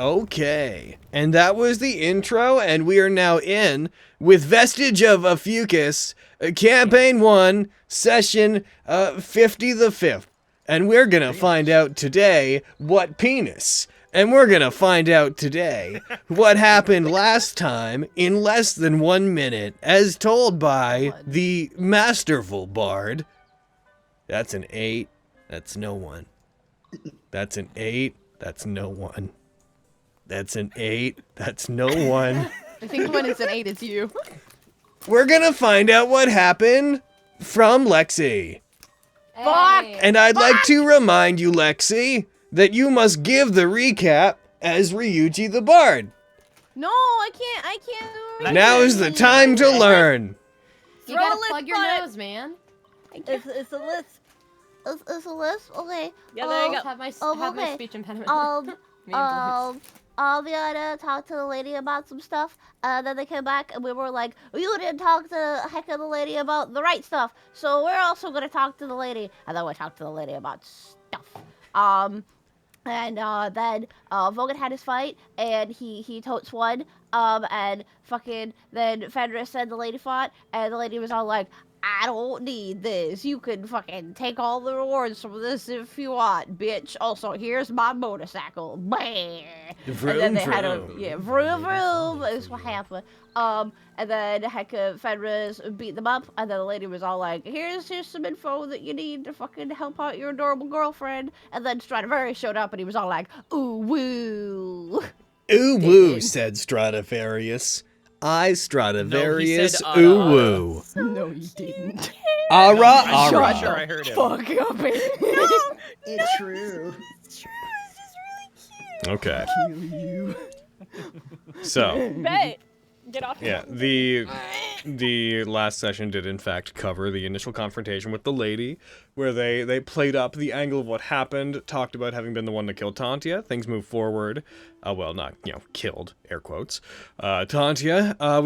Okay, and that was the intro, and we are now in with Vestige of Ophiuchus, Campaign 1, Session 50 the 5th. And we're gonna find out today what penis. And we're gonna find out today what happened last time in less than 1 minute, as told by the masterful bard. That's an 8, that's no one. That's an 8, that's no one. That's an 8. That's no one. I think when it's an 8, it's you. We're gonna find out what happened from Lexi. Fuck! And I'd like to remind you, Lexi, that you must give the recap as Ryuji the Bard. No, I can't. Now is the time to learn. You gotta plug your nose, man. It's a list. It's a list? Okay. Yeah, there you go. Have my speech impediment. We gotta talk to the lady about some stuff. Then they came back and we were like, you didn't talk to the heck of the lady about the right stuff. So we're also gonna talk to the lady. And then we talked to the lady about stuff. Then Vogan had his fight and he totes won. And fucking then Fenris said the lady fought and the lady was all like, I don't need this. You can fucking take all the rewards from this if you want, bitch. Also, here's my motorcycle. Bang. Vroom, and then they had vroom. vroom vroom is what happened. And then Hecka Fenris beat them up, and then the lady was all like, here's some info that you need to fucking help out your adorable girlfriend. And then Stradivarius showed up and he was all like, ooh woo. Ooh woo, said Stradivarius. I, Stradivarius, No, ooh woo. No, you didn't. Ara, I'm ara. sure I heard him. Fuck up it. It's true. Okay. Kill you. So, Bet. Get off. yeah, the last session did in fact cover the initial confrontation with the lady, where they played up the angle of what happened, talked about having been the one to kill Tantia. Things moved forward. Well, not, killed, air quotes. Tantia,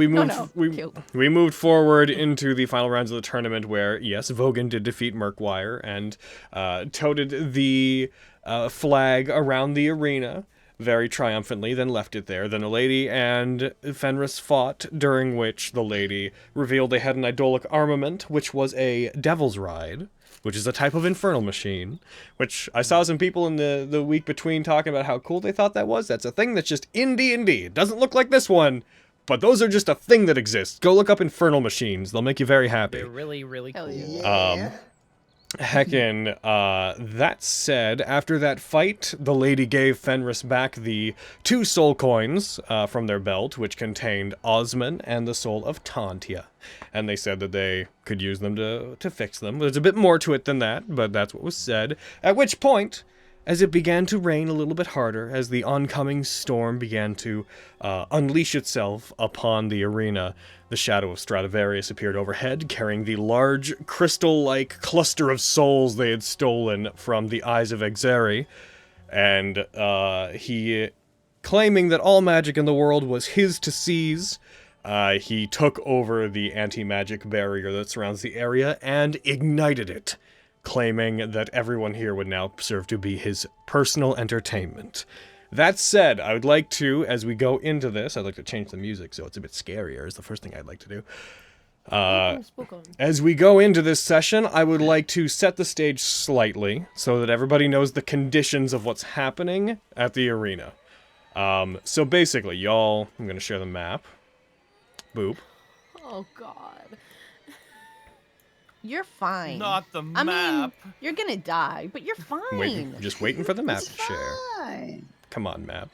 we moved forward into the final rounds of the tournament where, yes, Vogan did defeat Murkwire and toted the flag around the arena very triumphantly, then left it there. Then the lady and Fenris fought, during which the lady revealed they had an idolic armament, which was a devil's ride, which is a type of infernal machine, which I saw some people in the week between talking about how cool they thought that was. That's a thing that's just in D&D. It doesn't look like this one, but those are just a thing that exists. Go look up infernal machines. They'll make you very happy. They're really, really cool. Yeah. Heckin', that said, after that fight, the lady gave Fenris back the 2 soul coins from their belt, which contained Osman and the soul of Tantia. And they said that they could use them to fix them. There's a bit more to it than that, but that's what was said. At which point, as it began to rain a little bit harder, as the oncoming storm began to unleash itself upon the arena, the shadow of Stradivarius appeared overhead, carrying the large, crystal-like cluster of souls they had stolen from the eyes of Exeri, and he, claiming that all magic in the world was his to seize, he took over the anti-magic barrier that surrounds the area and ignited it, claiming that everyone here would now serve to be his personal entertainment. That said, I would like to, as we go into this, I'd like to change the music so it's a bit scarier, is the first thing I'd like to do. As we go into this session, I would like to set the stage slightly so that everybody knows the conditions of what's happening at the arena. So basically, y'all, I'm going to share the map. Boop. Oh, God. You're fine. Not the I map. mean, you're gonna die, but you're fine. Just waiting for the map It's to share. fine. Come on, map.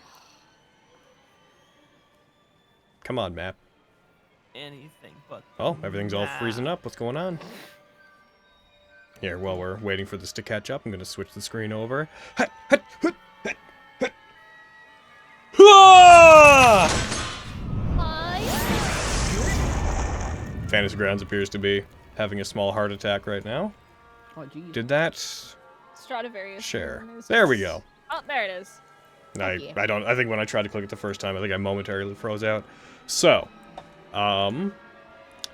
Come on, map. Anything but. Oh, everything's all map. freezing up. What's going on? Here, while we're waiting for this to catch up, I'm going to switch the screen over. Fantasy Grounds appears to be having a small heart attack right now. Oh, geez. Did that Stradivarius. share? There we go. Oh, there it is. I think when I tried to click it the first time, I think I momentarily froze out. So,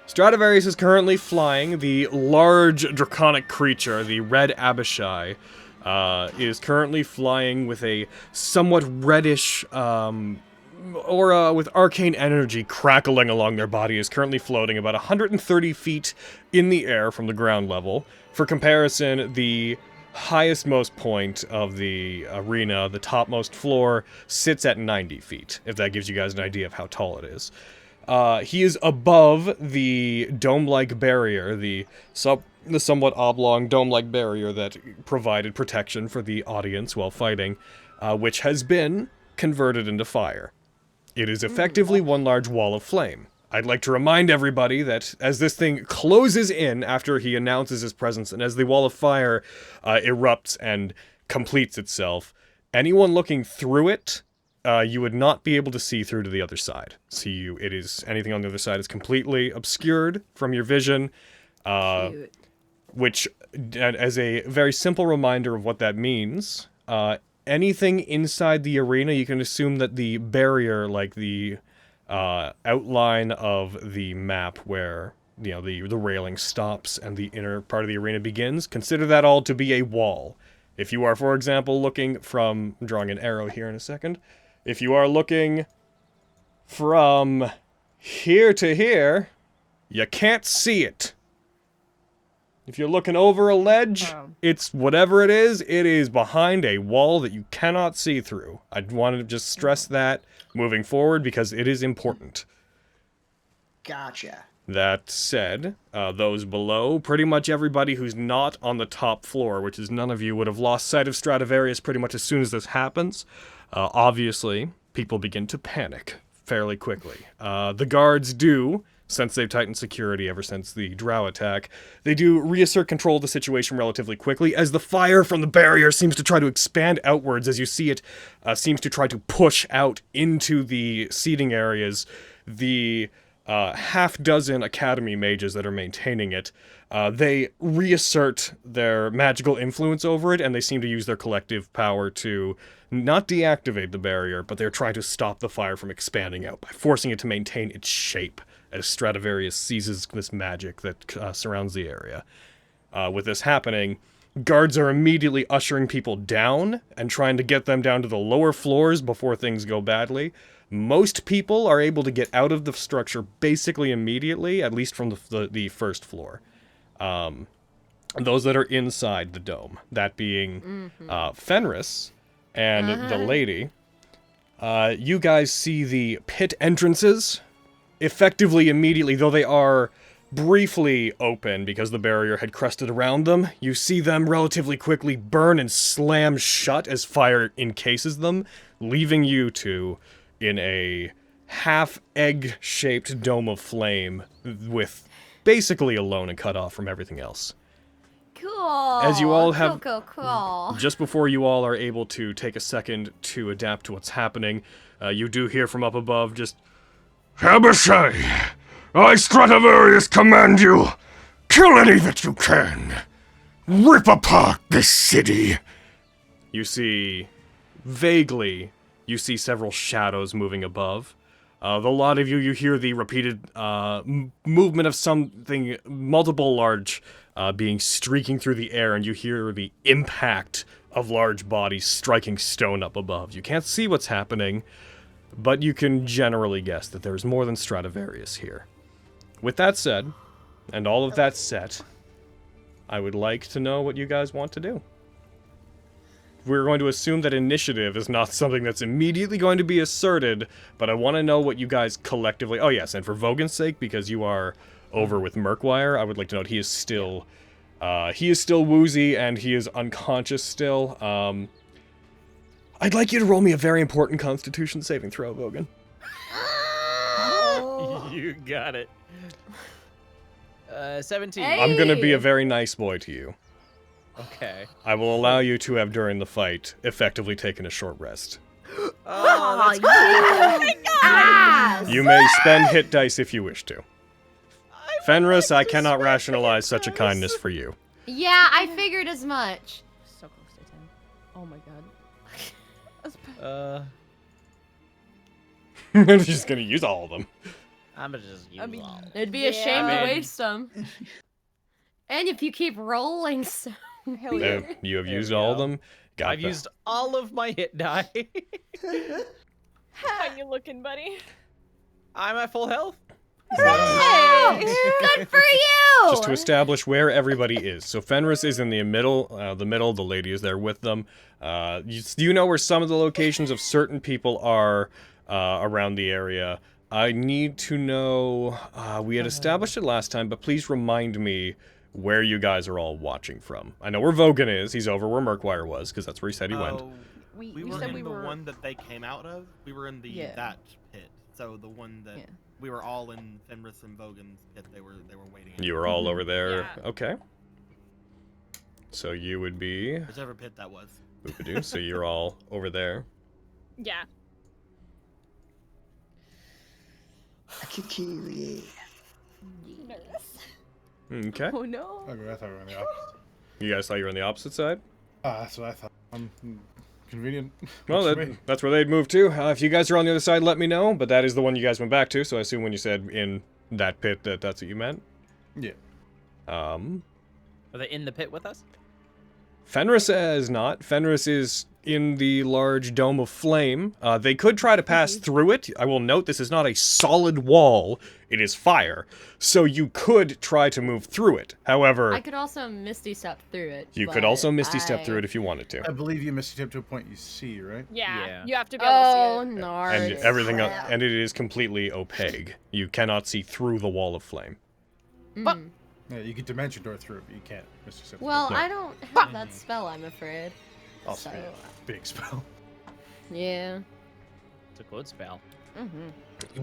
Stradivarius is currently flying. The large draconic creature, the red Abishai, is currently flying with a somewhat reddish aura with arcane energy crackling along their body, is currently floating about 130 feet in the air from the ground level. For comparison, the highest most point of the arena, the topmost floor, sits at 90 feet, if that gives you guys an idea of how tall it is. He is above the dome-like barrier, the somewhat oblong dome-like barrier that provided protection for the audience while fighting, which has been converted into fire. It is effectively one large wall of flame. I'd like to remind everybody that as this thing closes in after he announces his presence, and as the wall of fire erupts and completes itself, anyone looking through it, you would not be able to see through to the other side. Anything on the other side is completely obscured from your vision, which, as a very simple reminder of what that means, anything inside the arena, you can assume that the barrier, like the outline of the map where, you know, the railing stops and the inner part of the arena begins, consider that all to be a wall. If you are, for example, looking from, I'm drawing an arrow here in a second, if you are looking from here to here, you can't see it. If you're looking over a ledge, it's whatever it is behind a wall that you cannot see through. I wanted to just stress that moving forward because it is important. Gotcha. That said, those below, pretty much everybody who's not on the top floor, which is none of you, would have lost sight of Stradivarius pretty much as soon as this happens. Obviously, people begin to panic fairly quickly. The guards do, since they've tightened security ever since the drow attack, they do reassert control of the situation relatively quickly, as the fire from the barrier seems to try to expand outwards as you see it seems to try to push out into the seating areas. The half-dozen academy mages that are maintaining it, they reassert their magical influence over it, and they seem to use their collective power to not deactivate the barrier, but they're trying to stop the fire from expanding out by forcing it to maintain its shape as Stradivarius seizes this magic that surrounds the area. With this happening, guards are immediately ushering people down and trying to get them down to the lower floors before things go badly. Most people are able to get out of the structure basically immediately, at least from the first floor. Those that are inside the dome, that being Fenris and the lady. You guys see the pit entrances effectively immediately, though they are briefly open because the barrier had crested around them. You see them relatively quickly burn and slam shut as fire encases them, leaving you two in a half-egg-shaped dome of flame with basically alone and cut off from everything else. Cool. As you all have, cool. just before you all are able to take a second to adapt to what's happening, you do hear from up above just, Abishai, I, Stradivarius, command you, kill any that you can. Rip apart this city. You see, vaguely, you see several shadows moving above. The lot of you hear the repeated movement of something, multiple large beings streaking through the air, and you hear the impact of large bodies striking stone up above. You can't see what's happening, but you can generally guess that there's more than Stradivarius here. With that said, and all of that set, I would like to know what you guys want to do. We're going to assume that initiative is not something that's immediately going to be asserted, but I want to know what you guys collectively... Oh yes, and for Vogan's sake, because you are over with Murkwire, I would like to note he is still woozy and he is unconscious still. I'd like you to roll me a very important Constitution saving throw, Vogan. You got it. 17. Hey. I'm gonna be a very nice boy to you. Okay. I will allow you to have, during the fight, effectively taken a short rest. Oh, that's You may spend hit dice if you wish to. Fenris, I cannot rationalize such a kindness for you. Yeah, I figured as much. So close to 10. Oh my god. I'm just gonna use all of them. I'm gonna just use all. It'd be a shame I to mean- waste them. And if you keep rolling so No, you have There used we all of go. them. Got I've that. used all of my hit die. How you looking, buddy? I'm at full health. Hey, good for you. Just to establish where everybody is. So Fenris is in the middle. The lady is there with them. You know where some of the locations of certain people are around the area. I need to know. We had established it last time, but please remind me where you guys are all watching from. I know where Vogan is. He's over where Murkwire was, because that's where he said he went. We were in the one that they came out of. We were in that pit. So the one that we were all in Fenris and Vogan's pit. They were waiting. You were all over there. Yeah. Okay. So you would be. Whichever pit that was. Boop-a-doo. So you're all over there. Yeah. Kiki. Okay. Oh no. Okay, I thought we were on the opposite. You guys thought you were on the opposite side? That's what I thought. Convenient. Well, Works for me. that's where they'd move to. If you guys are on the other side, let me know. But that is the one you guys went back to, so I assume when you said in that pit that's what you meant. Yeah. Are they in the pit with us? Fenris is not. Fenris is in the large dome of flame. They could try to pass through it. I will note this is not a solid wall. It is fire. So you could try to move through it. However, I could also Misty Step through it. you could also Misty Step through it if you wanted to. I believe you missed it to a point you see, right? Yeah. You have to be able to Oh see it. no. And everything else, and it is completely opaque. You cannot see through the wall of flame. Yeah, you can dimension door through it, but you can't. Mr. Sith. Well, No. I don't have that spell, I'm afraid. Also, so- big spell. Yeah. It's a good spell.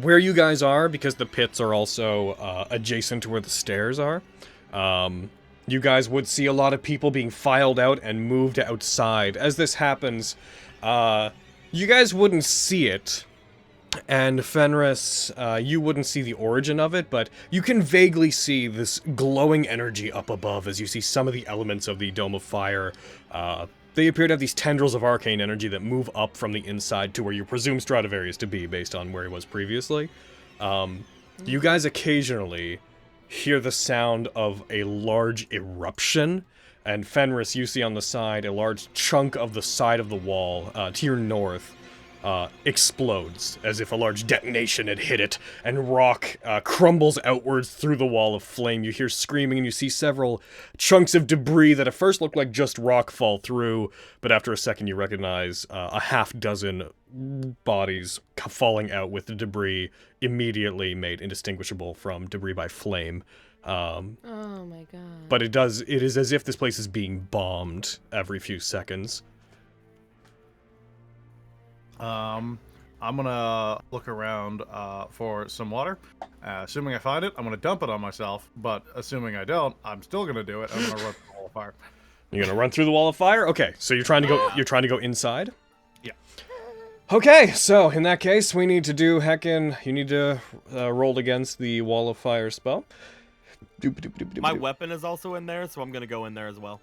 Where you guys are, because the pits are also adjacent to where the stairs are, you guys would see a lot of people being filed out and moved outside. As this happens, you guys wouldn't see it, and Fenris, you wouldn't see the origin of it, but you can vaguely see this glowing energy up above as you see some of the elements of the Dome of Fire. They appear to have these tendrils of arcane energy that move up from the inside to where you presume Stradivarius to be, based on where he was previously. You guys occasionally hear the sound of a large eruption, and Fenris, you see on the side, a large chunk of the side of the wall to your north explodes, as if a large detonation had hit it, and rock crumbles outwards through the wall of flame. You hear screaming, and you see several chunks of debris that at first look like just rock fall through, but after a second you recognize a half-dozen bodies falling out with the debris immediately made indistinguishable from debris by flame. Oh my god. But it is as if this place is being bombed every few seconds. I'm gonna look around for some water. Assuming I find it, I'm gonna dump it on myself. But assuming I don't, I'm still gonna do it. I'm gonna run through the wall of fire. You're gonna run through the wall of fire? Okay, so you're trying to go. You're trying to go inside. Yeah. Okay, so in that case, we need to do heckin'. You need to roll against the wall of fire spell. My weapon is also in there, so I'm gonna go in there as well.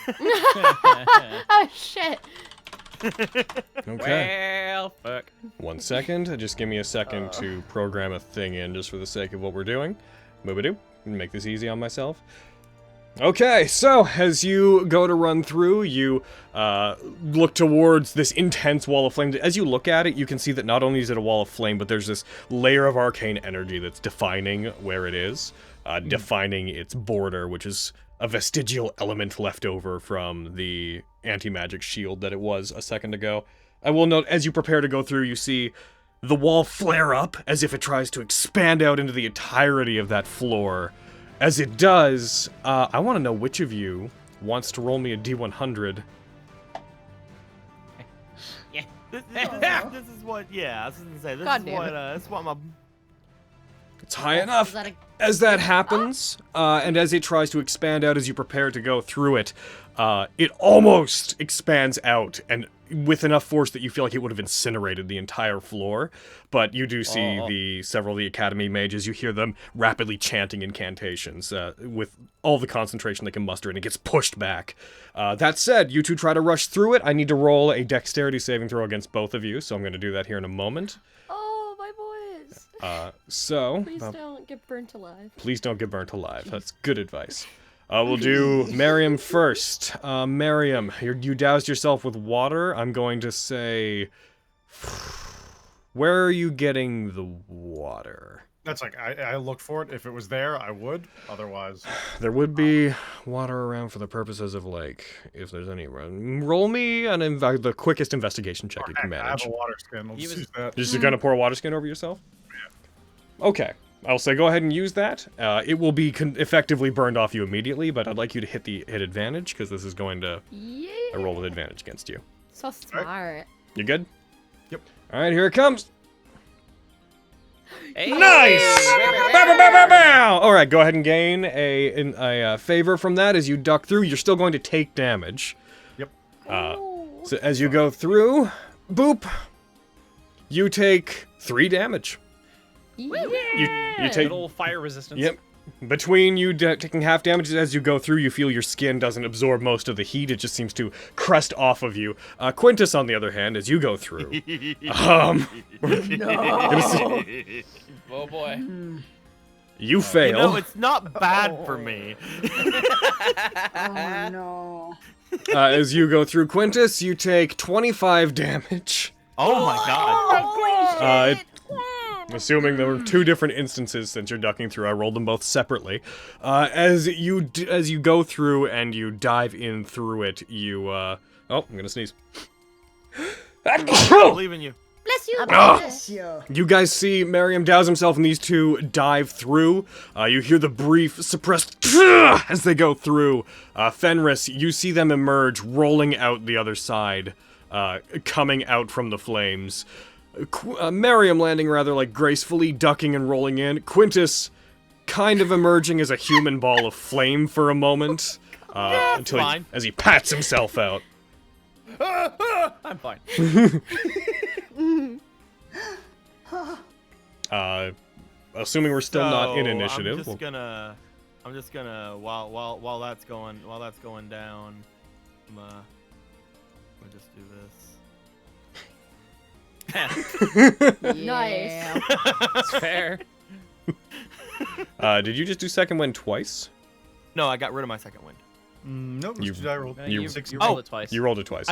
Oh shit. Okay. Well, fuck. 1 second. Just give me a second to program a thing in, just for the sake of what we're doing. Boop-a-doo. Make this easy on myself. Okay, so as you go to run through, you look towards this intense wall of flame. As you look at it, you can see that not only is it a wall of flame, but there's this layer of arcane energy that's defining where it is, defining its border, which is a vestigial element left over from the anti-magic shield that it was a second ago. I will note, as you prepare to go through, you see the wall flare up as if it tries to expand out into the entirety of that floor. As it does, I want to know which of you wants to roll me a D100. Yeah. This is what. Yeah, I was gonna say. This God is damn what. it. This is what my. It's high enough. Is that a- As that happens, and as it tries to expand out as you prepare to go through it, it almost expands out, and with enough force that you feel like it would have incinerated the entire floor. But you do see several of the Academy mages, you hear them rapidly chanting incantations with all the concentration they can muster, and it gets pushed back. That said, you two try to rush through it. I need to roll a dexterity saving throw against both of you, so I'm going to do that here in a moment. Oh, my boys. So, Please don't get burnt alive. please don't get burnt alive. That's good advice. We'll do Miriam first. Miriam, you doused yourself with water. I'm going to say, where are you getting the water? That's like, I look for it. If it was there, I would. Otherwise... There would be water around for the purposes of, like, if there's any... Roll me the quickest investigation check you can I have manage. a water skin. Let's use that. You're just gonna pour a water skin over yourself? Yeah. Okay. I'll say go ahead and use that. It will be effectively burned off you immediately, but I'd like you to hit advantage, because this is going to a roll with advantage against you. So smart. You good? Yep. Alright, here it comes! Hey. Nice! Bow, bow, bow, bow, bow! Alright, go ahead and gain a favor from that as you duck through. You're still going to take damage. Yep. So as you go through, boop, you take 3 damage. You take... Little fire resistance. Yep. Between you taking half damage as you go through, you feel your skin doesn't absorb most of the heat. It just seems to crest off of you. Quintus, on the other hand, as you go through... No. Oh boy. You fail. You know, it's not bad for me. Oh no. As you go through Quintus, you take 25 damage. Oh my god. Assuming there were 2 different instances since you're ducking through, I rolled them both separately. As you go through and you dive in through it, you oh, I'm gonna sneeze. I believe in you. Bless you. Bless you. You guys see Miriam douse himself and these 2 dive through. You hear the brief, suppressed as they go through. Fenris, you see them emerge, rolling out the other side, coming out from the flames. Miriam landing rather like gracefully, ducking and rolling in. Quintus kind of emerging as a human ball of flame for a moment, as he pats himself out. I'm fine. Assuming we're still not in So, initiative. I'm just gonna while that's going down, I'm gonna just do this. Nice. It's fair. Did you just do second wind twice? No, I got rid of my second wind. Nope. You- I rolled. You You- rolled it twice. You rolled it twice.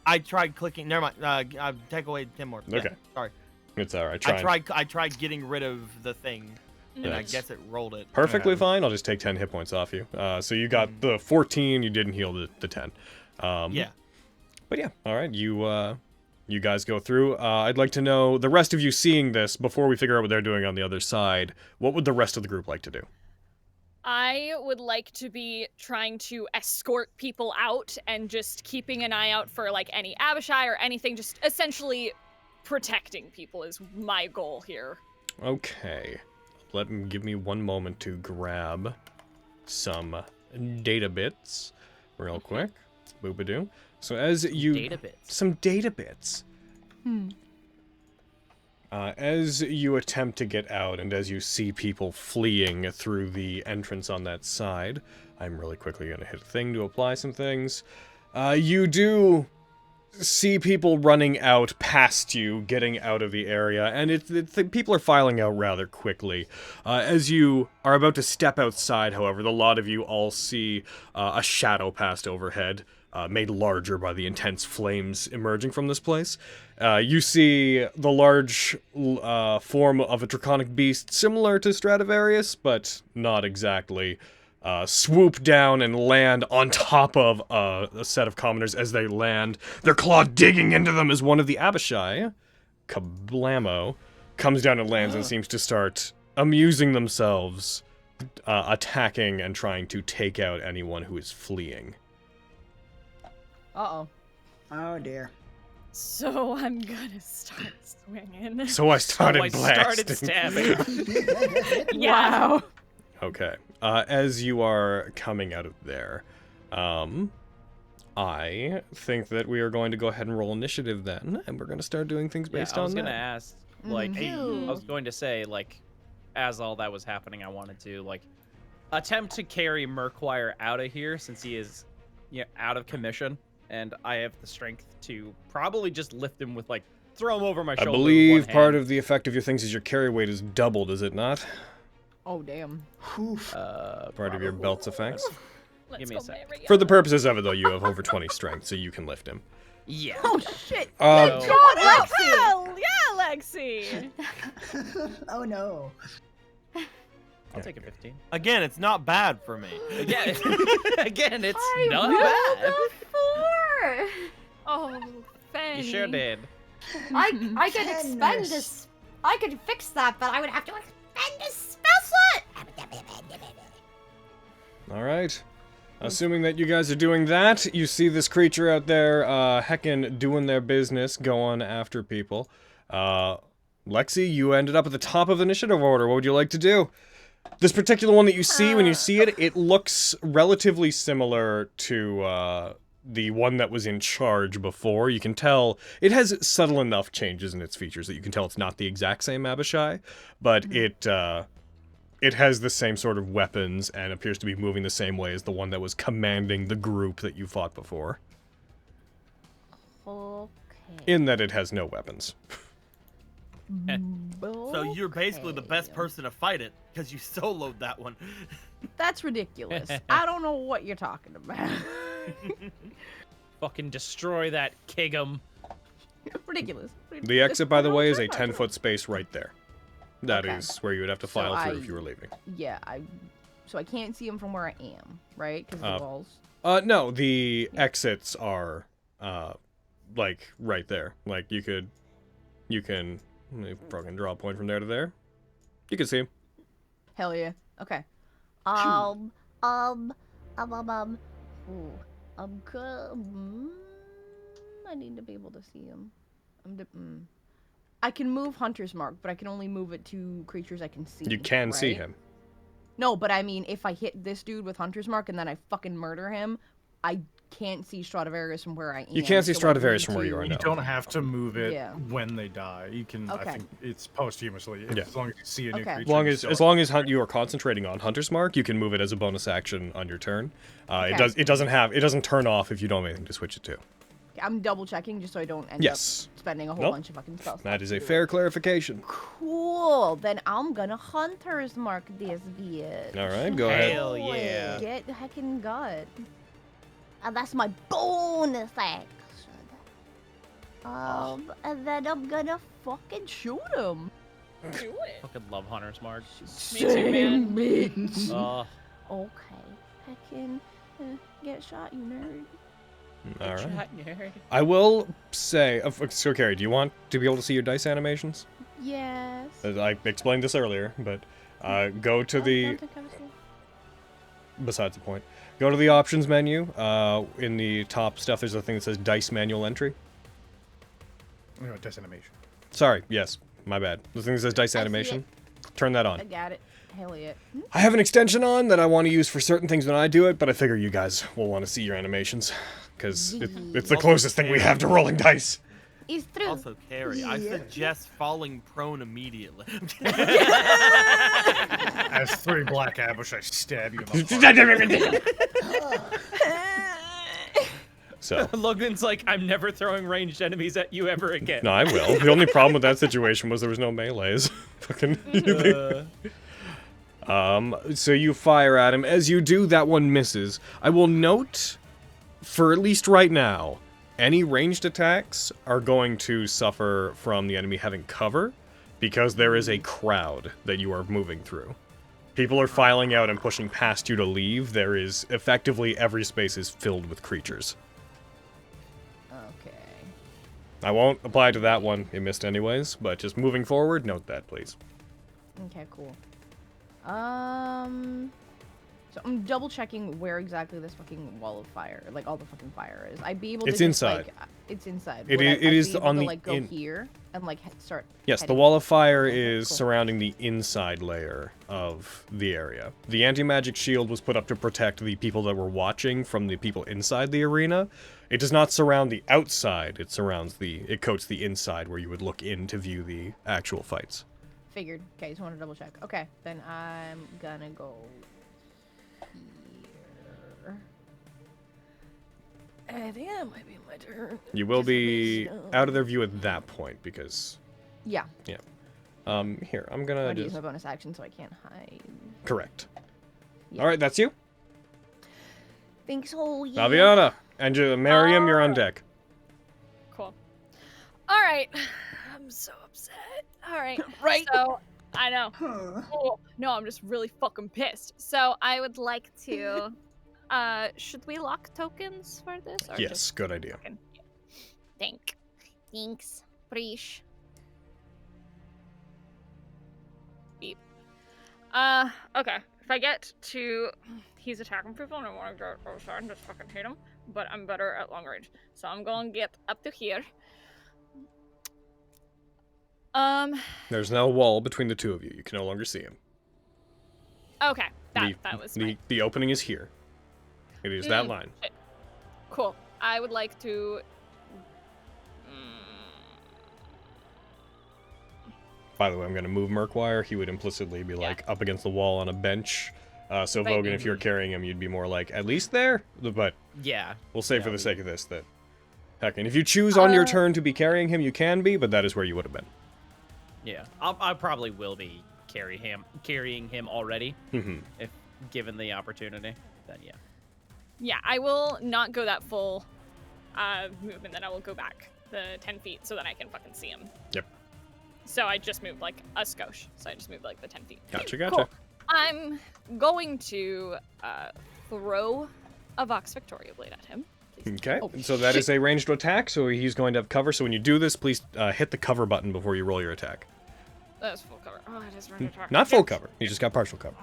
I tried clicking. Never mind. Take away 10 more. Yeah, Okay. sorry. It's alright. I tried getting rid of the thing, and I That's guess it rolled it. perfectly fine. I'll just take 10 hit points off you. So you got the 14. You didn't heal the 10. Yeah. But yeah, all right. You guys go through. I'd like to know, the rest of you seeing this, before we figure out what they're doing on the other side, what would the rest of the group like to do? I would like to be trying to escort people out and just keeping an eye out for like any Abishai or anything, just essentially protecting people is my goal here. Okay. Give me one moment to grab some data bits real quick. Boop-a-doo. So as you... Data bits. Some data bits. As you attempt to get out and as you see people fleeing through the entrance on that side, I'm really quickly going to hit a thing to apply some things. You do see people running out past you, getting out of the area, and people are filing out rather quickly. As you are about to step outside, however, the lot of you all see a shadow passed overhead, made larger by the intense flames emerging from this place. You see the large form of a draconic beast similar to Stradivarius, but not exactly. Swoop down and land on top of a set of commoners. As they land, their claw digging into them as one of the Abishai, Kablamo, comes down and lands and seems to start amusing themselves, attacking and trying to take out anyone who is fleeing. Uh-oh. Oh dear. So I'm gonna start swinging. So I started I blasting. started stabbing. Yeah. Wow. Okay. As you are coming out of there, I think that we are going to go ahead and roll initiative then, and we're going to start doing things based I was on gonna that. ask, like, I Mhm. was going to say, like, as all that was happening, I wanted to, like, attempt to carry Murkwire out of here since he is, out of commission, and I have the strength to probably just lift him with, like, throw them over my I shoulder. believe part of the effect of your things is your carry weight is doubled, is it not? Oh damn. Part of your belt's effects. Give me a sec. For the purposes of it, though, you have over 20 strength, so you can lift him. Yeah. Oh shit. Uh, Good job, Lexi. Hell yeah, Lexi! Oh no. I'll take a 15. Again, it's not bad for me. Again, it's I not rolled bad. a 4. Oh, Fanny. You sure did. I could expend this. I could fix that, but I would have to expend a spell slot. All right. Assuming that you guys are doing that, you see this creature out there, heckin' doing their business, going after people. Lexi, you ended up at the top of the initiative order. What would you like to do? This particular one that you see, when you see it, it looks relatively similar to the one that was in charge before. You can tell it has subtle enough changes in its features that you can tell it's not the exact same Abishai, but it has the same sort of weapons and appears to be moving the same way as the one that was commanding the group that you fought before. Okay. In that it has no weapons. So you're basically the best person to fight it because you soloed that one. That's ridiculous. I don't know what you're talking about. Fucking destroy that Kig'em. Ridiculous. The exit, by the way, is a Sure. 10-foot space right there. That is Okay. where you would have to So file through I- if you were leaving. Yeah, so I can't see him from where I am, right? Because of the walls. No, the exits are, like, right there. Like, you can, let me fucking draw a point from there to there. You can see him. Hell yeah. Okay. Ooh, I need to be able to see him. I can move Hunter's Mark, but I can only move it to creatures I can see. You can see right? him. No, but I mean, if I hit this dude with Hunter's Mark and then I fucking murder him, I can't see Stradivarius from where I am. You can't see so I Stradivarius need from where you to- are You now. don't have to move it Yeah. when they die. You can. I Okay. think it's posthumously. Yeah. As long as you see a new Okay. creature. As long as you are concentrating on Hunter's Mark, you can move it as a bonus action on your turn. Okay. It doesn't turn off if you don't have anything to switch it to. I'm double checking just so I don't end Yes. up spending a whole Nope. bunch of fucking spells. That is a fair clarification. Cool. Then I'm gonna Hunter's Mark this bitch. All right, go ahead. Hell yeah. Get heckin' gut. And that's my bonus action. And then I'm gonna fucking shoot him. Do it. Fucking love Hunter's Mark. Me too, man. Oh, Okay. Heckin' get shot, you nerd. All right. Chat nerd. I will say, so Carrie, do you want to be able to see your dice animations? Yes. I explained this earlier, but go to the, besides the point, go to the options menu. In the top stuff, there's a thing that says dice manual entry. Test animation. Sorry, yes, my bad. The thing that says dice I see animation, turn that on. I got it. Hell yeah. I have an extension on that I want to use for certain things when I do it, but I figure you guys will want to see your animations, because it's the closest thing we have to rolling dice. It's true. Also, Carrie, I suggest falling prone immediately. As 3 black Abishai stab you in the heart. So, Logan's like, I'm never throwing ranged enemies at you ever again. no, I will. The only problem with that situation was there was no melees. Fucking. So you fire at him. As you do, that one misses. I will note, for at least right now, any ranged attacks are going to suffer from the enemy having cover, because there is a crowd that you are moving through. People are filing out and pushing past you to leave. There is, effectively, every space is filled with creatures. Okay. I won't apply to that one. It missed anyways, but just moving forward, note that, please. Okay, cool. So I'm double checking where exactly this fucking wall of fire, like all the fucking fire is. I'd be able to It's just, inside. like, it's inside. It Would is- I'd it is be able on to, the like, go in- here and like start. Yes, the heading- wall of fire Okay, is cool. surrounding the inside layer of the area. The anti-magic shield was put up to protect the people that were watching from the people inside the arena. It does not surround the outside, it coats the inside where you would look in to view the actual fights. Figured. Okay, just want to double check. Okay, then I'm gonna go here. I think that might be my turn. You will be out of their view at that point because. Yeah. Yeah. Here, I'm gonna I use just. my bonus action so I can't hide. Correct. Yeah. All right, that's you. Think so, yeah. Aviana and Miriam, you're on deck. Cool. All right. I'm so upset. All right. Right. So, I know. Huh. Oh, no, I'm just really fucking pissed. So, I would like to... should we lock tokens for this? Or Yes, just good idea. token? Thanks. Preach. Beep. Okay. If I get to... He's attacking people and I want to go outside and just fucking hit him. But I'm better at long range. So I'm going to get up to here. There's now a wall between the two of you. You can no longer see him. Okay. That was the opening is here. It is that line. Shit. Cool. I would like to... By the way, I'm going to move Murkwire. He would implicitly be like up against the wall on a bench. So Right. Vogan, if you're carrying him, you'd be more like at least there. But Yeah. we'll say for the sake of this that heck, and if you choose on your turn to be carrying him, you can be. But that is where you would have been. Yeah. I probably will be carrying him already if given the opportunity. Then yeah. Yeah, I will not go that full movement, then I will go back the 10 feet so that I can fucking see him. Yep. So I just moved like a skosh. So I just moved like the 10 feet. Gotcha. Cool. I'm going to throw a Vox Victoria blade at him. Please. Okay. Oh, So that is a ranged attack. So he's going to have cover. So when you do this, please hit the cover button before you roll your attack. That's full cover. Oh, it is ranged attack. Not full cover. You just got partial cover.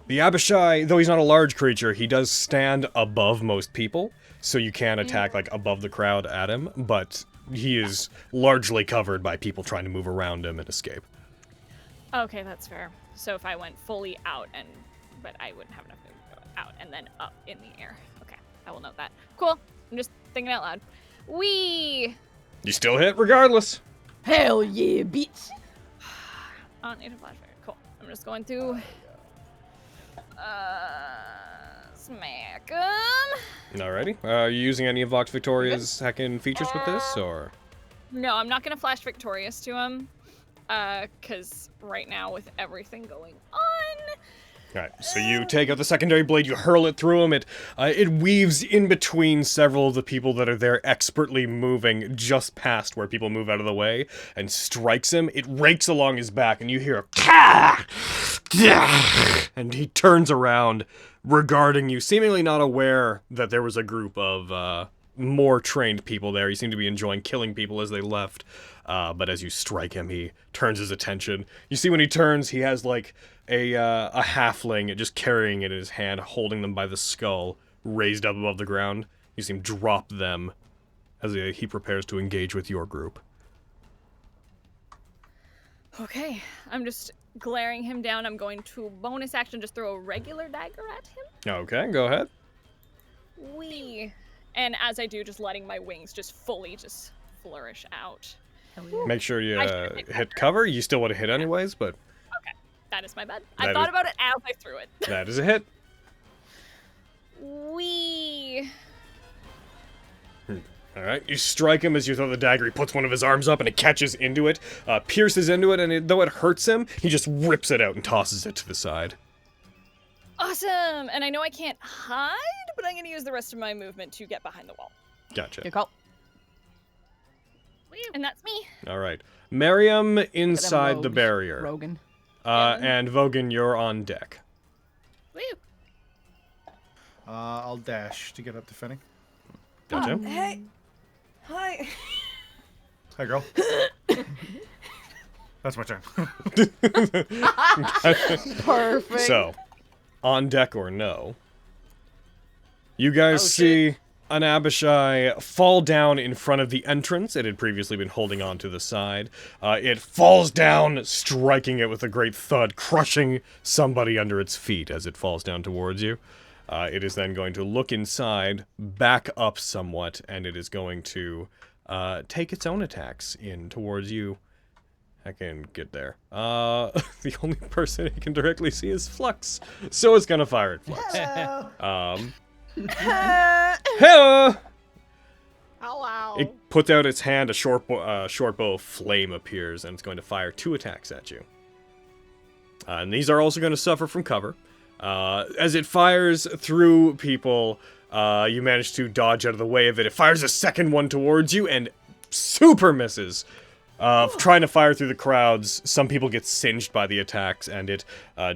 The Abishai, though he's not a large creature, he does stand above most people, so you can attack like above the crowd at him, but he is largely covered by people trying to move around him and escape. Okay, that's fair. So if I went fully out but I wouldn't have enough movement to go out and then up in the air. Okay, I will note that. Cool. I'm just thinking out loud. Wee! You still hit regardless. Hell yeah, bitch. On native flashback. Cool. I'm just going to smack him. Alrighty. Are you using any of Vox Victoria's heckin' features with this, or? No, I'm not gonna flash Victorious to him. Cause right now with everything going on. Alright, so you take out the secondary blade, you hurl it through him, it weaves in between several of the people that are there, expertly moving just past where people move out of the way, and strikes him. It rakes along his back, and you hear a "Kah!" And he turns around, regarding you, seemingly not aware that there was a group of more trained people there. He seemed to be enjoying killing people as they left, but as you strike him, he turns his attention. You see when he turns, he has like a halfling just carrying it in his hand, holding them by the skull, raised up above the ground. You see him drop them as he prepares to engage with your group. Okay, I'm just glaring him down. I'm going to bonus action just throw a regular dagger at him. Okay, go ahead. Wee. And as I do, just letting my wings just fully just flourish out. Make sure you hit cover. You still would have hit anyways, but... Okay, that is my bad. I thought about it as I threw it. That is a hit. Wee. Alright, you strike him as you throw the dagger. He puts one of his arms up and it catches into it, pierces into it, and though it hurts him, he just rips it out and tosses it to the side. Awesome! And I know I can't hide, but I'm going to use the rest of my movement to get behind the wall. Gotcha. Good call. And that's me. Alright. Miriam inside the barrier. Rogan. And Vogan, you're on deck. Woo. I'll dash to get up to Finny. Gotcha. Hey. Hi. Hi, girl. That's my turn. Perfect. So, on deck or no, you guys see an Abishai fall down in front of the entrance. It had previously been holding on to the side. It falls down, striking it with a great thud, crushing somebody under its feet as it falls down towards you. It is then going to look inside, back up somewhat, and it is going to take its own attacks in towards you. I can get there. The only person it can directly see is Flux, so it's gonna fire at Flux. Hello. Hello! Hello. It puts out its hand, a short bow of flame appears, and it's going to fire 2 attacks at you. And these are also going to suffer from cover. As it fires through people, you manage to dodge out of the way of it. It fires a second one towards you and super misses. Trying to fire through the crowds, some people get singed by the attacks, and it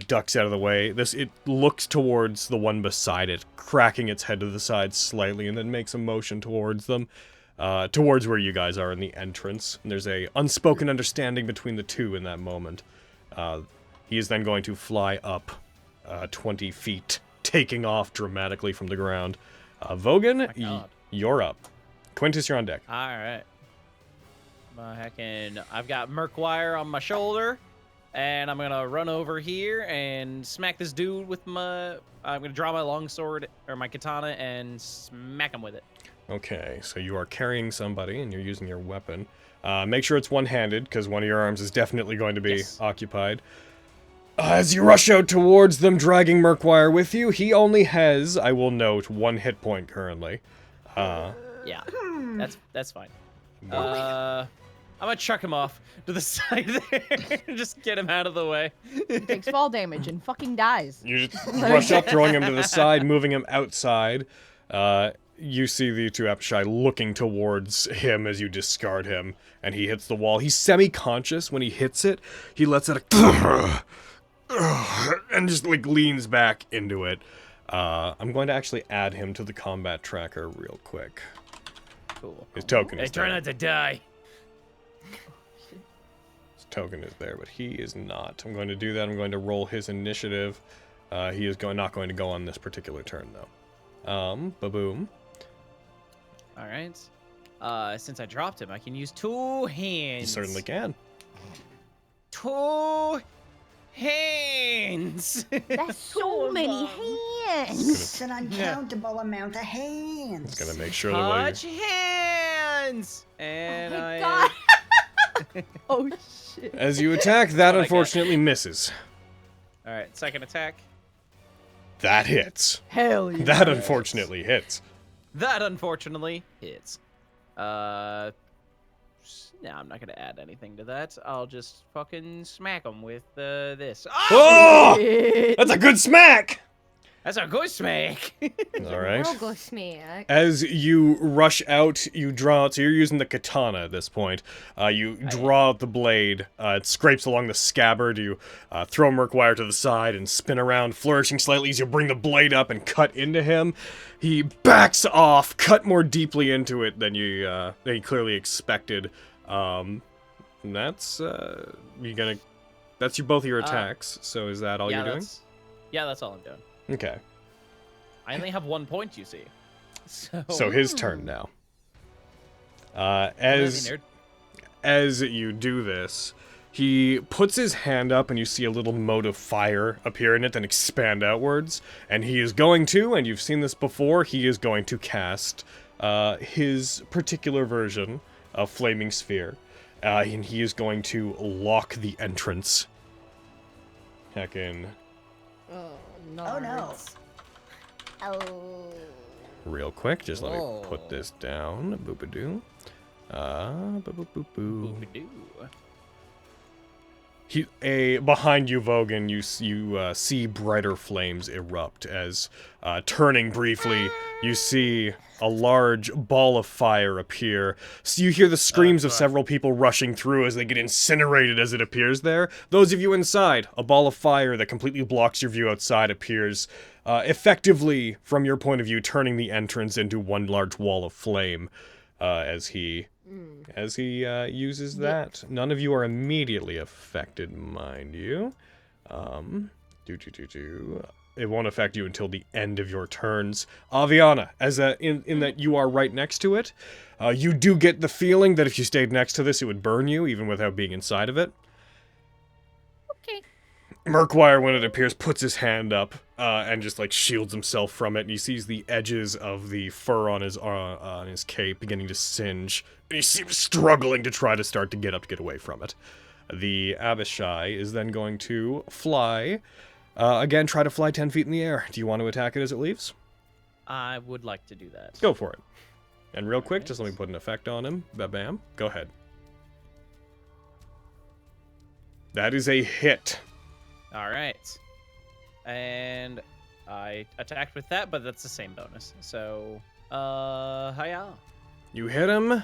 ducks out of the way. It looks towards the one beside it, cracking its head to the side slightly, and then makes a motion towards them, towards where you guys are in the entrance. And there's a unspoken understanding between the two in that moment. He is then going to fly up 20 feet, taking off dramatically from the ground. Vogan, you're up. Quintus, you're on deck. All right. I've got Murkwire on my shoulder, and I'm gonna run over here and smack this dude with I'm gonna draw my longsword or my katana and smack him with it. Okay, so you are carrying somebody and you're using your weapon. Make sure it's one-handed, because one of your arms is definitely going to be occupied. As you rush out towards them, dragging Murkwire with you, he only has, I will note, 1 hit point currently. Yeah, that's fine. I'm gonna chuck him off to the side there. Just get him out of the way. He takes fall damage and fucking dies. You just rush up, throwing him to the side, moving him outside. You see the 2 Abishai looking towards him as you discard him, and he hits the wall. He's semi-conscious when he hits it. He lets out a and just like leans back into it. I'm going to actually add him to the combat tracker real quick. Cool. His token is try there. not to die. His token is there, but he is not. I'm going to do that. I'm going to roll his initiative. He is not going to go on this particular turn, though. Ba-boom. All right. Since I dropped him, I can use 2 hands. You certainly can. 2 hands. That's so many hands. It's an uncountable amount of hands. Gonna make sure that Touch hands. And God. Oh shit. as you attack, that unfortunately misses. All right, second attack. That hits. Hell yeah. That unfortunately hits. That unfortunately hits. No, I'm not gonna add anything to that. I'll just fucking smack him with this. Oh! That's a good smack! That's a good smack. All right. Real good smack. As you rush out, you draw out, so you're using the katana at this point. You draw out the blade, it scrapes along the scabbard, you throw Murkwire to the side and spin around, flourishing slightly as you bring the blade up and cut into him. He backs off, cut more deeply into it than you clearly expected. And that's, that's both of your attacks, so is that all you're doing? Yeah, that's all I'm doing. Okay. I only have 1 point, you see. So his turn now. As you do this, he puts his hand up and you see a little mote of fire appear in it and expand outwards. And he is going to, and you've seen this before, he is going to cast his particular version of Flaming Sphere. And he is going to lock the entrance. Heckin'. Oh, Oh no. Oh. Real quick, just let me put this down. Boop-a-doo. Boop-a-boop-boo. Behind you, Vogan, you see brighter flames erupt as, turning briefly, you see a large ball of fire appear. So you hear the screams of several people rushing through as they get incinerated as it appears there. Those of you inside, a ball of fire that completely blocks your view outside appears, effectively, from your point of view, turning the entrance into one large wall of flame, as he uses that. None of you are immediately affected, mind you. It won't affect you until the end of your turns. Aviana, in that you are right next to it, you do get the feeling that if you stayed next to this, it would burn you, even without being inside of it. Okay. Murkwire, when it appears, puts his hand up and just like shields himself from it. And he sees the edges of the fur on his cape beginning to singe, and he seems struggling to try to start to get up to get away from it. The Abishai is then going to fly. Again, try to fly 10 feet in the air. Do you want to attack it as it leaves? I would like to do that. Go for it. And real quick, just let me put an effect on him. Bam. Go ahead. That is a hit. All right. And I attacked with that, but that's the same bonus. So, hiya. You hit him.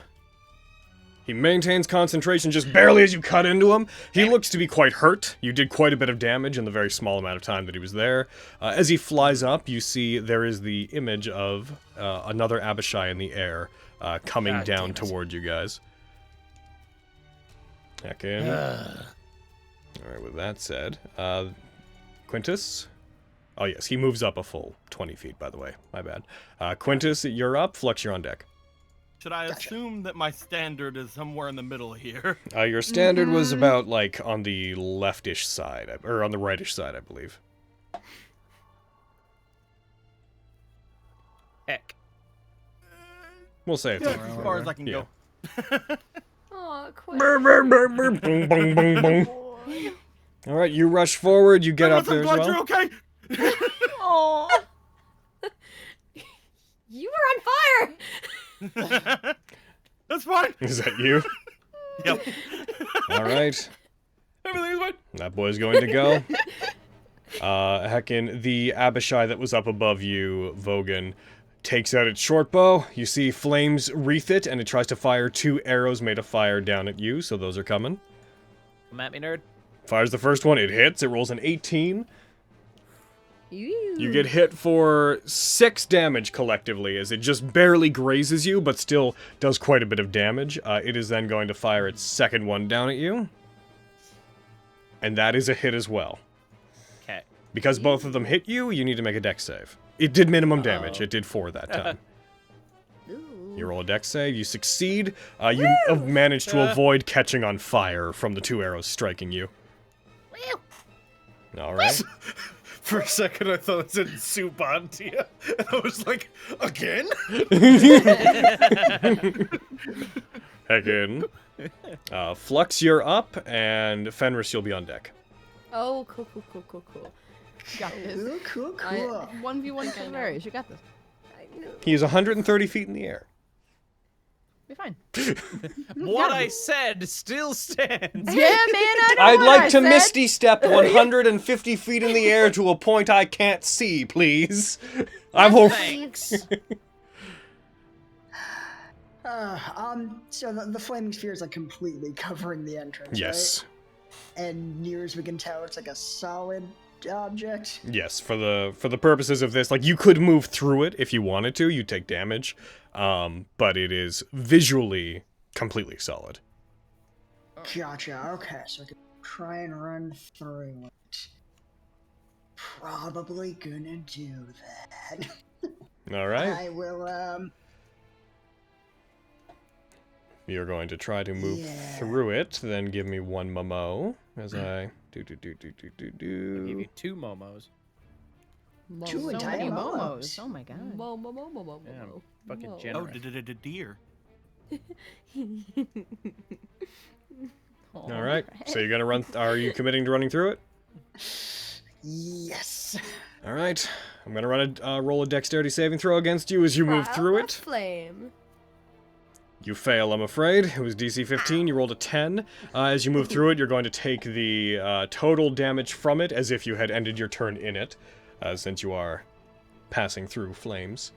He maintains concentration just barely as you cut into him. He looks to be quite hurt. You did quite a bit of damage in the very small amount of time that he was there. As he flies up, you see there is the image of another Abishai in the air coming down toward you guys. Heck in. Alright, with that said, Quintus? Oh yes, he moves up a full 20 feet, by the way. My bad. Quintus, you're up. Flux, you're on deck. Should I assume that my standard is somewhere in the middle here? Your standard was about, like, on the leftish side, or on the rightish side, I believe. Heck. We'll say it's as far as I can go. Oh, quick. Boom, boom, boom, boom. Alright, you rush forward, you get up there as well. You're okay. Oh. You were on fire. That's fine. Is that you? Yep. Alright. Everything's fine. That boy's going to go. Heckin, the Abishai that was up above you, Vogan, takes out its short bow. You see flames wreath it, and it tries to fire 2 arrows made of fire down at you, so those are coming. Come at me, nerd. Fires the first one, it hits, it rolls an 18. Ew. You get hit for 6 damage collectively, as it just barely grazes you, but still does quite a bit of damage. It is then going to fire its second one down at you. And that is a hit as well. Okay. Because both of them hit you, you need to make a dex save. It did minimum damage, it did 4 that time. You roll a dex save, you succeed. You have managed to avoid catching on fire from the 2 arrows striking you. Alright. For a second, I thought it said Subantia. And I was like, again? Heckin. Flux, you're up, and Fenris, you'll be on deck. Oh, cool. Got this. Cool. 1v1 Tiberius, you got this. He is 130 feet in the air. Be fine. What I said still stands. Yeah, man, I know I'd what like I to said. Misty Step 150 feet in the air to a point I can't see, please. I will. Thanks. So the flaming sphere is like completely covering the entrance. Yes. Right? And near as we can tell, it's like a solid object. Yes, for the purposes of this, like, you could move through it if you wanted to. You take damage, but it is visually completely solid. Gotcha. Okay, so I can try and run through it. Probably gonna do that. All right. I will. You're going to try to move through it. Then give me 1 Momo as I do. I'll give you 2 momos. Two So entire many momos. momos. Oh my god. Yeah, I'm fucking Oh, generous. deer. All right. So you're gonna run. Are you committing to running through it? Yes. All right. I'm gonna run a roll a dexterity saving throw against you as you move through it. Flame. You fail, I'm afraid. It was DC 15. You rolled a 10. As you move through it, you're going to take the total damage from it as if you had ended your turn in it, since you are passing through flames,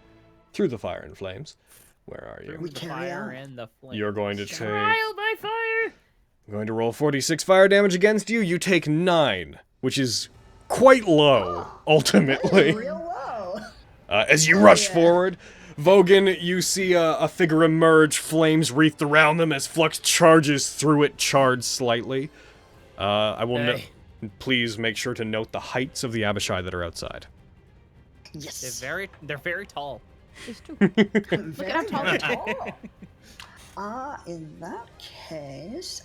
through the fire and flames. Where are you? We carry Fire on. and the flame. You're going to take. Trial by fire. I'm going to roll 46 fire damage against you. You take 9, which is quite low, ultimately. Real low. As you rush forward, Vogan, you see a figure emerge, flames wreathed around them as Flux charges through it, charred slightly. I will please make sure to note the heights of the Abishai that are outside. Yes. They're very tall. It's too. Look at how tall they are. In that case,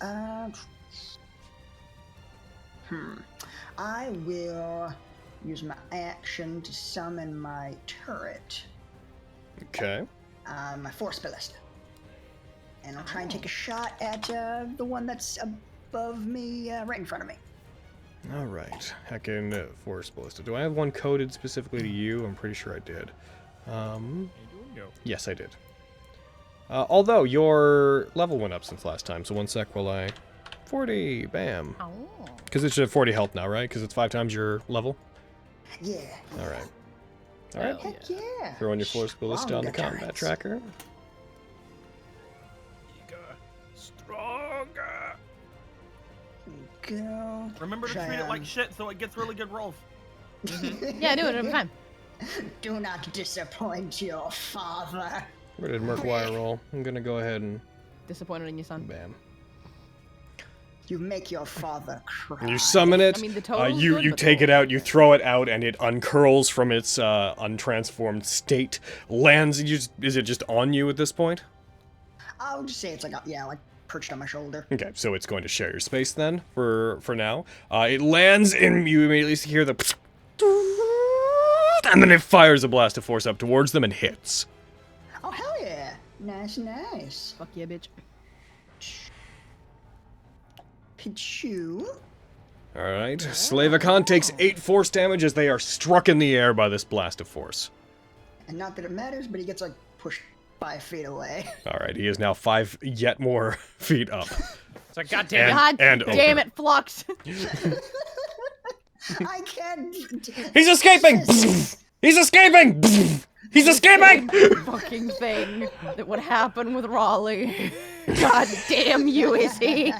I will use my action to summon my turret. Okay. My force ballista. And I'll try and take a shot at the one that's above me, right in front of me. All right. Heckin' force ballista. Do I have one coded specifically to you? I'm pretty sure I did. Yes, I did. Although your level went up since last time, so 1 sec while I... 40, bam. Oh. Because it's at 40 health now, right? Because it's 5 times your level? Yeah. Alright. Alright. Heck yeah. Throw in your force ballista on the Stronger combat turrets. tracker. Stronger. Go. Remember to treat it like shit so it gets really good rolls. Yeah, do it every time. Do not disappoint your father. Where did Murkwire roll? I'm gonna go ahead and... Disappointed in your son. Bam. You make your father cry. You summon it, I mean, the total's you good, but take the it out, you throw it out, and it uncurls from its untransformed state. Lands, is it just on you at this point? I'll just say it's like, like perched on my shoulder. Okay, so it's going to share your space then, for now. It lands, and you immediately hear the... And then it fires a blast of force up towards them and hits. Oh, hell yeah. Nice. Fuck yeah, bitch. Pichu. Alright, Slavicon takes 8 force damage as they are struck in the air by this blast of force. And not that it matters, but he gets, like, pushed 5 feet away. Alright, he is now 5 yet more feet up. It's like, God damn it. God and damn over. it, Flux. I can't... He's escaping! He's escaping! He's escaping! Fucking thing that would happen with Raleigh. God damn you, is he?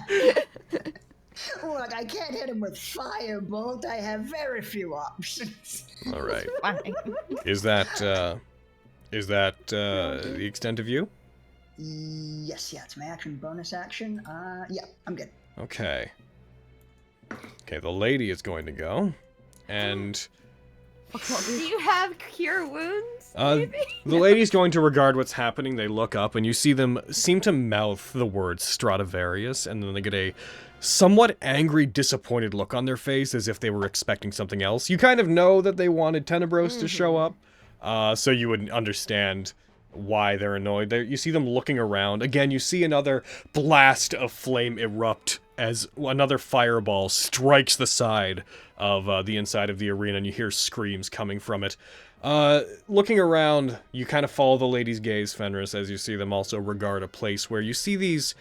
Look, I can't hit him with Firebolt. I have very few options. Alright. Fine. Is that the extent of you? Yes, it's my action, bonus action. Yeah, I'm good. Okay. Okay, the lady is going to go. And... Do you have cure wounds? the lady's going to regard what's happening. They look up, and you see them seem to mouth the word Stradivarius, and then they get a somewhat angry, disappointed look on their face, as if they were expecting something else. You kind of know that they wanted Tenebros to show up, so you would understand why they're annoyed. You see them looking around. Again, you see another blast of flame erupt as another fireball strikes the side of the inside of the arena, and you hear screams coming from it. Looking around, you kind of follow the lady's gaze, Fenris, as you see them also regard a place where you see these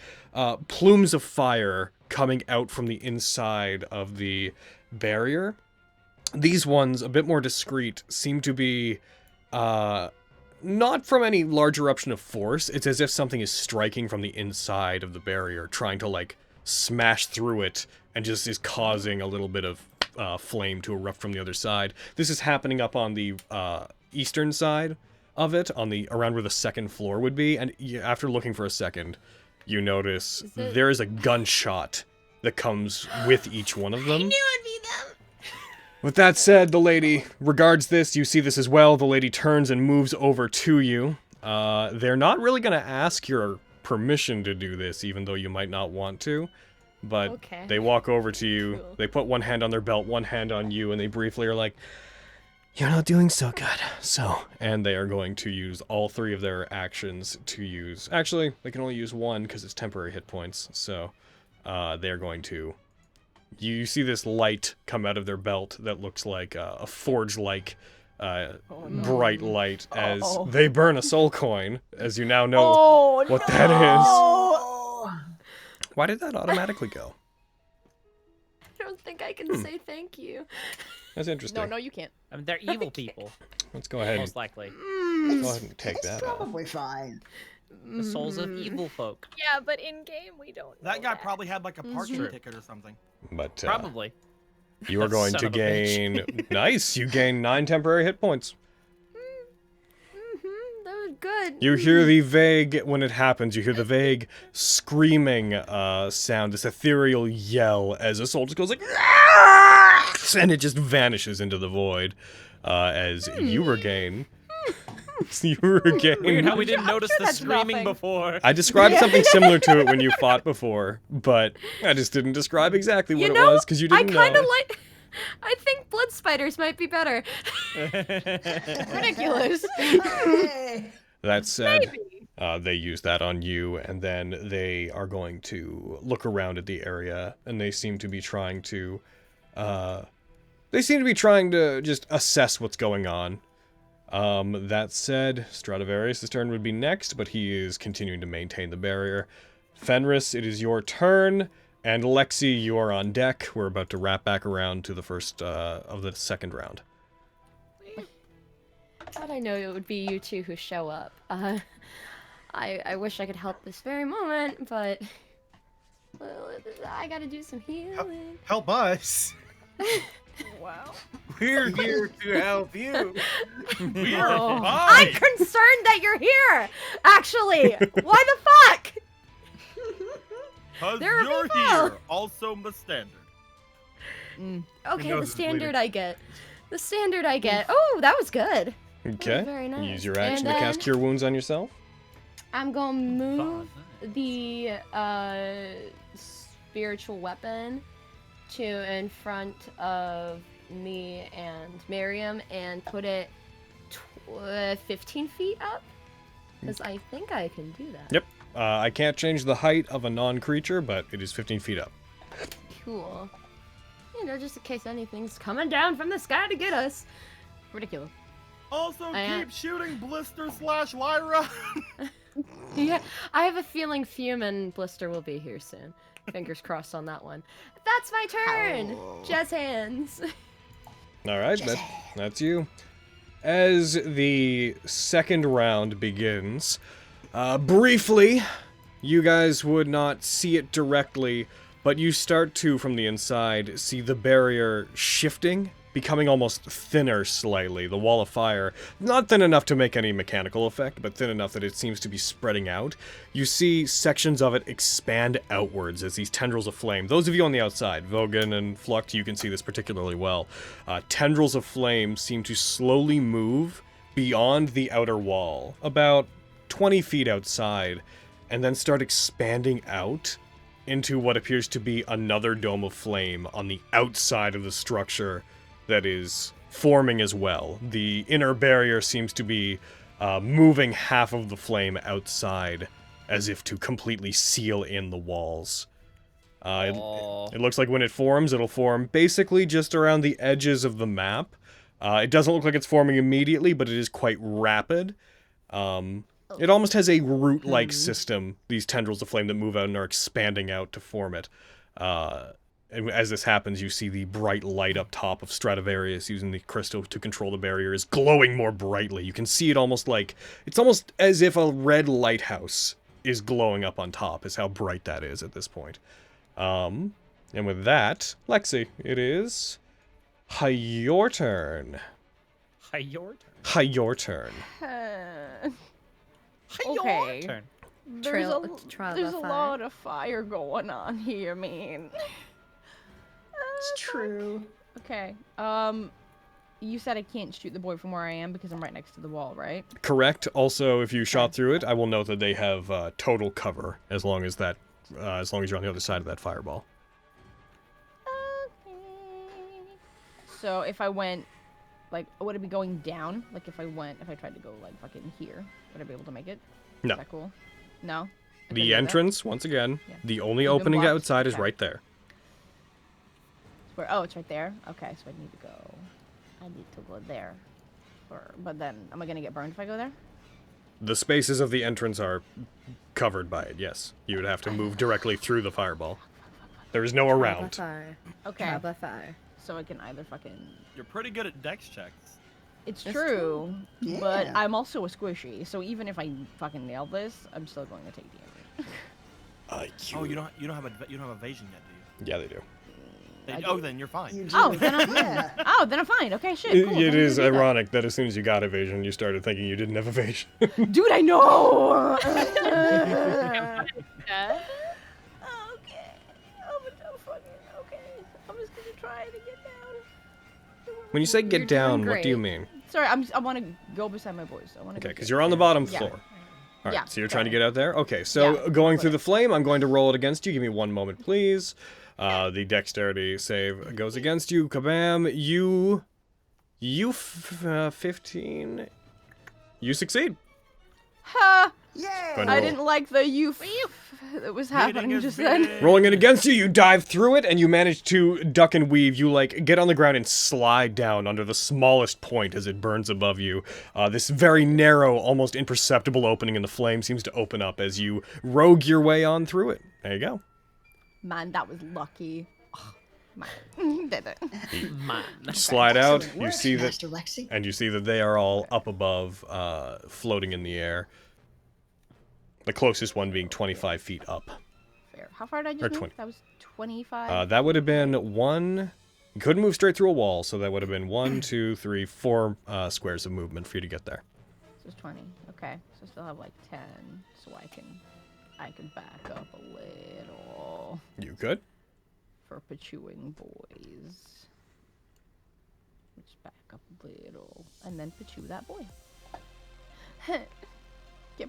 plumes of fire coming out from the inside of the barrier. These ones, a bit more discreet, seem to be not from any large eruption of force. It's as if something is striking from the inside of the barrier, trying to, like, smash through it, and just is causing a little bit of flame to erupt from the other side. This is happening up on the eastern side of it, around where the second floor would be, and after looking for a second, you notice there is a gunshot that comes with each one of them. I knew it'd be them. With that said, the lady regards this. You see this as well. The lady turns and moves over to you. They're not really going to ask your permission to do this, even though you might not want to. But they walk over to you. Cool. They put one hand on their belt, one hand on you, and they briefly are like, "You're not doing so good." And they are going to use all 3 of their actions to use... Actually, they can only use 1 because it's temporary hit points. So they're going to... You see this light come out of their belt that looks like a forge-like bright light as they burn a soul coin, as you now know what that is. Why did that automatically go? I don't think I can say thank you. That's interesting. No, you can't. I mean, they're evil people. Let's go ahead. Most likely. Let's go ahead and take that off. Probably fine. The souls of evil folk. Yeah, but in game we don't. That guy probably had like a parking ticket or something. But probably. You are going to gain. Nice. You gain 9 temporary hit points. That was good. You hear the vague, when it happens, you hear the vague screaming sound, this ethereal yell as a soul just goes like, and it just vanishes into the void as you regain. Weird how we didn't notice the screaming before. I described something similar to it when you fought before, but I just didn't describe exactly what it was because you didn't know. I kind of like... I think blood spiders might be better. Ridiculous. That said, they use that on you, and then they are going to look around at the area, and they seem to be trying to... just assess what's going on. That said, Stradivarius' turn would be next, but he is continuing to maintain the barrier. Fenris, it is your turn, and Lexi, you are on deck. We're about to wrap back around to the first of the second round. How'd I know it would be you two who show up? I wish I could help this very moment, but well, I gotta do some healing. Help us. Wow. We're here to help you. We are I'm fine. concerned that you're here. Actually, why the fuck? Because There are you're people. here. Also the standard. Okay, knows the it's standard bleeding. I get. The standard I get. Oh, that was good. Okay. very nice. Use your action And to cast then- Cure Wounds on yourself. I'm gonna move the spiritual weapon to in front of me and Miriam and put it 15 feet up. Because I think I can do that. Yep. I can't change the height of a non-creature, but it is 15 feet up. Cool. You know, just in case anything's coming down from the sky to get us. Ridiculous. Also, I- keep shooting Blister/Lyra. Yeah, I have a feeling Fume and Blister will be here soon. Fingers crossed on that one. That's my turn! Jazz hands. All right, that's you. As the second round begins, briefly, you guys would not see it directly, but you start to, from the inside, see the barrier shifting, becoming almost thinner slightly. The wall of fire, not thin enough to make any mechanical effect, but thin enough that it seems to be spreading out. You see sections of it expand outwards as these tendrils of flame. Those of you on the outside, Vogan and Flux, you can see this particularly well. Tendrils of flame seem to slowly move beyond the outer wall, about 20 feet outside, and then start expanding out into what appears to be another dome of flame on the outside of the structure that is forming as well. The inner barrier seems to be moving half of the flame outside as if to completely seal in the walls. It looks like when it forms, it'll form basically just around the edges of the map. It doesn't look like it's forming immediately, but it is quite rapid. It almost has a root-like system, these tendrils of flame that move out and are expanding out to form it. And as this happens, you see the bright light up top of Stradivarius using the crystal to control the barrier is glowing more brightly. You can see it almost like, it's almost as if a red lighthouse is glowing up on top, is how bright that is at this point. And with that, Lexi, it is your turn. Your turn. Your turn. Okay. Your turn. There's Trial there's by a fire. lot of fire going on here, man. It's true. Okay. You said I can't shoot the boy from where I am because I'm right next to the wall, right? Correct. Also, if you shot through it, I will note that they have total cover as long as you're on the other side of that fireball. Okay. So if I went, like, would it be going down? Like if I tried to go like fucking here, would I be able to make it? No. Is that cool? No. I couldn't do The that? entrance, once again, Yeah. the only You've been opening blocked? outside is Okay. right there. Where? Oh, it's right there. Okay, so I need to go there. But then, am I gonna get burned if I go there? The spaces of the entrance are covered by it, yes. You would have to move directly through the fireball. There is no around. Okay. Trial by fire. So I can either fucking. You're pretty good at dex checks. It's That's true, but Yeah. I'm also a squishy, so even if I fucking nail this, I'm still going to take damage. Oh, you don't have evasion yet, do you? Yeah, they do. Then you're fine. You do. Oh, then I'm Yeah. Oh, then I'm fine. Okay, shit. Cool. It then is you do that. ironic that as soon as you got evasion, you started thinking you didn't have evasion. Dude, I know. Yeah. Okay. Okay. I'm just gonna try to get down. When you say You're get doing down, what do you great. mean? Sorry, I want to go beside my boys. Okay, because you're on the bottom Yeah. floor. All right, Yeah, so you're trying to got get out there? Okay, so Yeah, going through whatever. the flame, I'm going to roll it against you. Give me one moment, please. The dexterity save goes against you. Kabam. You 15. You succeed. Ha! Yay! Go ahead and I roll. didn't like the you that was happening just then. Rolling it against you, you dive through it, and you manage to duck and weave. You, like, get on the ground and slide down under the smallest point as it burns above you. This very narrow, almost imperceptible opening in the flame seems to open up as you rogue your way on through it. There you go. Man, that was lucky. Oh, man, did it. Slide out, Excellent you work, see that, Master Lexi. and you see that they are all up above, floating in the air. The closest one being 25 feet up. Fair. How far did I just Or move? 20. That was 25? That would have been one... You couldn't move straight through a wall, so that would have been 1, 2, 3, 4 squares of movement for you to get there. So it's 20. Okay. So I still have like 10, so I can back up a little. You could. For pachooing boys. Let's back up a little. And then pachoo that boy. Get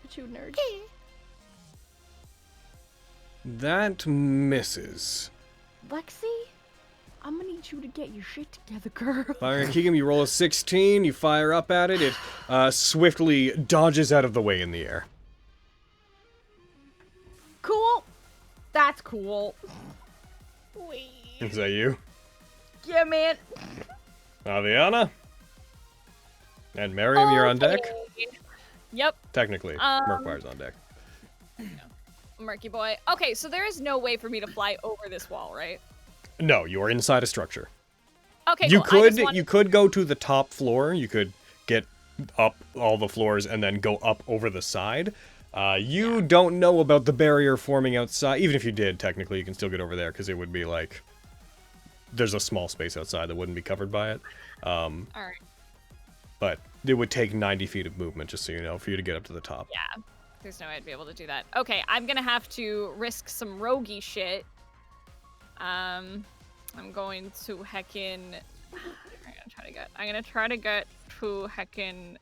pachooed, nerd. That misses. Lexi, I'm gonna need you to get your shit together, girl. Fire Keegan, you roll a 16, you fire up at it, it swiftly dodges out of the way in the air. Cool. That's cool. Wait. Is that you? Yeah, man. Aviana? And Miriam, you're on deck? Yep. Technically, Murkwire's on deck. Murky boy. Okay, so there is no way for me to fly over this wall, right? No, you are inside a structure. Okay, You cool. you could go to the top floor. You could get up all the floors and then go up over the side. You don't know about the barrier forming outside. Even if you did, technically, you can still get over there because it would be like there's a small space outside that wouldn't be covered by it. All right. But it would take 90 feet of movement, just so you know, for you to get up to the top. Yeah. There's no way I'd be able to do that. Okay, I'm gonna have to risk some roguey shit. I'm going to heckin'... I'm gonna try to get to heckin'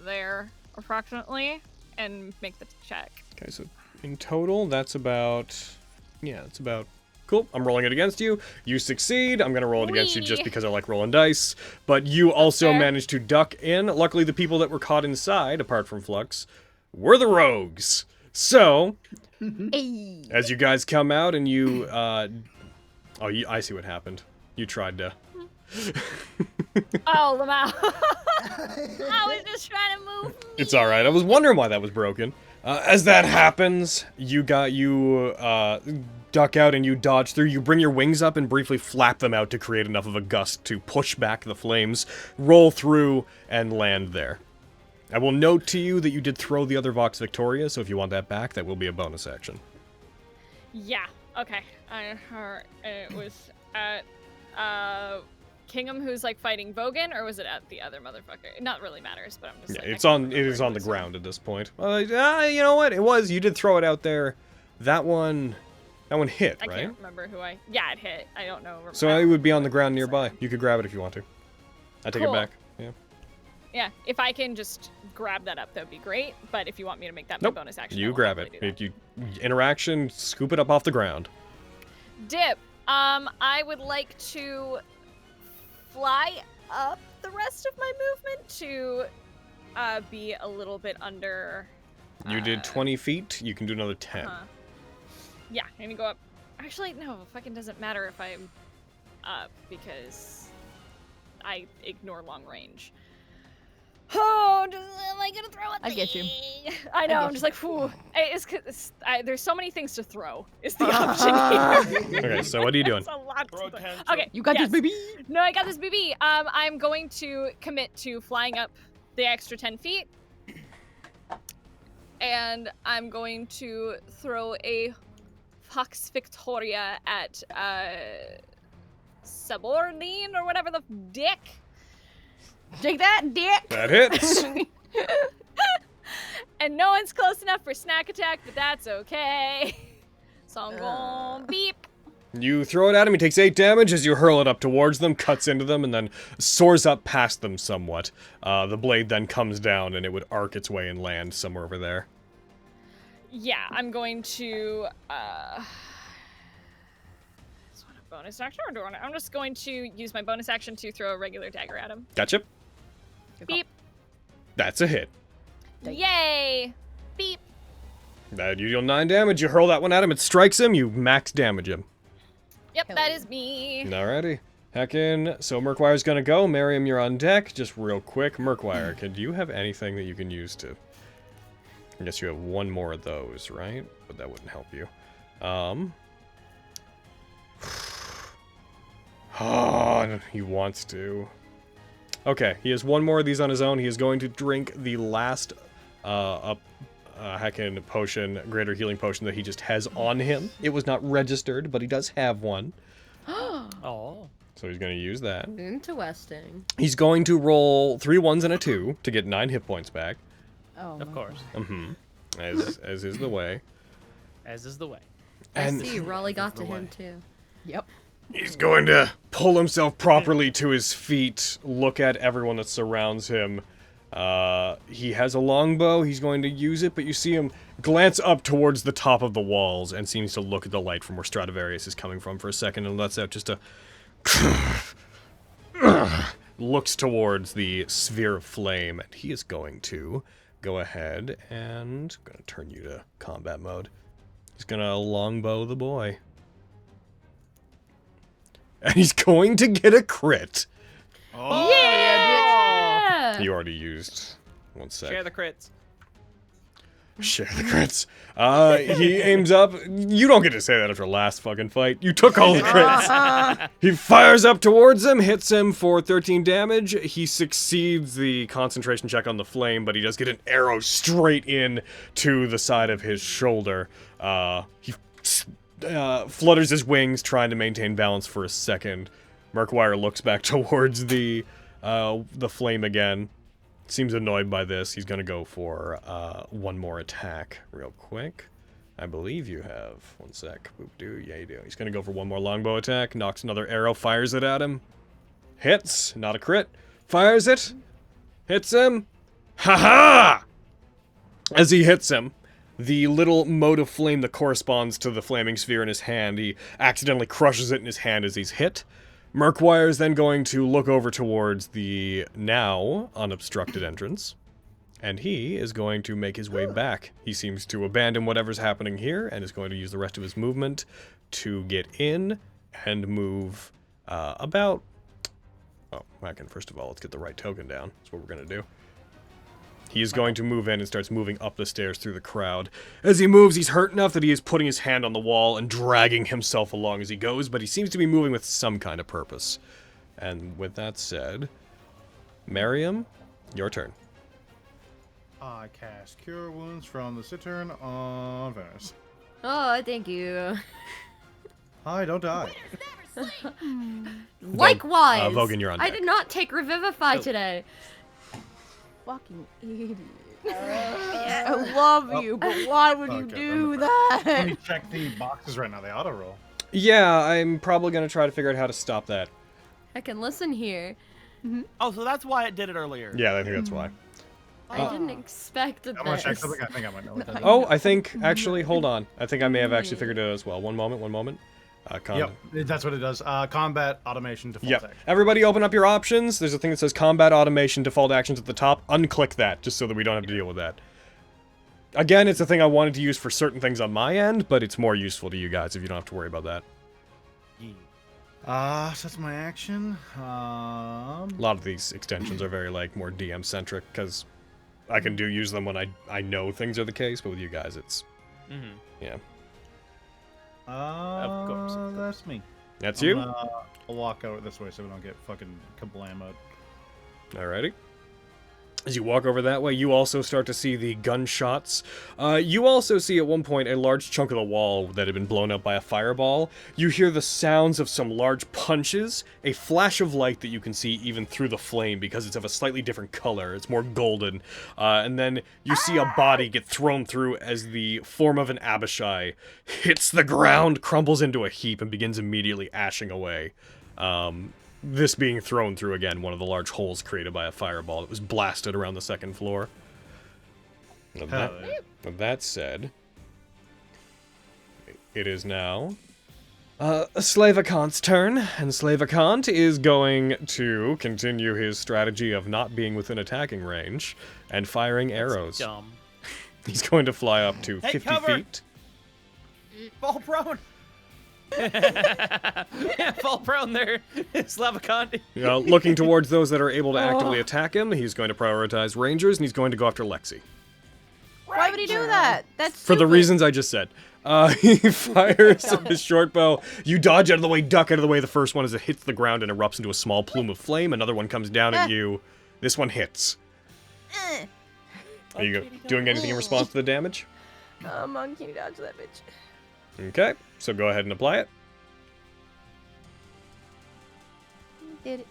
there, approximately, and make the check. Okay, so in total, that's about... Yeah, it's about... Cool, I'm rolling it against you. You succeed. I'm going to roll it against you just because I like rolling dice. But you also managed to duck in. Luckily, the people that were caught inside, apart from Flux, were the rogues. So, as you guys come out and you... I see what happened. You tried to... Oh, Lamau. I was just trying to move. It's alright. I was wondering why that was broken. As that happens, you duck out and you dodge through. You bring your wings up and briefly flap them out to create enough of a gust to push back the flames, roll through, and land there. I will note to you that you did throw the other Vox Victoria, so if you want that back, that will be a bonus action. Yeah, okay. It was at Kingham who's like fighting Vogan, or was it at the other motherfucker? It not really matters, but I'm just like... It is on the ground at this point. You know what? It was. You did throw it out there. That one hit, right? I can't remember who I... Yeah, it hit. I don't know. So it would be on the ground nearby. You could grab it if you want to. I take it back. Yeah. Yeah, if I can just grab that up, that would be great. But if you want me to make that my bonus action, you grab it. You interaction, scoop it up off the ground. Dip. I would like to fly up the rest of my movement to be a little bit under. You did 20 feet. You can do another 10. Yeah, I'm gonna go up. Actually, no, it fucking doesn't matter if I'm up because I ignore long range. Oh, am I gonna throw it? I get you. I know. I'm just like, whew. There's so many things to throw. Is the option here? Okay, so what are you doing? It's a lot to throw. Okay, you got this, baby. No, I got this, baby. I'm going to commit to flying up the extra 10 feet, and I'm going to throw a Fox Victoria at Subordine or whatever the dick. Take that, dick! That hits! And no one's close enough for snack attack, but that's okay. So I'm going beep. You throw it at him, he takes 8 damage as you hurl it up towards them, cuts into them, and then soars up past them somewhat. The blade then comes down and it would arc its way and land somewhere over there. Yeah, I'm going to, bonus action or do I? I'm just going to use my bonus action to throw a regular dagger at him. Gotcha. Beep. That's a hit. Yay! Beep. You deal 9 damage. You hurl that one at him. It strikes him. You max damage him. Yep, that is me. Alrighty. Heckin'. So Murkwire's gonna go. Miriam, you're on deck. Just real quick. Murkwire, do you have anything that you can use to... I guess you have one more of those, right? But that wouldn't help you. Oh, he wants to. Okay, he has one more of these on his own. He is going to drink the last heckin' potion, greater healing potion that he just has on him. It was not registered, but he does have one. Oh. So he's going to use that. Interesting. He's going to roll 3 1s and a 2 to get 9 hit points back. Oh, Of course. Mm-hmm. As is the way. As is the way. And I see, Raleigh got to him too. Yep. he's going to pull himself properly to his feet, look at everyone that surrounds him. He has a longbow. He's going to use it, but you see him glance up towards the top of the walls and seems to look at the light from where Stradivarius is coming from for a second and lets out just a... looks towards the sphere of flame, and he is going to go ahead and... I'm going to turn you to combat mode. He's going to longbow the boy. And he's going to get a crit. Oh, Yeah! You already used. One sec. Share the crits. Share the crits. He aims up. You don't get to say that after last fucking fight. You took all the crits. He fires up towards him, hits him for 13 damage. He succeeds the concentration check on the flame, but he does get an arrow straight in to the side of his shoulder. He flutters his wings, trying to maintain balance for a second. Murkwire looks back towards the flame again. Seems annoyed by this. He's gonna go for one more attack real quick. I believe you have. One sec. Boop-doo. Yeah, you do. He's gonna go for one more longbow attack. Knocks another arrow. Fires it at him. Hits. Not a crit. Fires it. Hits him. Ha-ha! As he hits him, the little mote of flame that corresponds to the flaming sphere in his hand, he accidentally crushes it in his hand as he's hit. Murkwire is then going to look over towards the now unobstructed entrance, and he is going to make his way back. He seems to abandon whatever's happening here and is going to use the rest of his movement to get in and move about... Oh, first of all, let's get the right token down. That's what we're going to do. He is going to move in and starts moving up the stairs through the crowd. As he moves, he's hurt enough that he is putting his hand on the wall and dragging himself along as he goes, but he seems to be moving with some kind of purpose. And with that said, Miriam, your turn. I cast Cure Wounds from the Cittern on Venice. Oh, thank you. Hi, don't die. Likewise! Vogan, you're on I deck. did not take Revivify today. Fucking idiot. I love you, but why would you do that? Let me check the boxes right now. They auto-roll. Yeah, I'm probably going to try to figure out how to stop that. I can listen here. Oh, so that's why it did it earlier. Yeah, I think that's why. I didn't expect I'm gonna check this. something. I think I might know what that is. Oh, I think, actually, hold on. I think I may have actually figured it out as well. One moment. Yep, that's what it does. Combat automation default Yep. action. Everybody open up your options. There's a thing that says combat automation default actions at the top. Unclick that, just so that we don't have to deal with that. Again, it's a thing I wanted to use for certain things on my end, but it's more useful to you guys if you don't have to worry about that. So that's my action. A lot of these extensions are very, like, more DM-centric, because I can use them when I know things are the case, but with you guys, it's... Yeah. Of course. That's me. That's you? I'll walk over this way so we don't get fucking kablammoed. Alrighty. As you walk over that way, you also start to see the gunshots. You also see at one point a large chunk of the wall that had been blown up by a fireball. You hear the sounds of some large punches, a flash of light that you can see even through the flame because it's of a slightly different color. It's more golden. And then you see a body get thrown through as the form of an Abishai hits the ground, crumbles into a heap, and begins immediately ashing away. This being thrown through, again, one of the large holes created by a fireball that was blasted around the second floor. With that said, it is now Slavakant's turn, and Slavakant is going to continue his strategy of not being within attacking range and firing arrows. Dumb. He's going to fly up to Take 50 cover. feet. Fall prone. Fall prone there, Slavakandi. Looking towards those that are able to actively attack him, he's going to prioritize rangers, and he's going to go after Lexi. Why would he do that? That's For the stupid. reasons I just said. He fires his short bow. You dodge out of the way, duck out of the way. The first one, as it hits the ground and erupts into a small plume of flame. Another one comes down at you. This one hits. Are you doing anything in response to the damage? Monkey dodge that bitch. Okay, so go ahead and apply it. Did it.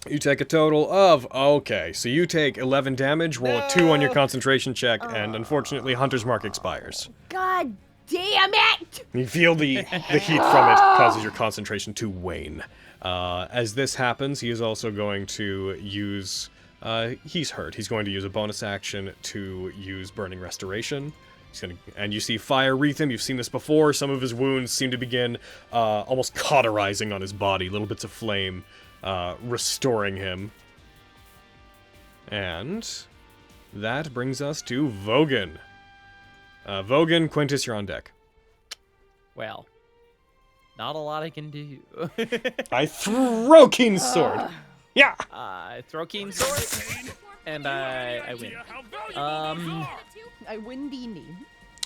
You take a total of, okay, so you take 11 damage, roll a 2 on your concentration check, and unfortunately Hunter's Mark expires. God damn it! You feel the heat from it causes your concentration to wane. As this happens, he is also going to use, he's hurt. He's going to use a bonus action to use Burning Restoration. And you see fire wreath him. You've seen this before. Some of his wounds seem to begin almost cauterizing on his body, little bits of flame restoring him. And that brings us to Vogan. Vogan, Quintus, you're on deck. Well, not a lot I can do. I throw Keen's sword. Yeah. I throw Keen's sword, and I win. I win D&D.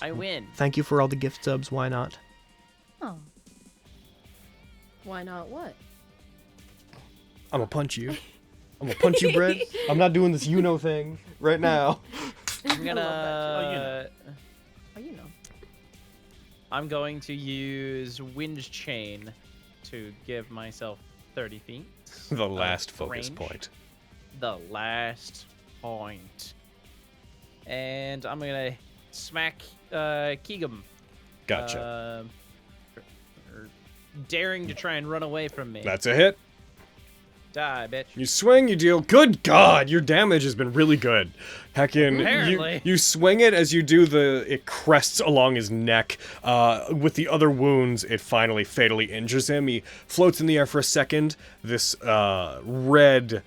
I win. Thank you for all the gift subs. Why not? Oh. Why not what? I'm gonna punch you. I'm gonna punch you, Brett. I'm not doing this you-know thing right now. I'm gonna. Oh, you know. I'm going to use Wind Chain to give myself 30 feet. The last focus range. point. The last point. And I'm gonna smack Keegum. Gotcha. Daring to try and run away from me. That's a hit. Die, bitch. You swing, you deal. Good God, your damage has been really good. Heckin', Apparently. you swing it as you do it crests along his neck. With the other wounds, it finally fatally injures him. He floats in the air for a second. This blackish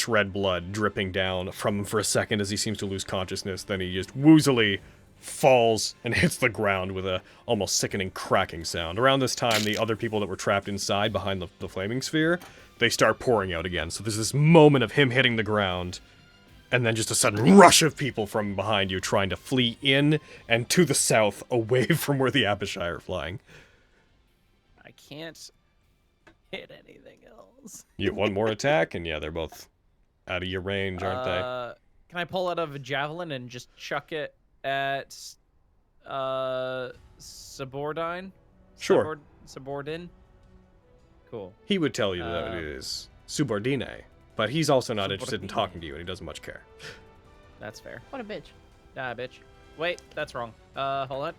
red blood dripping down from him for a second as he seems to lose consciousness. Then he just woozily falls and hits the ground with a almost sickening cracking sound. Around this time, the other people that were trapped inside behind the flaming sphere, they start pouring out again. So there's this moment of him hitting the ground, and then just a sudden rush of people from behind you trying to flee in and to the south, away from where the Abishai are flying. I can't hit anything else. You have one more attack, and yeah, they're both out of your range, aren't they? Can I pull out a javelin and just chuck it at Subordine? Sure. Subordine? Cool. He would tell you that it is subordine, but he's also not interested in talking to you, and he doesn't much care. That's fair. What a bitch. Die, bitch. Wait, that's wrong. Hold on.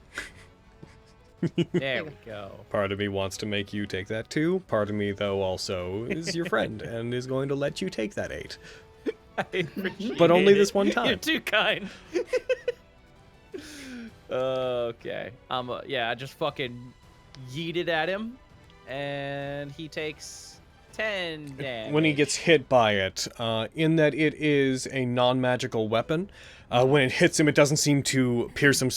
There we go. Part of me wants to make you take that 2. Part of me, though, also is your friend and is going to let you take that 8. I appreciate But only it. this one time. You're too kind. Okay. Yeah, I just fucking yeeted at him, and he takes 10 damage. When he gets hit by it, in that it is a non-magical weapon, when it hits him, it doesn't seem to pierce him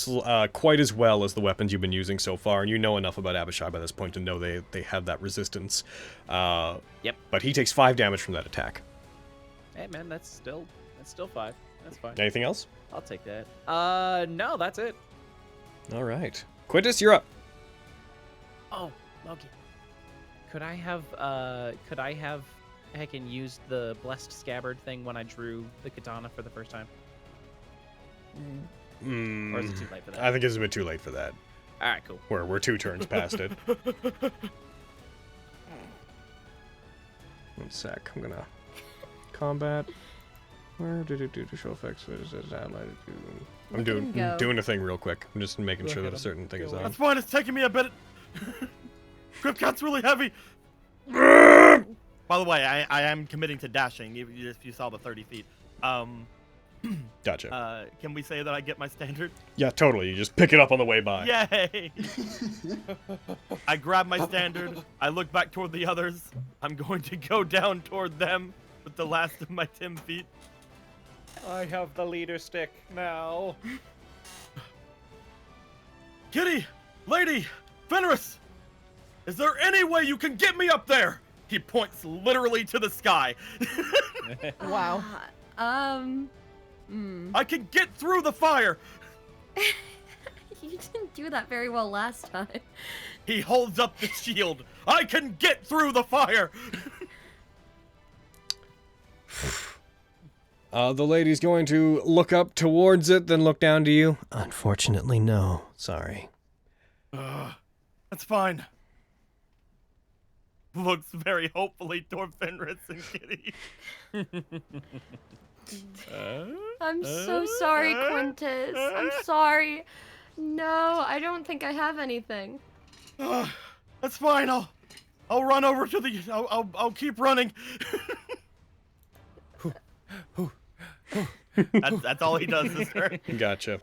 quite as well as the weapons you've been using so far, and you know enough about Abishai by this point to know they have that resistance. Yep. But he takes 5 damage from that attack. Hey, man, that's still 5. That's fine. Anything else? I'll take that. No, that's it. All right. Quintus, you're up. Oh, Loki. Could I have heckin' used the blessed scabbard thing when I drew the katana for the first time? Or is it too late for that? I think it's a bit too late for that. All right, cool. We're 2 turns past it. 1 sec. I'm gonna combat. Where did it do to show effects? I'm doing a thing real quick. I'm just making sure that a certain thing is on. That's fine. It's taking me a bit. Gripcat's really heavy. By the way, I am committing to dashing. If you saw the 30 feet. Gotcha. Can we say that I get my standard? Yeah, totally. You just pick it up on the way by. Yay! I grab my standard. I look back toward the others. I'm going to go down toward them with the last of my 10 feet. I have the leader stick now. Kitty! Lady! Fenris! Is there any way you can get me up there? He points literally to the sky. Wow. I can get through the fire! You didn't do that very well last time. He holds up the shield. I can get through the fire! The lady's going to look up towards it, then look down to you. Unfortunately, no. Sorry. That's fine. Looks very hopefully toward Fenris and Kitty. I'm so sorry, Quintus. I'm sorry. No, I don't think I have anything. That's fine. I'll run over to the. I'll keep running. That's all he does, sister. Gotcha.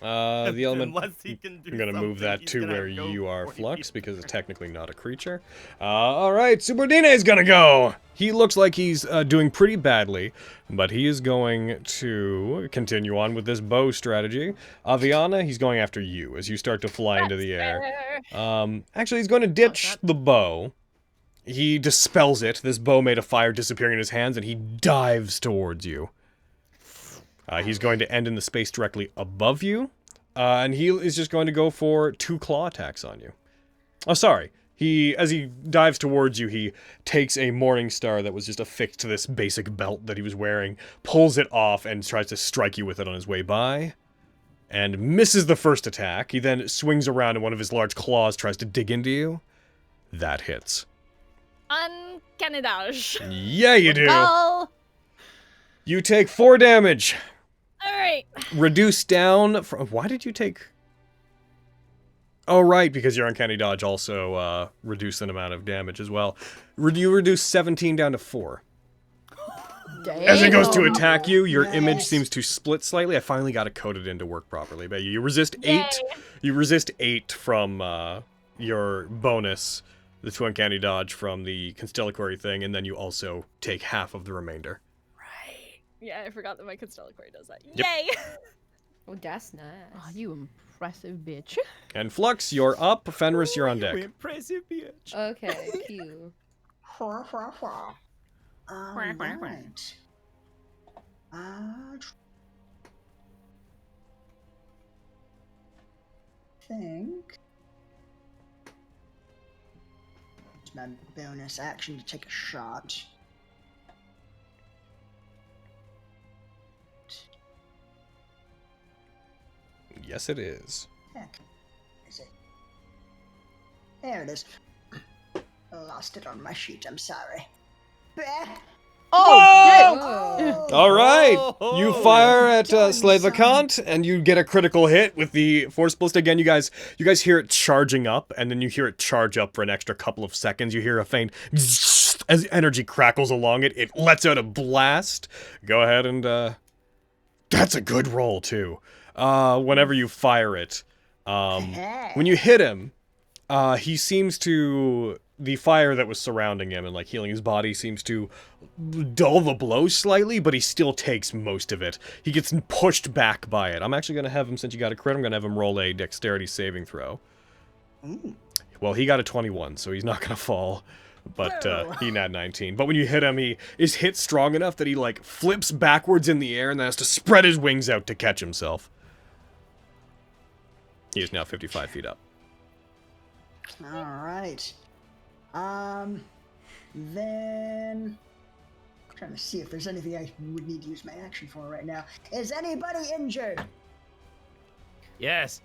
The element. Unless he can do I'm gonna move something, that he's to gonna where go you are, for it. Flux, because it's technically not a creature. All right, Superdine's gonna go. He looks like he's doing pretty badly, but he is going to continue on with this bow strategy. Aviana, he's going after you as you start to fly into the air. Actually, he's going to ditch the bow. He dispels it. This bow made of fire disappearing in his hands, and he dives towards you. He's going to end in the space directly above you, and he is just going to go for 2 claw attacks on you. Oh, sorry. As he dives towards you, he takes a Morning Star that was just affixed to this basic belt that he was wearing, pulls it off, and tries to strike you with it on his way by, and misses the first attack. He then swings around, and one of his large claws tries to dig into you. That hits. Uncanny dodge. Yeah, you do. Go. You take 4 damage. Alright. Reduced down from... Why did you take... Oh, right, because your Uncanny Dodge also reduced an amount of damage as well. You reduce 17 down to 4. Damn. As it goes to attack you, your image seems to split slightly. I finally got it coded in to work properly. But you resist 8. Yay. You resist 8 from your bonus, the 2 Uncanny Dodge from the Constellatory thing, and then you also take half of the remainder. Right. Yeah, I forgot that my Constellatory does that. Yep. Yay! Oh, that's nice. Oh, you impressive bitch. And Flux, you're up. Fenris, you're on deck. Impressive bitch. Okay, Q. Alright. Think it's my bonus action to take a shot. Yes, it is. Heck, is it? There it is. Lost it on my sheet. I'm sorry. Bah! Oh, All right, Oh! you fire at Done, Slavakant, and you get a critical hit with the Force Ballista. Again, you guys hear it charging up, and then you hear it charge up for an extra couple of seconds. You hear a faint as energy crackles along it. It lets out a blast. Go ahead and that's a good roll too. Whenever you fire it, when you hit him, he seems to. The fire that was surrounding him and like healing his body seems to dull the blow slightly, but he still takes most of it. He gets pushed back by it. I'm actually going to have him, since you got a crit, I'm going to have him roll a dexterity saving throw. Ooh. Well, he got a 21, so he's not going to fall, but he Nat19. But when you hit him, he is hit strong enough that he like flips backwards in the air and then has to spread his wings out to catch himself. He is now 55 feet up. All right. Then I'm trying to see if there's anything I would need to use my action for right now. Is anybody injured? Yes.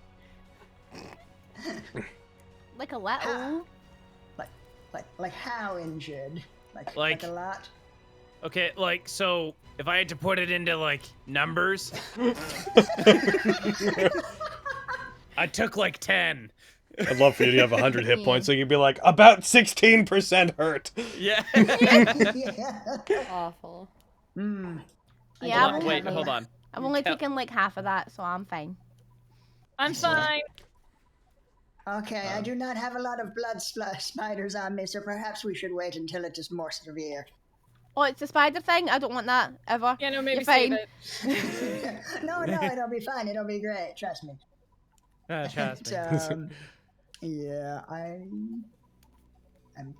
Like a what? How? Like how injured? Like a lot? Okay, like, so if I had to put it into like numbers, I took like 10. I'd love for you to have 100 hit points, so you'd be like, about 16% hurt. Yeah. Awful. Yeah, Hold on, wait, hold on. I'm only taking like half of that, so I'm fine. I'm fine. Okay, I do not have a lot of blood spiders on me, so perhaps we should wait until it is more severe. Oh, it's a spider thing? I don't want that, ever. Yeah, no, maybe You're save fine. it. No, it'll be fine. It'll be great. Trust me. Trust me. Yeah, I'm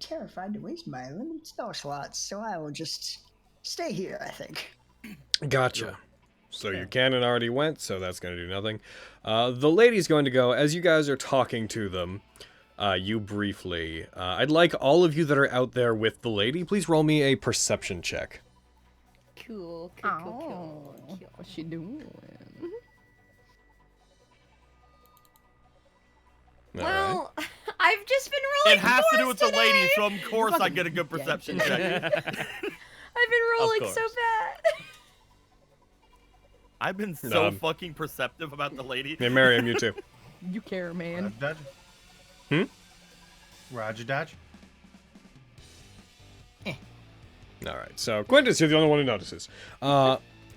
terrified to waste my limited spell slots, so I will just stay here, I think. Gotcha. So your cannon already went, so that's going to do nothing. The lady's going to go, as you guys are talking to them, you briefly. I'd like all of you that are out there with the lady, please roll me a perception check. Cool. What's she doing? Well, I've just been rolling. It has to do with today. the lady, so of course I get a good perception check. I've been rolling so bad. I've been so fucking perceptive about the lady. Hey, Miriam, you too. You care, man. Roger Dodge. Alright, so Quintus, you're the only one who notices.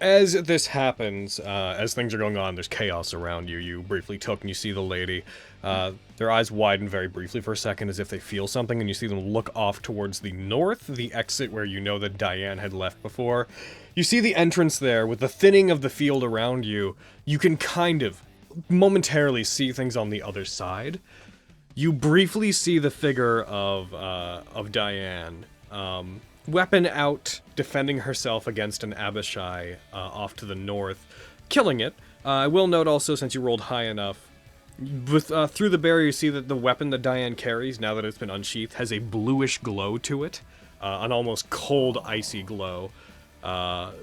As this happens, as things are going on, there's chaos around you. You briefly took and you see the lady. Their eyes widen very briefly for a second as if they feel something, and you see them look off towards the north, the exit where you know that Diane had left before. You see the entrance there with the thinning of the field around you. You can kind of momentarily see things on the other side. You briefly see the figure of Diane, weapon out, defending herself against an Abishai off to the north, killing it. I will note also, since you rolled high enough, with through the barrier you see that the weapon that Diane carries, now that it's been unsheathed, has a bluish glow to it, an almost cold, icy glow,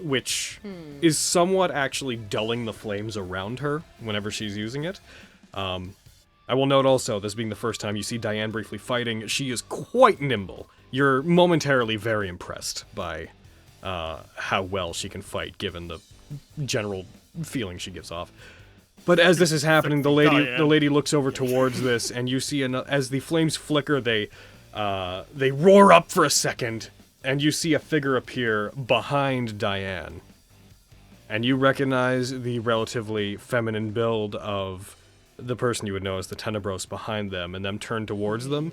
which is somewhat actually dulling the flames around her whenever she's using it. I will note also, this being the first time you see Diane briefly fighting, she is quite nimble. You're momentarily very impressed by how well she can fight, given the general feeling she gives off. But as this is happening, the lady looks over towards this, and you see as the flames flicker, they roar up for a second, and you see a figure appear behind Diane. And you recognize the relatively feminine build of the person you would know as the Tenebros behind them, and them turn towards them.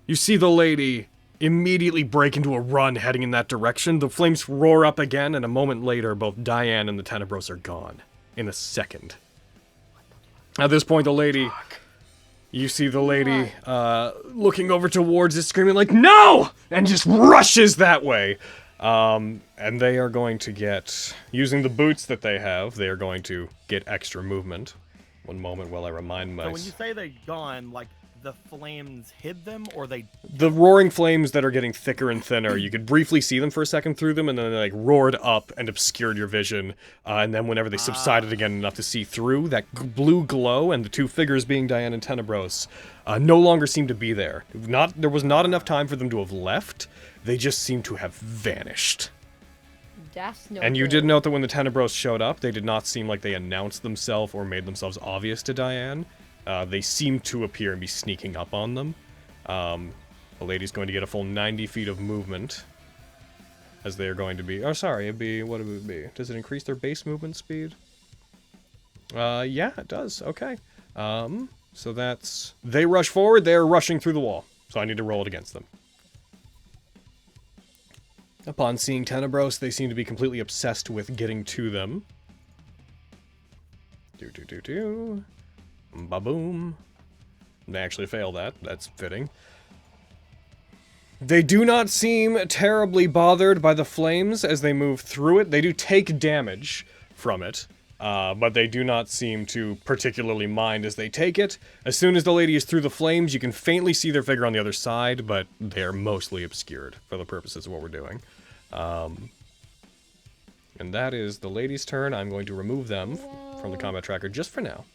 You see the lady immediately break into a run heading in that direction. The flames roar up again, and a moment later, both Diane and the Tenebros are gone. In a second. At this point, you see the lady looking over towards it, screaming like, "No!" and just rushes that way. And they are going to get, using the boots that they have, they are going to get extra movement. One moment while I remind myself. So when you say they're gone, like, the flames hid them, or they... The roaring flames that are getting thicker and thinner, you could briefly see them for a second through them, and then they, like, roared up and obscured your vision. And then whenever they subsided again enough to see through, that blue glow and the two figures being Diane and Tenebros no longer seemed to be there. There was not enough time for them to have left. They just seemed to have vanished. That's no And you good. did note that when the Tenebros showed up, they did not seem like they announced themselves or made themselves obvious to Diane. They seem to appear and be sneaking up on them. The lady's going to get a full 90 feet of movement. As they are going to be... Oh, sorry, it'd be... What would it be? Does it increase their base movement speed? Yeah, it does. Okay. So that's... They rush forward, they're rushing through the wall. So I need to roll it against them. Upon seeing Tenebros, they seem to be completely obsessed with getting to them. Ba-boom. They actually fail that. That's fitting. They do not seem terribly bothered by the flames as they move through it. They do take damage from it, but they do not seem to particularly mind as they take it. As soon as the lady is through the flames, you can faintly see their figure on the other side, but they're mostly obscured for the purposes of what we're doing. And that is the lady's turn. I'm going to remove them from the combat tracker just for now.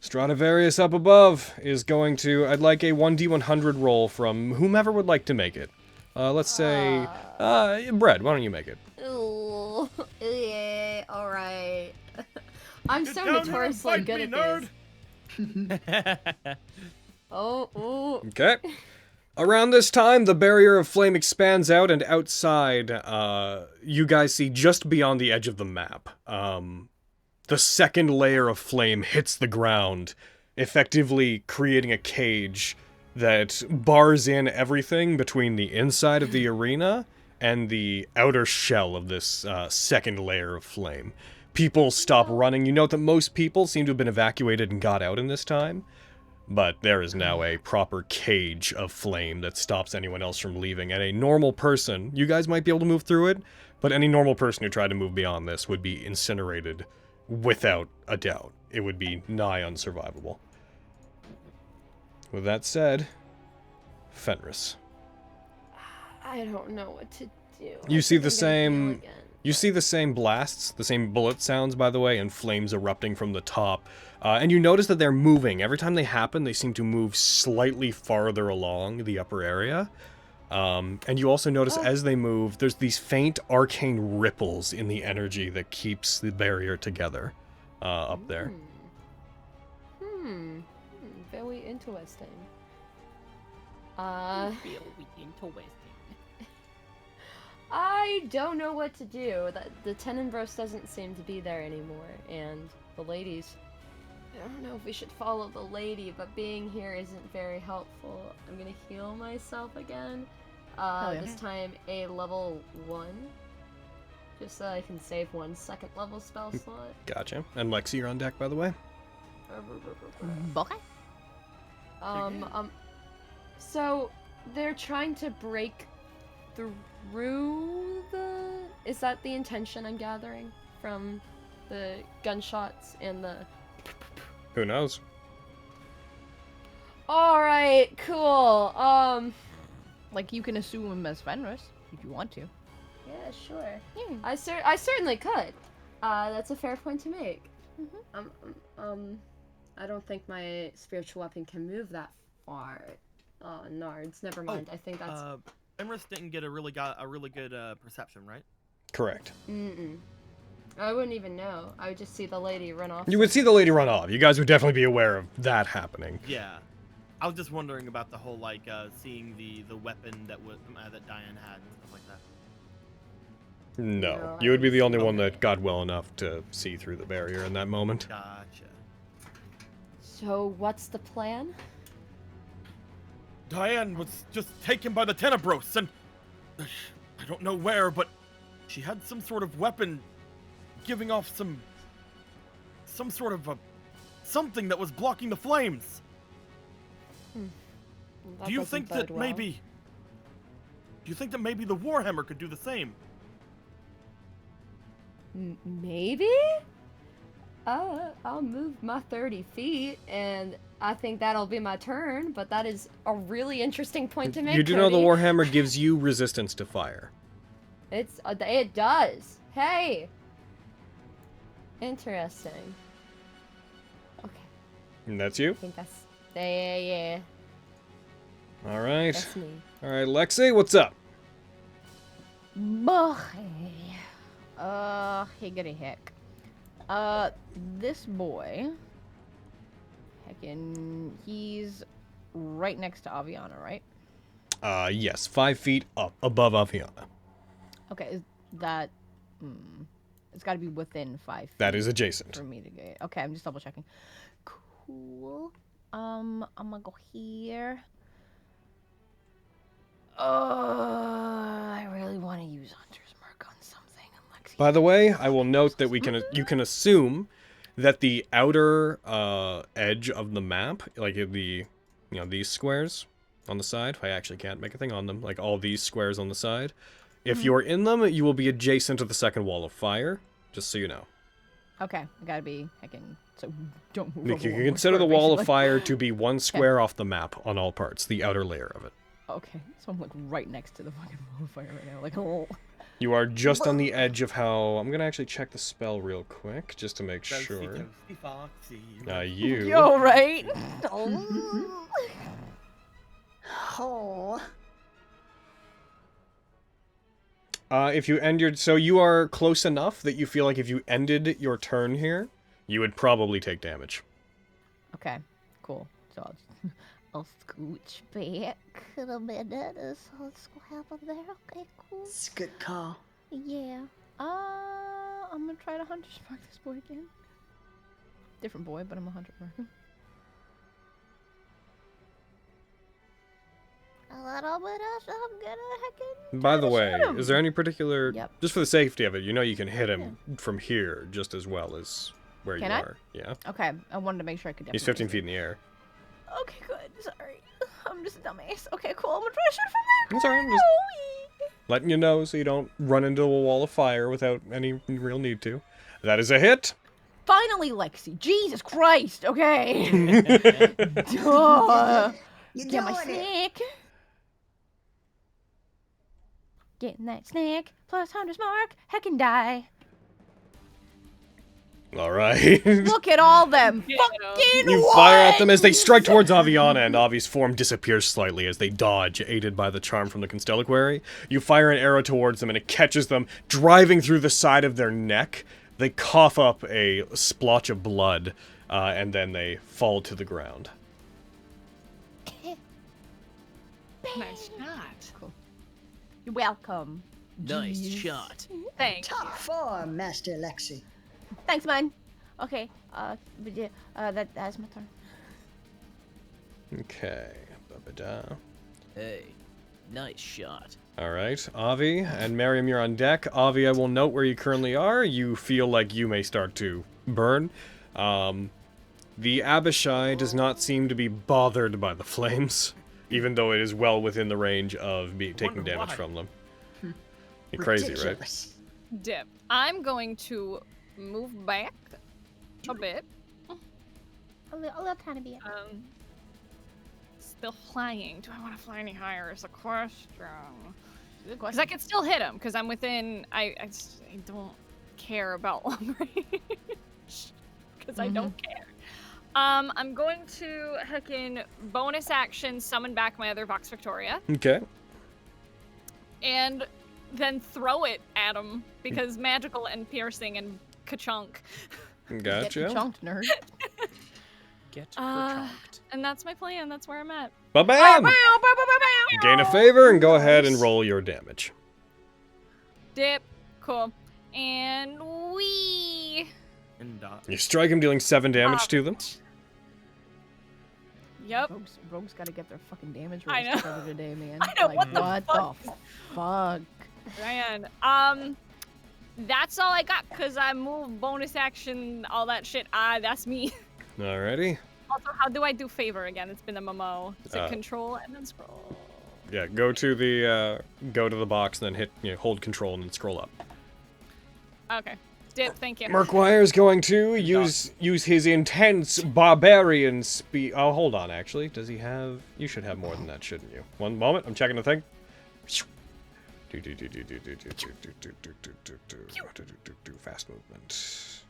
Stradivarius up above is going to... I'd like a 1d100 roll from whomever would like to make it. Let's say... Brett, why don't you make it? Ooh, yeah, alright. I'm so notoriously good at this. Oh. Okay. Around this time, the barrier of flame expands out, and outside, you guys see just beyond the edge of the map. The second layer of flame hits the ground, effectively creating a cage that bars in everything between the inside of the arena and the outer shell of this second layer of flame. People stop running. You note that most people seem to have been evacuated and got out in this time, but there is now a proper cage of flame that stops anyone else from leaving. And a normal person, you guys might be able to move through it, but any normal person who tried to move beyond this would be incinerated without a doubt. It would be nigh unsurvivable. With that said, Fenris. I don't know what to do. You see the same... You see the same blasts, the same bullet sounds, by the way, and flames erupting from the top. And you notice that they're moving. Every time they happen, they seem to move slightly farther along the upper area. And you also notice as they move, there's these faint arcane ripples in the energy that keeps the barrier together up there. Very interesting. Very interesting. I don't know what to do. The Tenenbros doesn't seem to be there anymore, and the ladies... I don't know if we should follow the lady, but being here isn't very helpful. I'm gonna heal myself again. This time a level 1. Just so I can save 1 second level spell slot. Gotcha. And Lexi, you're on deck, by the way. Okay. So they're trying to break through the... Is that the intention I'm gathering from the gunshots and the... Who knows? Alright, cool. Like, you can assume him as Fenris, if you want to. Yeah, sure. Yeah. I certainly could. That's a fair point to make. I don't think my spiritual weapon can move that far. Nards, never mind. I think that's... Fenris didn't get a really good perception, right? Correct. I wouldn't even know. I would just see the lady run off. You would see the lady run off. You guys would definitely be aware of that happening. Yeah. I was just wondering about the whole, like, seeing the weapon that Diane had and stuff like that. No. You would be the only one that got well enough to see through the barrier in that moment. Gotcha. So, what's the plan? Diane was just taken by the Tenebros, and I don't know where, but she had some sort of weapon giving off some sort of something that was blocking the flames. Do you think that maybe the Warhammer could do the same? Maybe? I'll move my 30 feet, and I think that'll be my turn, but that is a really interesting point to make, You do know the Warhammer gives you resistance to fire. It does. Hey! Interesting. Okay. And that's you? I think that's... Yeah. Alright. That's me. Alright, Lexi, what's up? Higgity heck. This boy... Heckin'... He's right next to Aviana, right? Yes. 5 feet up above Aviana. Okay, is that... It's gotta be within 5 feet. That is adjacent. For me to get... Okay, I'm just double checking. Cool. I'm gonna go here. I really want to use Hunter's Mark on something. By the way, I will note that you can assume that the outer edge of the map, like these squares on the side, I actually can't make a thing on them, like all these squares on the side. If you're in them, you will be adjacent to the second wall of fire, just so you know. Okay, I gotta be heckin', so don't move. You can consider the wall of fire to be 1 square off the map on all parts, the outer layer of it. Okay, so I'm like right next to the fucking wall of fire right now, like, oh. You are just on the edge of how... I'm gonna actually check the spell real quick, just to make sure. You... Yo, right? Oh. If you end your... So you are close enough that you feel like if you ended your turn here, you would probably take damage. Okay, cool. So I'll scooch back in a minute. So what's gonna happen there? Okay, cool. It's a good call. Yeah. I'm gonna try to Hunter's Mark this boy again. Different boy, but I'm a Hunter Mark. a little bit of I'm gonna heckin' By the Try to way, shoot him. is there any particular, Yep. just for the safety of it, you know you can hit him from here just as well as where Can you I? are. Yeah. Okay, I wanted to make sure I could. He's definitely 15 feet in the air. Okay, good. Sorry, I'm just a dumbass. Okay, cool. I'm gonna try to shoot from there. That's alright, I'm just letting you know so you don't run into a wall of fire without any real need to. That is a hit. Finally, Lexi. Jesus Christ. Okay. Duh. You Get my doing it. snack. Getting that snack. Plus Hunter's mark. Heckin' die. Alright. Look at all them Yeah. fucking You fire at them as they ones! strike towards Aviana, and Avi's form disappears slightly as they dodge, aided by the charm from the Constelliquary. You fire an arrow towards them, and it catches them, driving through the side of their neck. They cough up a splotch of blood, and then they fall to the ground. Nice shot. Cool. You're welcome. Nice Jeez. shot. Thank you. Top form, Master Lexi. Thanks, man. Okay. But yeah, that's my turn. Okay. Ba-ba-da. Hey, nice shot. Alright, Avi and Miriam, you're on deck. Avi, I will note where you currently are. You feel like you may start to burn. The Abishai does not seem to be bothered by the flames, even though it is well within the range of taking Wonder damage why. from them. You're crazy, right? Ridiculous. Dip. I'm going to move back a bit. A little tiny bit. Still flying. Do I want to fly any higher? Is the question. Good Because question. I can still hit him. Because I'm within. I don't care about long range. Because I don't care. I'm going to heckin' bonus action summon back my other Vox Victoria Okay. and then throw it at him because magical and piercing and ka-chunk. Get Gotcha. chunked, nerd. Get Uh, chunked. And that's my plan. That's where I'm at. Ba-bam! Gain a favor and go ahead and roll your damage. Dip. Cool. And wee. And You strike him, dealing 7 damage to them. Yep. Rogues gotta get their fucking damage I rolls know. together today, man. I know, Like, what the what the fuck? Ryan. That's all I got because I moved bonus action, all that shit. That's me. Alrighty. Also, how do I do favor again? It's been a MMO. Is it Uh, control and then scroll? Yeah, go to the box, then hit, hold control and then scroll up. Okay. Dip, thank you. Murkwire is going to use his intense barbarian speed. Oh, hold on, actually. Does he have... You should have more than that, shouldn't you? One moment, I'm checking the thing. Fast movement.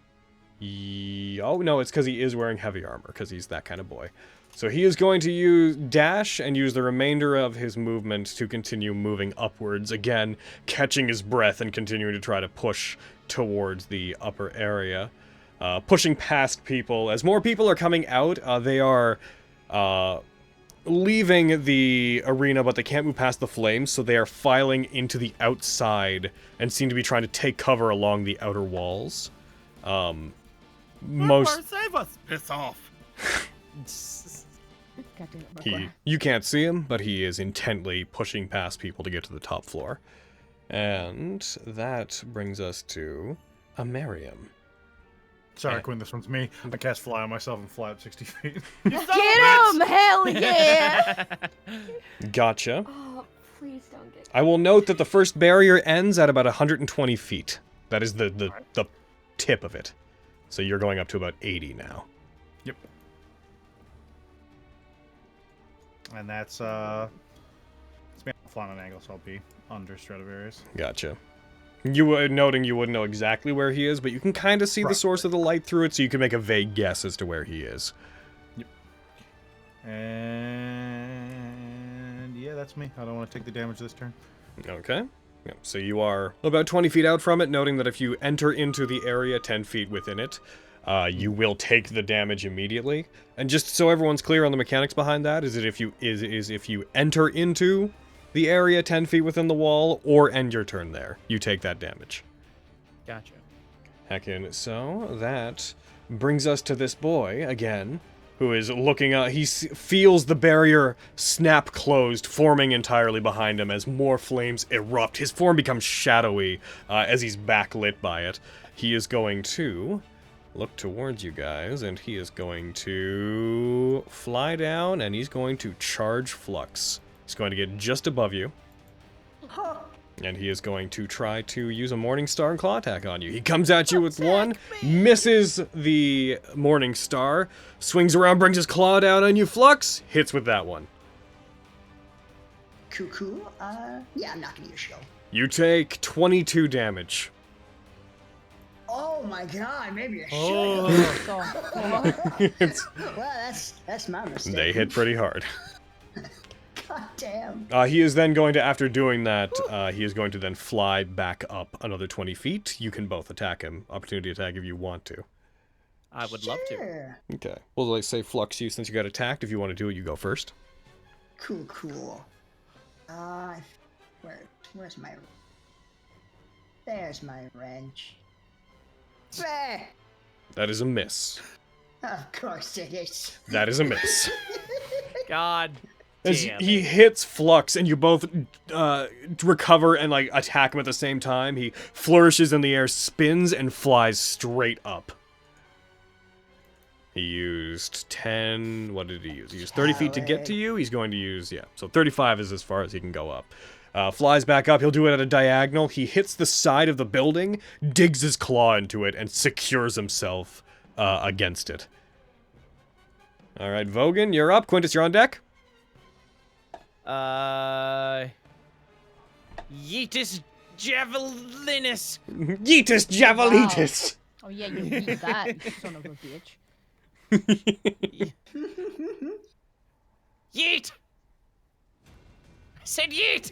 Oh, no, it's because he is wearing heavy armor, because he's that kind of boy. So he is going to use dash and use the remainder of his movement to continue moving upwards, again, catching his breath and continuing to try to push towards the upper area. Pushing past people. As more people are coming out, they are leaving the arena, but they can't move past the flames, so they are filing into the outside and seem to be trying to take cover along the outer walls. Most... save us! Piss off! Goddamn it, Murkwire. You can't see him, but he is intently pushing past people to get to the top floor. And that brings us to Miriam. Sorry, Quinn, this one's me. I cast fly on myself and fly up 60 feet. Get him! Hell yeah! Gotcha. Oh, please don't get. I will note that the first barrier ends at about 120 feet. That is the tip of it. So you're going up to about 80 now. Yep. And that's it's me flying on an angle, so I'll be under Stradivarius. Gotcha. You were noting you wouldn't know exactly where he is, but you can kind of see the source of the light through it, so you can make a vague guess as to where he is. Yep. And yeah, that's me. I don't want to take the damage this turn. Okay. Yep. So you are about 20 feet out from it, noting that if you enter into the area 10 feet within it, you will take the damage immediately. And just so everyone's clear on the mechanics behind that, is that if you enter into the area 10 feet within the wall or end your turn there, you take that damage. Gotcha. Heckin', so that brings us to this boy again. who is looking up. He feels the barrier snap closed, forming entirely behind him as more flames erupt. His form becomes shadowy as he's backlit by it. He is going to look towards you guys, and he is going to fly down, and he's going to charge Flux. He's going to get just above you. And he is going to try to use a Morning Star and Claw attack on you. He comes at you with one, misses the Morning Star, swings around, brings his claw down on you, Flux, hits with that one. Cuckoo. Yeah, I'm not gonna use shield. You take 22 damage. Oh my god, maybe I should. Oh. Well, that's my mistake. They hit pretty hard. God damn. He is then going to, after doing that, he is going to then fly back up another 20 feet. You can both attack him. Opportunity attack if you want to. I would love to. Okay. Well, let's say Flux, you, since you got attacked, if you want to do it, you go first. Cool. Where's my... There's my wrench. Bah! That is a miss. Of course it is. That is a miss. God As damn. he hits Flux, and you both recover and like attack him at the same time, he flourishes in the air, spins, and flies straight up. He used 10... What did he use? He used 30 feet to get to you. He's going to use... Yeah, so 35 is as far as he can go up. Flies back up. He'll do it at a diagonal. He hits the side of the building, digs his claw into it, and secures himself against it. All right, Vogan, you're up. Quintus, you're on deck. Yeetus Javelinus. Yeetus Javelitis. Oh yeah, you beat that, you son of a bitch. Yeet! I said yeet!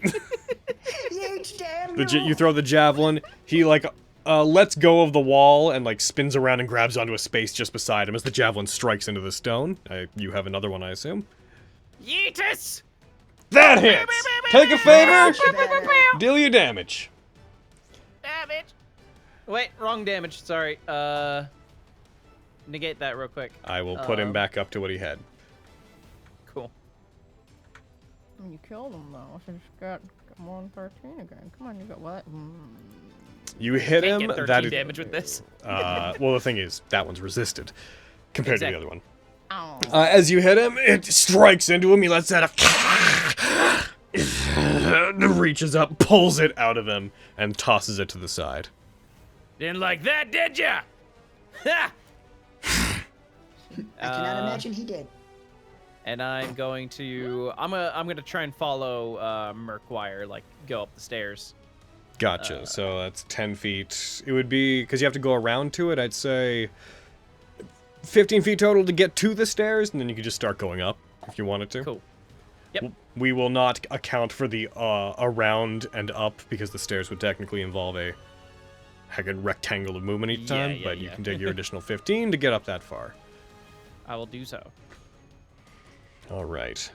Yeet, damn You throw the javelin. He like lets go of the wall and like spins around and grabs onto a space just beside him as the javelin strikes into the stone. You have another one, I assume. Yeetus! That hits. Take a favor. Deal your damage. Damage. Wait, wrong damage. Sorry. Negate that real quick. I will put him back up to what he had. Cool. You killed him though. So you just got more than 13 again. Come on, you got what? You hit Can't him. get 13 That is damage with this. well, the thing is, that one's resisted compared to the other one. Oh. As you hit him, it strikes into him. He lets out a reaches up, pulls it out of him, and tosses it to the side. Didn't like that, did ya? Ha! I cannot imagine he did. And I'm going to I'm gonna try and follow Murkwire, like go up the stairs. Gotcha. So that's 10 feet. It would be, because you have to go around to it, I'd say 15 feet total to get to the stairs, and then you could just start going up if you wanted to. Cool. Yep. We will not account for the around and up, because the stairs would technically involve a rectangle of movement each time, but you can take your additional 15 to get up that far. I will do so. All right.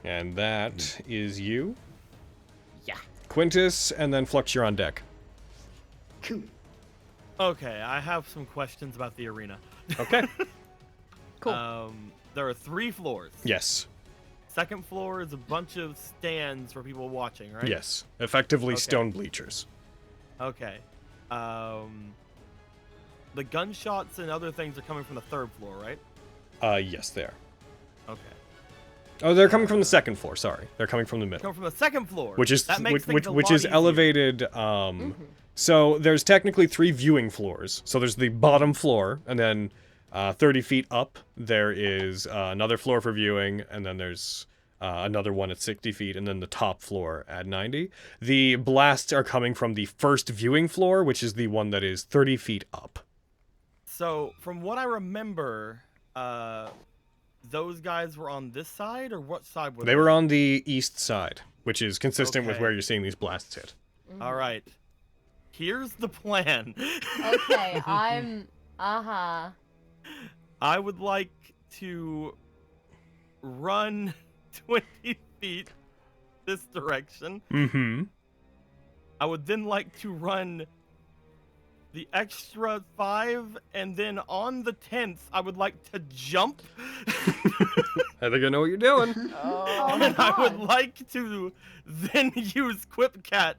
And that is you. Yeah. Quintus, and then Flux, you're on deck. Cool. Okay, I have some questions about the arena. Okay. Cool. There are 3 floors. Yes. Second floor is a bunch of stands for people watching, right? Yes. Effectively Okay. stone bleachers. Okay. The gunshots and other things are coming from the 3rd floor, right? Yes, they are. Okay. Oh, they're coming from the 2nd floor, sorry. They're coming from the middle. Coming from the 2nd floor. Which is that makes things a which lot is easier. elevated. So there's technically 3 viewing floors. So there's the bottom floor, and then 30 feet up there is another floor for viewing, and then there's another one at 60 feet, and then the top floor at 90. The blasts are coming from the first viewing floor, which is the one that is 30 feet up. So from what I remember, those guys were on this side, or what side were they? They were on the east side, which is consistent with Okay. where you're seeing these blasts hit. All right. Here's the plan. Okay, I'm... I would like to run 20 feet this direction. Mm-hmm. I would then like to run the extra 5, and then on the 10th, I would like to jump. I think I know what you're doing. Oh my And I would god. like to then use Quipcat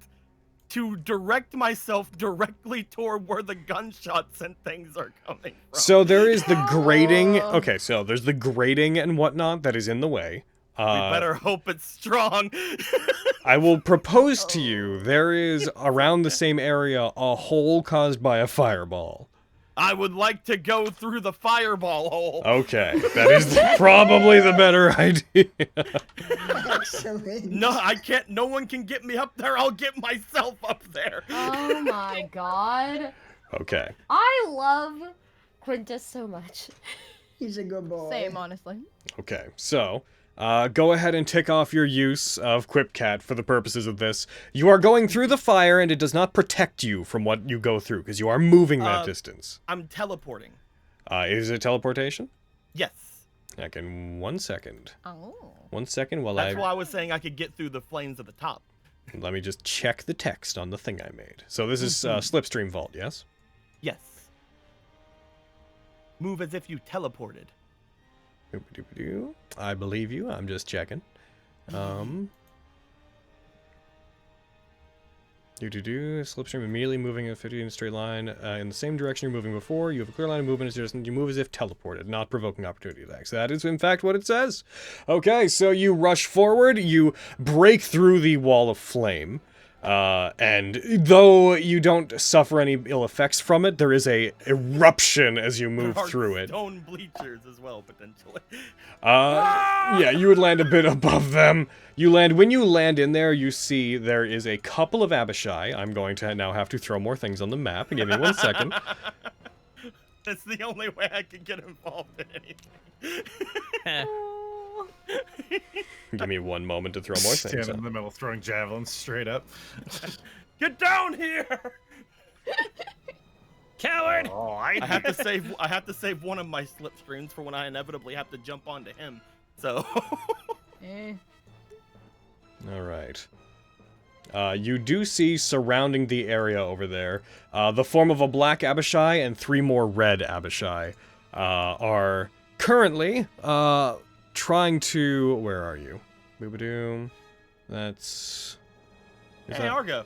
to direct myself directly toward where the gunshots and things are coming from. So there is the grating. Oh. Okay, so there's the grating and whatnot that is in the way. We better hope it's strong. I will propose to you, there is around the same area a hole caused by a fireball. I would like to go through the fireball hole. Okay, that is probably the better idea. Excellent. No, I can't. No one can get me up there. I'll get myself up there. Oh my god. Okay. I love Quintus so much. He's a good boy. Same, honestly. Okay, so go ahead and tick off your use of Quipcat for the purposes of this. You are going through the fire, and it does not protect you from what you go through, because you are moving that distance. I'm teleporting. Is it teleportation? Yes. I can 1 second. Oh. 1 second while That's why I was saying I could get through the flames at the top. Let me just check the text on the thing I made. So this is Slipstream Vault, yes? Yes. Move as if you teleported. Doop-a-doop-a-doo. I believe you. I'm just checking. Slipstream immediately moving a 50 in a straight line in the same direction you're moving before. You have a clear line of movement. You move as if teleported, not provoking opportunity attacks. That is, in fact, what it says. Okay, so you rush forward. You break through the wall of flame. And though you don't suffer any ill effects from it, there is a eruption as you move There are through it. stone bleachers as well, potentially. Yeah, you would land a bit above them. When you land in there, you see there is a couple of Abishai. I'm going to now have to throw more things on the map. Give me 1 second. That's the only way I can get involved in anything. Give me 1 moment to throw more things Standing in on. the middle, throwing javelins straight up. Get down here! Coward! Oh, I have to save one of my slipstreams for when I inevitably have to jump onto him. So All right. You do see surrounding the area over there, the form of a black Abishai and 3 more red Abishai are currently trying to... Where are you? Boobadoom. That's... hey, Argo.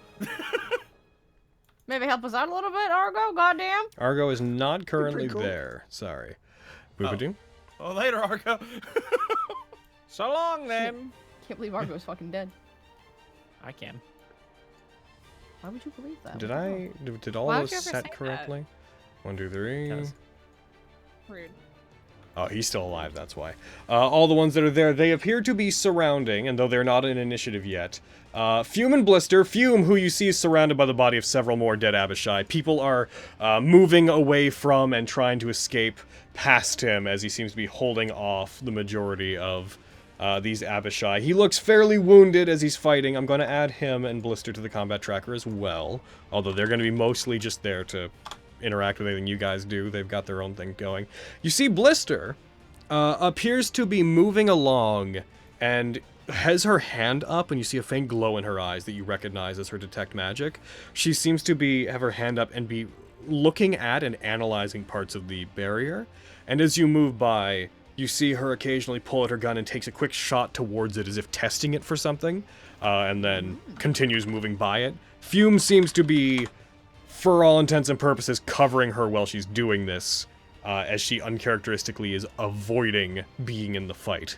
Maybe help us out a little bit, Argo? Goddamn. Argo is not currently cool. there. Sorry. Boobadoom. Oh, later, Argo. So long, then. Can't believe Argo's fucking dead. I can. Why would you believe that? Did all Why those would you ever say set that? correctly? 1, 2, 3. 'Cause- Rude. Oh, he's still alive, that's why. All the ones that are there, they appear to be surrounding, and though they're not in initiative yet. Fume and Blister. Fume, who you see is surrounded by the body of several more dead Abishai. People are moving away from and trying to escape past him as he seems to be holding off the majority of these Abishai. He looks fairly wounded as he's fighting. I'm going to add him and Blister to the combat tracker as well, although they're going to be mostly just there to interact with anything you guys do. They've got their own thing going. You see Blister appears to be moving along and has her hand up, and you see a faint glow in her eyes that you recognize as her detect magic. She seems to have her hand up and be looking at and analyzing parts of the barrier. And as you move by, you see her occasionally pull out her gun and takes a quick shot towards it as if testing it for something, and then continues moving by it. Fume seems to be, for all intents and purposes, covering her while she's doing this, as she uncharacteristically is avoiding being in the fight.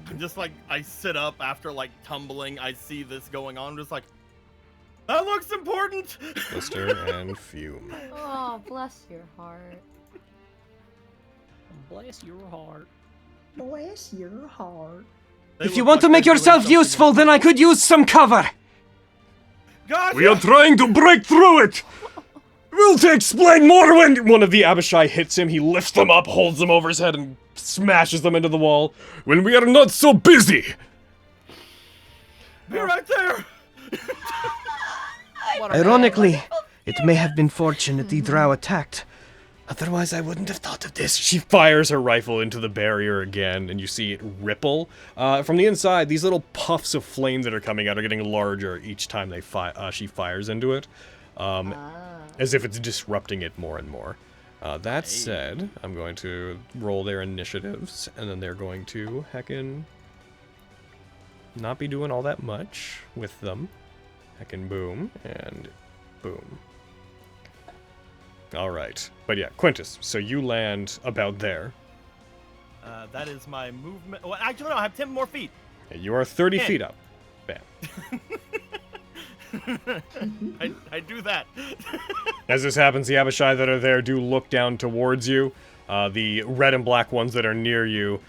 I'm just like, I sit up after like tumbling. I see this going on. I'm just like, that looks important. Blister and Fume. Oh, bless your heart. Bless your heart. Bless your heart. They If look you want like to make they're doing yourself something useful, then I could use some cover. Gotcha! We are trying to break through it! We'll to explain more when one of the Abishai hits him. He lifts them up, holds them over his head, and smashes them into the wall. When we are not so busy! Be right there! Ironically, it may have been fortunate the drow attacked. Otherwise, I wouldn't have thought of this. She fires her rifle into the barrier again, and you see it ripple. From the inside, these little puffs of flame that are coming out are getting larger each time she fires into it. as if it's disrupting it more and more. That said, I'm going to roll their initiatives, and then they're going to heckin' not be doing all that much with them. Heckin' boom, and boom. Alright. But yeah, Quintus, so you land about there. That is my movement. Well, actually, no, I have 10 more feet. You are 30 feet up. Bam. I do that. As this happens, the Abishai that are there do look down towards you. The red and black ones that are near you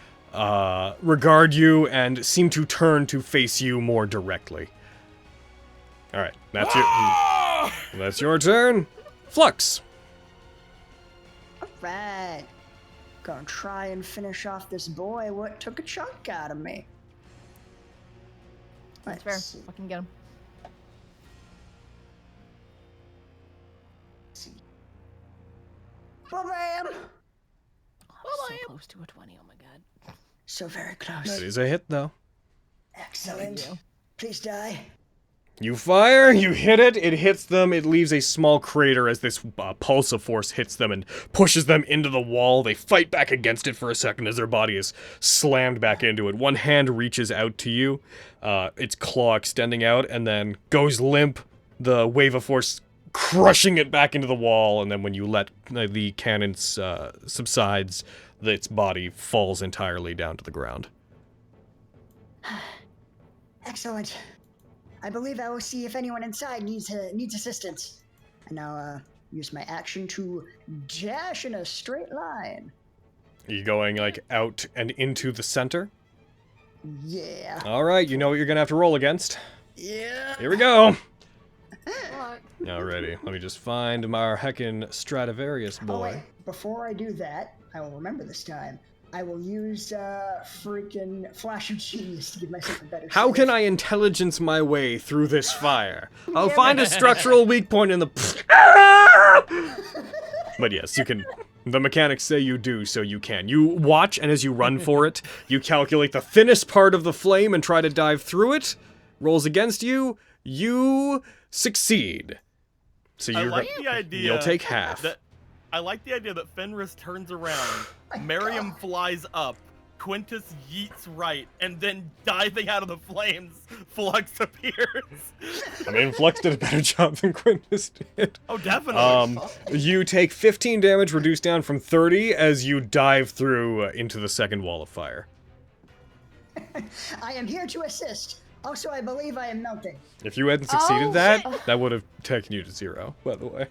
regard you and seem to turn to face you more directly. Alright, that's your turn. Flux. Alright. Gonna try and finish off this boy what took a chunk out of me. That's fair. Fucking get him. Bam! Oh, so close to a 20. Oh my god. So very close. That is a hit, though. Excellent. Please die. You fire, you hit it, it hits them, it leaves a small crater as this pulse of force hits them and pushes them into the wall. They fight back against it for a second as their body is slammed back into it. One hand reaches out to you, its claw extending out, and then goes limp, the wave of force crushing it back into the wall, and then when you let the cannon subsides, its body falls entirely down to the ground. Excellent. I believe I will see if anyone inside needs assistance. And now use my action to dash in a straight line. Are you going, like, out and into the center? Yeah. Alright, you know what you're gonna have to roll against. Yeah. Here we go! Alrighty, let me just find our heckin' Stradivarius boy. Oh, wait. Before I do that, I will remember this time. I will use freaking Flash of Genius to give myself a better How save. can I intelligence my way through this fire? I'll find a structural weak point in the... But yes, you can... The mechanics say you do, so you can. You watch, and as you run for it, you calculate the thinnest part of the flame and try to dive through it. Rolls against you. You succeed. So I like the idea. You'll take half. I like the idea that Fenris turns around, Miriam flies up, Quintus yeets right, and then diving out of the flames, Flux appears. I mean, Flux did a better job than Quintus did. Oh, definitely. You take 15 damage, reduced down from 30, as you dive through into the second wall of fire. I am here to assist. Also, I believe I am melting. If you hadn't succeeded that would have taken you to 0, by the way.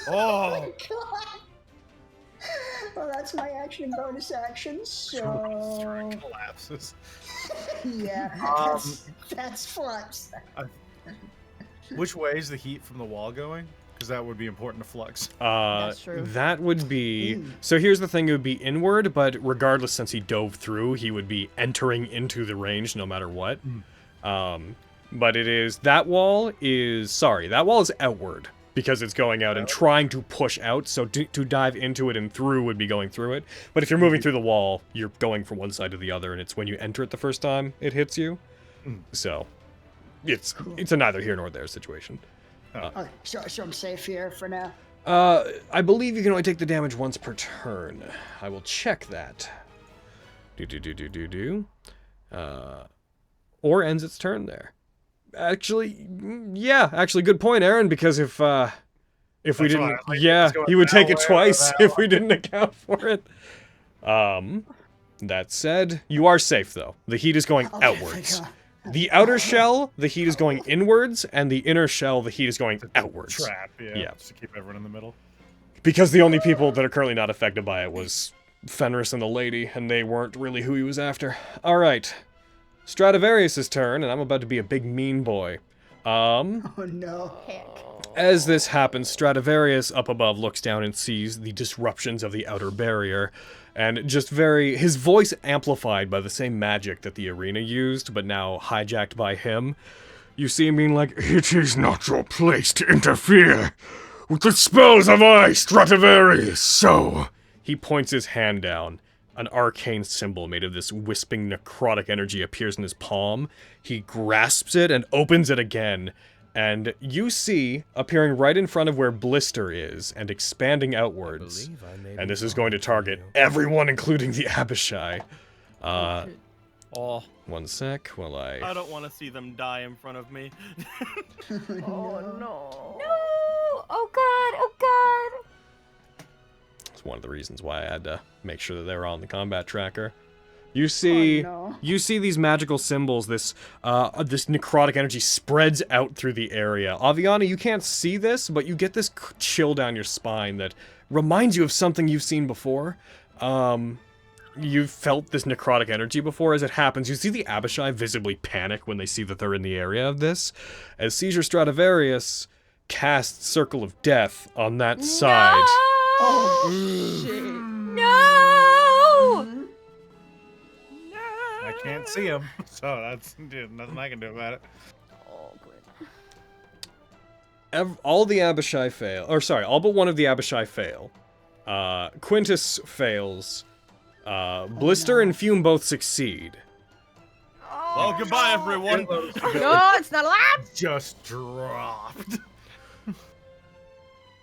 Oh my god! Well, that's my action and bonus action, so... collapses. Yeah, that's Flux. Which way is the heat from the wall going? Because that would be important to Flux. That's true. That would be... So here's the thing, it would be inward, but regardless, since he dove through, he would be entering into the range no matter what. But it is... That wall is outward, because it's going out and trying to push out, so to dive into it and through would be going through it. But if you're moving through the wall, you're going from one side to the other, and it's when you enter it the first time, it hits you. So, it's a neither here nor there situation. So I'm safe here for now? I believe you can only take the damage once per turn. I will check that. Or ends its turn there. Actually, good point, Aaron, because if we didn't, he would take it twice if we didn't account for it. That said, you are safe, though. The heat is going outwards. The outer shell, the heat is going inwards, and the inner shell, the heat is going outwards. Trap, yeah. Just to keep everyone in the middle. Because the only people that are currently not affected by it was Fenris and the lady, and they weren't really who he was after. Alright. Stradivarius' turn, and I'm about to be a big mean boy. Oh no. As this happens, Stradivarius up above looks down and sees the disruptions of the outer barrier, and just his voice amplified by the same magic that the arena used, but now hijacked by him. You see him being like, "It is not your place to interfere with the spells of I, Stradivarius, so..." He points his hand down. An arcane symbol made of this wisping necrotic energy appears in his palm. He grasps it and opens it again, And you see, appearing right in front of where Blister is, and expanding outwards, and this is going to target everyone, including the Abishai. Oh, One sec, while I don't want to see them die in front of me. Oh no. No! Oh god! Oh god! It's one of the reasons why I had to make sure that they were on the combat tracker. You see, you see these magical symbols. This necrotic energy spreads out through the area. Aviana, you can't see this, but you get this chill down your spine that reminds you of something you've seen before. You've felt this necrotic energy before. As it happens, you see the Abishai visibly panic when they see that they're in the area of this, as Seizure Stradivarius casts Circle of Death on that side. Oh shit. No! I can't see him, so that's nothing I can do about it. Oh, good. All the Abishai fail, or sorry, all but one of the Abishai fail. Quintus fails. Blister and Fume both succeed. Well, goodbye, everyone. No, it's not allowed. Just dropped.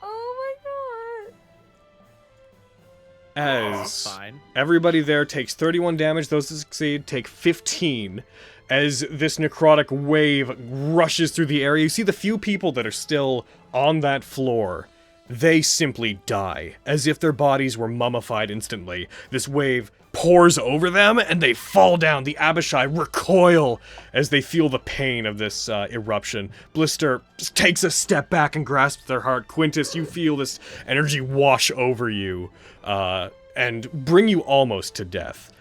Oh my god. As fine. everybody there takes 31 damage, those that succeed take 15. As this necrotic wave rushes through the area, you see the few people that are still on that floor. They simply die, as if their bodies were mummified instantly. This wave pours over them, and they fall down. The Abishai recoil as they feel the pain of this eruption. Blister just takes a step back and grasps their heart. Quintus, you feel this energy wash over you, and bring you almost to death.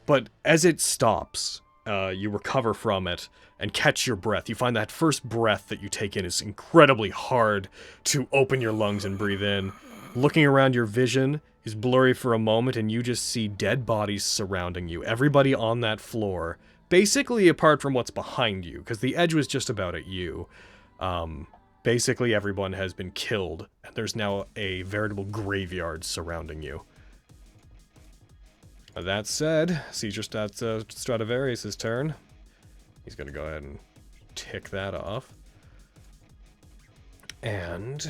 But as it stops, you recover from it and catch your breath. You find that first breath that you take in is incredibly hard to open your lungs and breathe in. Looking around, your vision is blurry for a moment, and you just see dead bodies surrounding you. Everybody on that floor, basically apart from what's behind you, because the edge was just about at you. Basically everyone has been killed, and there's now a veritable graveyard surrounding you. That said, Seizure Stradivarius' turn. He's going to go ahead and tick that off. And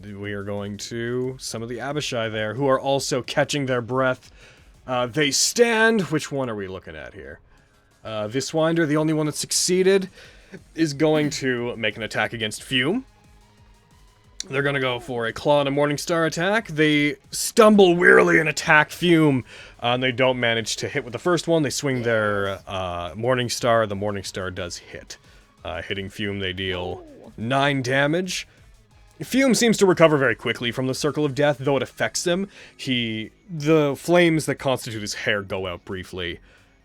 we are going to some of the Abishai there, who are also catching their breath. They stand. Which one are we looking at here? This Winder, the only one that succeeded, is going to make an attack against Fume. They're going to go for a Claw and a Morningstar attack. They stumble wearily and attack Fume. And they don't manage to hit with the first one. They swing their Morningstar. The Morningstar does hit. Hitting Fume, they deal 9 damage. Fume seems to recover very quickly from the Circle of Death, though it affects him. The flames that constitute his hair go out briefly.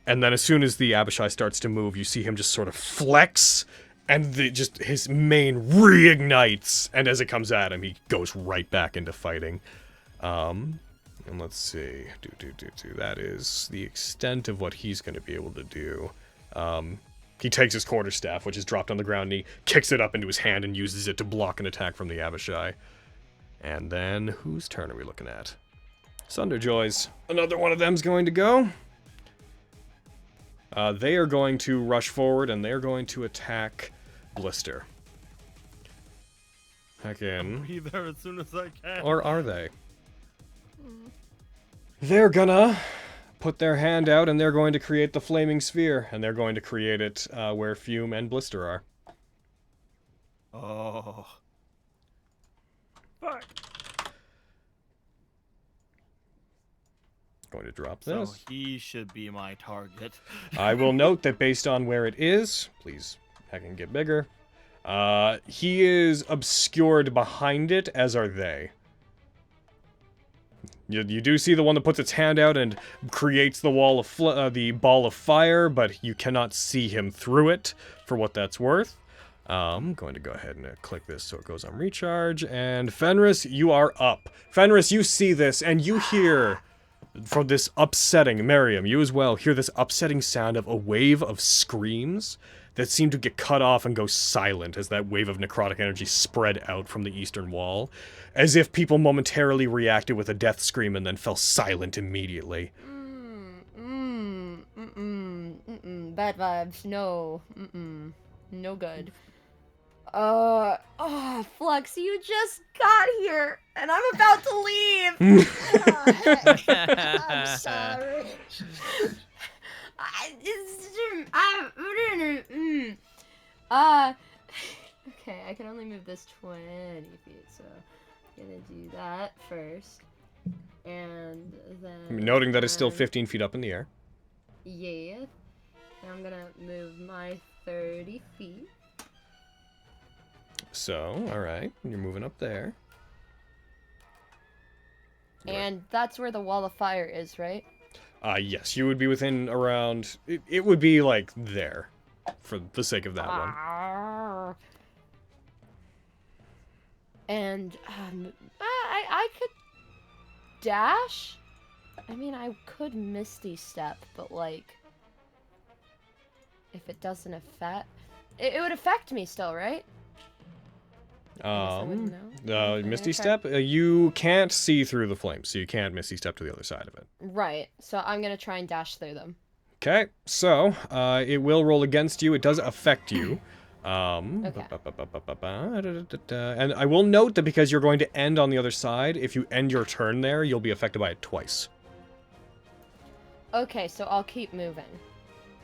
And then as soon as the Abishai starts to move, you see him just sort of flex, and his mane reignites, and as it comes at him, he goes right back into fighting. And let's see. That is the extent of what he's going to be able to do. He takes his quarterstaff, which is dropped on the ground, and he kicks it up into his hand and uses it to block an attack from the Abishai. And then, whose turn are we looking at? Sunderjoy's. Another one of them's going to go. They are going to rush forward, and they're going to attack Blister. Heck in. I'll be there as soon as I can. Or are they? They're gonna put their hand out, and they're going to create the flaming sphere, and they're going to create it where Fume and Blister are. Oh. Fuck. Going to drop this. So he should be my target. I will note that based on where it is, please, I can get bigger. He is obscured behind it, as are they. You do see the one that puts its hand out and creates the wall of the ball of fire, but you cannot see him through it, for what that's worth. I'm going to go ahead and click this so it goes on recharge. And Fenris, you are up. Fenris, you see this, and you hear from this upsetting, Miriam, you as well, hear this upsetting sound of a wave of screams that seem to get cut off and go silent as that wave of necrotic energy spread out from the eastern wall, as if people momentarily reacted with a death scream and then fell silent immediately. Bad vibes, no, No good. Flux, you just got here, and I'm about to leave. Oh, heck. I'm sorry. Okay, I can only move this 20 feet, so I'm gonna do that first. And then... Noting that it's still 15 feet up in the air. Yeah. And I'm gonna move my 30 feet. So, alright, you're moving up there. And that's where the wall of fire is, right? Yes, you would be within around... It would be, like, there. For the sake of that one. And, I could dash? I mean, I could Misty Step, but, like... If it doesn't affect... It would affect me still, right? Misty Okay. Step, you can't see through the flames, so you can't Misty Step to the other side of it. Right, so I'm gonna try and dash through them. Okay, so, it will roll against you. It does affect you. Okay. And I will note that because you're going to end on the other side, if you end your turn there, you'll be affected by it twice. Okay, so I'll keep moving.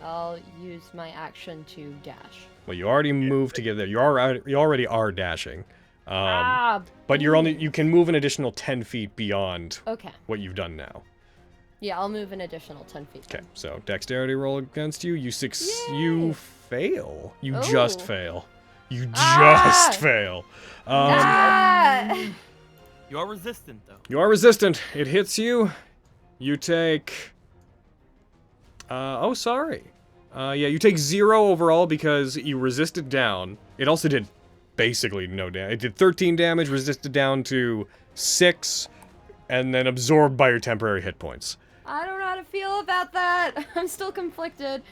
I'll use my action to dash. Well, you already moved to get there. You already are dashing. But you can move an additional 10 feet beyond Okay. what you've done now. Yeah, I'll move an additional 10 feet. Okay, so dexterity roll against you. You Yay! fail. You Oh. just fail. You Ah! just fail. You are resistant, though. You are resistant. It hits you. You take... sorry. You take 0 overall because you resisted down. It also did basically no damage. It did 13 damage, resisted down to 6, and then absorbed by your temporary hit points. I don't know how to feel about that. I'm still conflicted.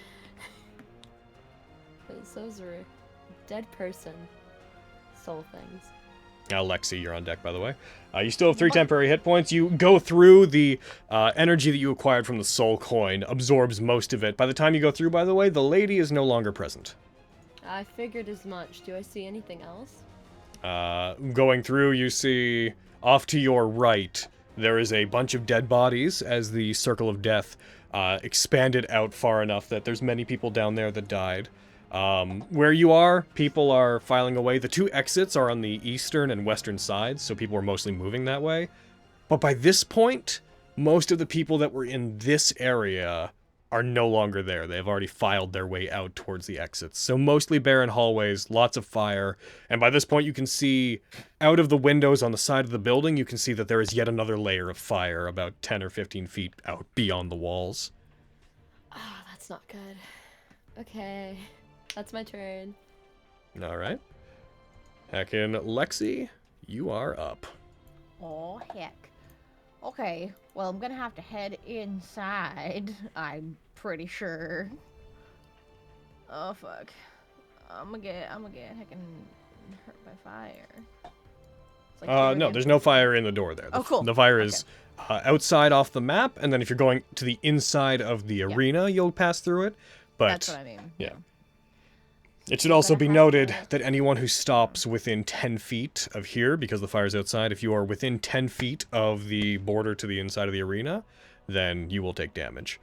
Because those are dead person soul things. Lexi, you're on deck, by the way. You still have 3 temporary hit points. You go through the energy that you acquired from the soul coin, absorbs most of it. By the time you go through, by the way, the lady is no longer present. I figured as much. Do I see anything else? Going through, you see off to your right, there is a bunch of dead bodies as the circle of death expanded out far enough that there's many people down there that died. Where you are, people are filing away. The 2 exits are on the eastern and western sides, so people are mostly moving that way. But by this point, most of the people that were in this area are no longer there. They've already filed their way out towards the exits. So mostly barren hallways, lots of fire, and by this point you can see out of the windows on the side of the building, you can see that there is yet another layer of fire about 10 or 15 feet out beyond the walls. Oh, that's not good. Okay. That's my turn. Alright. Heckin' Lexi, you are up. Oh, heck. Okay, well, I'm gonna have to head inside, I'm pretty sure. Oh, fuck. I'm gonna get heckin' hurt by fire. It's like No, there's no fire in the door there. Oh, cool. The fire is outside off the map, and then if you're going to the inside of the arena, you'll pass through it. But That's what I mean. Yeah. It should also be noted that anyone who stops within 10 feet of here, because the fire's outside, if you are within 10 feet of the border to the inside of the arena, then you will take damage.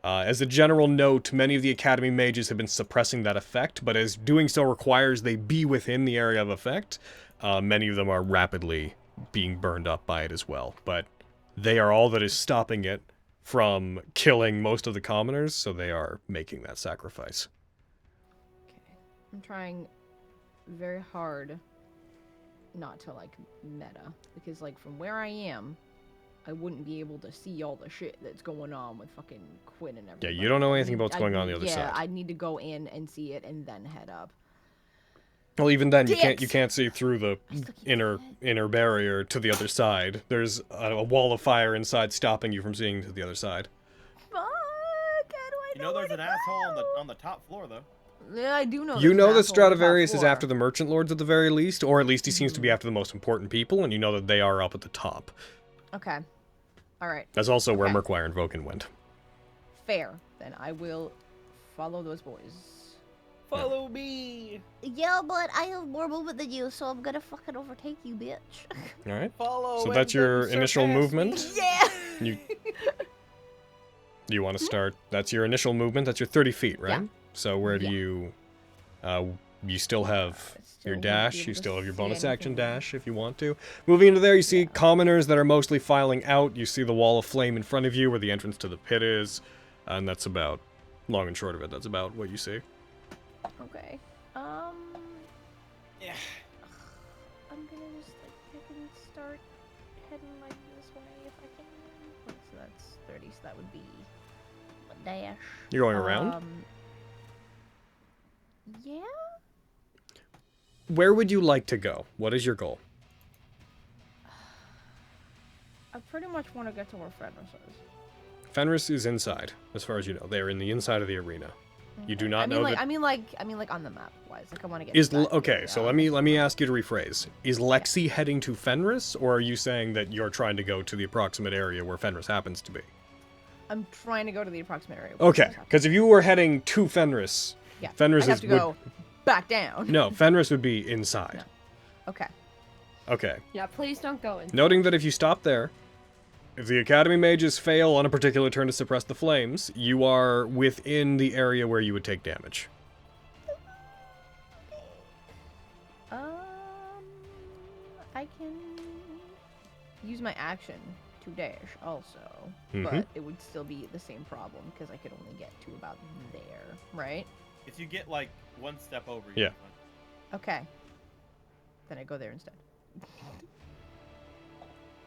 As a general note, many of the Academy mages have been suppressing that effect, but as doing so requires they be within the area of effect, many of them are rapidly being burned up by it as well. But they are all that is stopping it from killing most of the commoners, so they are making that sacrifice. I'm trying very hard not to, like, meta. Because, like, from where I am, I wouldn't be able to see all the shit that's going on with fucking Quinn and everything. Yeah, you don't know anything about what's going on the other side. Yeah, I need to go in and see it and then head up. Well, even then, you can't see through the inner barrier to the other side. There's a wall of fire inside stopping you from seeing to the other side. Fuck, how do I You know there's an asshole on the top floor, though. Yeah, I do know. You know that there's an asshole on the top Stradivarius is floor. after the Merchant Lords at the very least, or at least he seems to be after the most important people, and you know that they are up at the top. Okay. Alright. That's also where Murkwire and Voken went. Fair. Then I will follow those boys. Follow me. Yeah, but I have more movement than you, so I'm gonna fucking overtake you, bitch. All right. Follow. So and that's then your initial surpass movement. me. Yeah. You want to start? That's your initial movement. That's your 30 feet, right? Yeah. So where do Yeah. you? You still have Still your wouldn't be dash. able You to still have your see bonus action anything. dash if you want to. Moving into there, you see Yeah. commoners that are mostly filing out. You see the wall of flame in front of you, where the entrance to the pit is, and that's about long and short of it. That's about what you see. Okay. Yeah. I'm gonna just like pick and start heading like this way if I can. So that's 30. So that would be a dash. You're going around. Yeah. Where would you like to go? What is your goal? I pretty much want to get to where Fenris is. Fenris is inside, as far as you know. They are in the inside of the arena. You do not know that. I mean like on the map wise. Like I want to get. Is inside the okay, area. so let me ask you to rephrase. Is Lexi heading to Fenris, or are you saying that you're trying to go to the approximate area where Fenris happens to be? I'm trying to go to the approximate area. where Okay, Fenris happens. because if you were heading to Fenris, Yeah. Fenris I have is to go back down. no, Fenris would be inside. Okay. Okay. Yeah, please don't go in. Noting that if you stop there, if the Academy mages fail on a particular turn to suppress the flames, you are within the area where you would take damage. I can use my action to dash also, Mhm. but it would still be the same problem because I could only get to about there, right? If you get like one step over, Yeah. you're fine. Okay. Then I go there instead.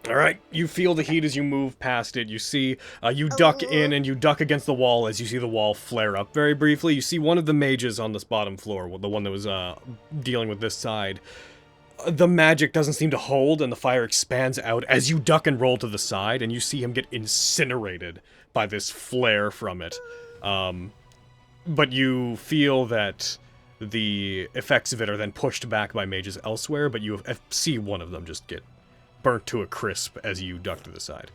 All right, you feel the heat as you move past it. You see, you duck in and you duck against the wall as you see the wall flare up very briefly. You see one of the mages on this bottom floor, the one that was dealing with this side. The magic doesn't seem to hold, and the fire expands out as you duck and roll to the side, and you see him get incinerated by this flare from it. But you feel that the effects of it are then pushed back by mages elsewhere, but you see one of them just get burnt to a crisp as you duck to the side.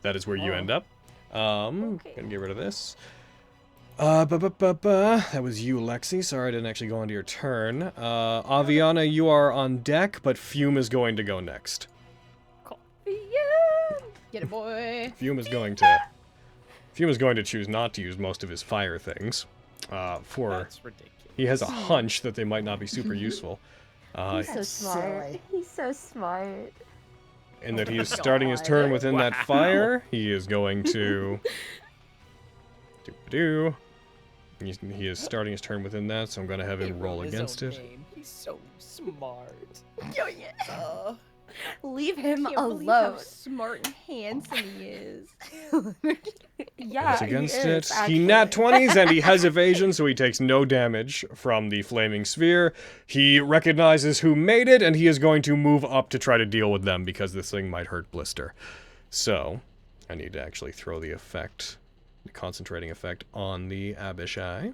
That is where you end up. Gonna get rid of this. That was you, Lexi. Sorry I didn't actually go into your turn. Aviana, you are on deck, but Fume is going to go next. Get it, boy. Fume is going to choose not to use most of his fire things. That's ridiculous. He has a hunch that they might not be super useful. He's so That's smart. silly. He's so smart. And that he is starting his turn within that fire. He is going to... do. He is starting his turn within that, so I'm going to have him roll against it. He's so smart. Leave him Can't believe how alone. smart and handsome he is. Yeah, Goes against he is, it. actually. He nat 20s and he has evasion, so he takes no damage from the flaming sphere. He recognizes who made it, and he is going to move up to try to deal with them because this thing might hurt Blister. So, I need to actually throw the effect, the concentrating effect, on the Abishai.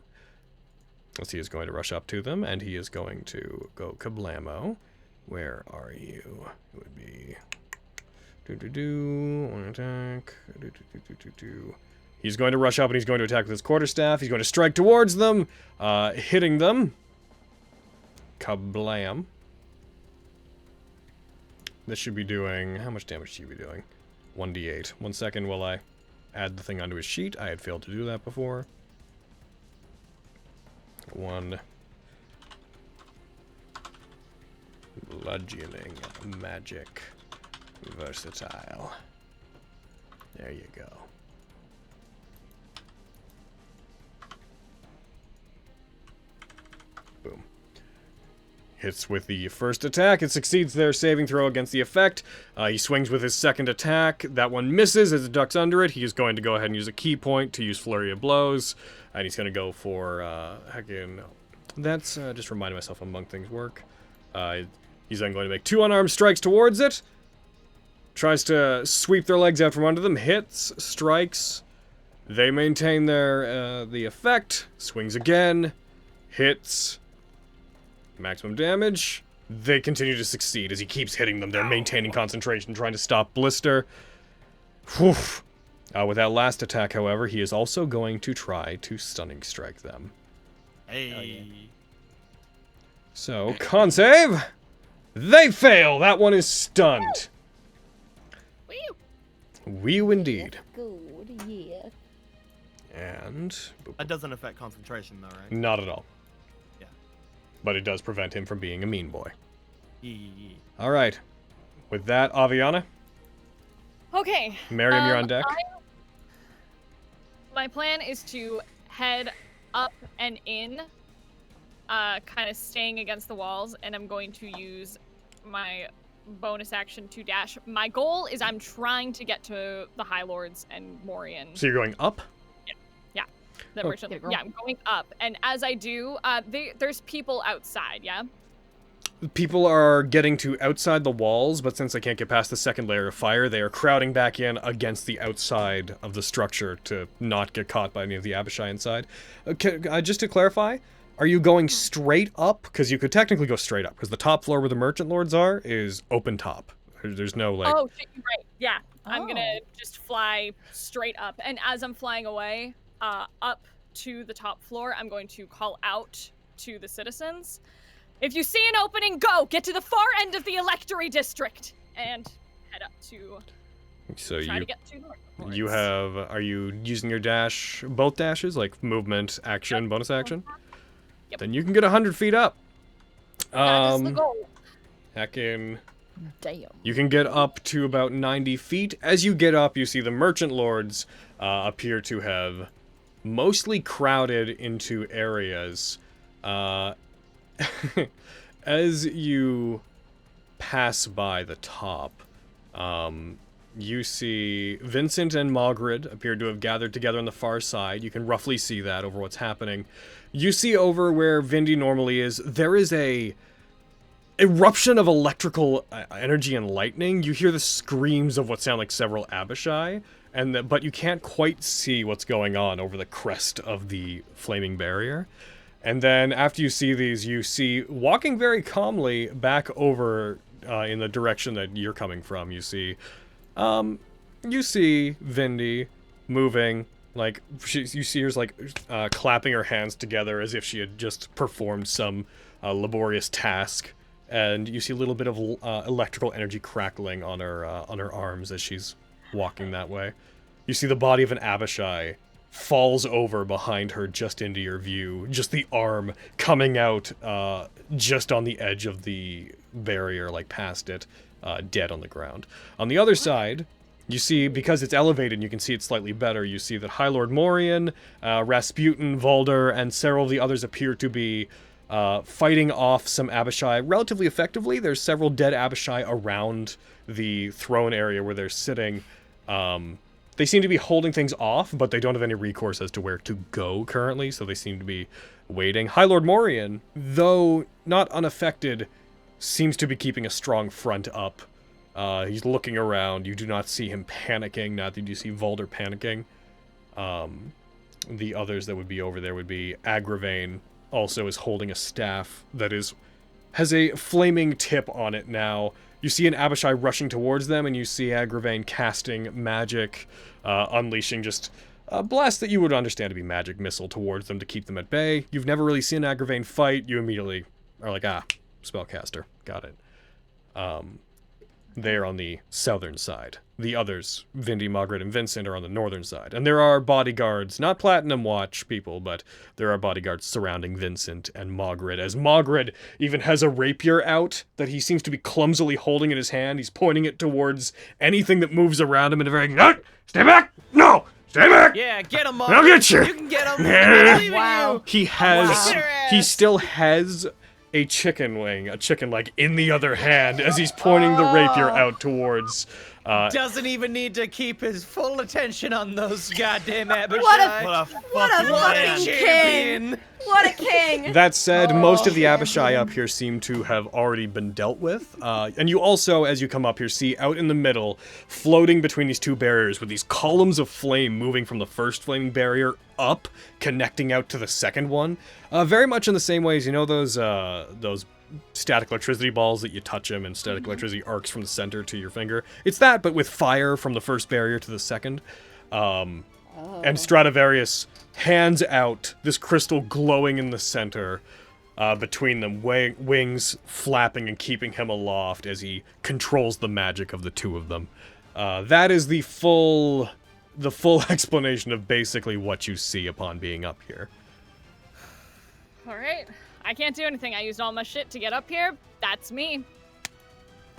As he is going to rush up to them, and he is going to go kablamo. Where are you? It would be... One attack. He's going to rush up and he's going to attack with his quarterstaff. He's going to strike towards them, hitting them. Kablam. This should be doing... How much damage should he be doing? 1d8. 1 second while I add the thing onto his sheet. I had failed to do that before. 1... Bludgeoning magic. Versatile. There you go. Boom. Hits with the first attack. It succeeds their saving throw against the effect. He swings with his second attack. That one misses as it ducks under it. He is going to go ahead and use a key point to use Flurry of Blows. And he's going to go for... Heckin'... That's... just reminding myself how monk things work. He's then going to make 2 unarmed strikes towards it. Tries to sweep their legs out from under them. Hits, strikes. They maintain their the effect. Swings again. Hits. Maximum damage. They continue to succeed as he keeps hitting them. They're maintaining concentration, trying to stop Blister. Whew. With that last attack, however, he is also going to try to stunning strike them. Hey. So, con save. They fail. That one is stunned. Wee indeed. Good, yeah. And That doesn't affect concentration, though, right? not at all. Yeah. But it does prevent him from being a mean boy. Yee. All right. With that, Aviana, Okay. Miriam, you're on deck. My plan is to head up and in, kind of staying against the walls, and I'm going to use my bonus action to dash. My goal is I'm trying to get to the High Lords and Morian. So you're going up? Yeah. The Oh. merchant. Get it, girl. Yeah, I'm going up. And as I do, there's people outside, yeah? People are getting to outside the walls, but since they can't get past the second layer of fire, they are crowding back in against the outside of the structure to not get caught by any of the Abishai inside. Just to clarify, are you going straight up? Because you could technically go straight up, because the top floor where the merchant lords are is open top. There's no, like... Oh, shit, you're right. Yeah. I'm gonna Oh. just fly straight up. And as I'm flying away, up to the top floor, I'm going to call out to the citizens. If you see an opening, go! Get to the far end of the electory district! And head up to So try to get to North Lords. you have... Are you using your dash, both dashes, like movement, action, bonus action? Yep. Then you can get 100 feet up. That is the goal. Heckin'. Damn. You can get up to about 90 feet. As you get up, you see the merchant lords appear to have mostly crowded into areas. As you pass by the top, you see Vincent and Margaret appear to have gathered together on the far side. You can roughly see that over what's happening. You see over where Vindy normally is, there is a eruption of electrical energy and lightning. You hear the screams of what sound like several Abishai, but you can't quite see what's going on over the crest of the flaming barrier. And then after you see these, you see, walking very calmly back over in the direction that you're coming from, you see Vindy moving, like, you see her, like, clapping her hands together as if she had just performed some laborious task. And you see a little bit of electrical energy crackling on her arms as she's walking that way. You see the body of an Abishai falls over behind her just into your view. Just the arm coming out just on the edge of the barrier, like past it, dead on the ground. On the other side, you see, because it's elevated and you can see it slightly better, you see that High Lord Morian, Rasputin, Valder, and several of the others appear to be fighting off some Abishai relatively effectively. There's several dead Abishai around the throne area where they're sitting. They seem to be holding things off, but they don't have any recourse as to where to go currently, so they seem to be waiting. High Lord Morian, though not unaffected, seems to be keeping a strong front up. He's looking around. You do not see him panicking. Not that you see Valder panicking. The others that would be over there would be Agravain, also is holding a staff that has a flaming tip on it now. You see an Abishai rushing towards them, and you see Agravain casting magic, unleashing just a blast that you would understand to be magic missile towards them to keep them at bay. You've never really seen Agravain fight. You immediately are like, spellcaster. Got it. They're on the southern side. The others, Vindy, Margaret, and Vincent, are on the northern side. And there are bodyguards, not Platinum Watch people, but there are bodyguards surrounding Vincent and Margaret, as Margaret even has a rapier out that he seems to be clumsily holding in his hand. He's pointing it towards anything that moves around him in a very, no, stay back! No! Stay back! Yeah, get him, I'll get you! You can get him! I believe in you! He has, Wow. he still has a chicken wing, a chicken leg, in the other hand as he's pointing the rapier out towards... Doesn't even need to keep his full attention on those goddamn Abishai. What a fucking king! What a king! That said, most of the Abishai up here seem to have already been dealt with. And you also, as you come up here, see out in the middle, floating between these two barriers with these columns of flame moving from the first flaming barrier up, connecting out to the second one. Very much in the same way as, you know, those static electricity balls that you touch them and static electricity arcs from the center to your finger. It's that, but with fire from the first barrier to the second. And Stradivarius hands out this crystal glowing in the center. between them, wings flapping and keeping him aloft as he controls the magic of the two of them. That is the full explanation of basically what you see upon being up here. Alright. I can't do anything. I used all my shit to get up here. That's me.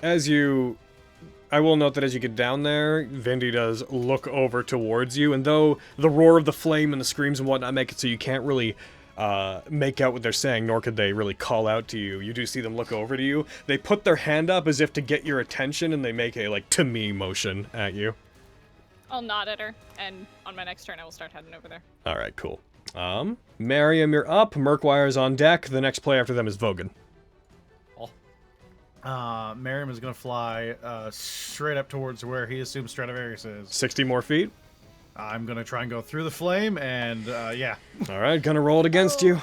I will note that as you get down there, Vindy does look over towards you, and though the roar of the flame and the screams and whatnot make it so you can't really make out what they're saying, nor could they really call out to you, you do see them look over to you. They put their hand up as if to get your attention, and they make a, like, to me motion at you. I'll nod at her, and on my next turn I will start heading over there. Alright, cool. Miriam, you're up. Murkwire's on deck. The next player after them is Vogan. Miriam is going to fly straight up towards where he assumes Stradivarius is. 60 more feet. I'm going to try and go through the flame, and yeah. Alright, gonna roll it against you.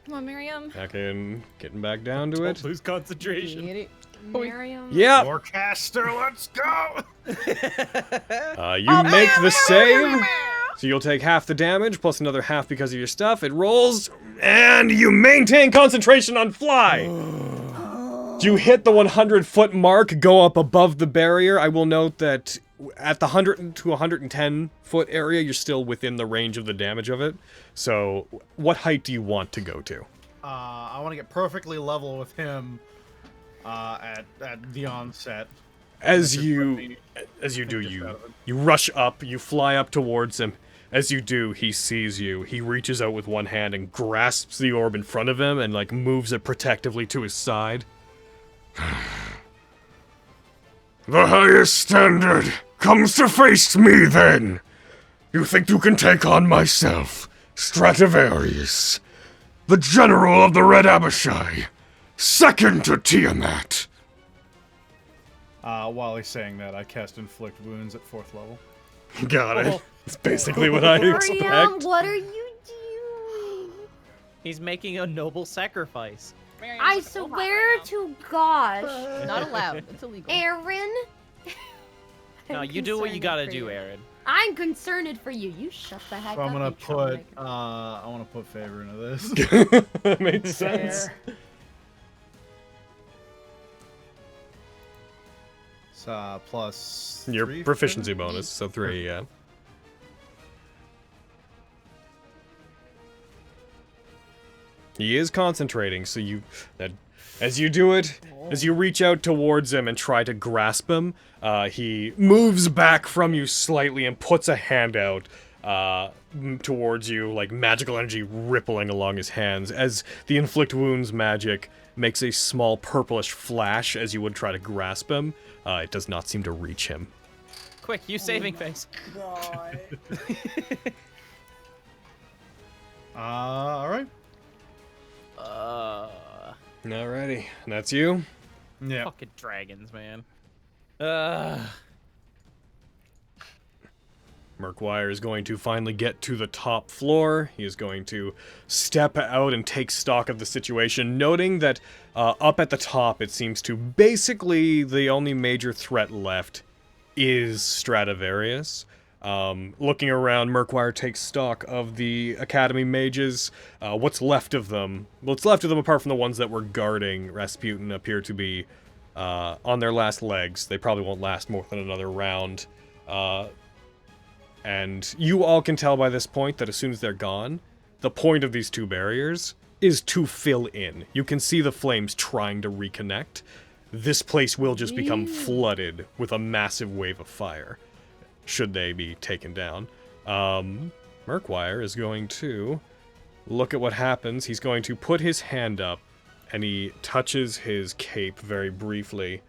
Come on, Miriam. Getting back down to it. Don't lose concentration. Miriam. Yeah. Forecaster, let's go! You make the save. So you'll take half the damage, plus another half because of your stuff. It rolls, and you maintain concentration on fly! You hit the 100-foot mark, go up above the barrier. I will note that at the 100 to 110-foot area, you're still within the range of the damage of it. So, what height do you want to go to? I want to get perfectly level with him at the onset. As you do, you rush up, you fly up towards him. As you do, he sees you. He reaches out with one hand and grasps the orb in front of him and, like, moves it protectively to his side. The highest standard comes to face me, then. You think you can take on myself, Stradivarius, the general of the Red Abishai, second to Tiamat? While he's saying that, I cast Inflict Wounds at 4th level. Got it. That's basically what I expect. Miriam, what are you doing? He's making a noble sacrifice. Miriam's I so hot swear right now. to gosh. Not allowed. It's illegal. Aaron. No, I'm you do what you concerned gotta for do, you. Aaron. I'm concerned for you. You shut the heck So I'm up. gonna you put troublemaker. I want to put favor into this. That makes sense. Fair. It's plus Your 3 proficiency favor? bonus, so 3, yeah. He is concentrating, so as you do it, as you reach out towards him and try to grasp him, he moves back from you slightly and puts a hand out towards you, like magical energy rippling along his hands, as the Inflict Wounds magic makes a small purplish flash as you would try to grasp him. It does not seem to reach him. Quick, use saving face. God. Alright. Alrighty, and that's you. Yeah. Fucking dragons, man. Murkwire is going to finally get to the top floor. He is going to step out and take stock of the situation, noting that up at the top it seems to basically the only major threat left is Stradivarius. Looking around, Murkwire takes stock of the Academy mages. What's left of them apart from the ones that were guarding Rasputin appear to be on their last legs. They probably won't last more than another round. And you all can tell by this point that as soon as they're gone, the point of these two barriers is to fill in. You can see the flames trying to reconnect. This place will just become flooded with a massive wave of fire, should they be taken down. Murkwire is going to look at what happens. He's going to put his hand up, and he touches his cape very briefly.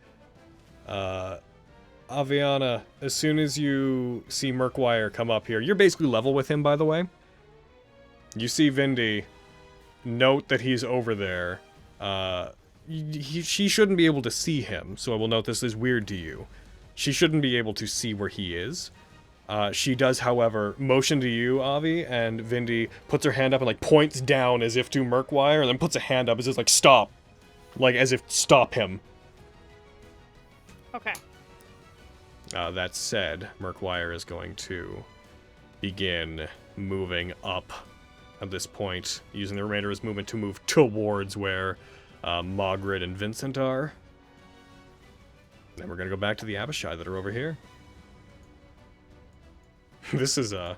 Aviana, as soon as you see Murkwire come up here, you're basically level with him, by the way. You see Vindy. Note that he's over there. She shouldn't be able to see him, so I will note this is weird to you. She shouldn't be able to see where he is. She does, however, motion to you, Avi, and Vindy puts her hand up and, like, points down as if to Murkwire, and then puts a hand up as if, like, stop. Like, as if, stop him. Okay. That said, Murkwire is going to begin moving up at this point, using the remainder of his movement to move towards where Margaret and Vincent are. Then we're gonna go back to the Abishai that are over here. This is a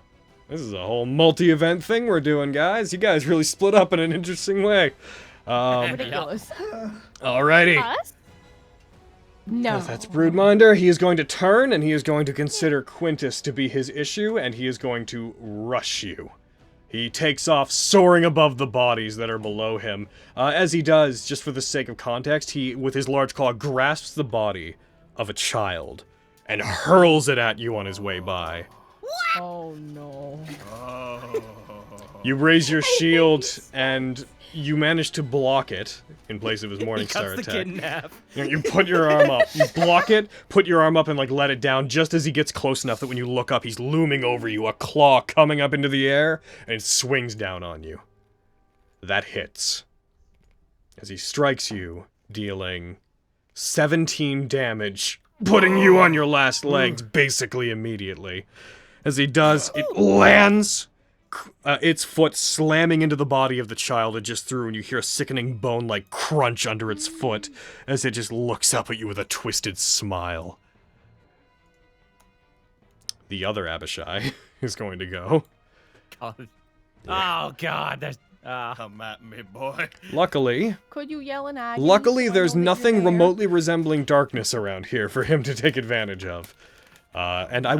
whole multi-event thing we're doing, guys. You guys really split up in an interesting way. Ridiculous. Alrighty. Us? No. That's Broodminder. He is going to turn, and he is going to consider Quintus to be his issue, and he is going to rush you. He takes off, soaring above the bodies that are below him. As he does, just for the sake of context, he, with his large claw, grasps the body of a child and hurls it at you on his way by. Oh no. You raise your shield, and you manage to block it in place of his Morningstar He cuts the attack. kid in half. You put your arm up. You block it, put your arm up, and, like, let it down just as he gets close enough that when you look up, he's looming over you, a claw coming up into the air, and it swings down on you. That hits. As he strikes you, dealing 17 damage, putting you on your last legs basically immediately. As he does, it lands, its foot slamming into the body of the child it just threw, and you hear a sickening bone-like crunch under its foot as it just looks up at you with a twisted smile. The other Abishai is going to go. God. Oh God, there's. Come at me, boy. Luckily, Could you yell an agony? there's nothing remotely resembling darkness around here for him to take advantage of. And I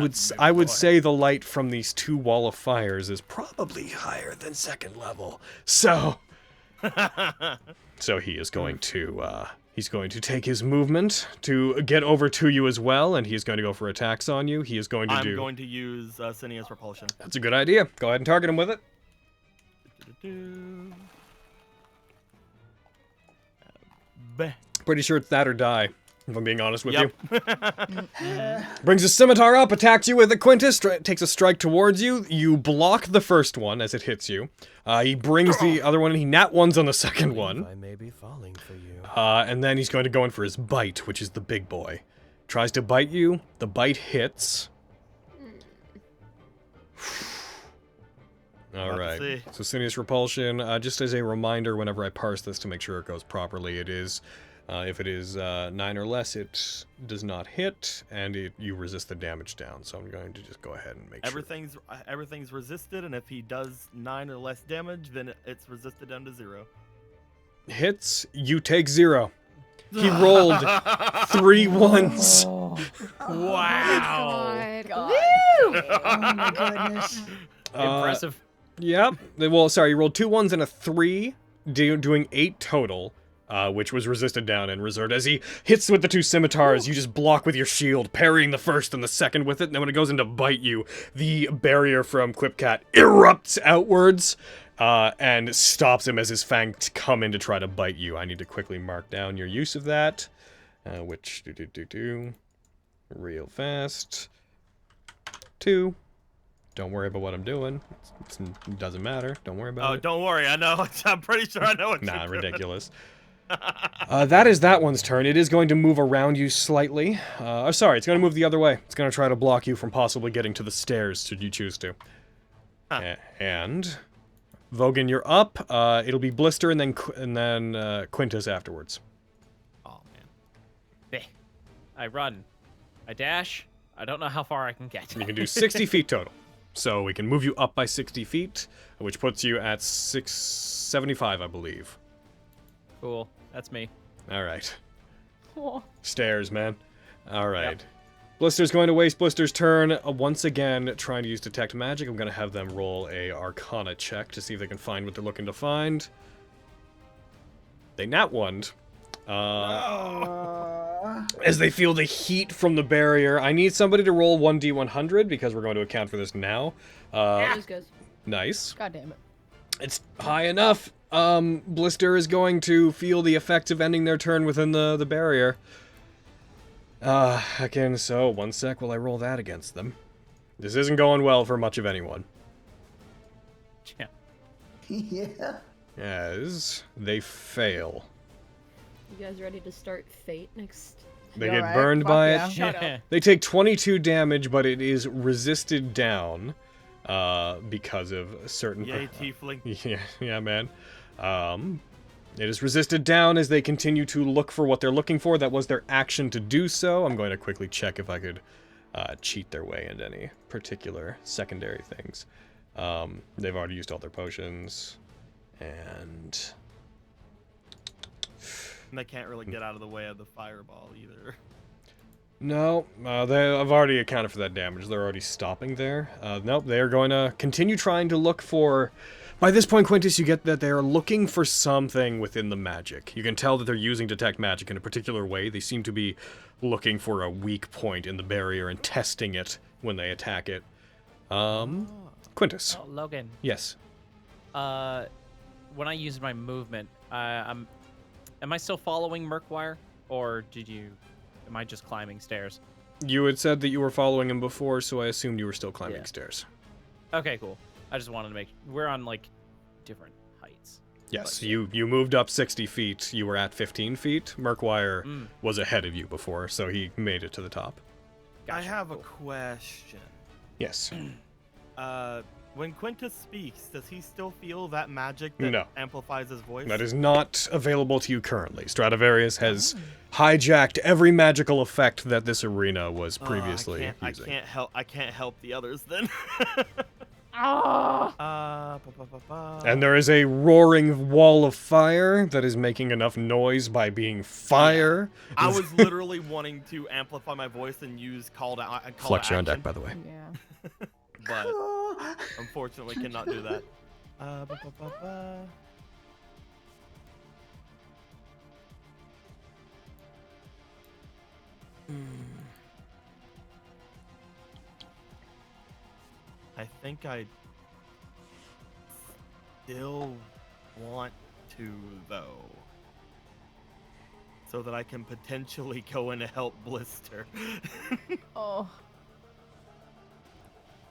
would say the light from these two wall of fires is probably higher than second level. So he is going to he's going to take his movement to get over to you as well, and he's going to go for attacks on you. He is going to I'm going to use Cineas Repulsion. That's a good idea. Go ahead and target him with it. Pretty sure it's that or die, if I'm being honest with you. Brings a scimitar up, attacks you with it. Quintus takes a strike towards you. You block the first one as it hits you. He brings the other one, and he nat ones on the second one. I may be falling for you. And then he's going to go in for his bite, which is the big boy. Tries to bite you. The bite hits. Alright, so Cineas Repulsion, just as a reminder whenever I parse this to make sure it goes properly, it is, if it is 9 or less, it does not hit, and you resist the damage down, so I'm going to just go ahead and make sure. Everything's resisted, and if he does 9 or less damage, then it's resisted down to 0. Hits, you take 0. He rolled 3 ones. Wow. God. Oh my goodness. Impressive. Yep. Well, sorry, you rolled 2 ones and a 3, doing 8 total, which was resisted down and reserved. As he hits with the 2 scimitars, you just block with your shield, parrying the first and the second with it, and then when it goes in to bite you, the barrier from Quipcat erupts outwards, and stops him as his fangs come in to try to bite you. I need to quickly mark down your use of that, which, real fast. 2. Don't worry about what I'm doing. It doesn't matter. Don't worry about it. Oh, don't worry. I know. I'm pretty sure I know what Nah, you're doing. ridiculous. That is that one's turn. It is going to move around you slightly. Sorry, it's going to move the other way. It's going to try to block you from possibly getting to the stairs, should you choose to. And Vogan, you're up. It'll be Blister and then Quintus afterwards. Oh man. I run. I dash. I don't know how far I can get. You can do 60 feet total. So we can move you up by 60 feet, which puts you at 675, I believe. Cool. That's me. All right. Oh. Stairs, man. All right. Yep. Blister's going to waste Blister's turn once again, trying to use Detect Magic. I'm going to have them roll a Arcana check to see if they can find what they're looking to find. They nat one'd. As they feel the heat from the barrier, I need somebody to roll 1d100 because we're going to account for this now. Nice. God damn it. It's high enough. Blister is going to feel the effects of ending their turn within the barrier. Again, so 1 sec while I roll that against them. This isn't going well for much of anyone. Yeah. Yeah. As they fail. You guys ready to start Fate next? They You get alright? burned Fuck by yeah. it. Shut up. They take 22 damage, but it is resisted down. because of certain... Yay, tiefling. Yeah, man. It is resisted down as they continue to look for what they're looking for. That was their action to do so. I'm going to quickly check if I could cheat their way into any particular secondary things. They've already used all their potions, and they can't really get out of the way of the fireball either. No, I've already accounted for that damage. They're already stopping there. Nope, they are going to continue trying to look for... By this point, Quintus, you get that they are looking for something within the magic. You can tell that they're using Detect Magic in a particular way. They seem to be looking for a weak point in the barrier and testing it when they attack it. Quintus. Oh, Logan. Yes. When I use my movement, am I still following Murkwire, or am I just climbing stairs? You had said that you were following him before, so I assumed you were still climbing stairs. Okay, cool. I just wanted to make... We're on, like, different heights. Yes, But, you moved up 60 feet. You were at 15 feet. Murkwire was ahead of you before, so he made it to the top. I have a question. Yes. When Quintus speaks, does he still feel that magic that No. amplifies his voice? That is not available to you currently. Stradivarius has hijacked every magical effect that this arena was previously using. I can't help the others then. And there is a roaring wall of fire that is making enough noise by being fire. I was literally wanting to amplify my voice and use call to Flex, you're on action, deck, by the way. Yeah. but unfortunately cannot do that. I think I still want to, though, so that I can potentially go in to help Blister. Oh.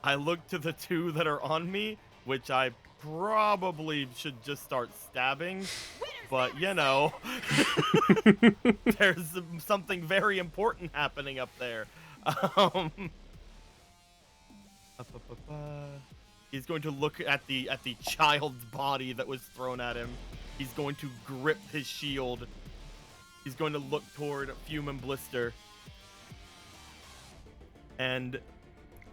I look to the two that are on me, which I probably should just start stabbing, but you know, there's something very important happening up there. He's going to look at the child's body that was thrown at him. He's going to grip his shield. He's going to look toward Fume and Blister. And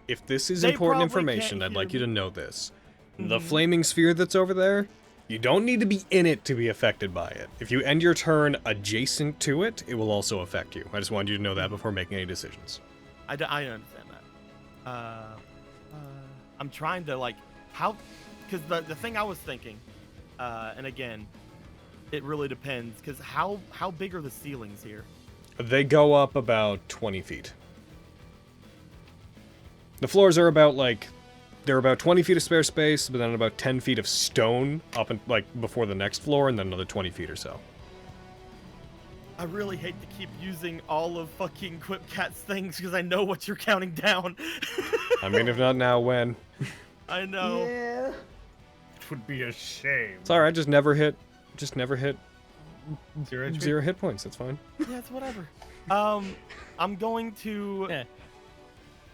if this is they important probably information, can't I'd like you hear to know this. The flaming sphere that's over there, you don't need to be in it to be affected by it. If you end your turn adjacent to it, it will also affect you. I just wanted you to know that before making any decisions. I understand that. I'm trying to, like, how... Because the thing I was thinking, and again, it really depends, because how big are the ceilings here? They go up about 20 feet. The floors are about, like... There are about 20 feet of spare space, but then about 10 feet of stone up and, like, before the next floor, and then another 20 feet or so. I really hate to keep using all of fucking Quipcat's things, because I know what you're counting down. I mean, if not now, when? I know. Yeah. It would be a shame. It's alright, just never hit 0 HP? 0 hit points, that's fine. Yeah, it's whatever. I'm going to...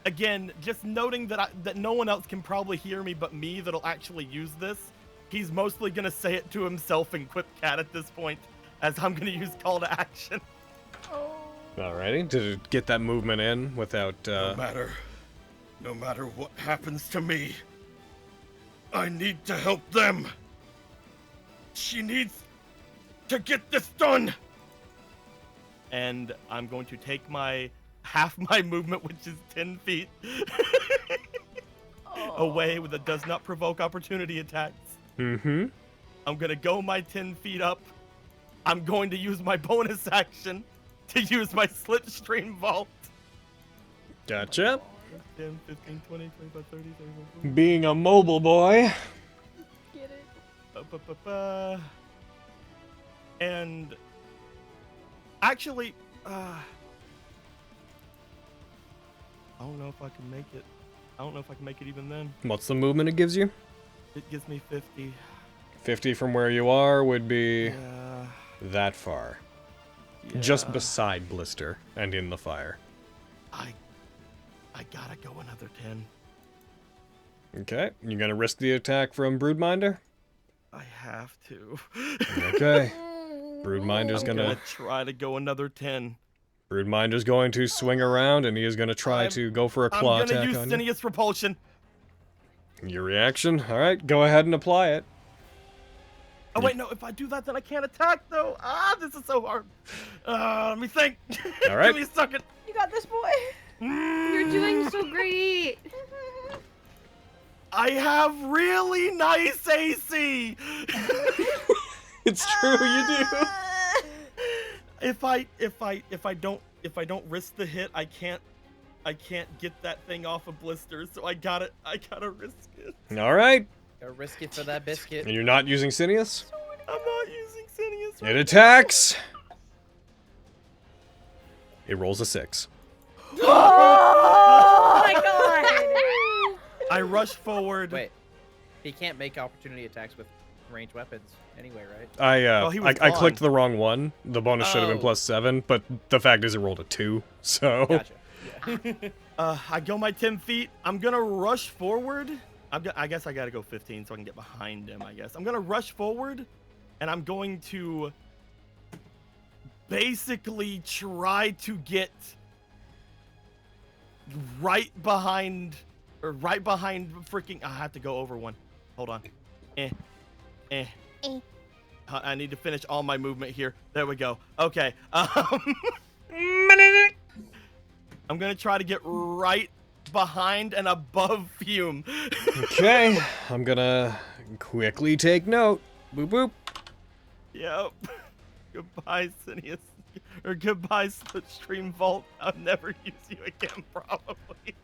Again, just noting that no one else can probably hear me but me that'll actually use this. He's mostly going to say it to himself in Quipcat at this point, as I'm going to use call to action. Alrighty, to get that movement in without... No matter what happens to me, I need to help them. She needs to get this done. And I'm going to take my half my movement, which is 10 feet, away that does not provoke opportunity attacks. Mm-hmm. I'm going to go my 10 feet up. I'm going to use my bonus action to use my Slipstream Vault. Gotcha. 10, 15, 20, 25, 30, 35, Being a mobile boy. Get it? And actually, I don't know if I can make it. I don't know if I can make it even then. What's the movement it gives you? It gives me 50. 50 from where you are would be Yeah. that far. Yeah. Just beside Blister and in the fire. I gotta go another 10. Okay, you gonna risk the attack from Broodminder? I have to. Okay. Broodminder's I'm gonna try to go another 10. Broodminder's going to swing around, and he is gonna try to go for a claw I'm gonna attack use on you. Sinuous Repulsion. Your reaction? All right, go ahead and apply it. Oh wait, no. If I do that, then I can't attack though. This is so hard. Let me think. All right. Give me a second. You got this, boy. You're doing so great. I have really nice AC. It's true, you do. If I don't risk the hit, I can't get that thing off of blisters. So I gotta risk it. All right. Gotta risk it for that biscuit. And you're not using Sinuous? I'm not using Sinuous. It attacks. It rolls a 6. Oh my god! I rush forward. Wait, he can't make opportunity attacks with ranged weapons anyway, right? I clicked the wrong one. The bonus should have been +7, but the fact is it rolled a 2. So. Gotcha. Yeah. I go my 10 feet. I'm gonna rush forward. I guess I gotta go 15 so I can get behind him. I guess I'm gonna rush forward, and I'm going to basically try to get right behind freaking. I have to go over one. Hold on. I need to finish all my movement here. There we go. Okay. I'm gonna try to get right behind and above Fume. Okay, I'm gonna quickly take note. Boop boop. Yep. Goodbye, Sinuous. Or goodbye, Slipstream Vault. I'll never use you again, probably.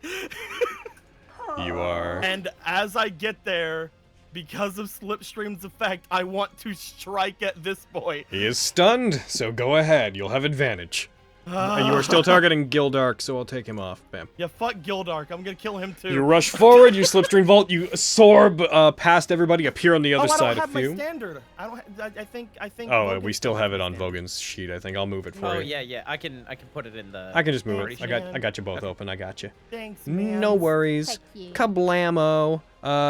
You are. And as I get there, because of Slipstream's effect, I want to strike at this boy. He is stunned, so go ahead. You'll have advantage. And you are still targeting Gildark, so I'll take him off. Bam. Yeah, fuck Gildark. I'm gonna kill him too. You rush forward, you Slipstream Vault, you soar past everybody, appear on the other side of I don't have Fume. my standard. I don't. I think. Oh, Logan we still have it on standard. Vogan's sheet. I think I'll move it for Oh you. yeah. I can put it in the. I can just move it. I man. got you both open. I got you. Thanks, man. No worries. Thank you. Kablamo.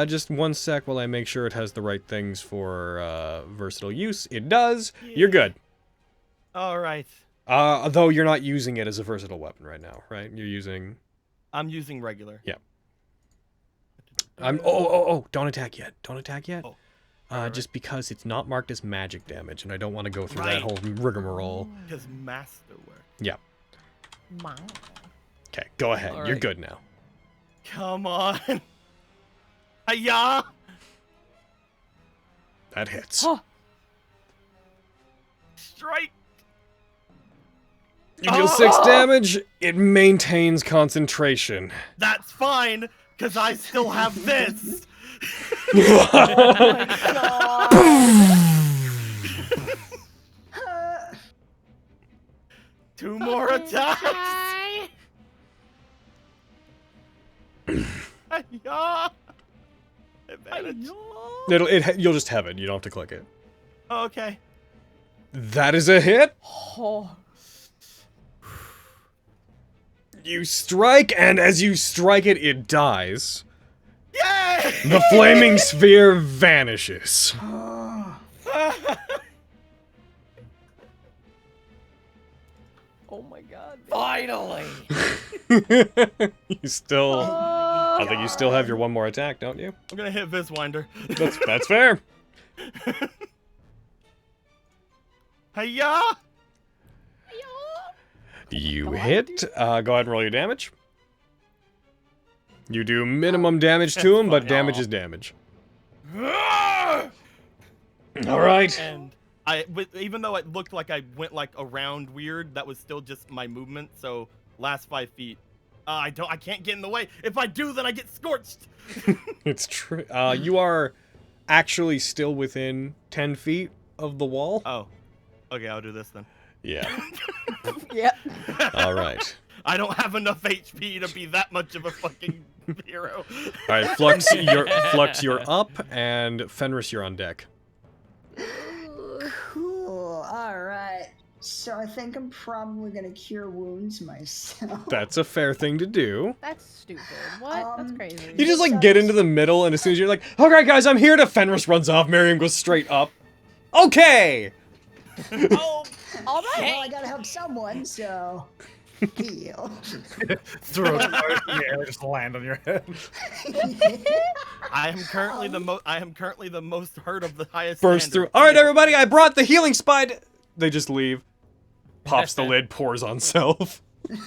Just one sec while I make sure it has the right things for versatile use. It does. You're good. All right. Though you're not using it as a versatile weapon right now, right? You're using. I'm using regular. Yeah. Oh! Don't attack yet. Don't attack yet. Oh. Just because it's not marked as magic damage, and I don't want to go through Right. that whole rigmarole. Because Masterwork. Yeah. Wow. Okay, go ahead. All You're right. good now. Come on. Hiya! That hits. Oh. Strike. You deal 6 damage. It maintains concentration. That's fine, because I still have this. Two more attacks. Hiya! Advantage. You'll just have it. You don't have to click it. Okay. That is a hit. Oh. You strike, and as you strike it, it dies. Yay! The flaming sphere vanishes. Oh my god. Finally. You still. I think you still have your one more attack, don't you? I'm gonna hit Viswinder. That's fair. Hiya! You hit. Go ahead and roll your damage. You do minimum damage to him, but damage is damage. All right. And even though it looked like I went like around weird, that was still just my movement. So last 5 feet. I can't get in the way. If I do, then I get scorched. It's true. You are actually still within 10 feet of the wall. Oh. Okay, I'll do this then. Yeah. Yep. All right. I don't have enough HP to be that much of a fucking hero. All right, Flux, you're up, and Fenris, you're on deck. Cool. All right. So I think I'm probably gonna cure wounds myself. That's a fair thing to do. That's stupid. What? That's crazy. You just like get into the middle, and as soon as you're like, "Alright, guys, I'm here," to Fenris runs off. Miriam goes straight up. Okay. Oh, All right. Well, I gotta help someone, so heal. Throw it in the air, just land on your head. I am currently the most hurt of the highest. Burst standard. through. All right, everybody, I brought the healing spide. They just leave. Pops the lid, pours on self.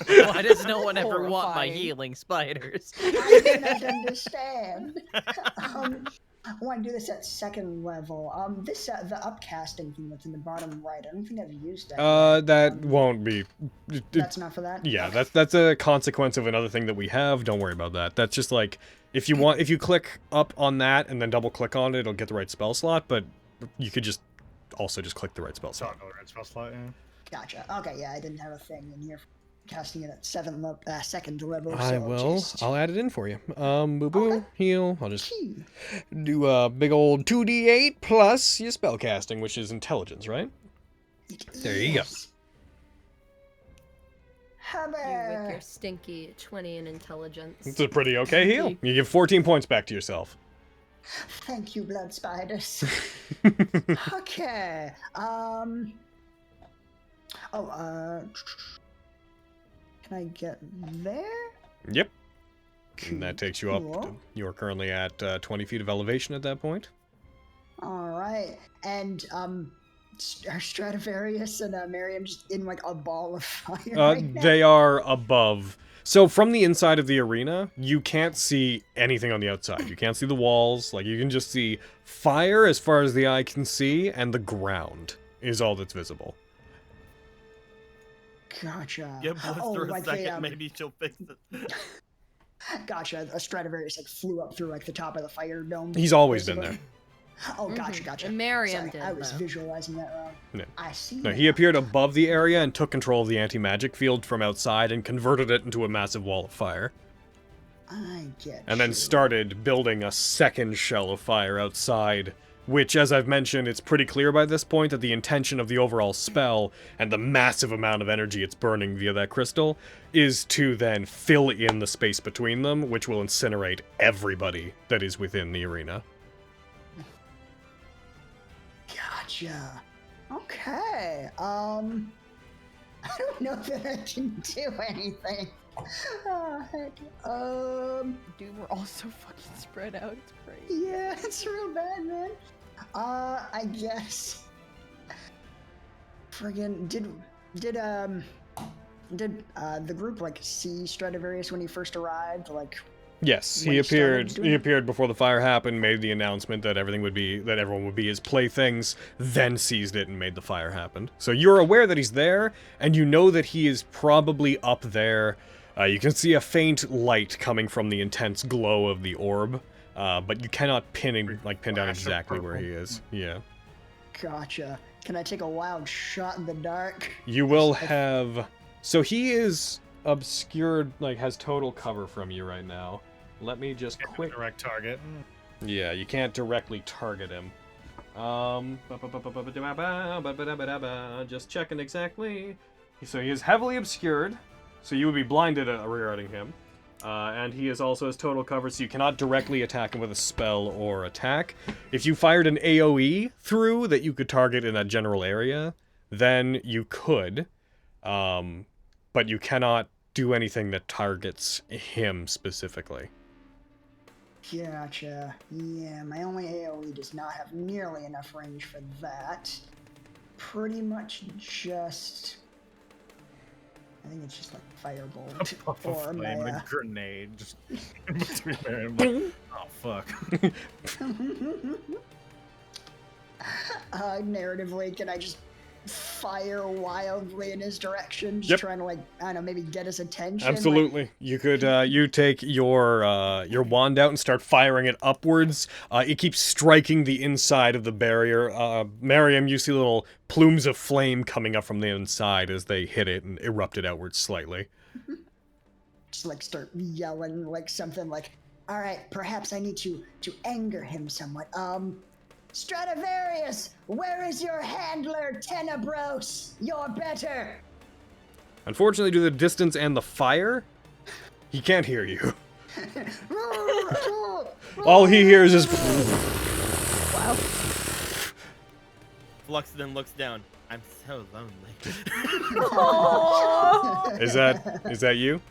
Why does no one ever want my Horrifying. healing spiders? I do not understand. I want to do this at second level. The upcasting thing that's in the bottom right. I don't think I've used that. That won't be. That's not for that. Yeah, that's a consequence of another thing that we have. Don't worry about that. That's just like if you click up on that and then double click on it, it'll get the right spell slot. But you could just also just click the right spell slot. Gotcha. Okay, yeah, I didn't have a thing in here for casting it at second level. I so will. just- I'll add it in for you. Boo boo, Okay. heal. I'll just Key. do a big old 2d8 plus your spell casting, which is intelligence, right? There you go. Yes. You with Hammer. your stinky 20 in intelligence. It's a pretty okay heal. You give 14 points back to yourself. Thank you, blood spiders. Okay. Can I get there? Yep. And that takes you up. Cool. You're currently at 20 feet of elevation at that point. All right. And are Stradivarius and Miriam just in like a ball of fire right now? They are above. So from the inside of the arena, you can't see anything on the outside. You can't see the walls. Like, you can just see fire as far as the eye can see, and the ground is all that's visible. Gotcha. Give Blister a like second, maybe she'll fix it. Gotcha. A Stradivarius like flew up through like the top of the fire dome. He's always been basically. there. Oh, gotcha. And Miriam Sorry, did, I was though. visualizing that wrong. No. I see. No, now. he appeared above the area and took control of the anti-magic field from outside and converted it into a massive wall of fire. I get And then you. started building a second shell of fire outside, which, as I've mentioned, it's pretty clear by this point that the intention of the overall spell and the massive amount of energy it's burning via that crystal is to then fill in the space between them, which will incinerate everybody that is within the arena. Gotcha. Okay. I don't know that I can do anything. Oh, heck. Dude, we're all so fucking spread out. It's crazy. Yeah, it's real bad, man. I guess. Friggin' did the group like see Stradivarius when he first arrived? Like, Yes, when he he started appeared. doing He it? appeared before the fire happened, made the announcement that everyone would be his playthings, then seized it and made the fire happen. So you're aware that he's there, and you know that he is probably up there. You can see a faint light coming from the intense glow of the orb, but you cannot pin down Flash of exactly where he purple. is. Yeah. gotcha. Can I take a wild shot in the dark? You will have. So he is obscured, like has total cover from you right now. Let me just quick. Direct target. Yeah, you can't directly target him. Just checking exactly. So he is heavily obscured, so you would be blinded regarding him. And he is also his total cover, so you cannot directly attack him with a spell or attack. If you fired an AoE through that you could target in that general area, then you could. But you cannot do anything that targets him specifically. Gotcha. Yeah, my only AoE does not have nearly enough range for that. Pretty much just. I think it's just like Firebolt. Puff of Or flame my, and a grenade just in between there. And like, oh fuck. Narratively, can I just fire wildly in his direction? Just Yep. trying to, like, I don't know, maybe get his attention? Absolutely. You could you take your wand out and start firing it upwards. It keeps striking the inside of the barrier. Miriam, you see little plumes of flame coming up from the inside as they hit it and erupt it outwards slightly. Just, like, start yelling, like, something like, all right, perhaps I need to anger him somewhat. Stradivarius, where is your handler, Tenebros? You're better. Unfortunately, due to the distance and the fire, he can't hear you. All he hears is. Flux then looks down. I'm so lonely. Is that you?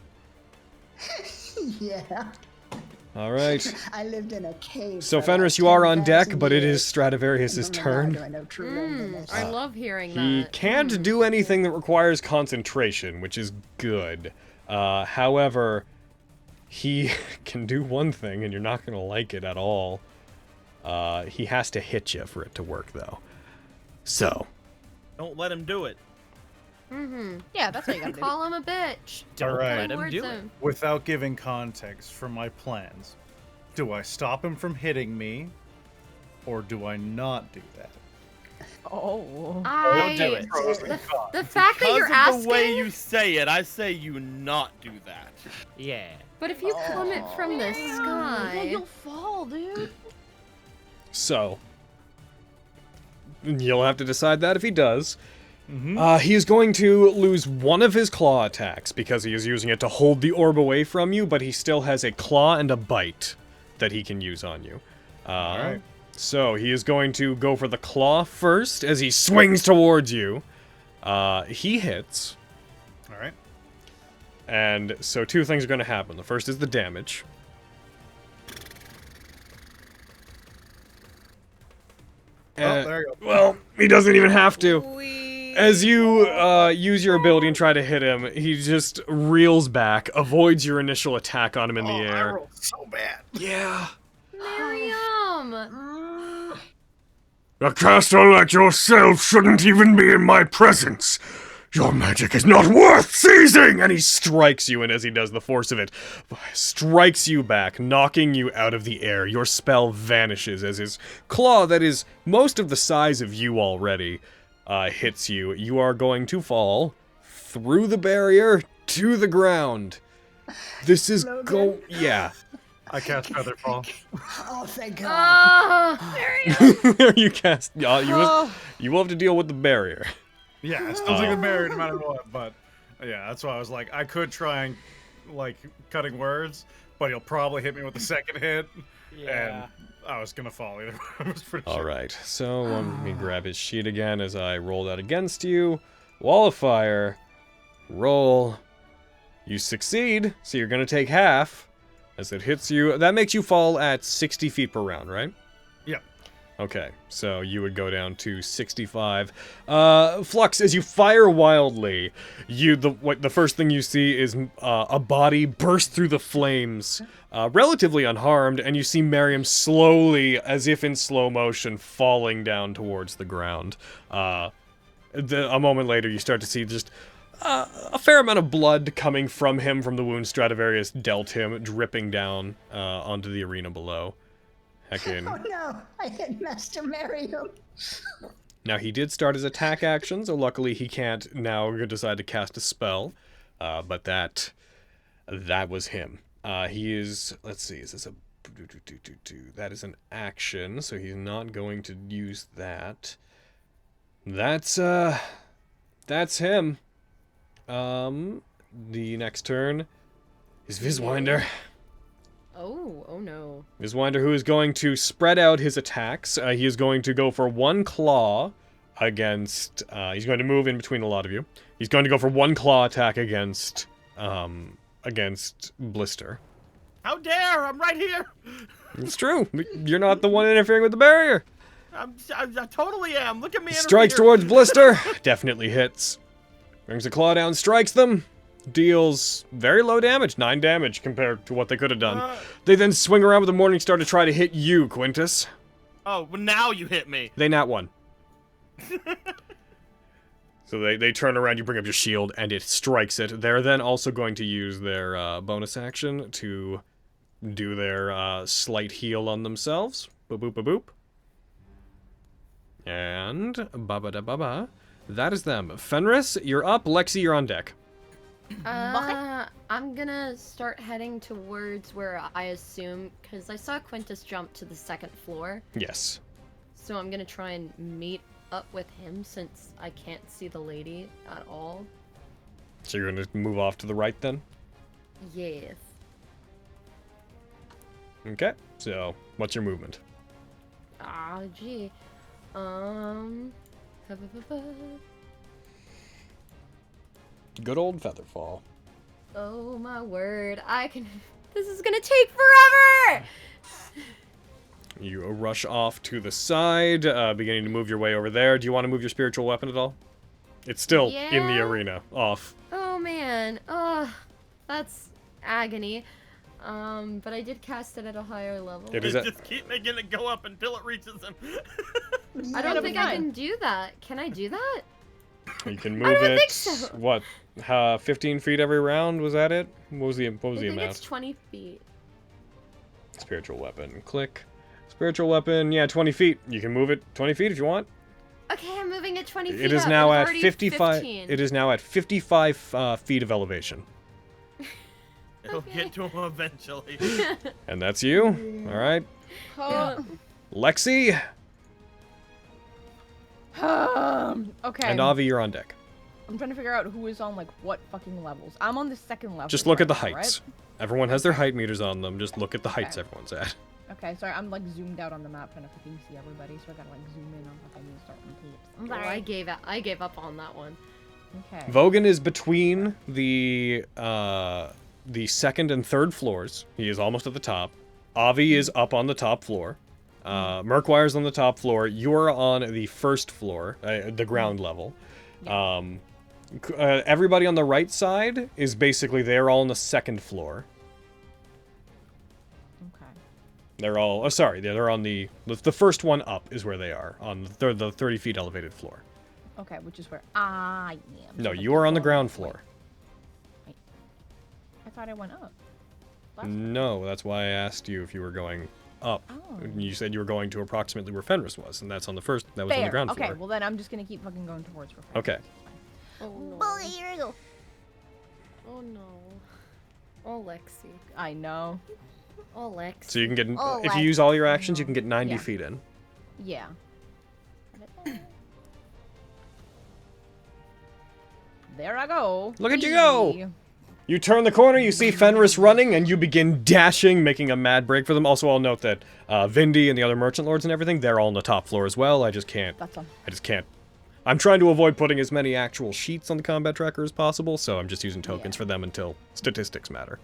Yeah. All right. I lived in a cave. So for Fenris, about you are on 10,000 deck, but it years. is Stradivarius' Oh my God, turn. do I know true loneliness. I love hearing He that. can't do anything that requires concentration, which is good. However, he can do one thing, and you're not going to like it at all. He has to hit you for it to work, though. So. Don't let him do it. Yeah, that's what you gotta do. Call him a bitch. Don't Alright. let him Towards do it. him. Without giving context for my plans, do I stop him from hitting me, or do I not do that? Oh. Don't do it. The fact that Because you're of asking. the way you say it, I say you not do that. Yeah. But if you come it from the Yeah, sky. you'll fall, dude. So. You'll have to decide that if he does. He is going to lose one of his claw attacks because he is using it to hold the orb away from you, but he still has a claw and a bite that he can use on you. Alright. So he is going to go for the claw first as he swings towards you. He hits, Alright. and so two things are going to happen. The first is the damage. Oh, there you go. Well, he doesn't even have to. As you use your ability and try to hit him, he just reels back, avoids your initial attack on him in the I air. rolled so bad. Yeah. Miriam! A caster like yourself shouldn't even be in my presence. Your magic is not worth seizing! And he strikes you, and as he does, the force of it strikes you back, knocking you out of the air. Your spell vanishes as his claw, that is most of the size of you already, hits you. You are going to fall through the barrier to the ground. This is yeah. I cast Featherfall. Oh, thank God. Ah, You cast. You will have to deal with the barrier. Yeah, it's still taking barrier no matter what, but yeah, that's why I was like, I could try and like cutting words, but he'll probably hit me with the second hit, Yeah. and I was gonna fall either. I was pretty All sure. right, so let me grab his sheet again as I roll that against you. Wall of fire. Roll. You succeed, so you're going to take half as it hits you. That makes you fall at 60 feet per round, right? Yep. Okay, so you would go down to 65. Flux, as you fire wildly, the first thing you see is a body burst through the flames, relatively unharmed, and you see Miriam slowly, as if in slow motion, falling down towards the ground. A moment later, you start to see just a fair amount of blood coming from him from the wound Stradivarius dealt him, dripping down onto the arena below. Heckin'. Oh no, I hit Master Mario. Now, he did start his attack action, so luckily he can't now decide to cast a spell. But that was him. He is, let's see, is this a... That is an action, so he's not going to use that. That's him. The next turn is Viswinder. oh no. Viswinder, who is going to spread out his attacks. He is going to go for one claw against... he's going to move in between a lot of you. He's going to go for one claw attack against Blister. How dare! I'm right here. It's true. You're not the one interfering with the barrier. I totally am. Look at me. Strikes interfere. towards Blister. Definitely hits. Brings a claw down, strikes them. Deals very low damage, 9 damage compared to what they could have done. They then swing around with the Morning Star to try to hit you, Quintus. Oh, well, now you hit me. They nat 1. So they turn around, you bring up your shield, and it strikes it. They're then also going to use their bonus action to do their slight heal on themselves. Boop, boop, boop, boop. And ba-ba-da-ba-ba. That is them. Fenris, you're up. Lexi, you're on deck. I'm gonna start heading towards where I assume, because I saw Quintus jump to the second floor. Yes. So I'm gonna try and meet up with him since I can't see the lady at all. So you're gonna move off to the right then? Yes. Okay. So what's your movement? Ah, gee. Good old Featherfall. Oh my word! This is gonna take forever. You rush off to the side, beginning to move your way over there. Do you want to move your spiritual weapon at all? It's still in the Yeah. arena, off. Oh man. That's agony. But I did cast it at a higher level. It is at, Just keep making it go up until it reaches him. I don't think I can do that. Can I do that? you can move don't it. think so. What? 15 feet every round? Was that it? What was the I think amount? it's 20 feet. Spiritual weapon. Click. Spiritual weapon. Yeah, 20 feet. You can move it 20 feet if you want. Okay, I'm moving it 20 feet. It is up, now and at it's already 55. 15. It is now at 55 feet of elevation. It'll get to him eventually. And that's you. All right. Lexi Okay. and Avi, you're on deck. I'm trying to figure out who is on like what fucking levels. I'm on the second level. Just look at the right now, heights. right? Everyone has their height meters on them. Just look at the heights Okay. everyone's at. Okay, sorry, I'm like zoomed out on the map trying to fucking see everybody, so I gotta like zoom in on fucking certain peeps. I'm Oh, sorry. I gave up on that one. Okay. Vogan is between the second and third floors. He is almost at the top. Avi is up on the top floor. Murkwire's on the top floor. You're on the first floor, the ground level. Everybody on the right side is basically, they're all on the second floor. Okay. They're all, they're on the first one up is where they are, on the 30 feet elevated floor. Okay, which is where I am. No, So, like, you are on the floor ground wait. floor. Wait. I thought I went up. No, that's why I asked you if you were going up. Oh. You said you were going to approximately where Fenris was, and that's on the first, that was on the Fair. ground Okay, floor. well then I'm just gonna keep fucking going towards where Okay. Oh no. Bully, here we go. Oh no. Oh Lexi. I know. Oh Lexi. So you can get, Oh, if you like- use all your actions, you can get 90 Yeah. feet in. Yeah. There I go. Look at you go! Whee! You turn the corner, you see Fenris running, and you begin dashing, making a mad break for them. Also, I'll note that Vindy and the other merchant lords and everything, they're all on the top floor as well. I just can't. That's all. I just can't. I'm trying to avoid putting as many actual sheets on the combat tracker as possible, so I'm just using tokens for them until statistics matter.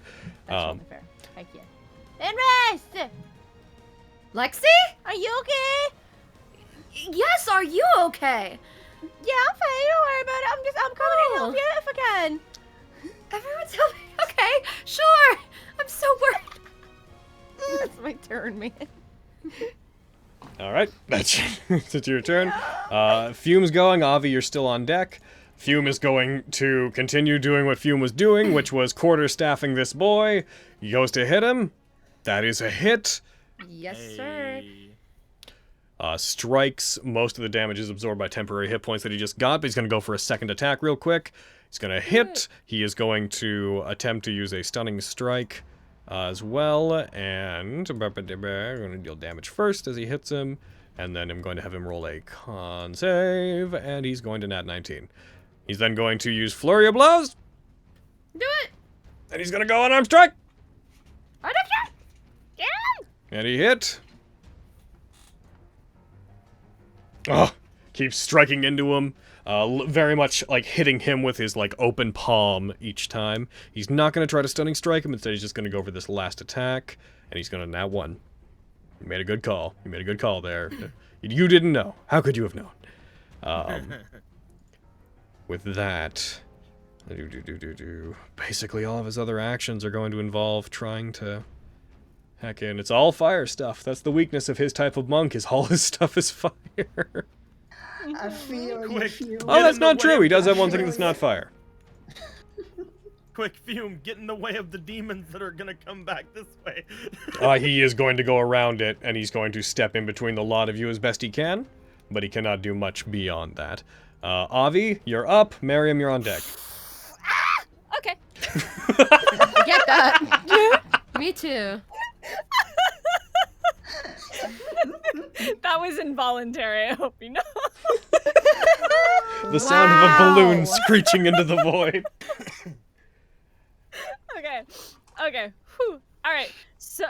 That's totally fair. Heck yeah. Fenris! Lexi? Are you okay? Yes, are you okay? Yeah, I'm fine. Don't worry about it. I'm coming to help you if I can. Everyone's helping. Okay, sure. I'm so worried. That's my turn, man. All right, that's it's your turn. Fume's going. Avi, you're still on deck. Fume is going to continue doing what Fume was doing, which was quarterstaffing this boy. He goes to hit him. That is a hit. Yes, sir. Strikes. Most of the damage is absorbed by temporary hit points that he just got, but he's going to go for a second attack real quick. He's going to hit. He is going to attempt to use a stunning strike as well, and I'm going to deal damage first as he hits him, and then I'm going to have him roll a con save, and he's going to Nat19. He's then going to use Flurry of Blows, Do it. and he's going to go unarmed strike, Get him! and he hit. Oh, keeps striking into him. Very much like hitting him with his like open palm each time. He's not going to try to stunning strike him. Instead, he's just going to go for this last attack, and he's going to Nat 1. You made a good call. You made a good call there. You didn't know. How could you have known? With that, basically all of his other actions are going to involve trying to hack in. It's all fire stuff. That's the weakness of his type of monk, is all his stuff is fire. I feel you, Quick. Fume. Oh, that's in the not way true. of He does the have one thing fire. that's not fire. Quick, Fume, get in the way of the demons that are gonna come back this way. He is going to go around it, and he's going to step in between the lot of you as best he can, but he cannot do much beyond that. Avi, you're up. Miriam, you're on deck. Okay. I get that. Me too. That was involuntary, I hope you know. The sound of a balloon screeching into the void. Okay. Whew. All right. So,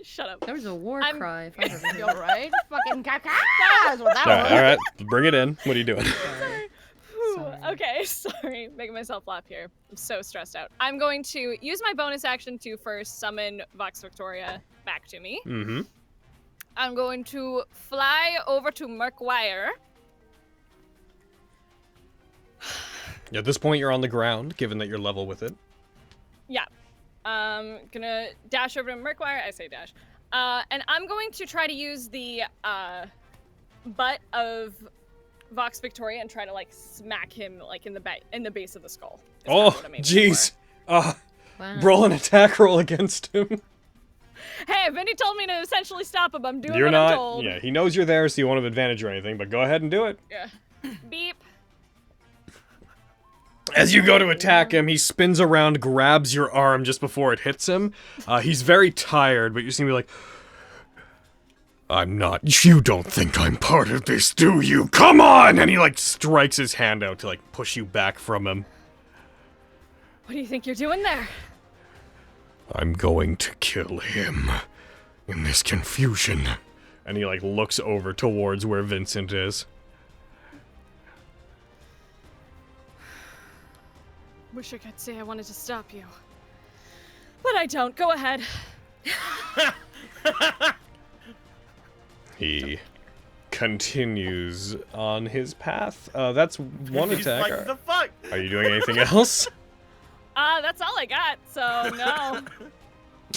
shut up. There was a war I'm- cry. If I've ever heard You're it. right. Fucking caca. That's what that was. All right, bring it in. What are you doing? Whew. Sorry. Okay, sorry. Making myself laugh here. I'm so stressed out. I'm going to use my bonus action to first summon Vox Victoria back to me. Mm-hmm. I'm going to fly over to Murkwire. At this point, you're on the ground, given that you're level with it. Yeah. Gonna dash over to Murkwire. I say dash. And I'm going to try to use the butt of Vox Victoria and try to like smack him like in the base of the skull. Is kind of Oh, what I'm aiming jeez. Wow. Roll an attack roll against him. for. Hey, Vinny told me to essentially stop him. I'm doing You're what not. I'm told. Yeah, he knows you're there, so you won't have advantage or anything. But go ahead and do it. Yeah. Beep. As you go to attack him, he spins around, grabs your arm just before it hits him. He's very tired, but you seem to be like, I'm not. You don't think I'm part of this, do you? Come on! and he like strikes his hand out to like push you back from him. What do you think you're doing there? I'm going to kill him. In this confusion. And he like looks over towards where Vincent is. Wish I could say I wanted to stop you. But I don't. Go ahead. He continues on his path. That's one He's attack. like, the fuck? Are you doing anything else? That's all I got, so no.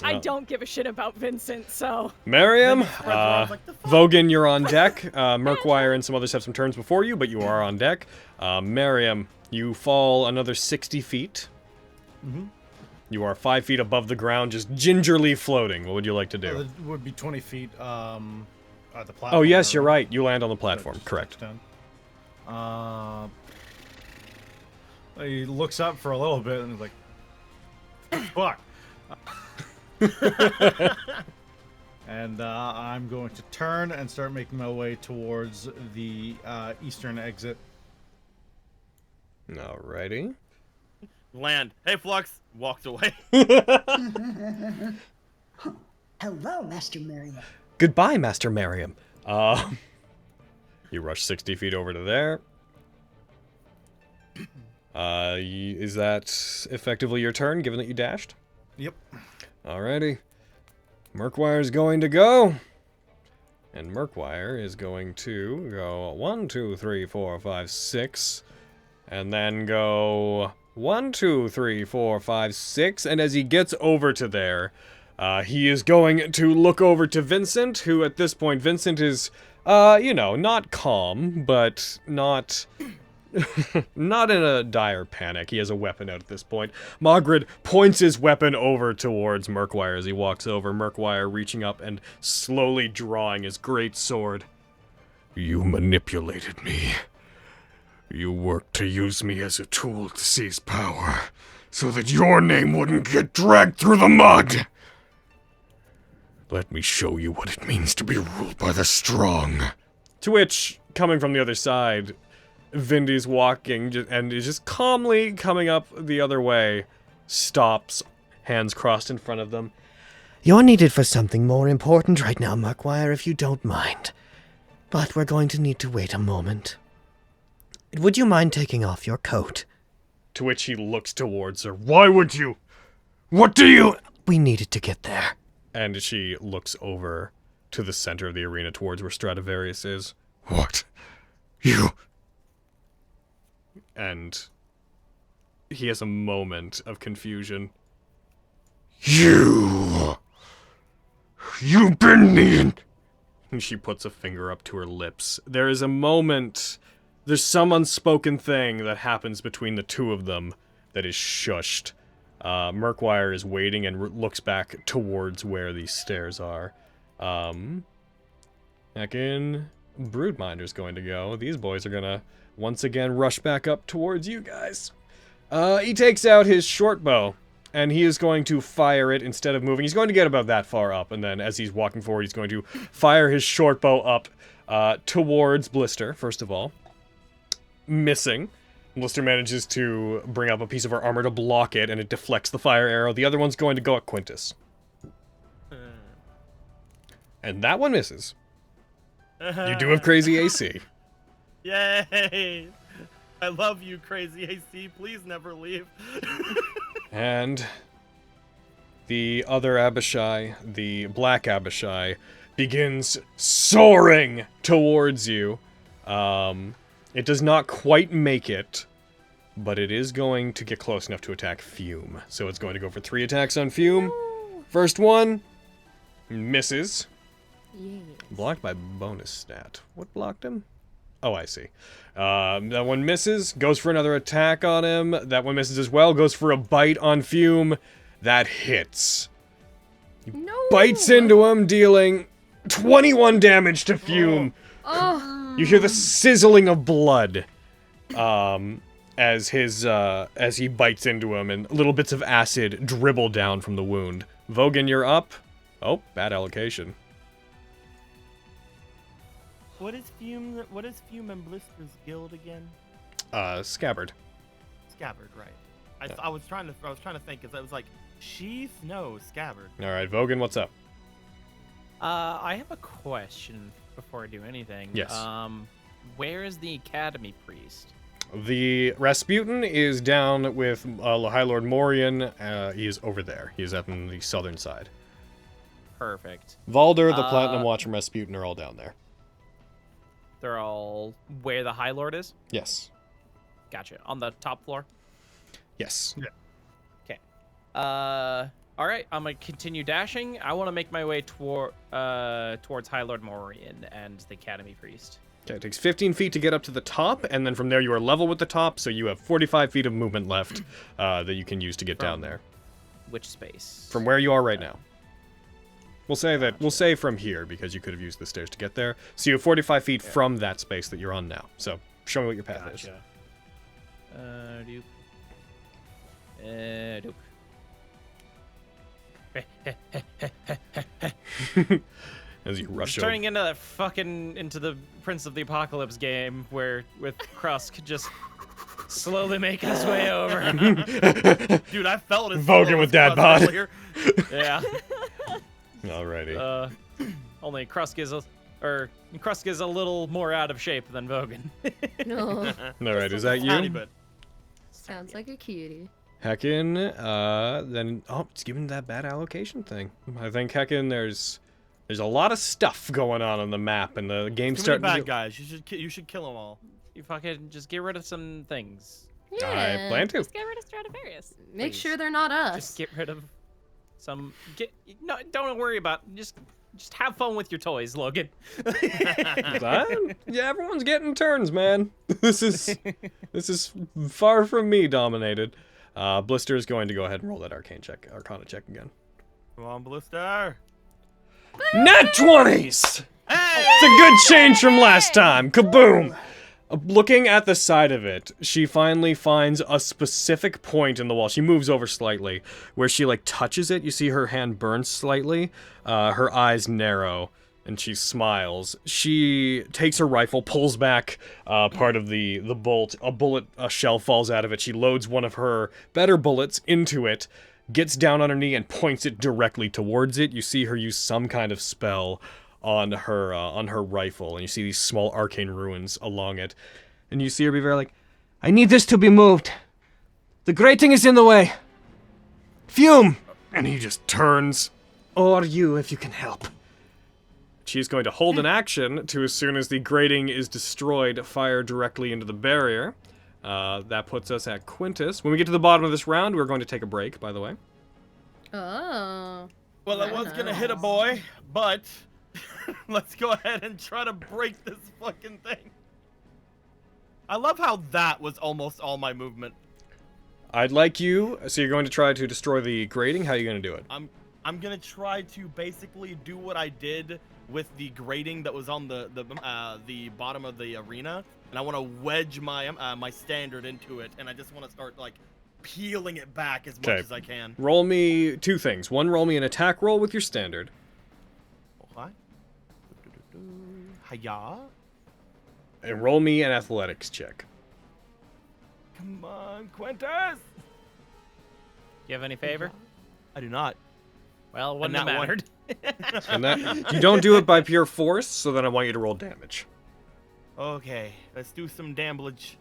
I Oh. don't give a shit about Vincent, so. Miriam, Like, the fuck? Vogan, you're on deck. Murkwire and some others have some turns before you, but you are on deck. Miriam, you fall another 60 feet. Mm-hmm. You are 5 feet above the ground, just gingerly floating. What would you like to do? It would be 20 feet at the platform. Oh, yes, you're right. You land on the platform. Correct. He looks up for a little bit and is like, fuck. And I'm going to turn and start making my way towards the eastern exit. Alrighty. Land. Hey, Flux. Walked away. Hello, Master Merriam. Goodbye, Master Miriam. You rush 60 feet over to there. Is that effectively your turn, given that you dashed? Yep. Alrighty. Murkwire's going to go. And Murkwire is going to go 1, 2, 3, 4, 5, 6. And then go 1, 2, 3, 4, 5, 6. And as he gets over to there, he is going to look over to Vincent, who at this point, Vincent is, not calm, but not... not in a dire panic. He has a weapon out at this point. Mogrid points his weapon over towards Murkwire as he walks over. Murkwire reaching up and slowly drawing his great sword. You manipulated me. You worked to use me as a tool to seize power, so that your name wouldn't get dragged through the mud. Let me show you what it means to be ruled by the strong. To which, coming from the other side, Vindy's walking and is just calmly coming up the other way, stops, hands crossed in front of them. You're needed for something more important right now, Murkwire, if you don't mind. But we're going to need to wait a moment. Would you mind taking off your coat? To which he looks towards her. Why would you? What do you... We needed to get there. And she looks over to the center of the arena towards where Stradivarius is. What? You... And he has a moment of confusion. You bring me in... And she puts a finger up to her lips. There is a moment, there's some unspoken thing that happens between the two of them that is shushed. Murkwire is waiting and looks back towards where these stairs are. Back in, Broodminder's going to go. These boys are gonna once again rush back up towards you guys. He takes out his short bow and he is going to fire it instead of moving. He's going to get about that far up, and then as he's walking forward, he's going to fire his short bow up towards Blister, first of all. Missing. Blister manages to bring up a piece of her armor to block it, and it deflects the fire arrow. The other one's going to go at Quintus. And that one misses. You do have crazy AC. Yay! I love you, crazy AC. Please never leave. And the other Abishai, the black Abishai, begins soaring towards you. It does not quite make it, but it is going to get close enough to attack Fume. So it's going to go for 3 attacks on Fume. First one misses. Yes. Blocked by bonus stat. What blocked him? Oh, I see. That one misses. Goes for another attack on him. That one misses as well. Goes for a bite on Fume. That hits. No. Bites into him, dealing 21 damage to Fume. Oh. You hear the sizzling of blood as he bites into him, and little bits of acid dribble down from the wound. Vogan, you're up. Oh, bad allocation. What is Fume and Blister's guild again? Scabbard. Scabbard, right? I was trying to think, because I was like, Sheath, no, Scabbard. All right, Vogan, what's up? I have a question before I do anything. Yes. Where is the Academy Priest? The Rasputin is down with High Lord Morian. He is over there. He is up on the southern side. Perfect. Valder, the Platinum Watch, and Rasputin are all down there. They're all where the High Lord is? Yes. Gotcha. On the top floor? Yes. Yeah. Okay. All right. I'm gonna continue dashing. I want to make my way towards High Lord Morian and the Academy Priest. Okay, it takes 15 feet to get up to the top, and then from there you are level with the top, so you have 45 feet of movement left that you can use to get down there. Which space? From where you are right now. We'll say from here, because you could have used the stairs to get there. So you have 45 feet from that space that you're on now. So show me what your path is. As you rush over. Turning into that into the Prince of the Apocalypse game where with Krusk just slowly making his way over. Dude, I felt it. Vogan with dad bod. Yeah. Alrighty. Only Krusk is a little more out of shape than Vogan. No. Alright, is that you? Sounds like a cutie. Heckin, then it's given that bad allocation thing. I think Heckin, there's a lot of stuff going on the map, and the game's starting. Bad guys. You should kill them all. You fucking just get rid of some things. Yeah. I plan to. Just get rid of Stradivarius. Make Please. sure they're not us. Just get rid of some. No, don't worry about. Just have fun with your toys, Logan. Yeah, everyone's getting turns, man. This is far from me dominated. Blister is going to go ahead and roll that Arcana check again. Come on, Blister. Nat 20s! Hey! It's a good change from last time. Kaboom! Looking at the side of it, she finally finds a specific point in the wall. She moves over slightly, where she touches it. You see her hand burn slightly. Her eyes narrow, and she smiles. She takes her rifle, pulls back part of the bolt. A shell falls out of it. She loads one of her better bullets into it, gets down on her knee and points it directly towards it. You see her use some kind of spell on her rifle, and you see these small arcane runes along it. And you see her be very I need this to be moved. The grating is in the way. Fume! And he just turns. Or you, if you can help. She's going to hold an action to, as soon as the grating is destroyed, fire directly into the barrier. That puts us at Quintus. When we get to the bottom of this round, we're going to take a break, by the way. Oh. Well, I was gonna hit a boy, but let's go ahead and try to break this fucking thing. I love how that was almost all my movement. I'd like you. So you're going to try to destroy the grating. How are you going to do it? I'm gonna try to basically do what I did with the grating that was on the bottom of the arena, and I want to wedge my my standard into it, and I just want to start peeling it back as much Okay. as I can. Roll me 2 things. One, roll me an attack roll with your standard. Okay. Hiya. And roll me an athletics check. Come on, Quintus. You have any favor? I do not. Well, wouldn't And have that one. mattered. And that you don't do it by pure force, so then I want you to roll damage. Okay, let's do some damage.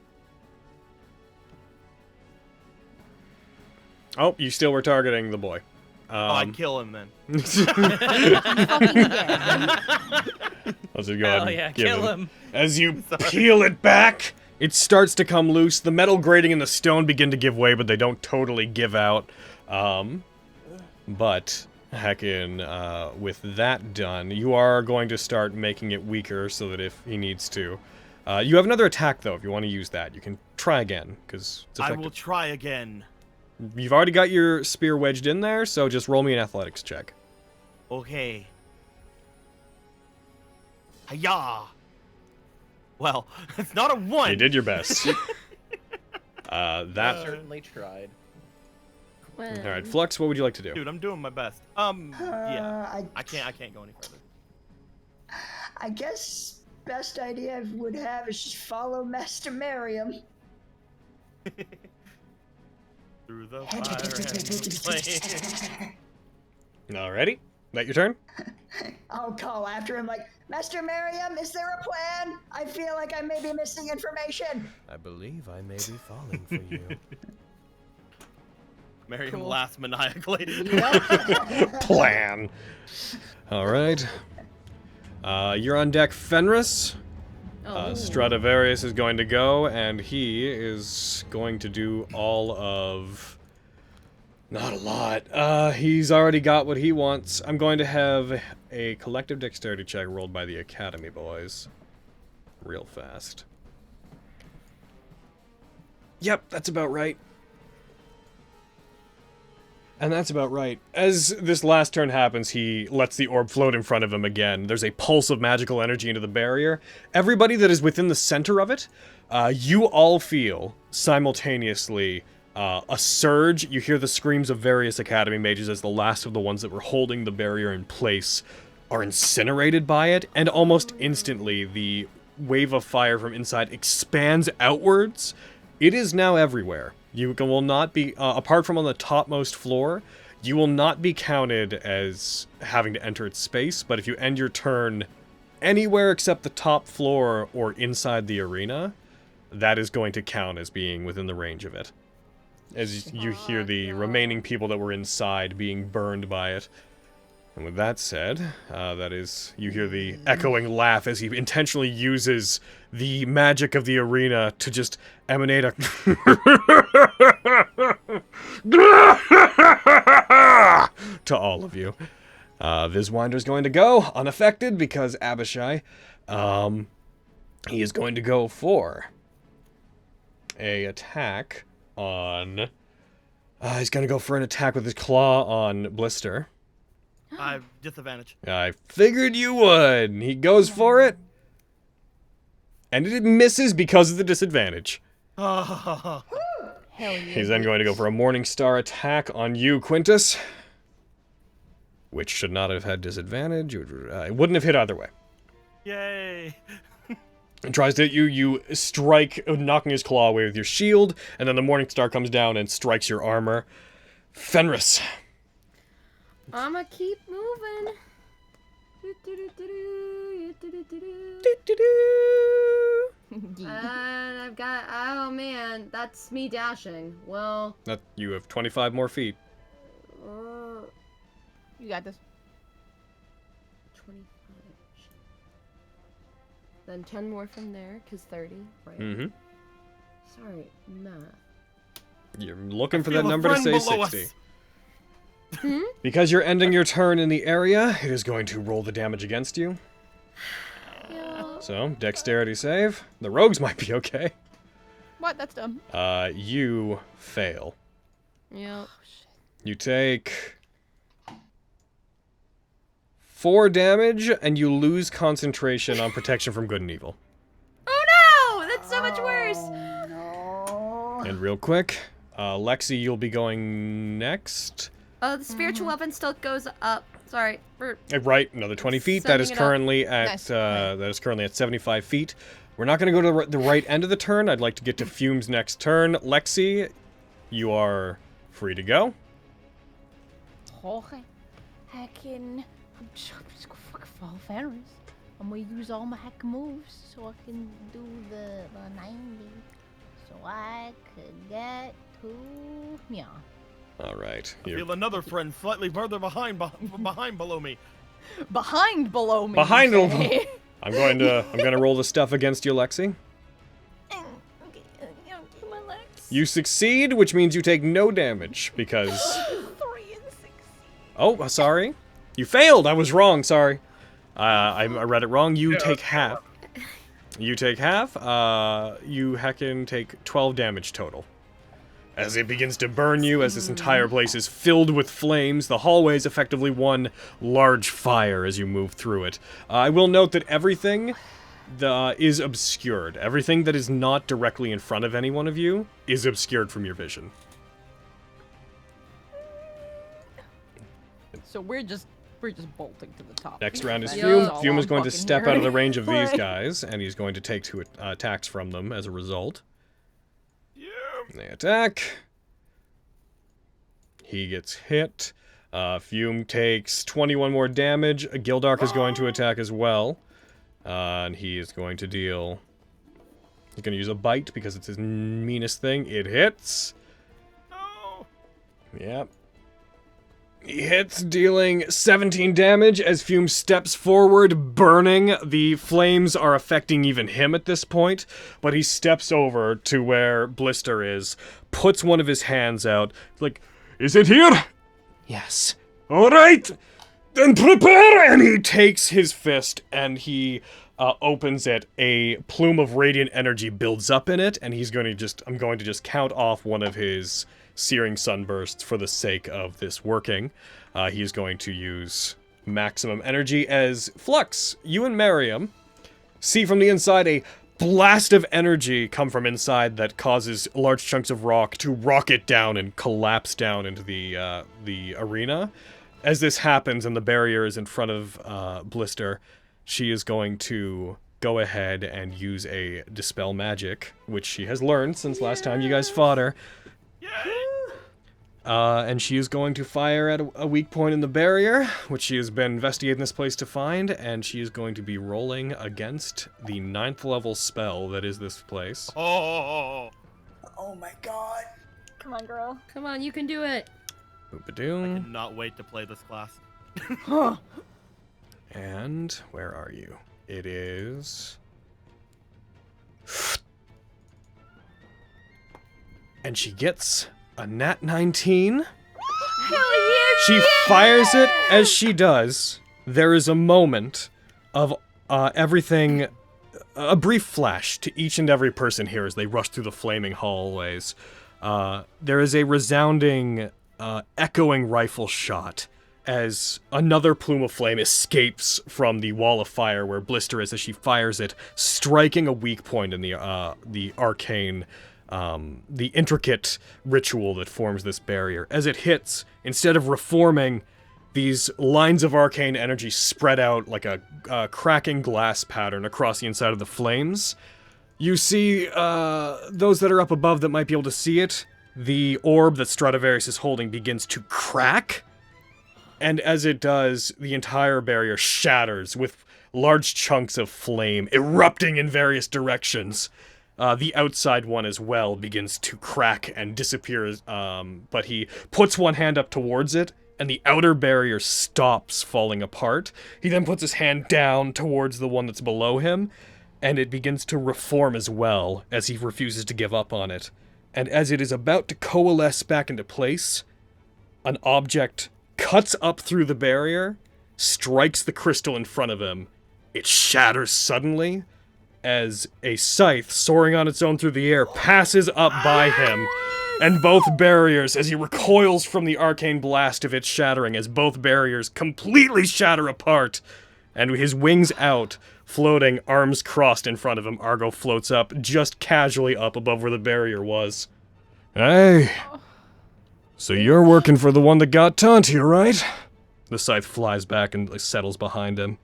Oh, you still were targeting the boy. I'd kill him then. Let's just go ahead Hell and yeah, give kill him. As you peel it back, it starts to come loose. The metal grating and the stone begin to give way, but they don't totally give out. But heckin', with that done, you are going to start making it weaker so that if he needs to. You have another attack, though, if you want to use that. You can try again, because it's I effective. will try again. You've already got your spear wedged in there, so just roll me an athletics check. Okay. Hiya. Well, it's not a 1. You did your best. That. Certainly tried. Alright, Flux, what would you like to do? Dude, I'm doing my best. Yeah. I can't go any further. I guess best idea I would have is just follow Master Merriam. Through the fire and flame. Alrighty. That your turn? I'll call after him like, Master Merriam, is there a plan? I feel like I may be missing information. I believe I may be falling for you. Miriam laughs maniacally. Plan. Alright. You're on deck, Fenris. Stradivarius is going to go, and he is going to do all of... Not a lot. He's already got what he wants. I'm going to have a collective dexterity check rolled by the Academy boys. Real fast. Yep, that's about right. And that's about right. As this last turn happens, he lets the orb float in front of him again. There's a pulse of magical energy into the barrier. Everybody that is within the center of it, you all feel simultaneously a surge. You hear the screams of various Academy mages as the last of the ones that were holding the barrier in place are incinerated by it, and almost instantly the wave of fire from inside expands outwards. It is now everywhere. You will not be, apart from on the topmost floor, you will not be counted as having to enter its space, but if you end your turn anywhere except the top floor or inside the arena, that is going to count as being within the range of it. As you hear the remaining people that were inside being burned by it. And with that said, that is, you hear the echoing laugh as he intentionally uses the magic of the arena to just emanate a to all of you. Viswinder's going to go unaffected because Abishai, he is going to go for a attack on, he's going to go for an attack with his claw on Blister. I have disadvantage. I figured you would. He goes for it. And it misses because of the disadvantage. Oh. Hell yeah. He's then going to go for a Morning Star attack on you, Quintus. Which should not have had disadvantage. It wouldn't have hit either way. Yay. It tries to hit you, you strike, knocking his claw away with your shield, and then the Morning Star comes down and strikes your armor. Fenris. I'ma keep moving. And I've got, oh man, that's me dashing. Well, That you have 25 more feet. You got this. 25. Then 10 more from there, because 30, right? Mm-hmm. Sorry, math. You're looking for Feel that a number to friend say below 60. us. Because you're ending your turn in the area, it is going to roll the damage against you. Yeah. So, dexterity save. The rogues might be okay. What? That's dumb. You fail. Yep. You take 4 damage, and you lose concentration on protection from good and evil. Oh no! That's so much worse! No. And real quick, Lexi, you'll be going next. The spiritual weapon still goes up. Sorry. Right, another 20 feet. That is Sending it up. currently at Nice. that is currently at 75 feet. We're not going to go to the right end of the turn. I'd like to get to Fume's next turn. Lexi, you are free to go. Okay. I'm just gonna fucking follow Fenris. I'm gonna use all my hack moves so I can do the 90. So I could get to yeah. All right. I You're feel another friend slightly further behind below me. Behind below me. Behind you him. say? I'm going to roll the stuff against you, Lexi. Okay, my legs. You succeed, which means you take no damage because 3 and 6. Oh, sorry. You failed. I was wrong. Sorry. I read it wrong. You take half. You take half. You heckin' take 12 damage total. As it begins to burn you, as this entire place is filled with flames, the hallway is effectively one large fire as you move through it. I will note that everything is obscured. Everything that is not directly in front of any one of you is obscured from your vision. So we're just bolting to the top. Next round is Yeah. Fume. That's all Fume is I'm going to fucking step out of the hearing. range of these Like- guys, and he's going to take 2 attacks from them as a result. Yeah. They attack. He gets hit. Fume takes 21 more damage. Gildark is going to attack as well. And he is going to deal... He's going to use a bite because it's his meanest thing. It hits. No. Yep. He hits, dealing 17 damage as Fume steps forward, burning. The flames are affecting even him at this point, but he steps over to where Blister is, puts one of his hands out, like, "Is it here? Yes. All right, then prepare!" And he takes his fist and he opens it. A plume of radiant energy builds up in it, and I'm going to just count off one of his searing sunbursts for the sake of this working. He's going to use maximum energy as Flux, you and Miriam see from the inside a blast of energy come from inside that causes large chunks of rock to rocket down and collapse down into the arena. As this happens and the barrier is in front of Blister, she is going to go ahead and use a Dispel Magic, which she has learned since last time you guys fought her. And she is going to fire at a weak point in the barrier, which she has been investigating this place to find, and she is going to be rolling against the 9th level spell that is this place. Oh. Oh my god. Come on, girl. Come on, you can do it. Boopadoom. Cannot wait to play this class. And where are you? It is... And she gets a Nat19. She fires it. As she does, there is a moment of everything, a brief flash to each and every person here as they rush through the flaming hallways. There is a resounding, echoing rifle shot as another plume of flame escapes from the wall of fire where Blister is as she fires it, striking a weak point in the arcane, the intricate ritual that forms this barrier. As it hits, instead of reforming, these lines of arcane energy spread out like a cracking glass pattern across the inside of the flames. You see those that are up above that might be able to see it. The orb that Stradivarius is holding begins to crack. And as it does, the entire barrier shatters with large chunks of flame erupting in various directions. The outside one as well begins to crack and disappears, but he puts one hand up towards it, and the outer barrier stops falling apart. He then puts his hand down towards the one that's below him, and it begins to reform as well, as he refuses to give up on it. And as it is about to coalesce back into place, an object cuts up through the barrier, strikes the crystal in front of him. It shatters suddenly, as a scythe soaring on its own through the air passes up by him, and both barriers, as he recoils from the arcane blast of its shattering, as both barriers completely shatter apart, and his wings out, floating, arms crossed in front of him, Argo floats up, just casually up above where the barrier was. Hey. So you're working for the one that got Tanti, right? The scythe flies back and settles behind him.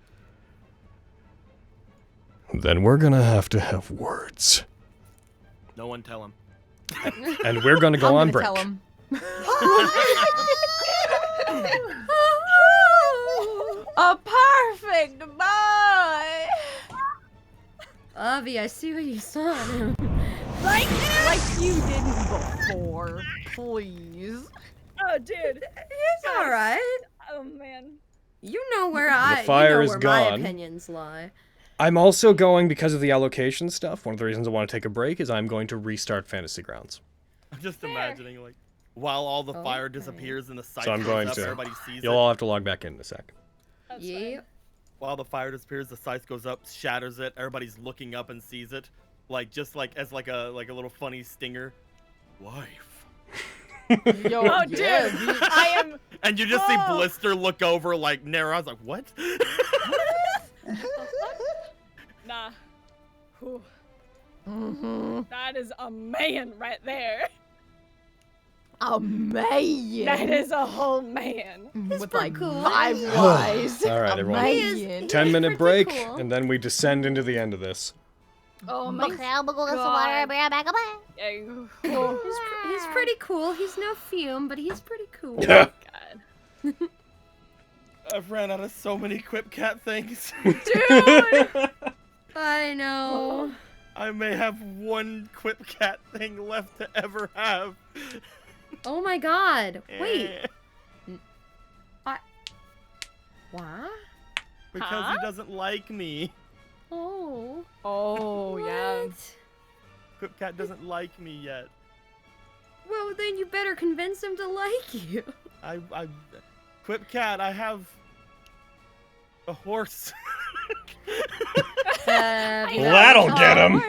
Then we're gonna have to have words. No one tell him. And we're gonna go on I'm break. gonna tell him. A perfect boy. Avi, I see what you saw in him. Like you didn't before. Please. Oh, dude. He's all right. Oh man. You know where fire you know is where gone. my opinions lie. I'm also going, because of the allocation stuff, one of the reasons I want to take a break is I'm going to restart Fantasy Grounds. I'm just imagining, like, while all the fire Okay. disappears and the scythe So I'm goes going up, to. everybody sees You'll it. all have to log back in a sec. That's Yeah. fine. While the fire disappears, the scythe goes up, shatters it. Everybody's looking up and sees it, like just like as like a little funny stinger. Wife. Yo, Oh, yeah, dude. bitch. I am. And you just see Oh. Blister look over, like narrow. I was like, what? Nah. Whew. Mm-hmm. That is a man right there. A man. That is a whole man. With pretty like cool. 5 lives. All right, A everyone. man. 10-minute pretty break, cool. and then we descend into the end of this. Oh my Okay, I'm gonna go get some water and bring it back up. God. He's pretty cool. He's no fume, but he's pretty cool. God. I've ran out of so many Quip Cat things. I know. I may have one Quip Cat thing left to ever have. Oh my god. Wait. Eh, What? because Huh? he doesn't like me. Oh. Oh, yeah. What? Quip Cat doesn't like me yet. Well, then you better convince him to like you. Quip Cat, I have a horse. That'll get him.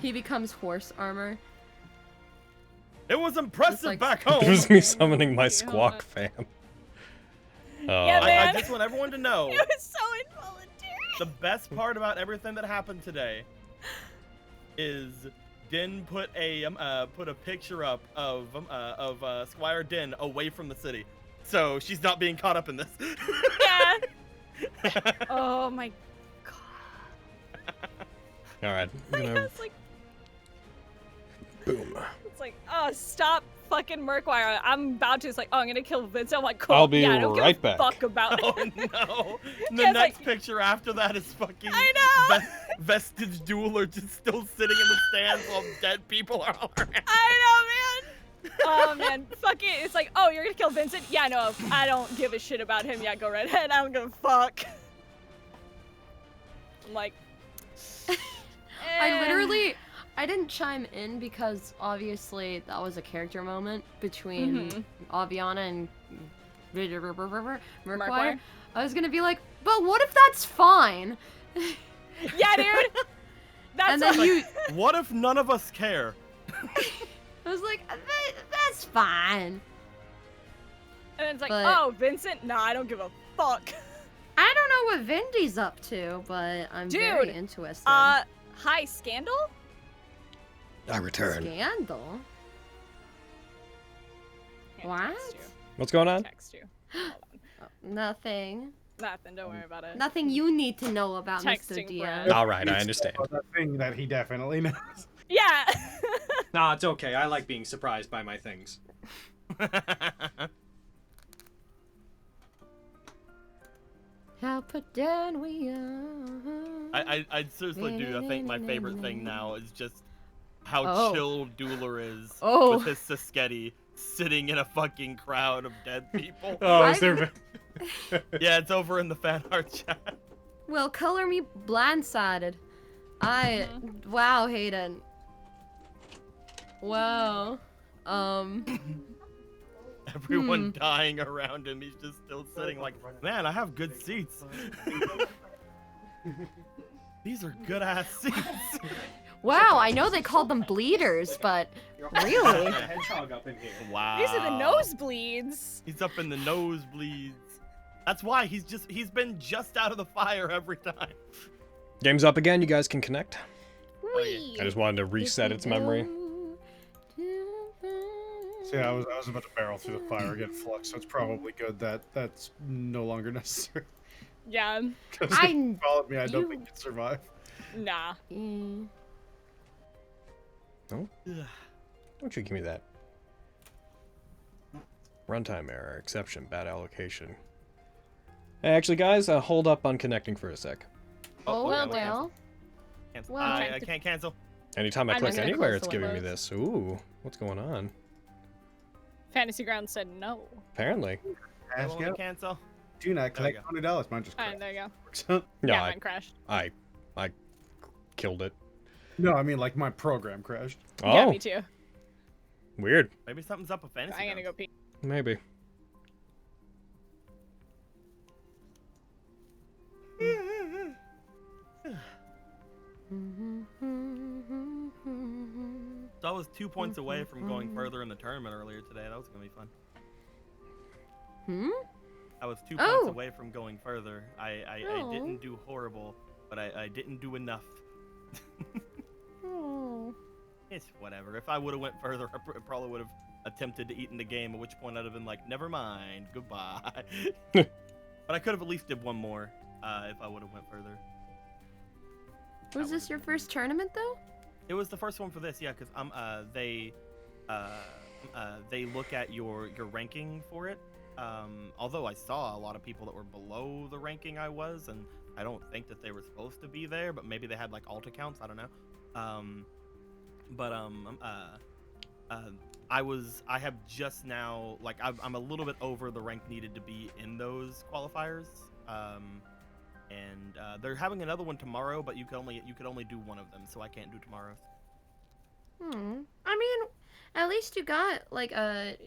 He becomes horse armor. It was impressive like- back home. It was me summoning my squawk fam. Oh, Yeah, I man. just want everyone to know It was so involuntary. the best part about everything that happened today is Din put a picture up of Squire Din away from the city, so she's not being caught up in this. Yeah. Oh my god. all right. I'm Yeah, gonna it's like, boom. it's like, oh, stop fucking Murkwire. I'm about to. It's like, oh, I'm gonna kill Vince. I'm like, cool. I'll be yeah, I don't right give back. a fuck about Oh it. no! The Yeah, it's next like- picture after that is fucking I know. Vestige Dueler just still sitting in the stands while dead people are all around. I know, man. Oh man, fuck it. It's like, oh, you're gonna kill Vincent? Yeah, no, I don't give a shit about him. Yeah, go right ahead. I don't give a fuck. I'm like, I didn't chime in because obviously that was a character moment between Aviana and Murkwire. I was gonna be like, but what if that's fine? yeah, dude. That's And then all- you, What if none of us care? I was like, that's fine. And it's like, But- oh, Vincent? Nah, I don't give a fuck. I don't know what Vindy's up to, but I'm very Dude, interested. Hi, Scandal? I return. Scandal? Can't What? text you. What's going on? Text you. Hold on. Nothing. Nothing, don't worry about it. Nothing you need to know about Mr. Texting DM. friend. All right, I understand. That thing that he definitely knows. Yeah. Nah, it's okay. I like being surprised by my things. How put down we are. I seriously do. I think my favorite thing now is just how Oh. chill Dueler is Oh. with his Siskety sitting in a fucking crowd of dead people. Oh, is there? Yeah, it's over in the fan art chat. Well, color me blindsided. Wow, Hayden. Wow. Everyone dying around him. He's just still sitting like, man, I have good seats. These are good ass seats. Wow, I know they called them bleeders, but really? hedgehog up in here. Wow. These are the nosebleeds. He's up in the nosebleeds. That's why he's been just out of the fire every time. Game's up again. You guys can connect. Whee! I just wanted to reset its memory. So yeah, I was about to barrel through the fire, get flux, so it's probably good that that's no longer necessary. Yeah. Because if you followed me, I don't you- think you'd survive. Nah. Oh? Why don't you give me that? Runtime error, exception, bad allocation. Hey, actually, guys, hold up on connecting for a sec. Oh, okay, well. Cancel. Well, I can't cancel. Anytime I I'm click just gonna anywhere, close it's the giving me windows. this. Ooh, what's going on? Fantasy Ground said no. Apparently. I won't cancel. Do not There we collect $20. Mine just Alright, there you go. crashed. No, Yeah, I mine crashed. killed it. No, I mean like my program crashed. Oh, Yeah, me too. weird. Maybe something's up with fantasy. I'm gonna Grounds. go pee. Maybe. So I was 2 points away from going further in the tournament earlier today. That was gonna be fun. Hmm? I was 2 Oh. points away from going further. I Oh. didn't do horrible, but I didn't do enough. Oh. It's whatever. If I would have went further, I probably would have attempted to eat in the game, at which point I'd have been like, never mind, goodbye. But I could have at least did one more if I would have went further. Was this your first tournament, though? It was the first one for this, yeah, because they look at your ranking for it. Although I saw a lot of people that were below the ranking I was, and I don't think that they were supposed to be there, but maybe they had like alt accounts. I don't know. I have just now, like, I'm a little bit over the rank needed to be in those qualifiers. And they're having another one tomorrow, but you could only do one of them, so I can't do tomorrow's. I mean, at least you got, like,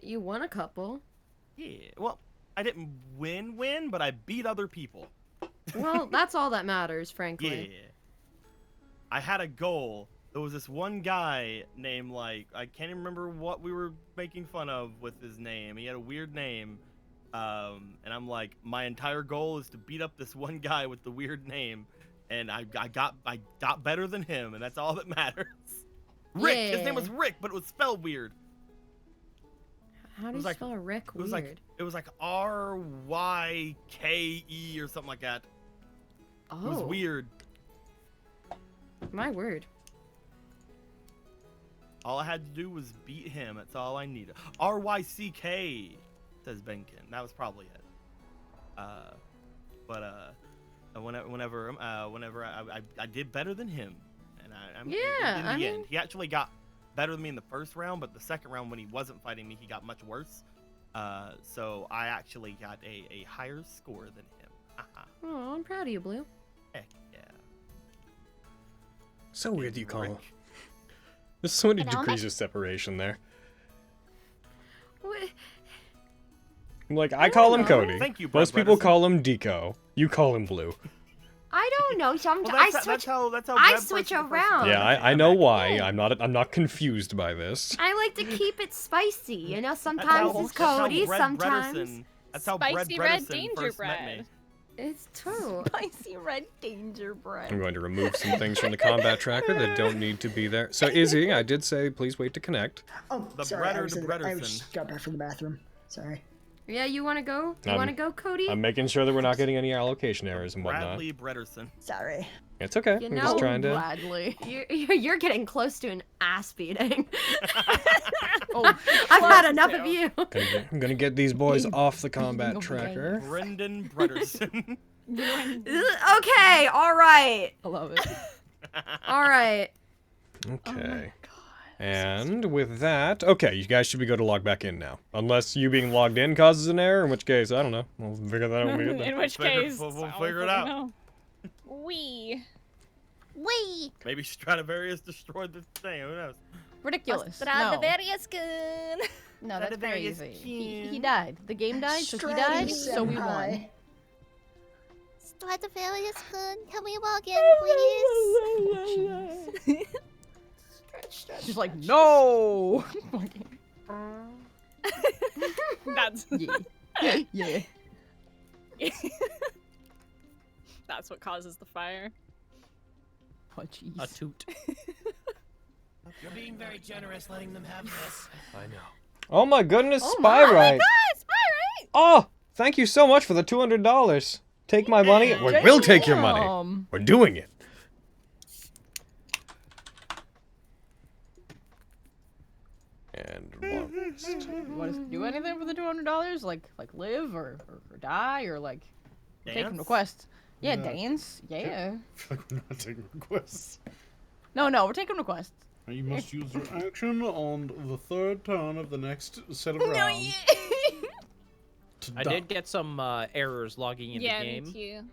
you won a couple. Yeah, well, I didn't win, but I beat other people. Well, that's all that matters, frankly. Yeah. I had a goal. There was this one guy named, like, I can't even remember what we were making fun of with his name. He had a weird name. And I'm like, my entire goal is to beat up this one guy with the weird name. And I got better than him, and that's all that matters. Rick! His name was Rick, but it was spelled weird. How do you spell Rick weird? It was like Ryke or something like that. Oh. It was weird. My word. All I had to do was beat him. That's all I needed. RYCK, says Benkin. That was probably it. Whenever I did better than him, and in the end, he actually got better than me in the first round, but the second round when he wasn't fighting me, he got much worse. So I actually got a higher score than him. Oh, I'm proud of you, Blue. Heck yeah. So weird that you call him. There's so many And I'll degrees of separation there. What? Like, I call him Cody. Thank you, Most Brett people Bredesen. call him Deco. You call him Blue. I don't know. Sometimes Well, I that's switch. how I Brett switch person to person around. Yeah, does it. I know why. I'm not confused by this. I like to keep it spicy. You know, That's sometimes how- it's that's how Cody, Brett sometimes Bredesen- That's how Brett Spicy red Bredesen danger first met me. bread. it's true. Spicy red danger bread. I'm going to remove some things from the combat tracker that don't need to be there. So, Izzy, I did say please wait to connect. Oh, The sorry, Bredder I to Bredderson. just got back from the bathroom. Sorry. Yeah, you want to go? You want to go, Cody? I'm making sure that we're not getting any allocation errors and whatnot. Bradley Bredderson. Sorry. It's okay. You I'm know, just trying to. Gladly. You're getting close to an ass beating. Oh, I've had close enough to. of you. I'm gonna get these boys off the combat Okay. tracker. Brendan Bredderson. Okay, all right. I love it. All right. Okay. And with that, okay, you guys should be good to log back in now. Unless you being logged in causes an error, in which case, I don't know. We'll figure that out when we get there. In which case, We'll I don't figure it fucking out. know. Wee. Wee! Maybe Stradivarius destroyed the thing. Who knows? Ridiculous. No, Stradivarius gun. no, that's very Stradivarius easy. He king. died. The game died, so he died, so we won. Senpai. Stradivarius gun, can we log in, please? She's like, no! That's yeah. Yeah. that's what causes the fire. Oh, jeez. A toot. You're being very generous letting them have this. I know. Oh my goodness, Oh Spy my Right. God, Spy Oh, thank you so much for the $200. Take my money. We will take your money. Damn. We're doing it. And one. You want us to do anything for the $200? Like live or die or like take some Dance? requests? Yeah, No. dance. Yeah. We're not taking requests. No, we're taking requests. You must use your action on the third turn of the next set of rounds. to I die. did get some errors logging into Yeah, the me game. too.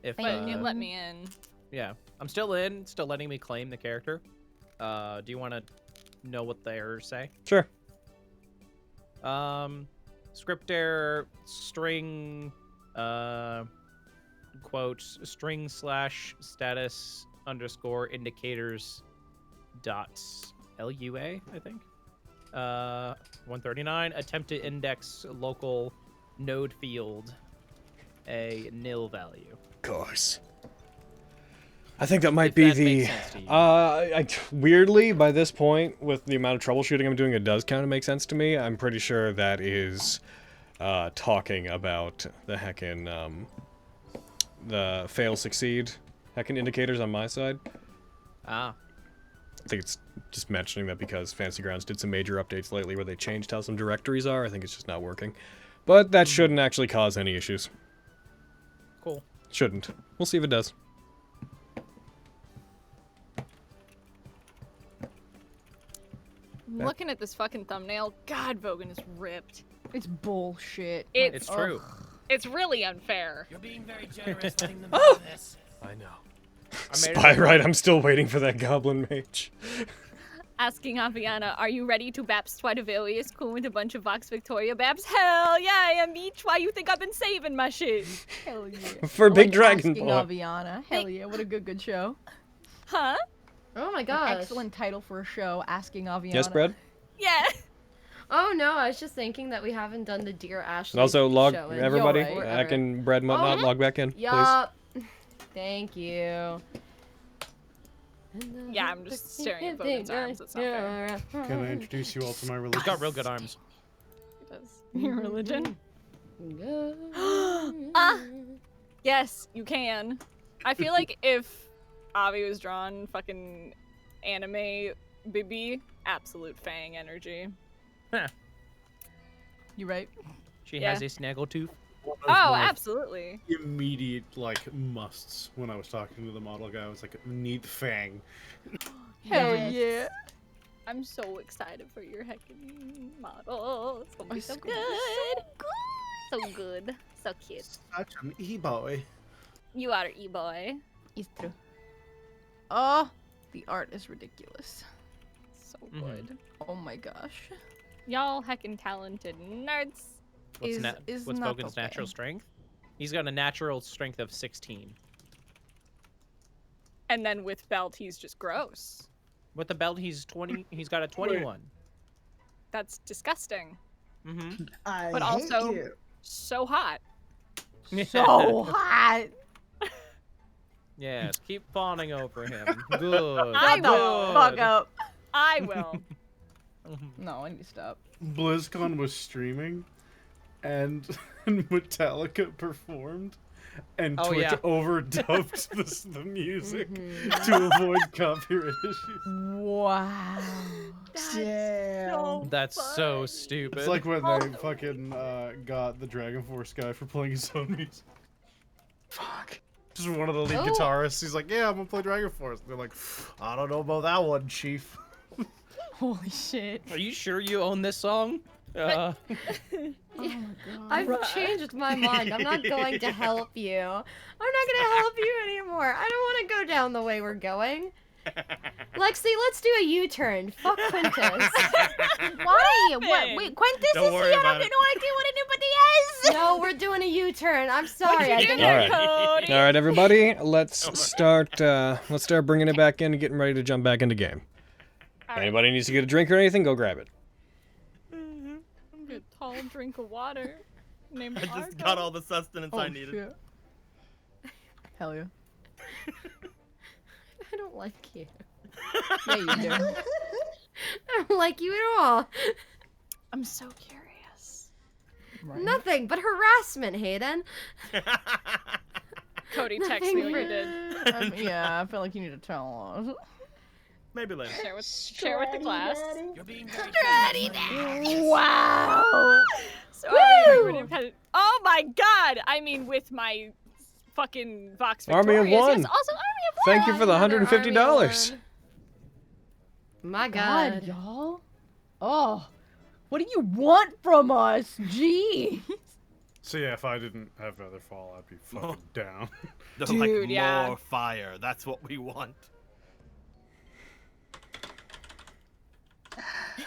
If But it let me in. yeah, I'm still in, still letting me claim the character. Do you want to know what the errors say? Sure. Script error, string, quote, string / status _ indicators dot LUA, I think. 139, attempt to index local node field a nil value. Of course. I think that might If be that the. makes sense to you. Weirdly, by this point, with the amount of troubleshooting I'm doing, it does kind of make sense to me. I'm pretty sure that is talking about the heckin' the fail succeed heckin' indicators on my side. Ah, I think it's just mentioning that because Fantasy Grounds did some major updates lately where they changed how some directories are. I think it's just not working. But that shouldn't actually cause any issues. cool. Shouldn't. We'll see if it does. I'm looking at this fucking thumbnail. God, Vogan is ripped. It's bullshit. It's true. It's really unfair. You're being very generous letting them Oh! have this. I know. I made it Spy up. right, I'm still waiting for that Goblin Mage. Asking Aviana, are you ready to baps Twidavilius cool with a bunch of Vox Victoria baps? Hell yeah, I am, Beach. Why you think I've been saving my shit? Hell yeah. For I Big like Dragon Asking Boy. Aviana. Hell yeah, what a good show. Huh? Oh my An gosh. excellent title for a show, Asking Aviana. Yes, Brad? Yeah. Oh no, I was just thinking that we haven't done the Dear Ashley And also log show in everybody. Yo, right. I can Brad and whatnot log back in, please. Yup. Thank you. Yeah, I'm just staring at Vogan's arms. It's not fair. Can I introduce you all to my religion? He's got real good arms. He does. Your religion? Ah. Yes, you can. I feel like if Avi was drawn fucking anime Bibi, absolute Fang energy. Huh. You right? She Yeah. has a snaggletooth. One of Oh, my absolutely. Immediate, musts when I was talking to the model guy. I was like, need Fang. Hell Yes. yeah. I'm so excited for your heckin' model. It's gonna be My so school good. is So good. So cute. Such an e-boy. You are e-boy. It's true. Oh, the art is ridiculous. So Mhm. good. Oh my gosh. Y'all heckin' talented nerds. What's, Is what's not Bogan's okay. natural strength? He's got a natural strength of 16. And then with belt, he's just gross. With the belt, he's 20. He's got a 21. That's disgusting. Mm-hmm. I But hate also- you. So hot. So hot. Yes, keep fawning over him. Good. I Shut the will. fuck up. I will. No, I need to stop. BlizzCon was streaming, and Metallica performed, and Oh, Twitch yeah. overdubbed the music to avoid copyright issues. Wow. Damn. That's so stupid. It's like when they fucking got the Dragon Force guy for playing his own music. Fuck. Just one of the lead guitarists. He's like, "Yeah, I'm gonna play Dragon Force." And they're like, "I don't know about that one, Chief." Holy shit. Are you sure you own this song? Oh my god. I've changed my mind. I'm not going to help you. I'm not gonna help you anymore. I don't want to go down the way we're going. Lexi, let's do a U-turn. Fuck Quintus. Why? What? Wait, Quintus Don't is worry here. I about have it. no idea what anybody is. No, we're doing a U-turn. I'm sorry. I didn't. All right. Cody. All right, everybody. Let's start. Let's start bringing it back in and getting ready to jump back into game. All right. Anybody needs to get a drink or anything, go grab it. Get a tall drink of water. Named I just Argo. got all the sustenance Oh I needed. shit. Hell yeah. I don't like you. Yeah, you do. I don't like you at all. I'm so curious. Right. Nothing but harassment, Hayden. Cody, text me what you did. Yeah, I feel like you need to tell us. Maybe later. Share with the class. You're being very Wow. So Army Independent. Oh my god! I mean, with my fucking Vox Army of Victorious. One. Yes, also Army of One. Thank you for the Another $150. Army My God, God. y'all. Oh, what do you want from us? Gee. So yeah, if I didn't have Featherfall, I'd be fucking down. They're Dude, like, yeah. more fire. That's what we want.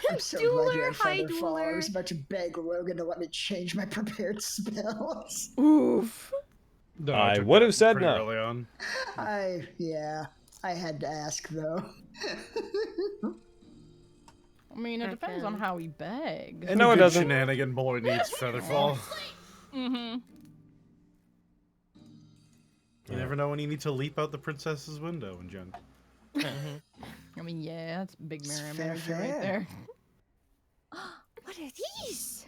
I'm so glad you Dueler, had hi, Featherfall. I Dueler. was about to beg Rogan to let me change my prepared spells. Oof. No, I took would that have said pretty no. Early on. I had to ask though. I mean, it depends on how he begs. No, it Good doesn't. Shenanigan boy needs Featherfall. Mm-hmm. You never know when you need to leap out the princess's window in Gen. I mean, yeah, that's big Miriam fair, energy right fair. there. What are these?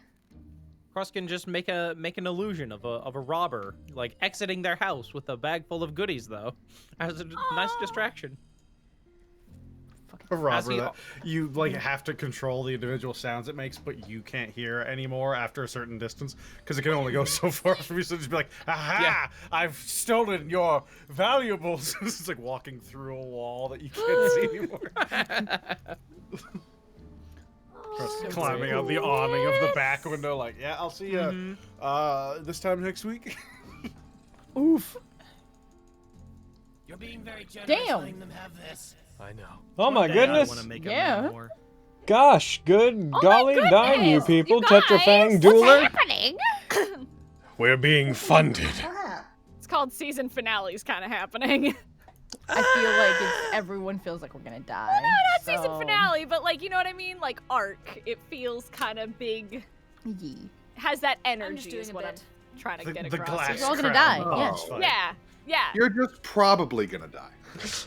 Cross can just make an illusion of a robber, like exiting their house with a bag full of goodies, though, as a nice distraction. A robber he- that you like have to control the individual sounds it makes, but you can't hear anymore after a certain distance because it can only go so far from you. So just be like, "Aha! Yeah. I've stolen your valuables." It's like walking through a wall that you can't see anymore. Just climbing out the awning of the back window, like, yeah, I'll see you this time next week. Oof. You're being very generous Damn. letting them have this. I know. Oh my One day goodness. I want to make Yeah. a more. Gosh, good golly dime, you goodness, people. you Tetrafang guys, Dueler. Happening? We're being funded. Ah, It's called season finales kind of happening. I feel like everyone feels like we're gonna die. Not season so- finale, but like, you know what I mean? Like arc. It feels kind of big. Yee. Has that I'm energy just doing is a what I'm bit. trying to The get across. glass here. We're all gonna crown die, boss yeah. fight. Yeah. Yeah. You're just probably gonna die.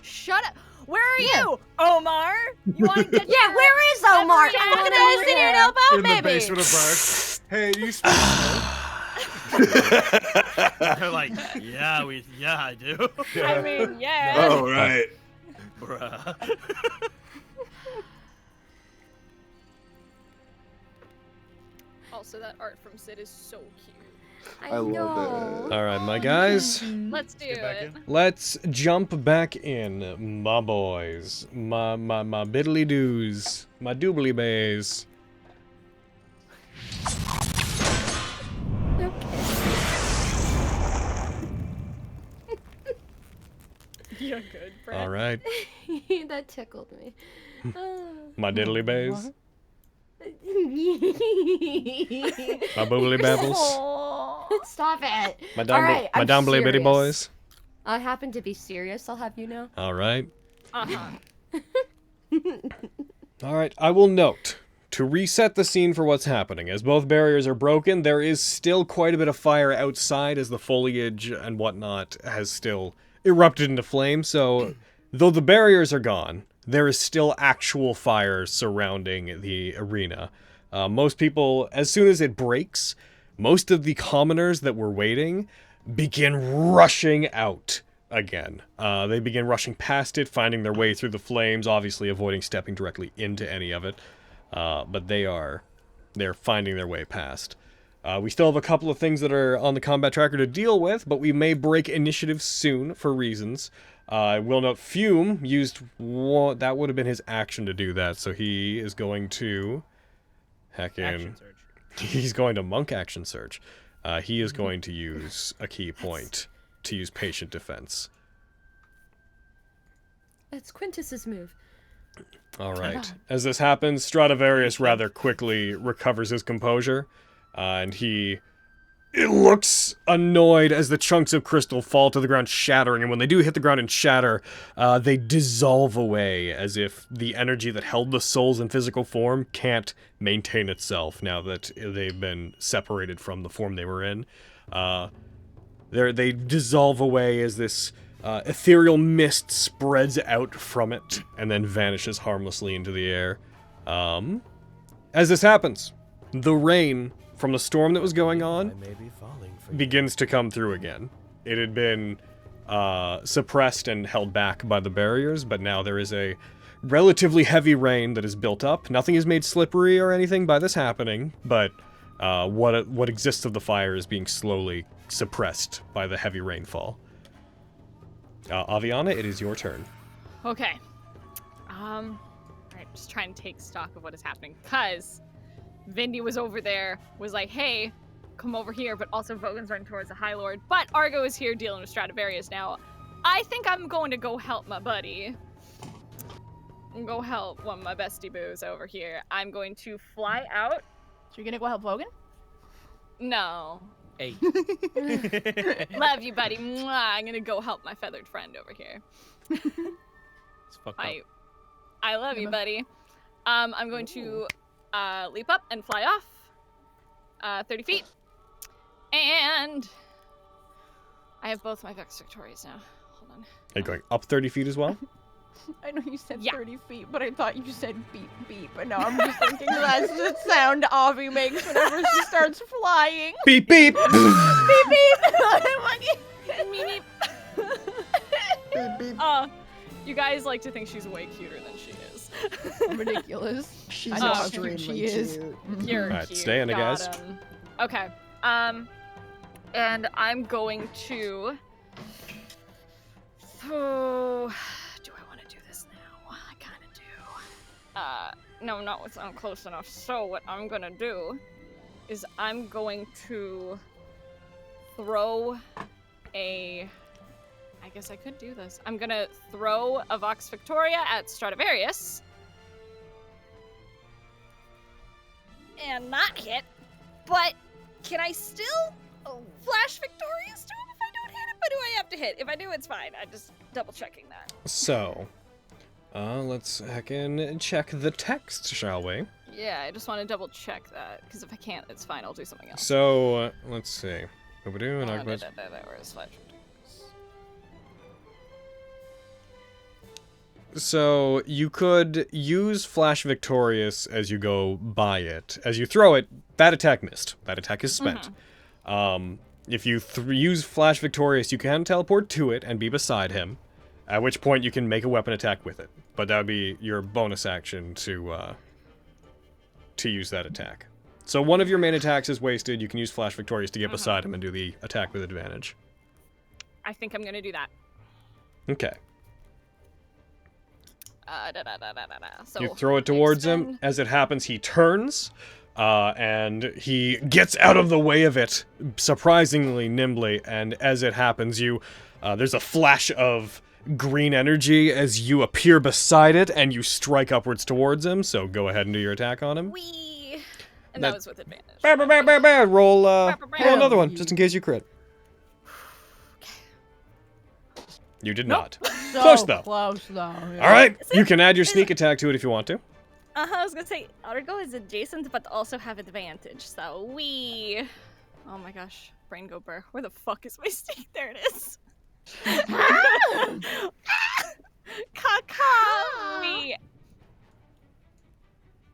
Shut up. Where are you, Omar? You want to get Yeah, where is Omar? Yeah, I'm gonna go sit here and help out, In the maybe. basement of Bart. Hey, do you speak They're like, yeah, I do. I mean, yeah. Oh, right. Bruh. Also, that art from Sid is so cute. I love that. All right, my guys. Let's do it. Let's jump back in, my boys, my biddly doos, my doobly bays. You're good, Brett. All right, That tickled me. my diddly bays, Aw. my boobly babbles, Stop it. my All right, my I'm dumbly bitty serious. boys. I happen to be serious, I'll have you know. All right. Uh-huh. All right, I will note, to reset the scene for what's happening, as both barriers are broken, there is still quite a bit of fire outside as the foliage and whatnot has still erupted into flame, so though the barriers are gone, there is still actual fire surrounding the arena. Most people, as soon as it breaks, most of the commoners that were waiting begin rushing out again. They begin rushing past it, finding their way through the flames, obviously avoiding stepping directly into any of it. But they're finding their way past. We still have a couple of things that are on the combat tracker to deal with, but we may break initiative soon for reasons. I will note Fume used one, that would have been his action to do that, so he is going to Action search. He's going to monk action search. He is going to use a key point to use patient defense. That's Quintus's move. All right. As this happens, Stradivarius rather quickly recovers his composure, and it looks annoyed as the chunks of crystal fall to the ground, shattering, and when they do hit the ground and shatter, they dissolve away, as if the energy that held the souls in physical form can't maintain itself now that they've been separated from the form they were in. They dissolve away as this ethereal mist spreads out from it and then vanishes harmlessly into the air. As this happens, the rain from the storm that was going on begins to come through again. It had been suppressed and held back by the barriers, but now there is a relatively heavy rain that is built up. Nothing is made slippery or anything by this happening, but what exists of the fire is being slowly suppressed by the heavy rainfall. Aviana, it is your turn. Okay. Alright, just trying to take stock of what is happening. Because Vindy was over there, was like, hey, come over here, but also Vogan's running towards the High Lord. But Argo is here dealing with Stradivarius now. I think I'm going to go help my buddy. Go help one of my bestie boos over here. I'm going to fly out. So you're gonna go help Vogan? No. Hey. Love you, buddy. Mwah. I'm gonna go help my feathered friend over here. It's fucked up. I love you, buddy. I'm going to leap up and fly off 30 feet. And I have both my Vex Victorias now. Hold on. Are you going up 30 feet as well? I know you said 30 feet, but I thought you said beep beep, and now I'm just thinking that's the sound Avi makes whenever she starts flying. Beep beep! Beep beep! Meep, meep. Beep, beep. You guys like to think she's way cuter than she is. Ridiculous. She's I know how extremely cute she is. cute. You're Alright, cute. stay in it, Got guys. 'em. Okay. And I'm going to... Oh, do I want to do this now? I kind of do. No, not with I'm close enough. So what I'm gonna do is I'm going to throw a... I guess I could do this. I'm gonna throw a Vox Victoria at Stradivarius. And not hit. But can I still flash Victorious to him if I don't hit him? But do I have to hit? If I do, it's fine. I'm just double checking that. So, let's heckin' check the text, shall we? Yeah, I just want to double check that. Because if I can't, it's fine. I'll do something else. So, let's see. Where's flash? So, you could use Flash Victorious as you go by it. As you throw it, that attack missed. That attack is spent. If you use Flash Victorious, you can teleport to it and be beside him, at which point you can make a weapon attack with it. But that would be your bonus action to use that attack. So one of your main attacks is wasted. You can use Flash Victorious to get beside him and do the attack with advantage. I think I'm going to do that. Okay. So You throw it towards him. As it happens, he turns, and he gets out of the way of it surprisingly nimbly. And as it happens, there's a flash of green energy as you appear beside it, and you strike upwards towards him. So go ahead and do your attack on him. Whee! And that was with advantage. Roll another one, just in case you crit. You did not. So Close, though. Close, though. Yeah. All right, you can add your sneak attack to it if you want to. I was gonna say Argo is adjacent, but also have advantage. So we. Oh my gosh, brain go burr. Where the fuck is my sneak? There it is. We.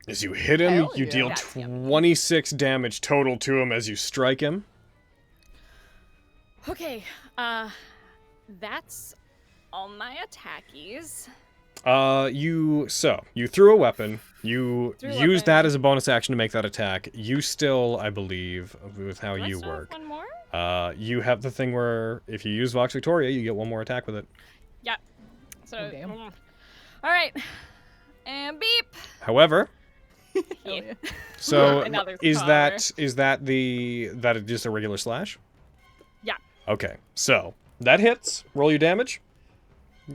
As you hit him, Hell you yeah. deal That's yummy. 26 damage total to him as you strike him. Okay, that's all my attackies. You threw a weapon. You used that as a bonus action to make that attack. You still, I believe, with how Do I you still have work, one more? you have the thing where if you use Vox Victoria, you get one more attack with it. Yeah. So. Oh, damn. All right. And beep. However, Yeah. so Another is car. that just a regular slash? Yeah. Okay, so that hits. Roll your damage.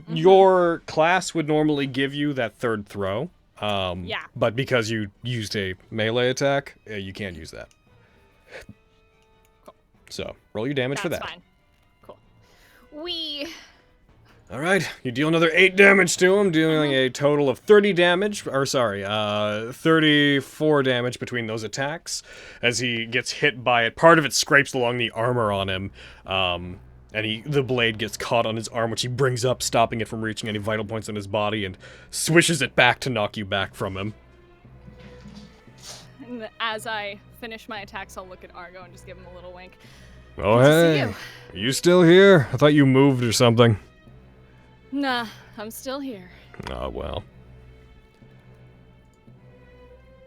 Your class would normally give you that third throw. Yeah. But because you used a melee attack, you can't use that. Cool. So roll your damage for that. That's fine. Cool. We. All right, you deal another 8 damage to him, dealing a total of 34 damage between those attacks as he gets hit by it. Part of it scrapes along the armor on him, And the blade gets caught on his arm, which he brings up, stopping it from reaching any vital points in his body, and swishes it back to knock you back from him. And as I finish my attacks, I'll look at Argo and just give him a little wink. Oh, Good to see hey. you. Are you still here? I thought you moved or something. Nah, I'm still here. Oh, well.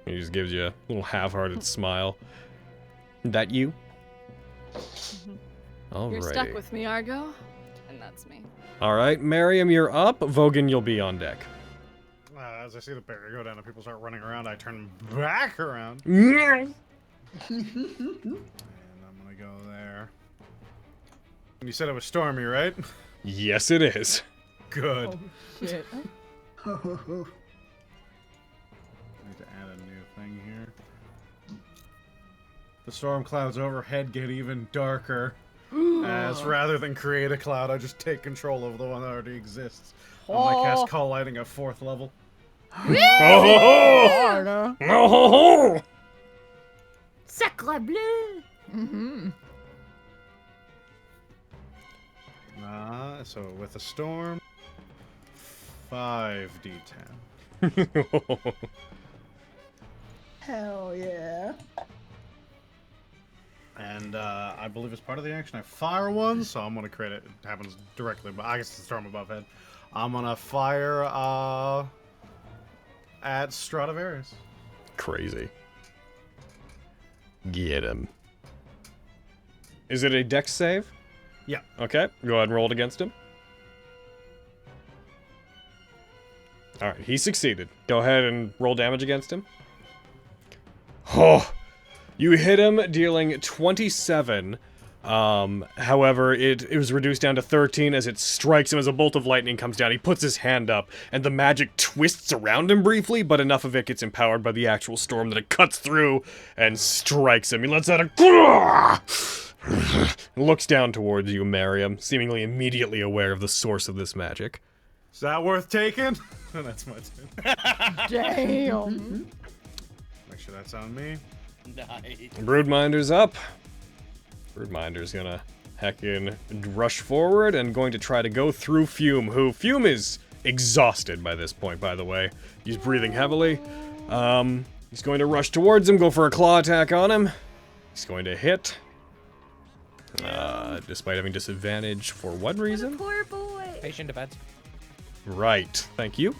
He just gives you a little half-hearted smile. That you? Alrighty. You're stuck with me, Argo. And that's me. Alright, Miriam, you're up. Vogan, you'll be on deck. As I see the barrier go down and people start running around, I turn back around. And I'm gonna go there. And you said it was stormy, right? Yes, it is. Good. Oh, shit. I need to add a new thing here. The storm clouds overhead get even darker. As rather than create a cloud, I just take control over the one that already exists. I might cast Call Lighting at 4th level. Oh! Sacre bleu! Mm-hmm. So with a storm, 5d10. Hell yeah. And I believe as part of the action I fire one, so I'm gonna create it. It happens directly, but I guess it's the storm above head. I'm gonna fire at Stradivarius. Crazy. Get him. Is it a dex save? Yeah. Okay, go ahead and roll it against him. Alright, he succeeded. Go ahead and roll damage against him. Oh! You hit him, dealing 27. However, it was reduced down to 13 as it strikes him as a bolt of lightning comes down. He puts his hand up, and the magic twists around him briefly, but enough of it gets empowered by the actual storm that it cuts through and strikes him. He lets out a... looks down towards you, Miriam, seemingly immediately aware of the source of this magic. Is that worth taking? That's my turn. Damn. Make sure that's on me. Nice. Broodminder's up. Broodminder's gonna heckin' rush forward and going to try to go through Fume, who Fume is exhausted by this point, by the way. He's breathing heavily. He's going to rush towards him, go for a claw attack on him. He's going to hit. Despite having disadvantage for what reason? Poor boy. Patient defense. Right, thank you.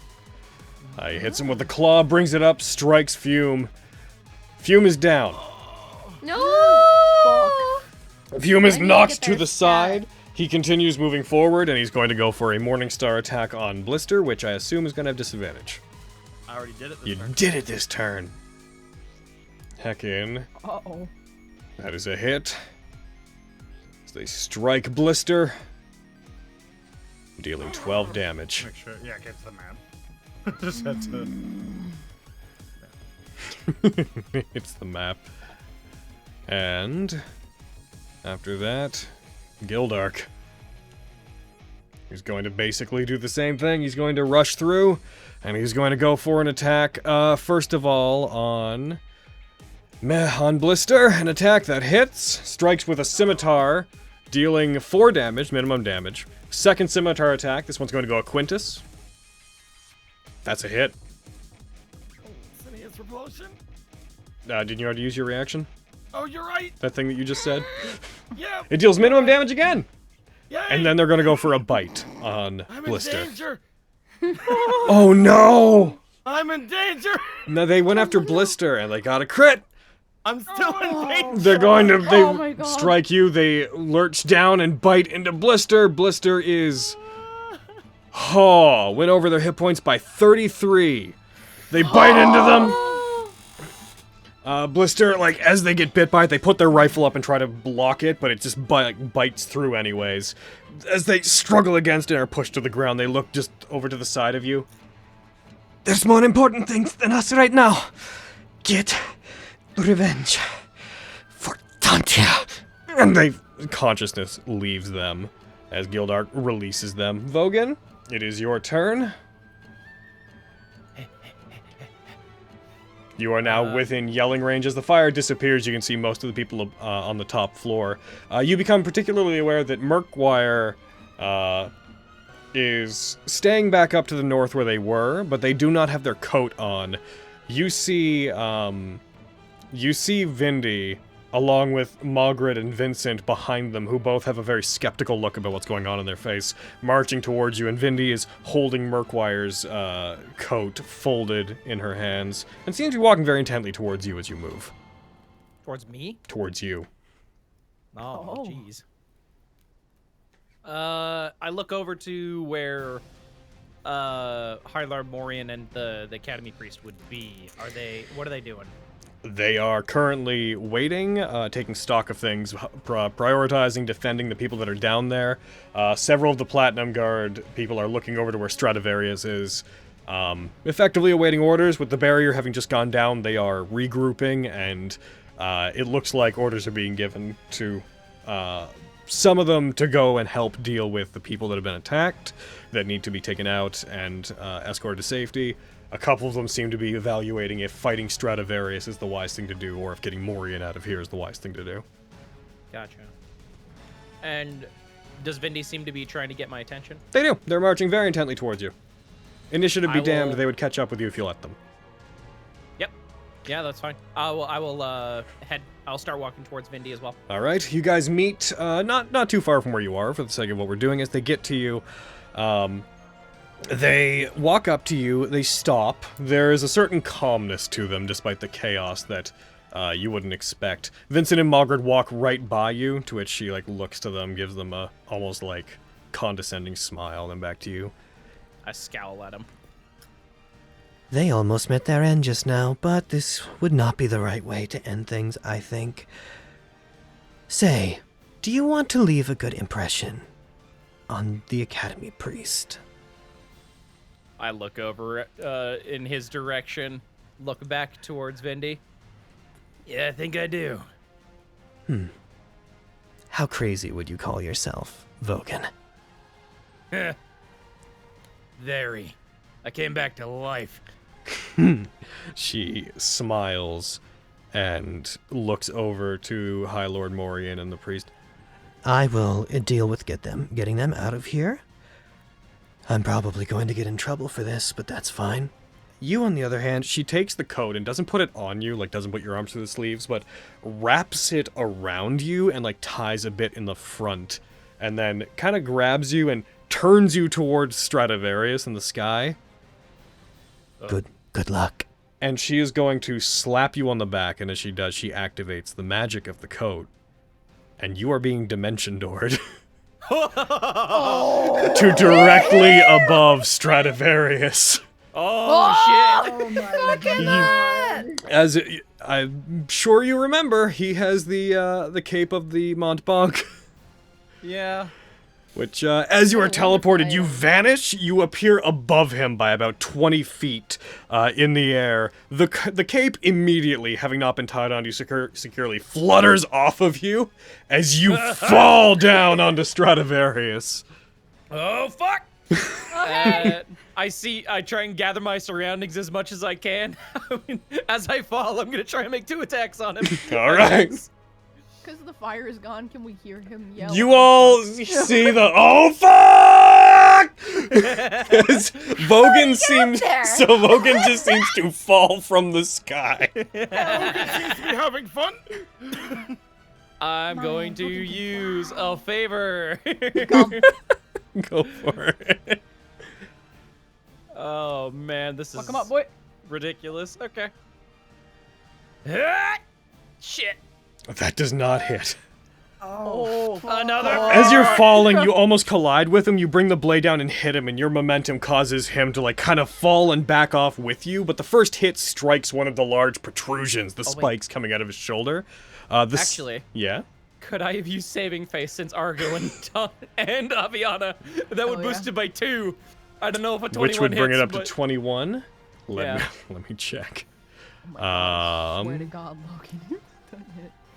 He hits him with the claw, brings it up, strikes Fume. Fume is down. No! Fume is I need to knocked get to their the side. He continues moving forward, and he's going to go for a Morningstar attack on Blister, which I assume is going to have disadvantage. I already did it this You turn. did it this turn. Heckin'. Uh-oh. That is a hit. As they strike Blister, dealing 12 damage. Make sure, yeah, get to the map. Just had to. It's the map. And after that, Gildark. He's going to basically do the same thing. He's going to rush through, and he's going to go for an attack, first of all, on Blister. An attack that hits, strikes with a scimitar, dealing 4 damage, minimum damage. Second scimitar attack, this one's going to go at Quintus. That's a hit. Cineas repulsion? Didn't you already use your reaction? Oh, you're right. That thing that you just said? Yeah. It deals minimum damage again! Yay. And then they're gonna go for a bite on I'm Blister. in danger. Oh no! I'm in danger. No, they went after Blister and they got a crit! I'm still in danger. They're going to Oh my God. strike you, they lurch down and bite into Blister. Blister is... went over their hit points by 33. They bite into them. Blister, like, as they get bit by it, they put their rifle up and try to block it, but it just bites through anyways. As they struggle against it and are pushed to the ground, they look just over to the side of you. There's more important things than us right now. Get revenge for Tantia. And consciousness leaves them as Gildark releases them. Vogan, it is your turn. You are now within yelling range. As the fire disappears, you can see most of the people on the top floor. You become particularly aware that Murkwire is staying back up to the north where they were, but they do not have their coat on. You see Vindy, along with Margaret and Vincent behind them, who both have a very skeptical look about what's going on in their face, marching towards you, and Vindy is holding Murkwire's coat folded in her hands, and seems to be walking very intently towards you as you move. Towards me? Towards you. Oh, jeez. I look over to where Hylar Morian and the Academy Priest would be. What are they doing? They are currently waiting, taking stock of things, prioritizing defending the people that are down there. Several of the Platinum Guard people are looking over to where Stradivarius is, effectively awaiting orders. With the barrier having just gone down, they are regrouping, and it looks like orders are being given to some of them to go and help deal with the people that have been attacked, that need to be taken out and escorted to safety. A couple of them seem to be evaluating if fighting Stradivarius is the wise thing to do, or if getting Morian out of here is the wise thing to do. Gotcha. And does Vindy seem to be trying to get my attention? They do. They're marching very intently towards you. Initiative be damned, they would catch up with you if you let them. Yep. Yeah, that's fine. I will I'll start walking towards Vindy as well. All right. You guys meet not too far from where you are for the sake of what we're doing. As they get to you, they walk up to you, they stop. There is a certain calmness to them, despite the chaos that you wouldn't expect. Vincent and Margaret walk right by you, to which she looks to them, gives them a almost condescending smile, then back to you. I scowl at him. They almost met their end just now, but this would not be the right way to end things, I think. Say, do you want to leave a good impression on the Academy Priest? I look over in his direction, look back towards Vindy. Yeah, I think I do. How crazy would you call yourself, Vogan? Very. I came back to life. She smiles and looks over to High Lord Morian and the priest. I will deal with getting them out of here. I'm probably going to get in trouble for this, but that's fine. You, on the other hand, she takes the coat and doesn't put it on you, doesn't put your arms through the sleeves, but wraps it around you and, ties a bit in the front, and then kind of grabs you and turns you towards Stradivarius in the sky. Good luck. And she is going to slap you on the back, and as she does, she activates the magic of the coat, and you are being dimension doored. To directly above Stradivarius. Oh, shit! Oh my god! As I'm sure you remember, he has the cape of the Montbank. Yeah. Which, as you are teleported, you vanish. You appear above him by about 20 feet in the air. The cape immediately, having not been tied on you securely, flutters off of you as you fall down onto Stradivarius. Oh, fuck! I try and gather my surroundings as much as I can. As I fall, I'm gonna try and make 2 attacks on him. All right. Because the fire is gone, can we hear him yell? You all see the oh fuck! Vogan just seems to fall from the sky. Vogan seems to be having fun. I'm going to use a favor. Go for it. Oh man, this is Come on, boy. ridiculous. Okay. Shit. That does not hit. Oh, another. As you're falling, you almost collide with him. You bring the blade down and hit him, and your momentum causes him to kind of fall and back off with you. But the first hit strikes one of the large protrusions, the spikes coming out of his shoulder. Actually, yeah. Could I have used saving face since Argo and Aviana? That would boost it by 2. I don't know if a 21 Which would bring hits, it up to but... 21. Let me check. Oh swear to God, Logan.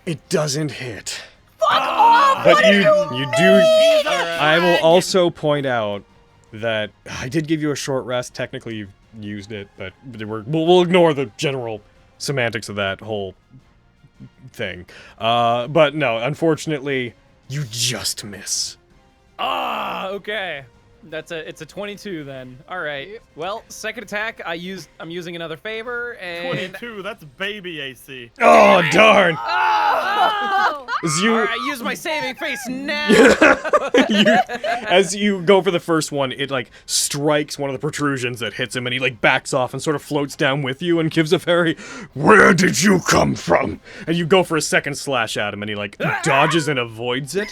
It doesn't hit. Fuck off! But you do. I will also point out that I did give you a short rest. Technically, you've used it, but we'll ignore the general semantics of that whole thing. But no, unfortunately, you just miss. Ah, okay. It's a 22 then. All right. Well, second attack, I'm using another favor and 22. That's baby AC. Oh darn! Oh! All right, use my saving face now. As you go for the first one, it like strikes one of the protrusions that hits him, and he like backs off and sort of floats down with you and gives a very Where did you come from? And you go for a second slash at him, and he like dodges and avoids it.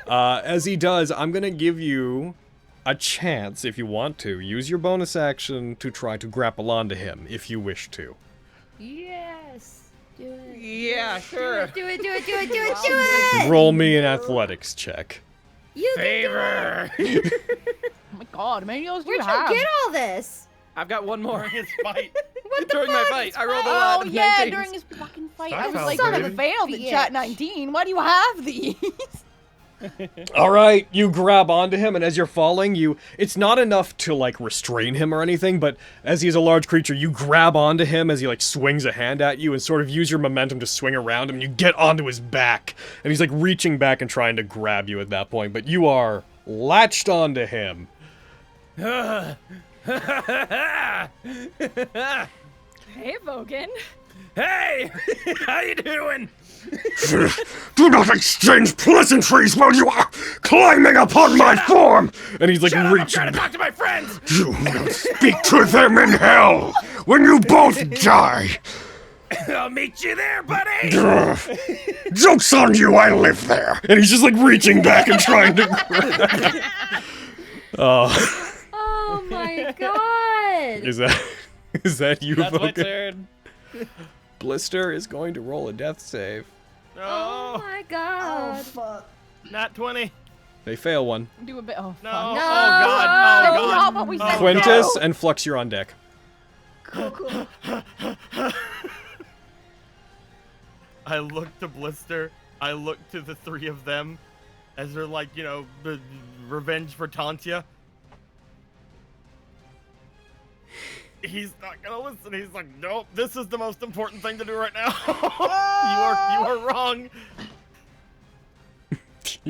As he does, I'm gonna give you a chance, if you want to, use your bonus action to try to grapple onto him, if you wish to. Yes. Do it. Yeah, sure. Do it. Roll me an athletics check. You Favor. Oh my god, how many of those do Where'd you you have? get all this? I've got one more. His fight. What the During my fuck? fight, I rolled a Oh lot of yeah, 19s. during his fucking fight. That I was sounds like, great. son of a veiled at chat 19. Why do you have these? All right, you grab onto him, and as you're falling, it's not enough to, like, restrain him or anything, but as he's a large creature, you grab onto him as he, like, swings a hand at you and sort of use your momentum to swing around him, and you get onto his back, and he's, like, reaching back and trying to grab you at that point, but you are latched onto him. Hey, Vogan. Hey, how you doing? Do not exchange pleasantries while you are climbing upon my form! And he's like I'm reaching trying to back. talk to my friends. You will speak to them in hell when you both die! I'll meet you there, buddy. Joke's on you, I live there! And he's just like reaching back and trying to grab. Oh. Oh my god. Is that you, That's my Vulcan? turn. Blister is going to roll a death save. Oh my god. Oh, fuck. Nat 20. They fail one. Do a bit. Oh, No. fuck. Oh, No. God. That's Oh, not God. what we said. Quintus No. and Flux, you're on deck. Cool. I look to Blister. I look to the three of them as they're like, the revenge for Tantia. He's not gonna listen. He's like, nope, this is the most important thing to do right now. you are wrong.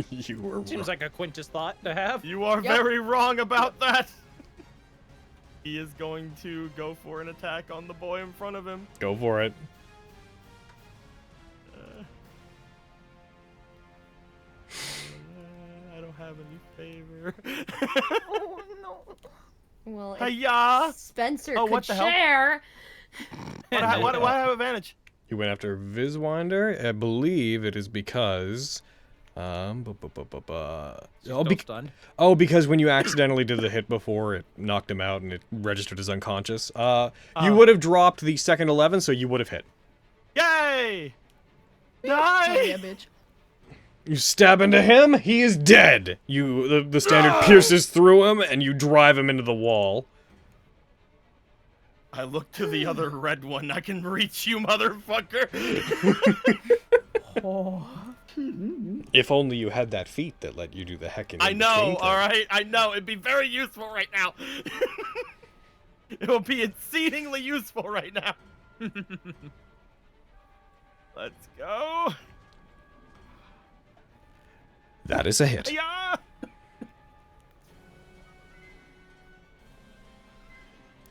You were Seems like a Quintus thought to have. You are very wrong about that. He is going to go for an attack on the boy in front of him. Go for it. I don't have any favor. Oh no. Well, if Hiya! Spencer Oh, could what the hell? share. Why do I have advantage? You went after Viswinder. I believe it is because... Stunned. because when you accidentally did the hit before, it knocked him out and it registered as unconscious. You would have dropped the second 11, so you would have hit. Yay! Oh, Die! yeah, bitch. You stab into him, he is dead. The standard pierces through him, and you drive him into the wall. I look to the other red one. I can reach you, motherfucker. If only you had that feat that let you do the heckin' I in-between know, thing. alright? I know. It'd be very useful right now. It will be exceedingly useful right now. Let's go. That is a hit. Yeah.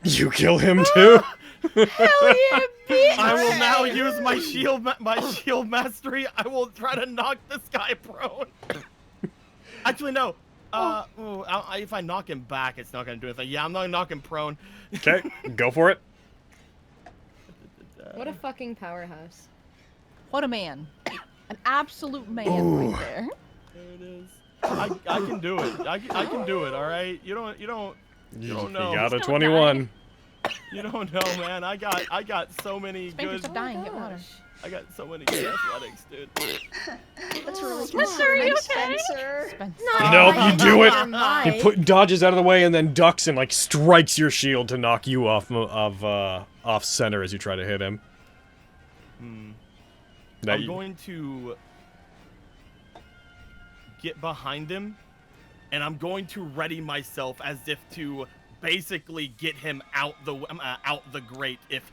You kill him too? Hell yeah, bitch! I will now use my shield mastery. I will try to knock this guy prone. Actually, no. If I knock him back, it's not gonna do anything. Yeah, I'm not gonna knock him prone. Okay, go for it. What a fucking powerhouse. What a man. An absolute man right there. There it is. I can do it. I can do it. All right. You don't know. You got a 21. You don't know, man. I got so many Spencer's good. dying. Get water. I got so many good athletics, dude. That's really Spencer, are you concerning, okay? Spencer. Spencer. Nope, you do it. Mine. He dodges out of the way and then ducks and like strikes your shield to knock you off center as you try to hit him. I'm going to get behind him, and I'm going to ready myself as if to basically get him out the grate if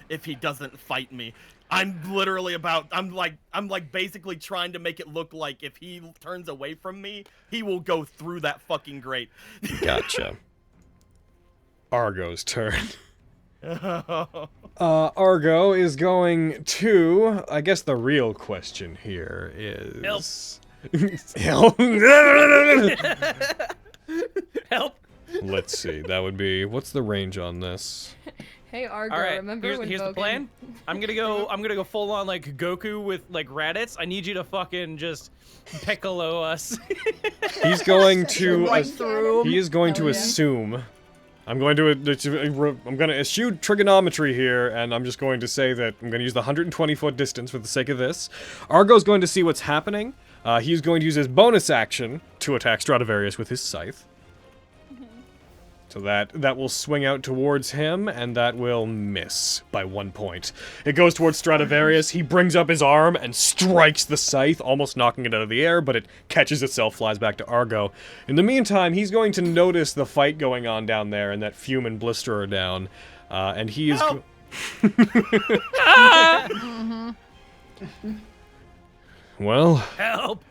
if he doesn't fight me. I'm literally I'm like basically trying to make it look like if he turns away from me, he will go through that fucking grate. Gotcha. Argo's turn. Argo is going to, I guess the real question here is... Help. Help. Let's see, that would be, what's the range on this? Hey Argo, All right, remember when here's the Vogan- plan. I'm gonna go full on like Goku with like Raditz. I need you to fucking just Piccolo us. He's going to, Right through 'em. he is going Hell to yeah. assume, I'm going to eschew trigonometry here, and I'm just going to say that I'm going to use the 120-foot distance for the sake of this. Argo's going to see what's happening. He's going to use his bonus action to attack Stradivarius with his scythe. So that will swing out towards him, and that will miss by 1 point. It goes towards Stradivarius. He brings up his arm and strikes the scythe, almost knocking it out of the air, but it catches itself, flies back to Argo. In the meantime, he's going to notice the fight going on down there, and that Fume and Blister are down, and he is... Well... Help.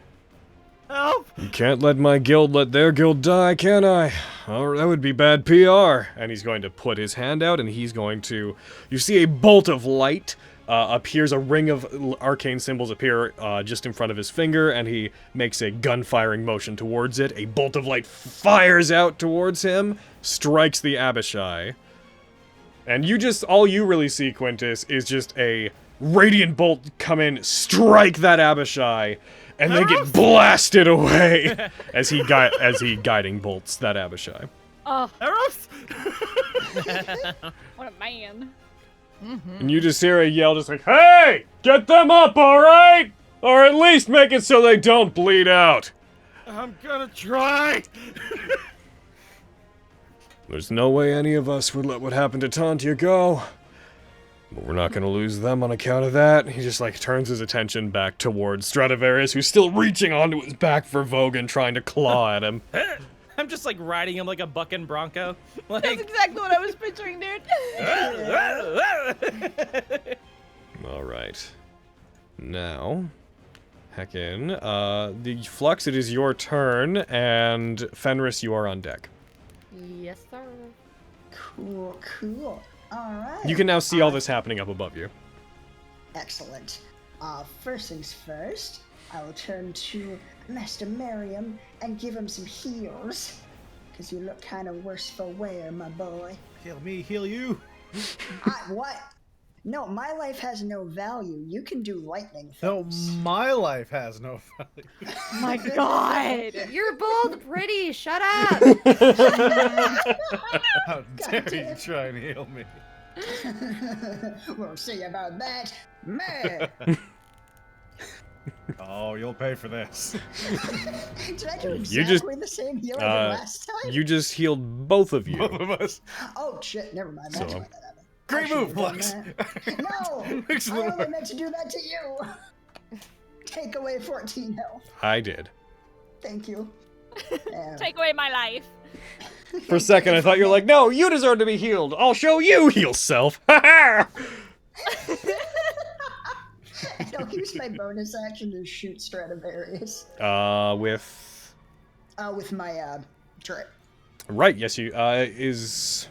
Help! You can't let my guild let their guild die, can I? Oh, that would be bad PR. And he's going to put his hand out, and he's going to... You see a bolt of light appears, a ring of arcane symbols appear just in front of his finger, and he makes a gun-firing motion towards it. A bolt of light fires out towards him, strikes the Abishai. And you just... All you really see, Quintus, is just a radiant bolt come in, strike that Abishai, and they get blasted away as he guiding bolts that Abishai. Oh, Eros? what a man. And you just hear a yell just like, "Hey! Get them up, alright? Or at least make it so they don't bleed out." I'm gonna try. There's no way any of us would let what happened to Tantia go. But we're not gonna lose them on account of that. He just like turns his attention back towards Stradivarius, who's still reaching onto his back for Vogan, trying to claw at him. I'm just like riding him like a bucking bronco. That's Like, exactly what I was picturing, dude. Alright. Now, heckin', the Flux, it is your turn, and Fenris, you are on deck. Yes, sir. Cool, cool. Alright. You can now see all this happening up above you. Excellent. First things first, I will turn to Master Merriam and give him some heals. Because you look kind of worse for wear, my boy. Heal me, heal you. What? No, my life has no value. You can do lightning No, things. my life has no value. My God. You're both pretty. Shut up. How dare you try and heal me? We'll see about that. Meh. Oh, you'll pay for this. Did I do You exactly the same heal I did last time? You just healed both of you. Both of us. Oh shit, never mind. That's So- why that happened. Great I move, should've done Flux. that. No! I only meant to do that to you! Take away 14 health. I did. Thank you. Take away my life. For a second, I thought you were like, "No, you deserve to be healed. I'll show you, heal self." Ha ha! And I'll use my bonus action to shoot Stradivarius. With my, turret. right, yes, you is.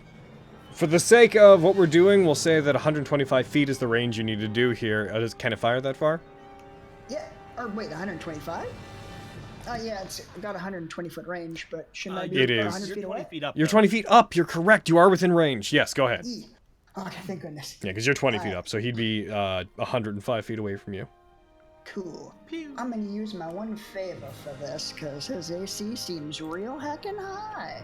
For the sake of what we're doing, we'll say that 125 feet is the range you need to do here. Can it fire that far? Yeah, or wait, 125? Yeah, it's got a 120-foot range, but shouldn't I be It about is. 100 feet You're away? 20 feet up. You're though. 20 feet up. You're correct. You are within range. Yes, go ahead. Yee. Okay, thank goodness. Yeah, because you're 20 feet up, so he'd be 105 feet away from you. Cool. I'm gonna use my one favor for this, because his AC seems real heckin' high.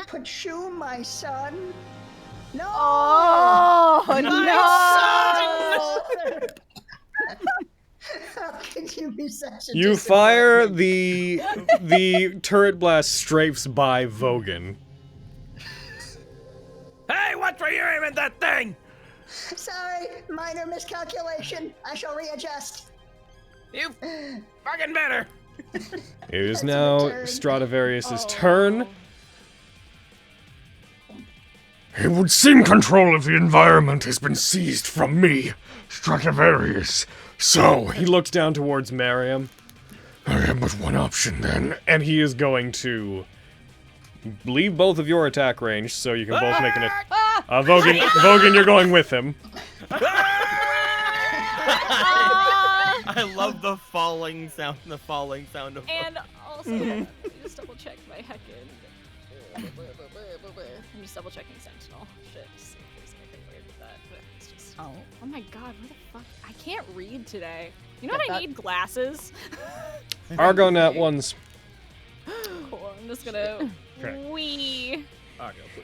Put you, my son. No! Oh, no! How could you be such a You fire the turret blast strafes by Vogan. Hey, watch where you're aiming that thing! Sorry, minor miscalculation. I shall readjust. You fucking better! It is now turn. Stradivarius' turn. It would seem control of the environment has been seized from me, Stradivarius. So, He looks down towards Miriam, I have but one option then. and he is going to leave both of your attack range, so you can both make an. Vogan, you're going with him. I love the falling sound. The falling sound of. And also, let me just double check my heckin'. I'm just double checking Sentinel. Shit, just in case anything weird with that. But it's just. Oh my god, where the fuck? I can't read today. You know what? I need glasses. Argo nat ones. Cool. I'm just gonna. Okay. Wee.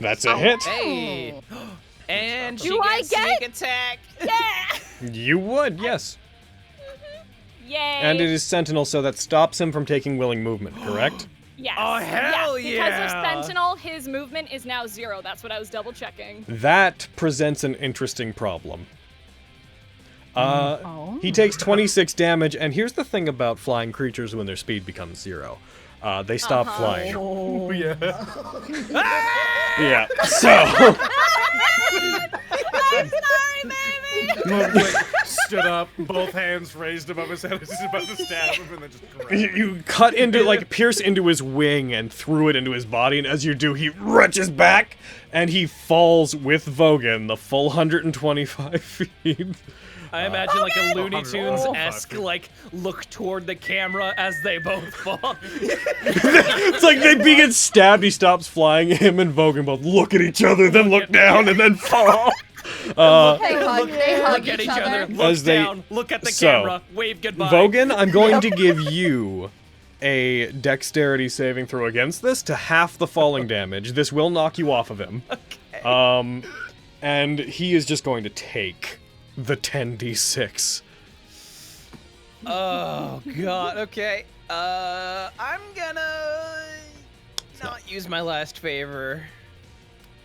That's a hit. Hey. And she Do I gets get- sneak attack. Yeah. You would, yes. Yay. And it is Sentinel, so that stops him from taking willing movement, correct? Yes. Oh, hell yes. yeah. Because of Sentinel, his movement is now 0. That's what I was double checking. That presents an interesting problem. He takes 26 damage, and here's the thing about flying creatures when their speed becomes 0. They stop flying. Oh, yeah. Yeah, so... I'm sorry, baby. Mowgli stood up, both hands raised above his head as he's about to stab him, and then just grabbed him. You cut into, like, pierce into his wing and threw it into his body, and as you do, he wrenches back, and he falls with Vogan the full 125 feet. I imagine like a Looney Tunes Oh, esque like look toward the camera as they both fall. It's like they begin stabbed, he stops flying, him and Vogan both look at each other, then look down, and then fall. They hug Look at each other, look As they- down, look at the so, camera, wave goodbye. Vogan, I'm going to give you a dexterity saving throw against this to half the falling damage. This will knock you off of him. Okay. And he is just going to take the 10d6. Oh god, okay. I'm gonna not use my last favor.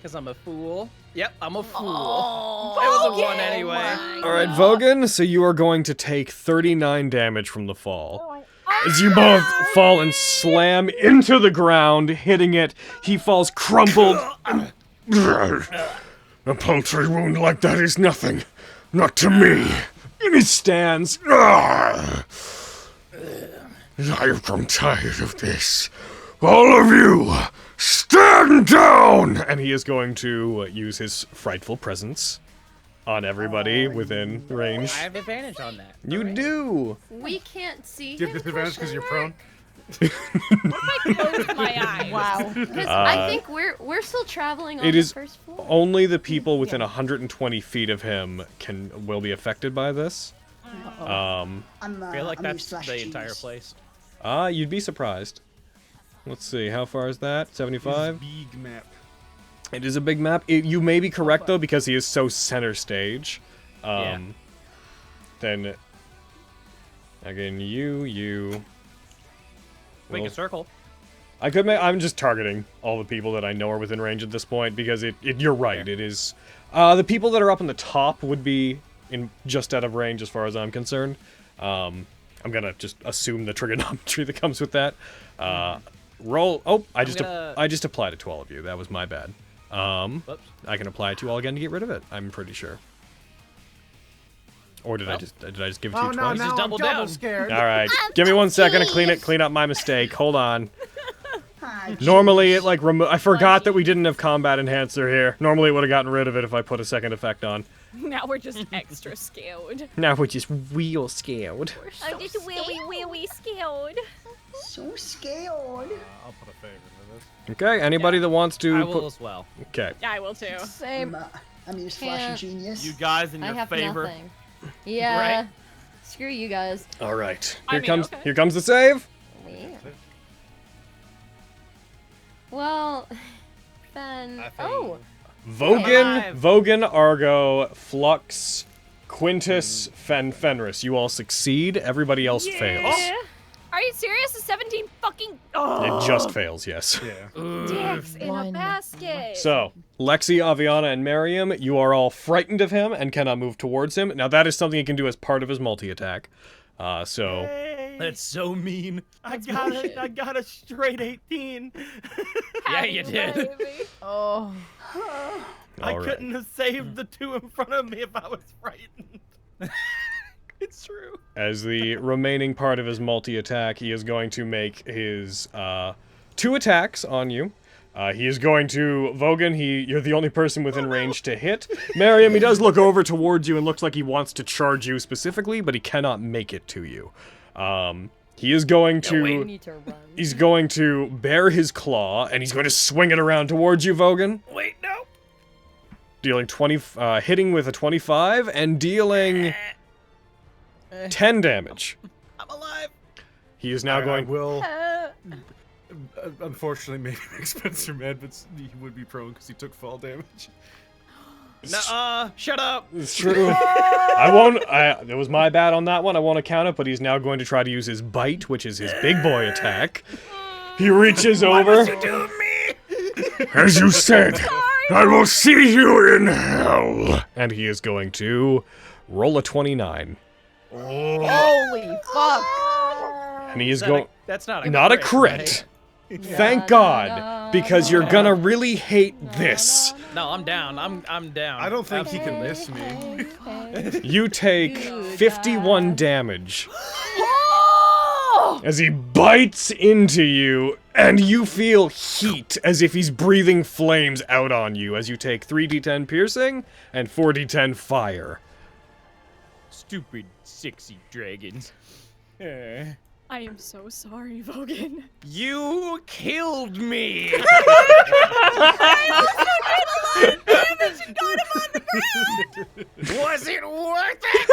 Because I'm a fool. Yep, I'm a fool. Oh, it was a 1 anyway. Alright, Vogan, so you are going to take 39 damage from the fall. As you both fall and slam into the ground, hitting it, he falls crumpled. A paltry wound like that is nothing. Not to me. And he stands. I have grown tired of this. All of you, stand down! And he is going to use his frightful presence on everybody within range. I have advantage on that. You do! We can't see Do you him. have disadvantage because you're prone? What if I close my eyes? Wow. Because I think we're still traveling on It the is first floor. only the people within 120 feet of him will be affected by this. I'm, I feel like I'm that's Slash the entire Genius. place. You'd be surprised. Let's see, how far is that? 75? Big map. It is a big map. You may be correct, though, because he is so center stage. Yeah. Then, again, you... Make Well, a circle. I could make... I'm just targeting all the people that I know are within range at this point, because you're right, Yeah. it is... the people that are up on the top would be just out of range as far as I'm concerned. I'm gonna just assume the trigonometry that comes with that. Roll... Oh, I just applied it to all of you. That was my bad. Whoops. I can apply it to you all again to get rid of it, I'm pretty sure. Or did I just give it to you twice? Just double down. scared. All right, give me 1 second to clean up my mistake. Hold on. Ah, Normally, jeez. it like I forgot that we didn't have combat enhancer here. Normally, it would have gotten rid of it if I put a second effect on. Now we're just extra scared. Now we're just real scared. I'm just really scared. So scared. I'll put a favor into this. Okay, anybody that wants to I put... will as well. Okay. Yeah, I will too. Same. I'm your Slash Can't. Genius. You guys in I your have favor. nothing. Yeah. Right? Screw you guys. All right. I Here mean, comes okay. here comes the save. Yeah. Well, then. Oh. Vogan, Alive. Vogan, Argo, Flux, Quintus, Fenris. You all succeed. Everybody else fails. Are you serious? A 17 fucking. Oh. It just fails, yes. Yeah. Dicks in a One. basket. So, Lexi, Aviana, and Miriam, you are all frightened of him and cannot move towards him. Now, that is something he can do as part of his multi-attack. So, Hey, That's so mean. I got a straight 18. Yeah, you did. Baby. Oh. I All right. couldn't have saved the two in front of me if I was frightened. It's true. As the remaining part of his multi-attack, he is going to make his 2 attacks on you. He is going to Vogan. You're the only person within range to hit. Miriam, he does look over towards you and looks like he wants to charge you specifically, but he cannot make it to you. He is going to. We need to run. He's going to bare his claw and he's going to swing it around towards you, Vogan. Wait, no. Dealing hitting with a 25 and dealing 10 damage. I'm alive. He is now going. I will. Unfortunately, maybe make Spencer mad, but he would be prone because he took fall damage. Nuh-uh. Shut up. It's true. I won't. It was my bad on that one. I won't account it, but he's now going to try to use his bite, which is his big boy attack. He reaches over. What do me? As you said, I will see you in hell. And he is going to roll a 29. Holy fuck! And he is going. That's not a Not a crit, crit. Thank God, because you're gonna really hate this. No, I'm down. I'm down. I don't think he can miss me. You take 51 damage as he bites into you, and you feel heat as if he's breathing flames out on you as you take 3d10 piercing and 4d10 fire. Stupid, sexy dragons. I am so sorry, Vogan. You killed me! Was it worth it?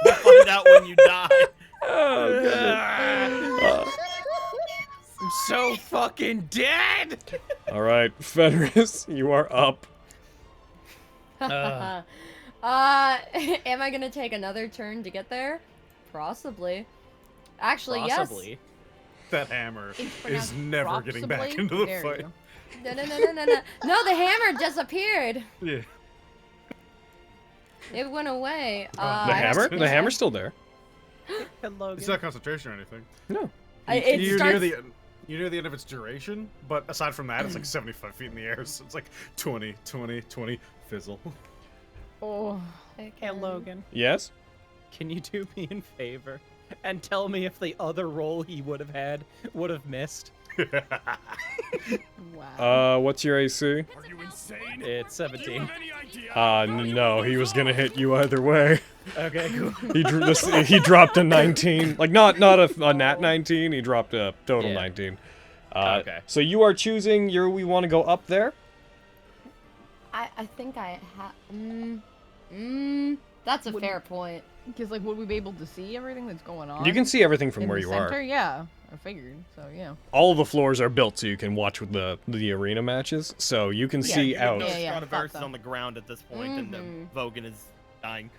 We'll find out when you die. I'm so fucking dead! Alright, Fenris, you are up. Am I gonna take another turn to get there? Possibly. Actually, Possibly. That hammer It's is pronounced never getting back propsibly. into the There fight. you go. yes. No, the hammer disappeared. Yeah. It went away. The hammer? The hammer's still there. It's not concentration or anything. No. It starts... You near the end of its duration, but aside from that, it's like 75 feet in the air, so it's like 20, 20, 20, fizzle. Oh. Hey, Logan. Yes? Can you do me a favor and tell me if the other roll he would have had would have missed? Wow. What's your AC? Are you insane? It's 17. No, he was gonna hit you either way. Okay, cool. He dropped a 19. Like, not a nat 19, he dropped a total 19. Okay. So you are choosing we want to go up there? I think I have... that's a fair point. Because, like, would we be able to see everything that's going on? You can see everything from in where the you center? are. Yeah, I figured. So, yeah. All the floors are built so you can watch with the arena matches, so you can see out. No, Yeah, Stradivarus thought is so. on the ground at this point, and Vogan is dying.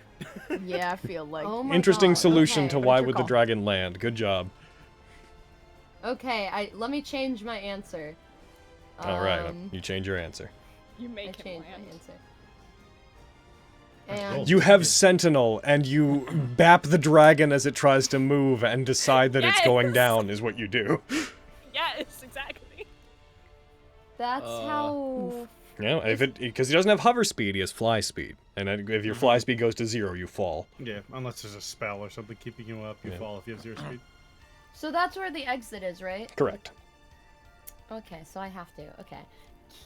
Yeah, I feel like... Oh my Interesting God, solution okay. to But why it's your would the call. dragon land. Good job. Okay, let me change my answer. All right, you change your answer. You I make him changed my land. answer. And You have Sentinel, and you bap the dragon as it tries to move and decide that it's going Yes! down, is what you do. Yes, exactly. that's how... Yeah, because he doesn't have hover speed, he has fly speed. And if your fly speed goes to 0, you fall. Yeah, unless there's a spell or something keeping you up, you fall if you have 0 speed. So that's where the exit is, right? Correct. Okay, so I have to. Okay.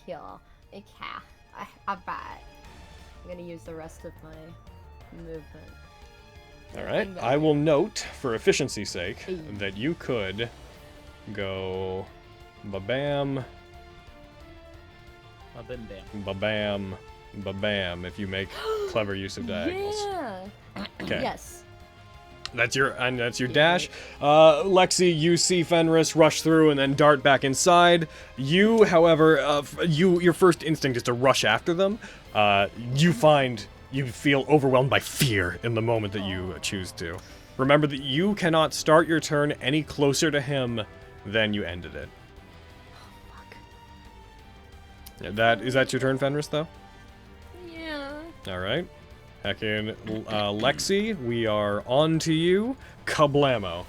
Kill. Okay. I bet. I'm gonna use the rest of my movement. Alright, I will note, for efficiency's sake, that you could go ba-bam, ba-bam, ba-bam, if you make clever use of diagonals. Yeah. Okay. Yes. That's your dash. Lexi, you see Fenris rush through and then dart back inside. You, however, your first instinct is to rush after them. You feel overwhelmed by fear in the moment that you choose to. Remember that you cannot start your turn any closer to him than you ended it. Yeah, is that your turn, Fenris, though? Yeah. All right. Heckin', Lexi, we are on to you. Kablamo.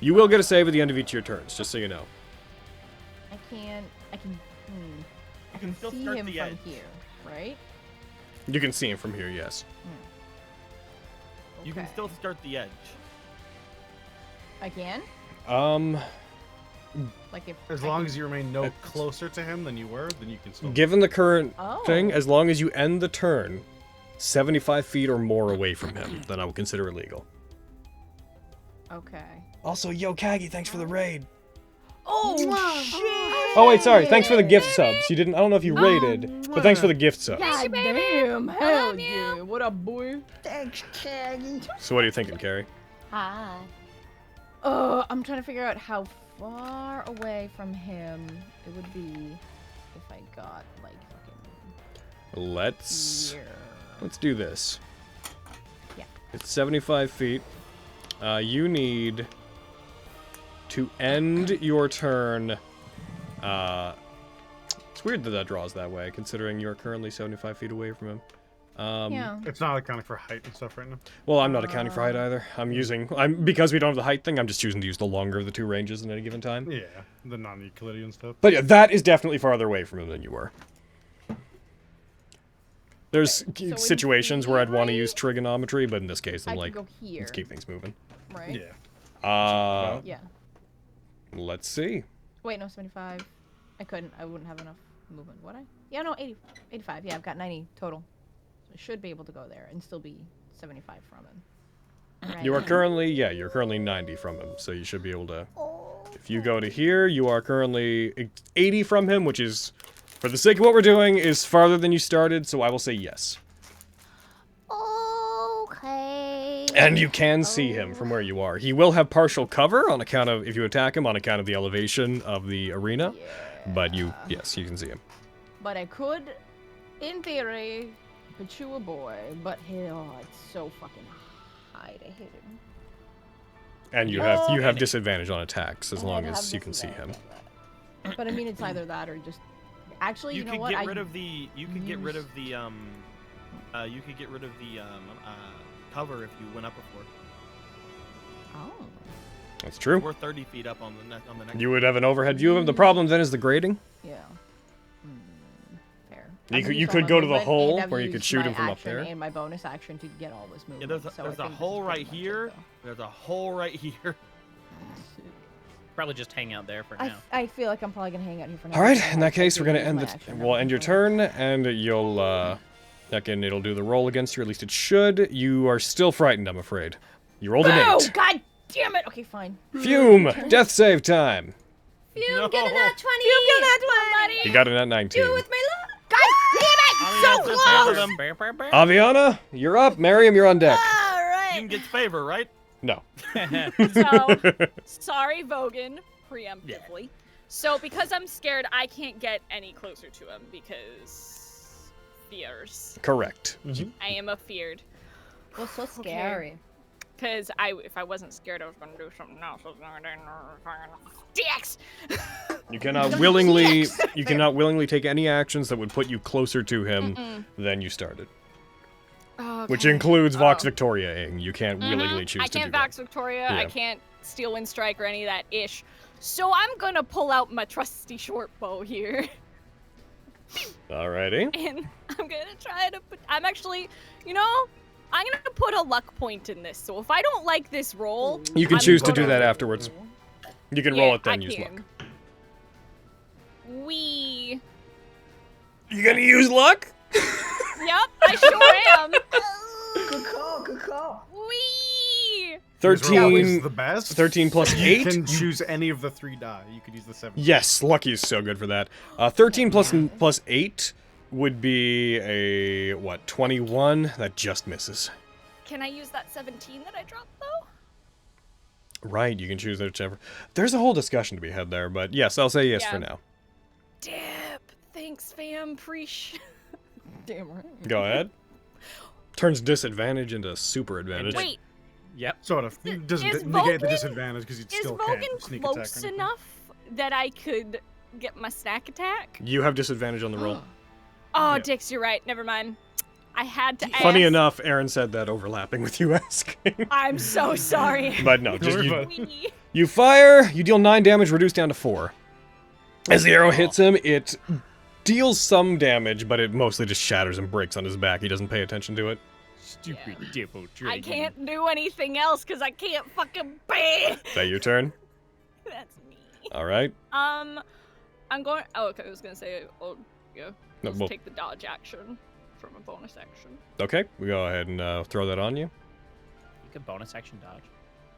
You will get a save at the end of each of your turns, just so you know. I can't I can. You can still see start him the from edge. here, right? You can see him from here, yes. You can Okay. still start the edge. I can. Like if As long as you remain no closer to him than you were, then you can still. Given the current thing, Oh. as long as you end the turn 75 feet or more away from him, then I will consider it legal. Okay. Also, yo, Kagi, thanks for the raid. Oh shit! Oh, wait, sorry. Thanks for the gift subs. You didn't, I don't know if you rated, but thanks for the gift subs. God damn! Hell yeah! What up, boy? Thanks, Kaggy. So what are you thinking, Carrie? Hi. I'm trying to figure out how far away from him it would be if I got like fucking Let's here. do this. Yeah. It's 75 feet. You need to end your turn. It's weird that that draws that way, considering you're currently 75 feet away from him. Yeah. It's not accounting for height and stuff right now. Well, I'm not accounting for height either. Because we don't have the height thing, I'm just choosing to use the longer of the two ranges at any given time. Yeah, the non-Euclidean stuff. But yeah, that is definitely farther away from him than you were. There's in situations where I'd want to use trigonometry, but in this case, I'm I like, could go here. let's keep things moving. Right? Yeah. Yeah. Let's see. Wait, no, 75. I couldn't. I wouldn't have enough movement, would I? Yeah, no, 80, 85. Yeah, I've got 90 total. So I should be able to go there and still be 75 from him. Right. You are currently, you're currently 90 from him, so you should be able to. If you go to here, you are currently 80 from him, which is, for the sake of what we're doing, is farther than you started, so I will say yes. Okay. And you can see him from where you are. He will have partial cover on account of, if you attack him, on account of the elevation of the arena. But yes, you can see him. But I could, in theory, pursue a boy, but it's so fucking high to hit him. And you have disadvantage on attacks as long as you can see him. But I mean, it's either that or just. Actually, you know could what? get rid of the. You could get rid of the. You could get rid of the cover if you went up before. Oh. That's true. We're 30 feet up on the next. You would have an overhead view of him. The problem then is the grading. Yeah. Fair. You could go to the hole where you could shoot him from up there. And my bonus action to get all this movement. Yeah, there's a hole right here. There's a hole right here. Probably just hang out there for now. I feel like I'm probably gonna hang out here for now. All right, in that case, we're gonna end we'll end your turn, and you'll again, it'll do the roll against you. At least it should. You are still frightened, I'm afraid. You rolled an 8. Oh God damn it! Okay, fine. Fume, death save time. Fume, get a nat 20! Fume, get a nat 20! You got a nat 19. Do it with my luck! God damn it! So close! Aviana, you're up. Miriam, you're on deck. You get favor, right? No. So, sorry, Vogan, preemptively. So, because I'm scared, I can't get any closer to him because fears. Correct. I am afeared. Well, so scary. Because if I wasn't scared, I was going to do something else. Dicks! You cannot willingly take any actions that would put you closer to him than you started. Okay. Which includes Vox Victoriaing. You can't willingly choose I to do can't that. Vox Victoria. I Yeah. can't Steel Wind Strike or any of that ish. So I'm gonna pull out my trusty short bow here. Alrighty. And I'm gonna try to put. I'm actually, I'm gonna put a luck point in this. So if I don't like this roll, You can I'm choose to gonna- do that afterwards. You can roll it then use luck. We. You gonna use luck? Yep, I sure am. Good call, good call. Wee. 13. The best. 13 plus 8. You can choose any of the 3 die. You could use the 7. Yes, lucky is so good for that. 13 plus 8 would be a, 21? That just misses. Can I use that 17 that I dropped though? Right, you can choose whichever. There's a whole discussion to be had there, but yes, I'll say yes for now. Dip. Thanks, fam. Appreciate. Damn right. Go ahead. Turns disadvantage into super advantage. Wait. Yep. Sort of. It doesn't Is negate the Vogan- disadvantage because you Is still Vogan can't sneak close attack. or anything. enough that I could get my snack attack? You have disadvantage on the roll. Oh, Dix, you're right. Never mind. I had to ask. Funny enough, Aaron said that overlapping with you asking. I'm so sorry. But no, just Don't worry you fire, you deal 9 damage, reduced down to 4. As the arrow hits him, it deals some damage, but it mostly just shatters and breaks on his back. He doesn't pay attention to it. Stupid dipple I dragon. can't do anything else because I can't fucking pay. Is that your turn? That's me. All right. I'm going. Oh, okay. I was gonna say, oh, yeah. No, Let's well- take the dodge action from a bonus action. Okay, we go ahead and throw that on you. You can bonus action dodge.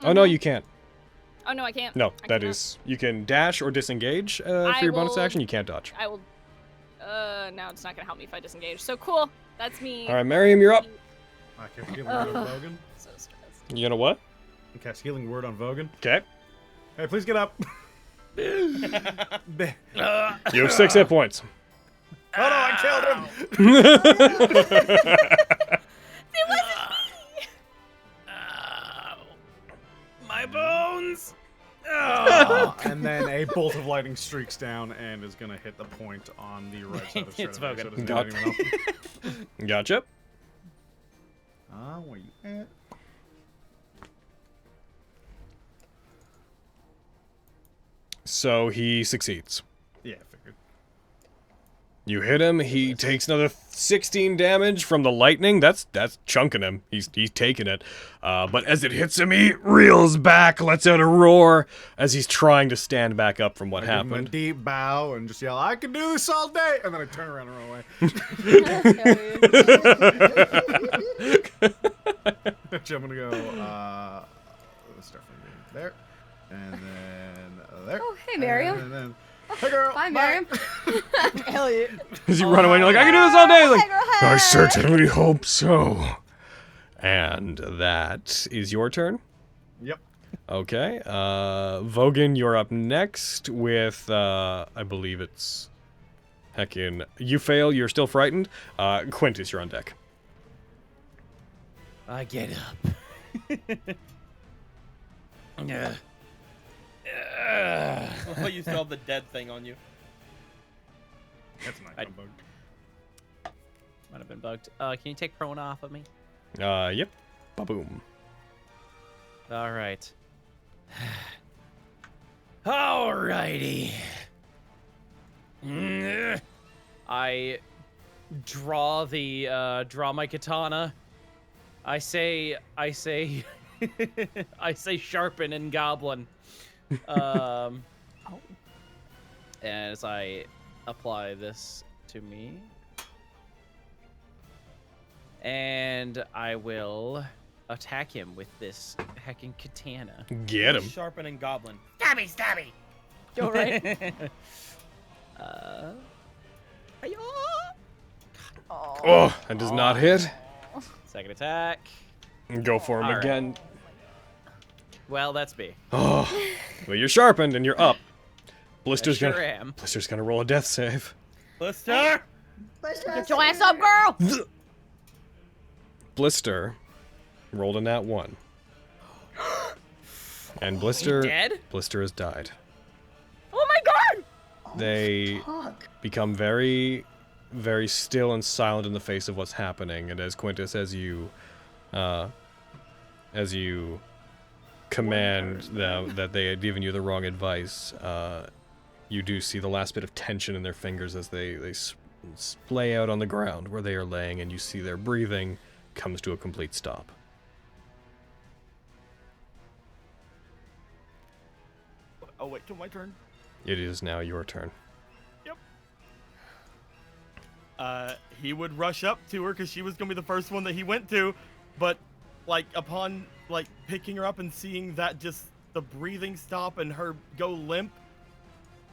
Oh, no, you can't. Oh no, I can't. No, I that cannot. is... You can dash or disengage for I your bonus will- action. You can't dodge. I will. Now it's not gonna help me if I disengage. So cool. That's me. All right, Miriam, you're up. I cast healing word on Vogan. So stressed. You gonna what? I cast healing word on Vogan. Okay. Hey, please get up. You have 6 hit points. Oh no, I killed him! It wasn't My bones! And then a bolt of lightning streaks down and is gonna hit the point on the right side of It's Stradivarius, so Vogan. it doesn't hit anyone else. Gotcha. Where you at? So he succeeds. Yeah, I figured. You hit him. He takes another 16 damage from the lightning. That's chunking him. He's taking it. But as it hits him, he reels back, lets out a roar as he's trying to stand back up from what I give him a happened. deep bow and just yell, "I can do this all day!" And then I turn around and run away. Which I'm gonna go. Let's start from there, and then there. Oh, hey, Miriam. And then, hey, girl. Bye, Miriam. Elliot. As you run away, you're like, I can do this all day. Like, I certainly hope so. and that is your turn. Yep. Okay. Vogan, you're up next with, I believe it's... Heckin'. You fail, you're still frightened. Quintus, you're on deck. I get up. Well, you still have the dead thing on you. That's not I- bug. Might have been bugged. Can you take prone off of me? Yep. Ba-boom. All right. Alrighty. I draw my katana. I say sharpen and goblin. And as I apply this to me, and I will attack him with this heckin' katana. Get him. Sharpening goblin. Stabby, stabby. Go right. Oh, that does not hit. Second attack. Go for him All right. again. Well, that's me. Oh, well, you're sharpened and you're up. Blister's I sure gonna am. Blister's gonna roll a death save. Blister! Get your ass up, girl. Blister rolled a nat 1. And Blister dead? Blister has died. Oh my god. They Fuck. become very, very still and silent in the face of what's happening. And as Quintus, as you command them that they had given you the wrong advice, you do see the last bit of tension in their fingers as they splay out on the ground where they are laying, and you see their breathing comes to a complete stop. I'll wait till my turn. It is now your turn. He would rush up to her because she was gonna be the first one that he went to, but like upon like picking her up and seeing that just the breathing stop and her go limp,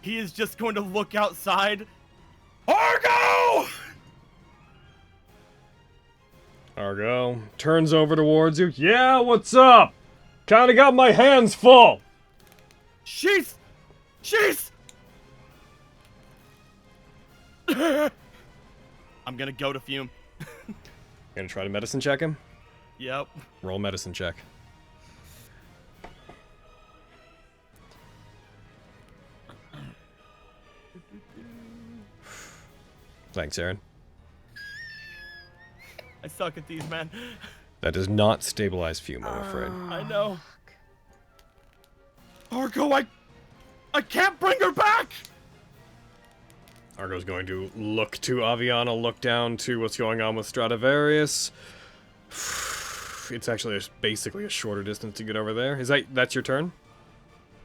he is just going to look outside. Argo! Argo turns over towards you. Yeah, what's up? Kinda got my hands full. She's I'm gonna go to Fume. Gonna try to medicine check him? Yep. Roll medicine check. Thanks, Aaron. I suck at these, man. That does not stabilize Fume, I'm afraid. I know. Argo, I can't bring her back! Argo's going to look to Aviana, look down to what's going on with Stradivarius. It's actually basically a shorter distance to get over there. That's your turn?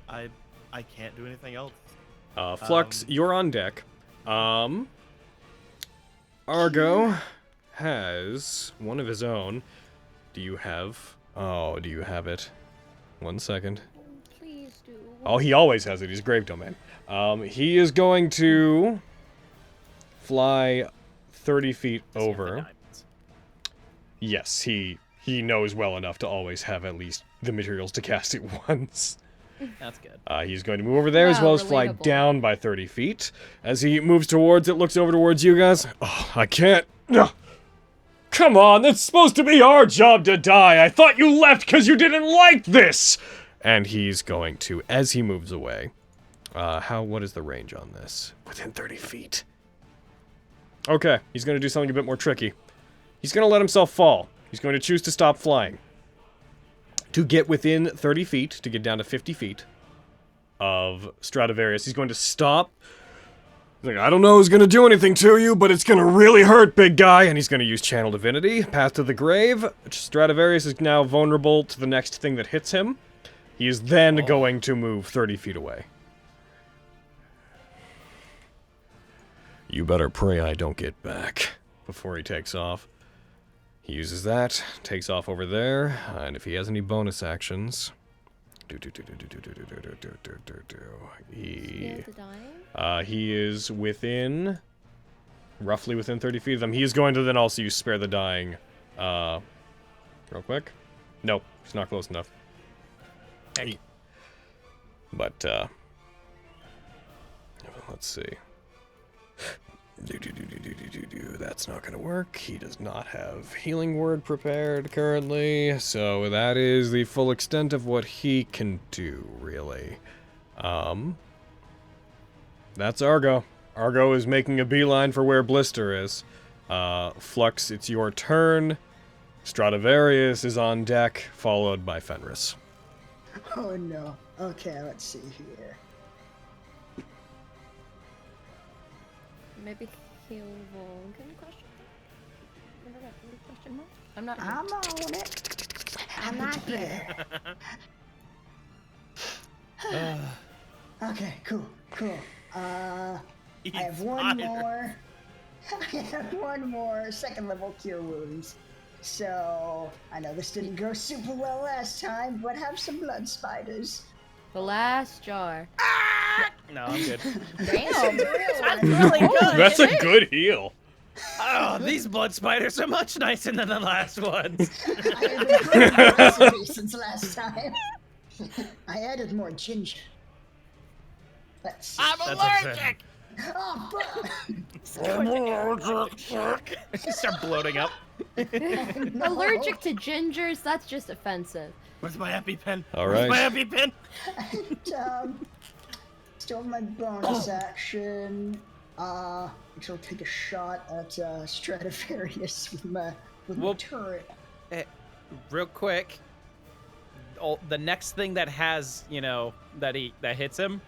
I can't do anything else. Flux, you're on deck. Argo has one of his own. Do you have it? 1 second. Please do. Oh, he always has it. He's Grave Domain. He is going to fly 30 feet over. Yes, he knows well enough to always have at least the materials to cast it once. That's good. He's going to move over there as well as fly relatable. down by 30 feet. As he moves towards it, looks over towards you guys. Oh, I can't. Ugh. Come on, it's supposed to be our job to die. I thought you left because you didn't like this. And he's going to, as he moves away. What is the range on this? Within 30 feet. Okay, he's going to do something a bit more tricky. He's going to let himself fall. He's going to choose to stop flying. To get within 30 feet, to get down to 50 feet of Stradivarius, he's going to stop. He's like, I don't know who's going to do anything to you, but it's going to really hurt, big guy. And he's going to use Channel Divinity, Path to the Grave. Stradivarius is now vulnerable to the next thing that hits him. He is then going to move 30 feet away. You better pray I don't get back before he takes off. He uses that, takes off over there, and if he has any bonus actions, he is roughly within 30 feet of them. He is going to then also use Spare the Dying, real quick. Nope, he's not close enough. But let's see. That's not gonna work. He does not have Healing Word prepared currently, so that is the full extent of what he can do, really. That's Argo. Argo is making a beeline for where Blister is. Flux, it's your turn. Stradivarius is on deck, followed by Fenris. Oh no. Okay, let's see here. Maybe heal Vulcan? Question mark? I'm not. I'm on it. I'm not here. Okay, cool. I have one more. I have one more second level cure wounds. So I know this didn't go super well last time, but have some blood spiders. The last jar. No, I'm good. Damn. That's really good. That's a good heal. Oh, these blood spiders are much nicer than the last ones. I have improved the recipe since last time. I added more ginger. Let's see. I'm allergic. Oh, You start bloating up. no. Allergic to gingers? That's just offensive. Where's my EpiPen? All Where's right. my EpiPen? Still my bonus action. Which I'll take a shot at Stradivarius with my turret. Real quick, the next thing that has, that hits him,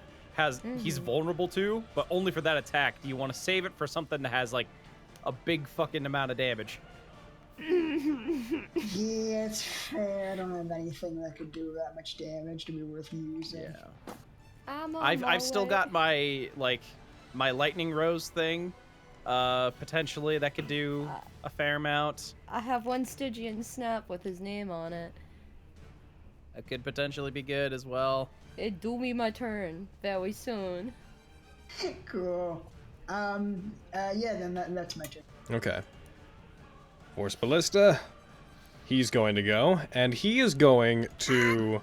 he's vulnerable to, but only for that attack. Do you want to save it for something that has like a big fucking amount of damage? Yeah, it's fair. I don't have anything that could do that much damage to be worth using. Yeah. I'm on my I've still way. got my lightning rose thing, potentially that could do a fair amount. I have one Stygian snap with his name on it. That could potentially be good as well. It do me my turn very soon. Cool. Yeah, then that's my turn. Okay. Force Ballista. He's going to go, and he is going to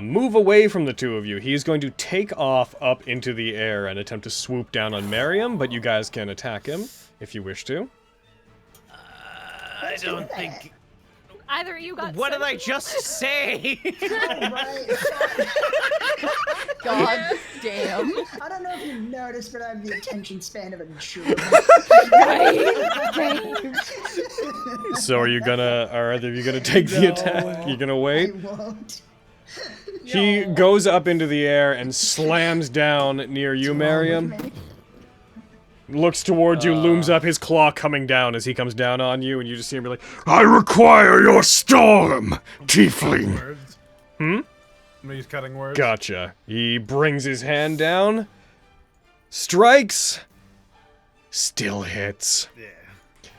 move away from the two of you. He's going to take off up into the air and attempt to swoop down on Miriam, but you guys can attack him if you wish to. I don't think... Either you got. What did I just say? God damn. I don't know if you've noticed, but I have the attention span of a German. So are either of you gonna take the attack? You're gonna wait? I won't. He goes up into the air and slams down near you, Miriam. looks towards you, looms up, his claw coming down as he comes down on you, and you just see him be like, I require your storm, tiefling. Words. hmm? He's cutting words. Gotcha. He brings his hand down, strikes, still hits. Yeah.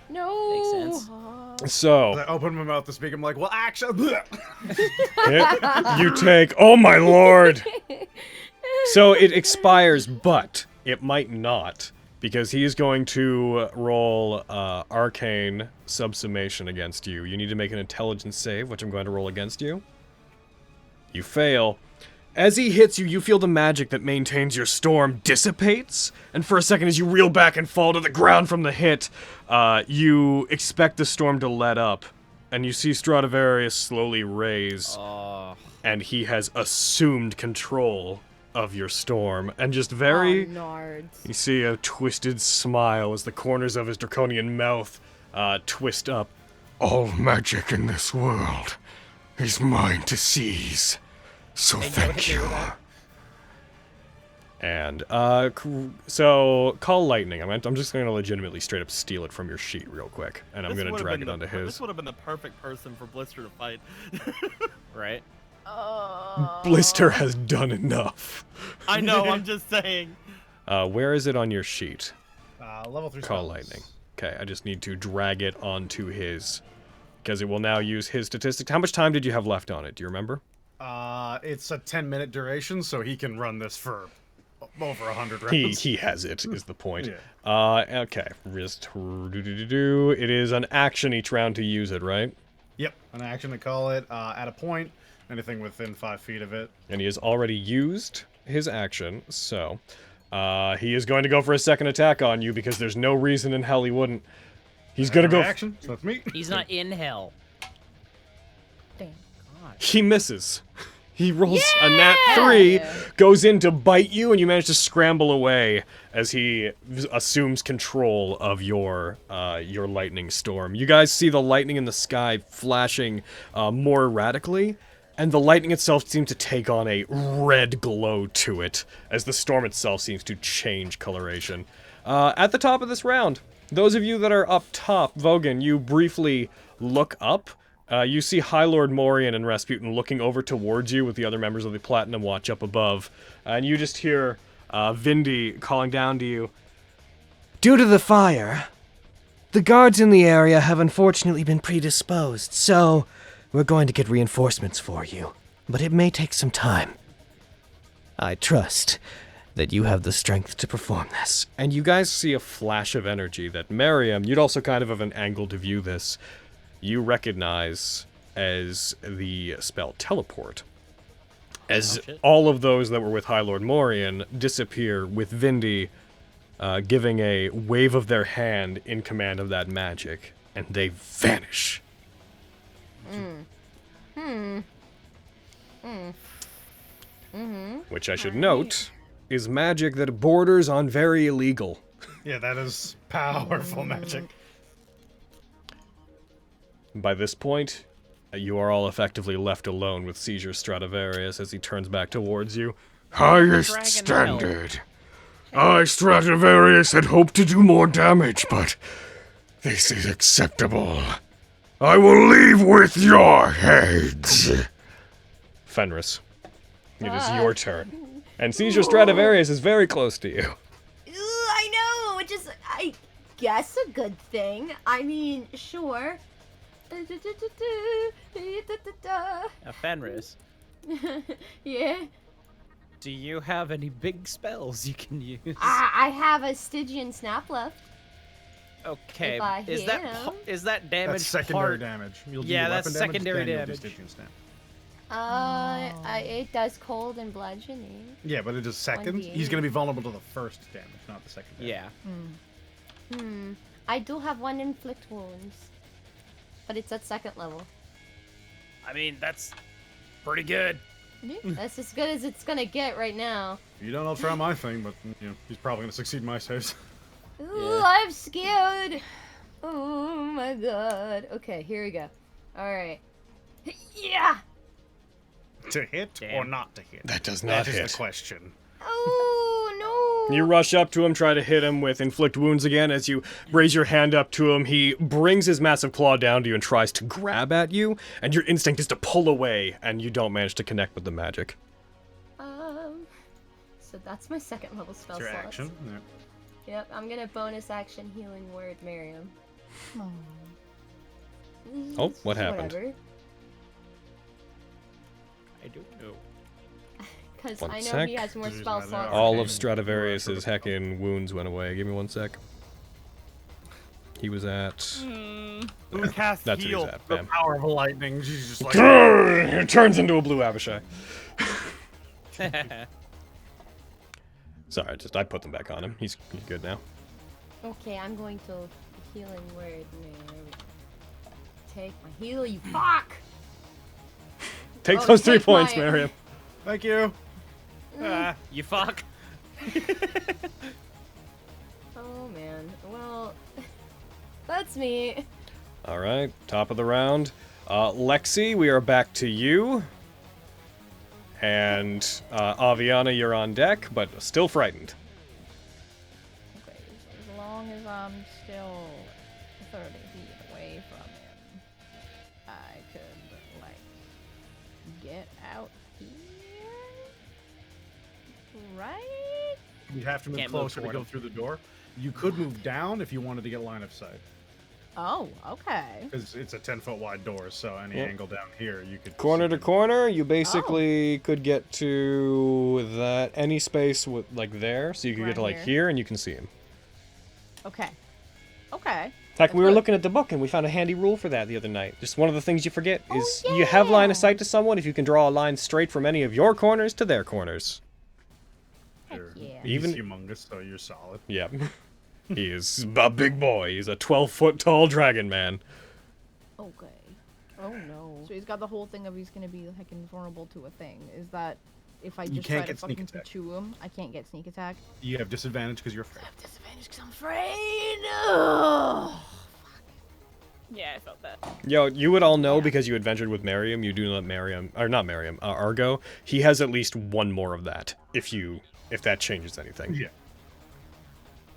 No. Makes sense. So, I open my mouth to speak. I'm like, well, actually. you take, oh my lord! So it expires, but it might not, because he is going to roll arcane subsummation against you. You need to make an intelligence save, which I'm going to roll against you. You fail. As he hits you, you feel the magic that maintains your storm dissipates, and for a second as you reel back and fall to the ground from the hit, you expect the storm to let up, and you see Stradivarius slowly raise, and he has assumed control of your storm, and just very... you see a twisted smile as the corners of his draconian mouth twist up. All magic in this world is mine to seize. So thank you. And, so, call lightning. I'm just going to legitimately straight up steal it from your sheet real quick, and I'm going to drag it onto his. This would have been the perfect person for Blister to fight. Right? Blister has done enough. I know, I'm just saying. Where is it on your sheet? Level 3 Call spells. lightning. Okay, I just need to drag it onto his, because it will now use his statistics. How much time did you have left on it? Do you remember? It's a 10-minute duration, so he can run this for over 100 rounds. He has it, is the point. Yeah. Okay. It is an action each round to use it, right? Yep, an action to call it at a point, anything within 5 feet of it. And he has already used his action, so he is going to go for a second attack on you because there's no reason in hell he wouldn't. He's gonna go. Action, so that's me. He's not in hell. Damn. God. He misses. He rolls a nat 3, goes in to bite you, and you manage to scramble away as he assumes control of your lightning storm. You guys see the lightning in the sky flashing more erratically, and the lightning itself seems to take on a red glow to it, as the storm itself seems to change coloration. At the top of this round, those of you that are up top, Vogan, you briefly look up. You see High Lord Morian and Rasputin looking over towards you with the other members of the Platinum Watch up above. And you just hear Vindy calling down to you. Due to the fire, the guards in the area have unfortunately been predisposed, so we're going to get reinforcements for you. But it may take some time. I trust that you have the strength to perform this. And you guys see a flash of energy that Miriam, you'd also kind of have an angle to view this. You recognize as the spell Teleport. As all of those that were with High Lord Morian disappear with Vindy giving a wave of their hand in command of that magic, and they vanish. Which I should note is magic that borders on very illegal. Yeah, that is powerful magic. By this point, you are all effectively left alone with Seizure Stradivarius as he turns back towards you. Highest standard. I, Stradivarius, had hoped to do more damage, but this is acceptable. I will leave with your heads. Fenris, it is your turn. And Seizure Stradivarius is very close to you. I know, which is, I guess, a good thing. I mean, sure. Fenris, Yeah. do you have any big spells you can use? I have a Stygian Snap left. Okay, If I is hit that him. is that damage That's secondary part? damage. You'll do Yeah, the that's weapon damage, secondary then you'll do damage. Stygian Snap. It does cold and bludgeoning. Yeah, but it is second. 1d8. He's going to be vulnerable to the first damage, not the second damage. Yeah. I do have 1 inflict wounds, but it's at 2nd level. I mean, that's pretty good. That's as good as it's gonna get right now. You don't know, try my thing, but you know, he's probably going to succeed my saves. Ooh, I'm scared. Oh my god. Okay, here we go. Alright. Yeah! To hit or not to hit? That does not That hit. is the question. Oh You rush up to him, try to hit him with inflict wounds again. As you raise your hand up to him, he brings his massive claw down to you and tries to grab at you, and your instinct is to pull away, and you don't manage to connect with the magic. So that's my second level spell It's your slot. action. Yeah. Yep, I'm gonna bonus action healing word Miriam. Oh, what happened? Whatever. I don't know. Because One I know sec. he has more spell slots. All of Stradivarius's heckin' wounds went away. Give me 1 sec. He was at... Who casts That's what heal? he's at, The bam. power of lightning. She's just like. It turns into a blue Abishai. Sorry, I put them back on him. He's good now. Okay, I'm going to healing word Miriam. Take my heal, you fuck! Take Oh, those 3 take points, my- Miriam. Thank you. You fuck. Oh man, well, that's me. All right, top of the round. Lexi, we are back to you. And Aviana, you're on deck, but still frightened. Okay, so as long as I'm still 30 feet away from him, I could, like, get out here? Right? You have to move Can't move closer to toward go him. through the door. You could move down if you wanted to get line of sight. Oh, okay. Because it's a 10-foot wide door, so any Yep. angle down here, you could. Corner to corner, you basically Oh. could get to that any space with like there, so you could Right get to like here. here, and you can see him. Okay. Okay. Heck, we were good. looking at the book, and we found a handy rule for that the other night. Just one of the things you forget Oh, is you have line of yeah. sight to someone if you can draw a line straight from any of your corners to their corners. Heck Sure. yeah. Even- He's humongous, so you're solid. Yeah. He is a big boy. He's a 12-foot tall dragon man. Okay. Oh no. So he's got the whole thing of he's gonna be heckin' vulnerable to a thing. Is that if I You just can't try to get sneak fucking attack. chew him, I can't get sneak attack? You have disadvantage because you're afraid. Disadvantage because I'm afraid. Ugh. Yeah, I felt that. Yo, you would all know because you adventured with Miriam. You do know that Miriam, or not Miriam, Argo. He has at least one more of that. If that changes anything. Yeah.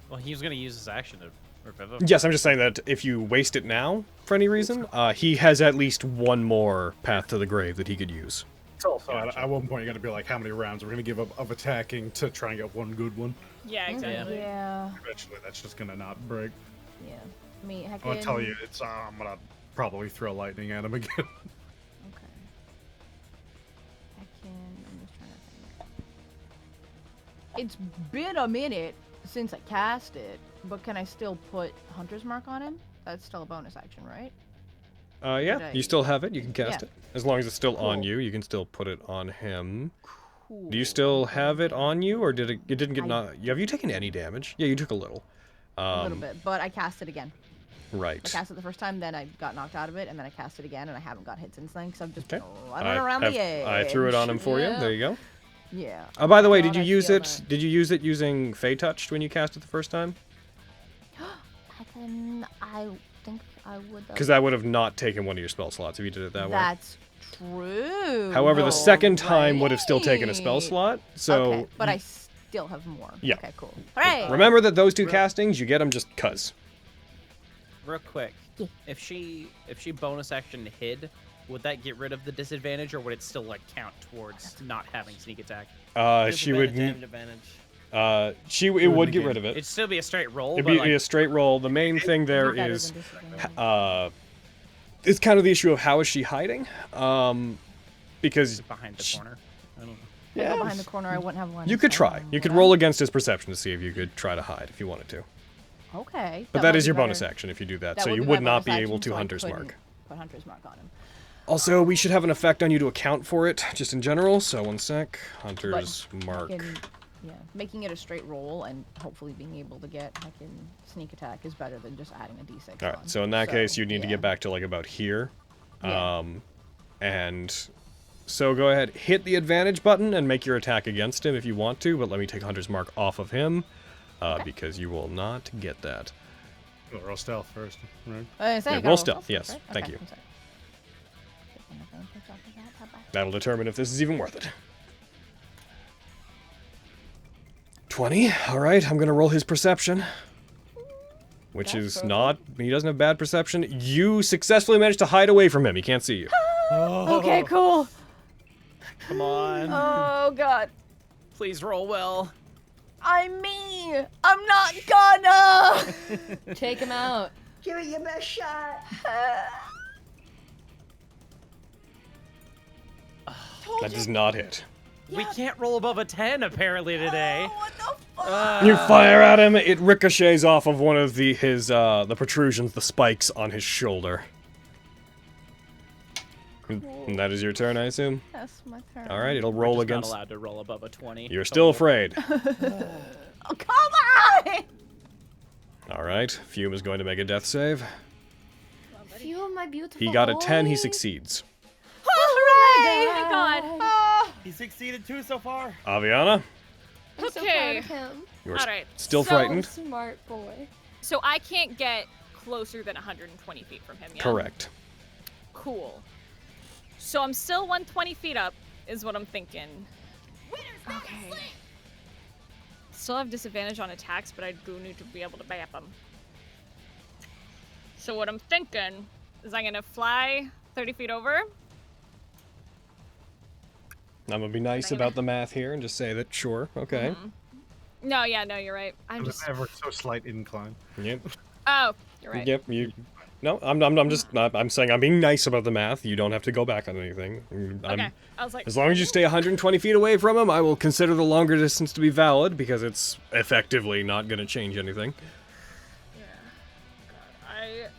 Well, he was gonna use his action to revive him. Yes, I'm just saying that if you waste it now for any reason, he has at least one more path to the grave that he could use. It's also at one point you're gonna be like, how many rounds we're gonna give up of attacking to try and get one good one. Yeah, exactly. Yeah. Eventually, that's just gonna not break. Yeah. I mean, heckin'. I'll tell you, it's I'm gonna probably throw lightning at him again. Okay. I'm just trying to think. It's been a minute since I cast it, but can I still put Hunter's Mark on him? That's still a bonus action, right? Yeah, Did you I- still have it. You can cast Yeah. it. As long as it's still on Cool. you, you can still put it on him. Cool. Do you still have it on you, or did it didn't get I- not? Have you taken any damage? Yeah, you took a little. A little bit, but I cast it again. I Right. cast it the first time, then I got knocked out of it, and then I cast it again, and I haven't got hit since then because I've just Okay. been running around the edge. I threw it on him for you. Yeah. There you go. Yeah. By the way, God, did you I use feel it? that. Did you use it using Fey Touched when you cast it the first time? I think I would. Because that would have not taken one of your spell slots if you did it that way. That's true. However, the second You're time would have still taken a spell right. slot. So Okay, but I still have more. Yeah. Okay, cool. Hooray! remember that those two castings, you get them just cuz. Real quick, if she bonus action hid, would that get rid of the disadvantage, or would it still like count towards not having sneak attack? She would. Disadvantage and advantage. It would get rid of it. It'd still be a straight roll. It'd but be like, a straight roll. The main thing there Better is, than disadvantage. it's kind of the issue of how is she hiding? Because behind the corner. I don't know. If I go behind the corner, I wouldn't have line. you of could sight try. on him, You could would I? roll against his perception to see if you could try to hide if you wanted to. Okay. But that might is be your bonus better. action if you do that. That So you be would my not bonus be able action, to so I Hunter's couldn't Mark. Put Hunter's Mark on him. Also, we should have an effect on you to account for it, just in general. So 1 sec. Hunter's Mark. Yeah, making it a straight roll and hopefully being able to get sneak attack is better than just adding a d6. All right. So in that case, you need to get back to like about here. Yeah. And so go ahead, hit the advantage button and make your attack against him if you want to. But let me take Hunter's Mark off of him, because you will not get that. We'll roll stealth first, right? Yeah, roll stealth. Yes, right? thank Okay, you. I'm sorry. That'll determine if this is even worth it. 20. All right, I'm going to roll his perception. Which is not... He doesn't have bad perception. You successfully managed to hide away from him. He can't see you. Okay, cool. Come on. Oh god. Please roll well. I'm me. I'm not gonna. Take him out. Give it your best shot. That does not hit. We can't roll above a 10 apparently today. What the fuck? You fire at him, it ricochets off of one of the protrusions, the spikes on his shoulder. And that is your turn, I assume? That's my turn. Alright, it'll roll We're just against... not allowed to roll above a 20. You're still afraid. Oh, come on! Alright, Fume is going to make a death save. You, my beautiful He got a 10, he boy. succeeds. Hooray! Thank God. He succeeded too so far. Aviana, I'm so proud Okay. of him. you're Alright. still So- frightened? Smart boy. So I can't get closer than 120 feet from him, yeah? Correct. Cool. So I'm still 120 feet up, is what I'm thinking. Okay. Still have disadvantage on attacks, but I do need to be able to bap them. So what I'm thinking is I'm gonna fly 30 feet over. I'm gonna be nice about the math here and just say that, sure, okay. No, yeah, no, you're right. I'm An just. ever so slight incline. Yep. Oh, you're right. Yep, you... No, I'm saying I'm being nice about the math. You don't have to go back on anything. Okay. I was like. As long as you stay 120 feet away from him, I will consider the longer distance to be valid, because it's effectively not gonna change anything. I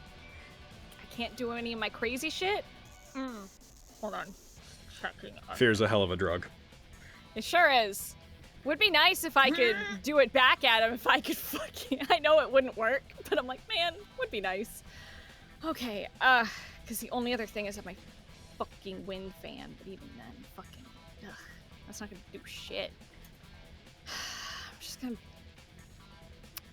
can't do any of my crazy shit. Hold on. Checking. Fear's a hell of a drug. It sure is. Would be nice if I could do it back at him. If I could fucking. I know it wouldn't work, but I'm like, man, would be nice. Okay. Because the only other thing is that my fucking wind fan. But even then, fucking. Ugh, that's not gonna do shit. I'm just gonna.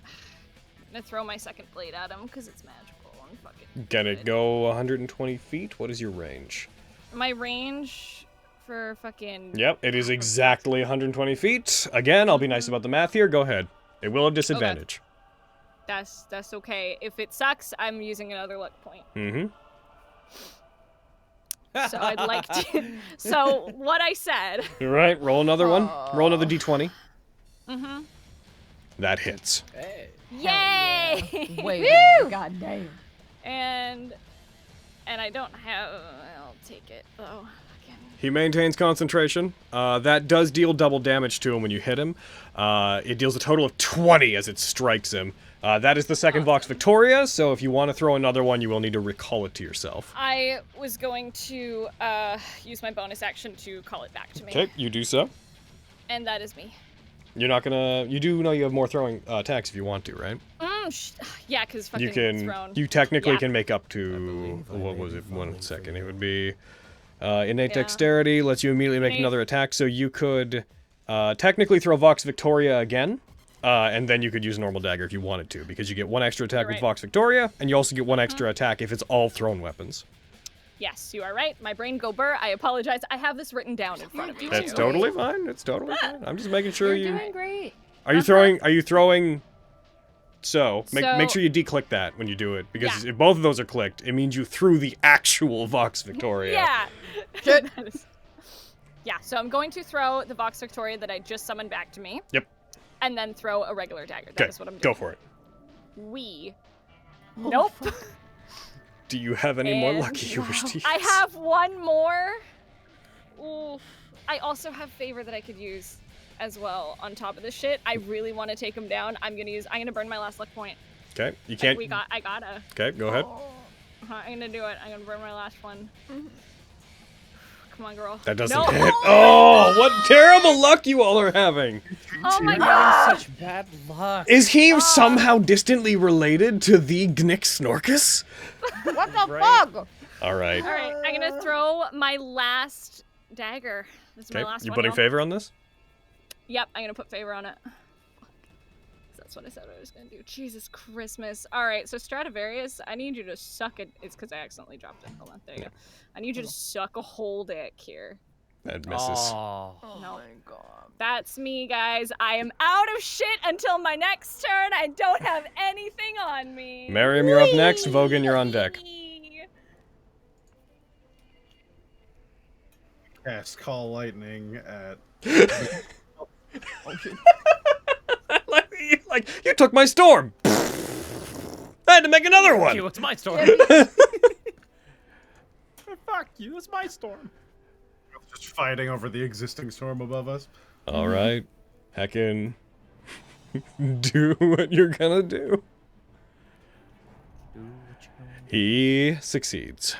I'm gonna throw my second blade at him because it's magical and fucking. Gonna good. go 120 feet? What is your range? My range for fucking. Yep, it is exactly 120 feet. Again, I'll be nice about the math here. Go ahead. It will have disadvantage. That's okay. If it sucks, I'm using another luck point. Mm-hmm. So I'd like to. So what I said. All right, roll another one. Roll another d20. Mm-hmm. That hits. Hey. Yay! Wait, god damn. And I don't have. I'll take it though. He maintains concentration. That does deal double damage to him when you hit him. It deals a total of 20 as it strikes him. That is the second Vox Victoria, so if you want to throw another one, you will need to recall it to yourself. I was going to use my bonus action to call it back to me. Okay, you do so. And that is me. You're not gonna... You do know you have more throwing attacks if you want to, right? Yeah, because fucking You can... thrown. You technically Yeah. can make up to... What was it? 1 second. It would be... innate dexterity lets you immediately make another attack, so you could technically throw Vox Victoria again, and then you could use normal dagger if you wanted to, because you get 1 extra attack with Vox Victoria, and you also get 1 extra attack if it's all thrown weapons. Yes, you are right. My brain go burr. I apologize. I have this written down in front of me. That's totally fine. It's totally fine. I'm just making sure You're doing great. Are you throwing... So, make sure you declick that when you do it, because if both of those are clicked, it means you threw the actual Vox Victoria. Yeah. Yeah, so I'm going to throw the Vox Victoria that I just summoned back to me. Yep. And then throw a regular dagger. That Okay, is what I'm doing. go for it. Nope. Do you have any more And lucky you wish to use? I have one more. Ooh. I also have favor that I could use as well on top of this shit. I really want to take him down. I'm gonna burn my last luck point. Okay, you can't... I gotta. Okay, go ahead. I'm gonna do it. I'm gonna burn my last one. Come on, girl. That doesn't hit. Oh, what terrible luck you all are having. Oh my You're god. having such bad luck. Is he somehow distantly related to the Gnick Snorkus? What the fuck? All right. All right, I'm gonna throw my last dagger. This is my Okay, last you one. putting now. favor on this? Yep, I'm gonna put favor on it. That's what I said I was gonna do. Jesus Christmas. All right, so Stradivarius, I need you to suck it. It's because I accidentally dropped it. Hold on, there you go. I need you to suck a whole dick here. That misses. Oh. No. my god. That's me, guys. I am out of shit until my next turn. I don't have anything on me. Miriam, you're up next. Vogan, you're on deck. Cast Call Lightning at. Like, you took my storm. I had to make another one. It's my storm. Fuck you, it's my storm. Just fighting over the existing storm above us. All right, heckin', do what you're gonna do. He succeeds.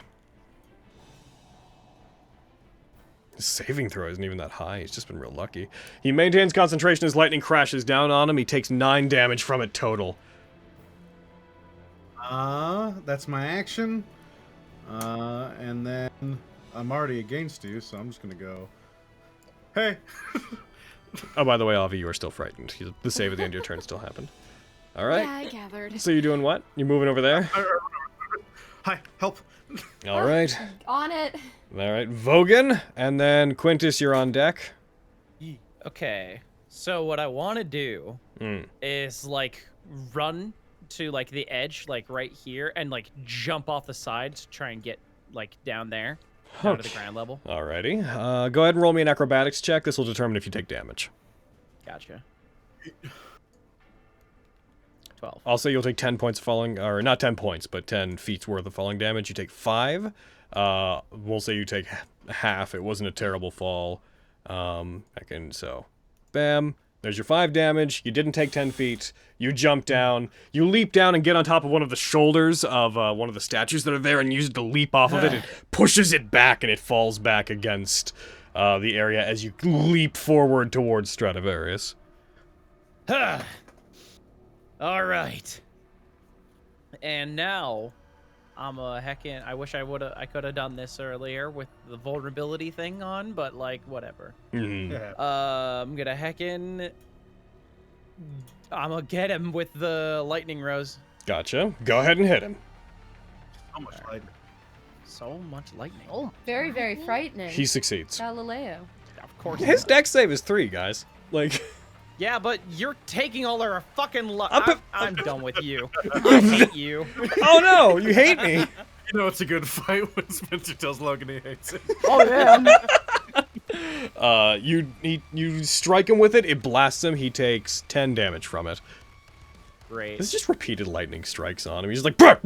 His saving throw isn't even that high. He's just been real lucky. He maintains concentration as lightning crashes down on him. He takes 9 damage from it total. That's my action. And then I'm already against you, so I'm just gonna go. Hey. Oh, by the way, Avi, you are still frightened. The save at the end of your turn still happened. All right. Yeah, I gathered. So you're doing what? You're moving over there? Hi, help. All right. On it. All right, Vogan, and then Quintus, you're on deck. Okay, so what I want to do Mm. is like run to like the edge, like right here, and like jump off the side to try and get like down there, down to the ground level. Alrighty. Go ahead and roll me an acrobatics check. This will determine if you take damage. Gotcha. 12. I'll say you'll take 10 points of falling, or not 10 points, but 10 feet worth of falling damage. You take 5. We'll say you take half. It wasn't a terrible fall. So, bam. There's your 5 damage. You didn't take 10 feet. You jump down. You leap down and get on top of one of the shoulders of one of the statues that are there and use it to leap off of it. It pushes it back and it falls back against the area as you leap forward towards Stradivarius. All right. And now, I'm a heckin'. I wish I could have done this earlier with the vulnerability thing on, but like whatever. Mm-hmm. I'm gonna heckin'. I'm gonna get him with the lightning rose. Gotcha. Go ahead and hit him. So much lightning. So much lightning. Oh, very, very frightening. He succeeds. Galileo. Of course. His dex save is 3, guys. Like. Yeah, but you're taking all our fucking luck. I'm done with you. I hate you. Oh no, you hate me. You know it's a good fight when Spencer tells Logan he hates it. Oh yeah. You strike him with it. It blasts him. He takes 10 damage from it. Great. It's just repeated lightning strikes on him. He's just like.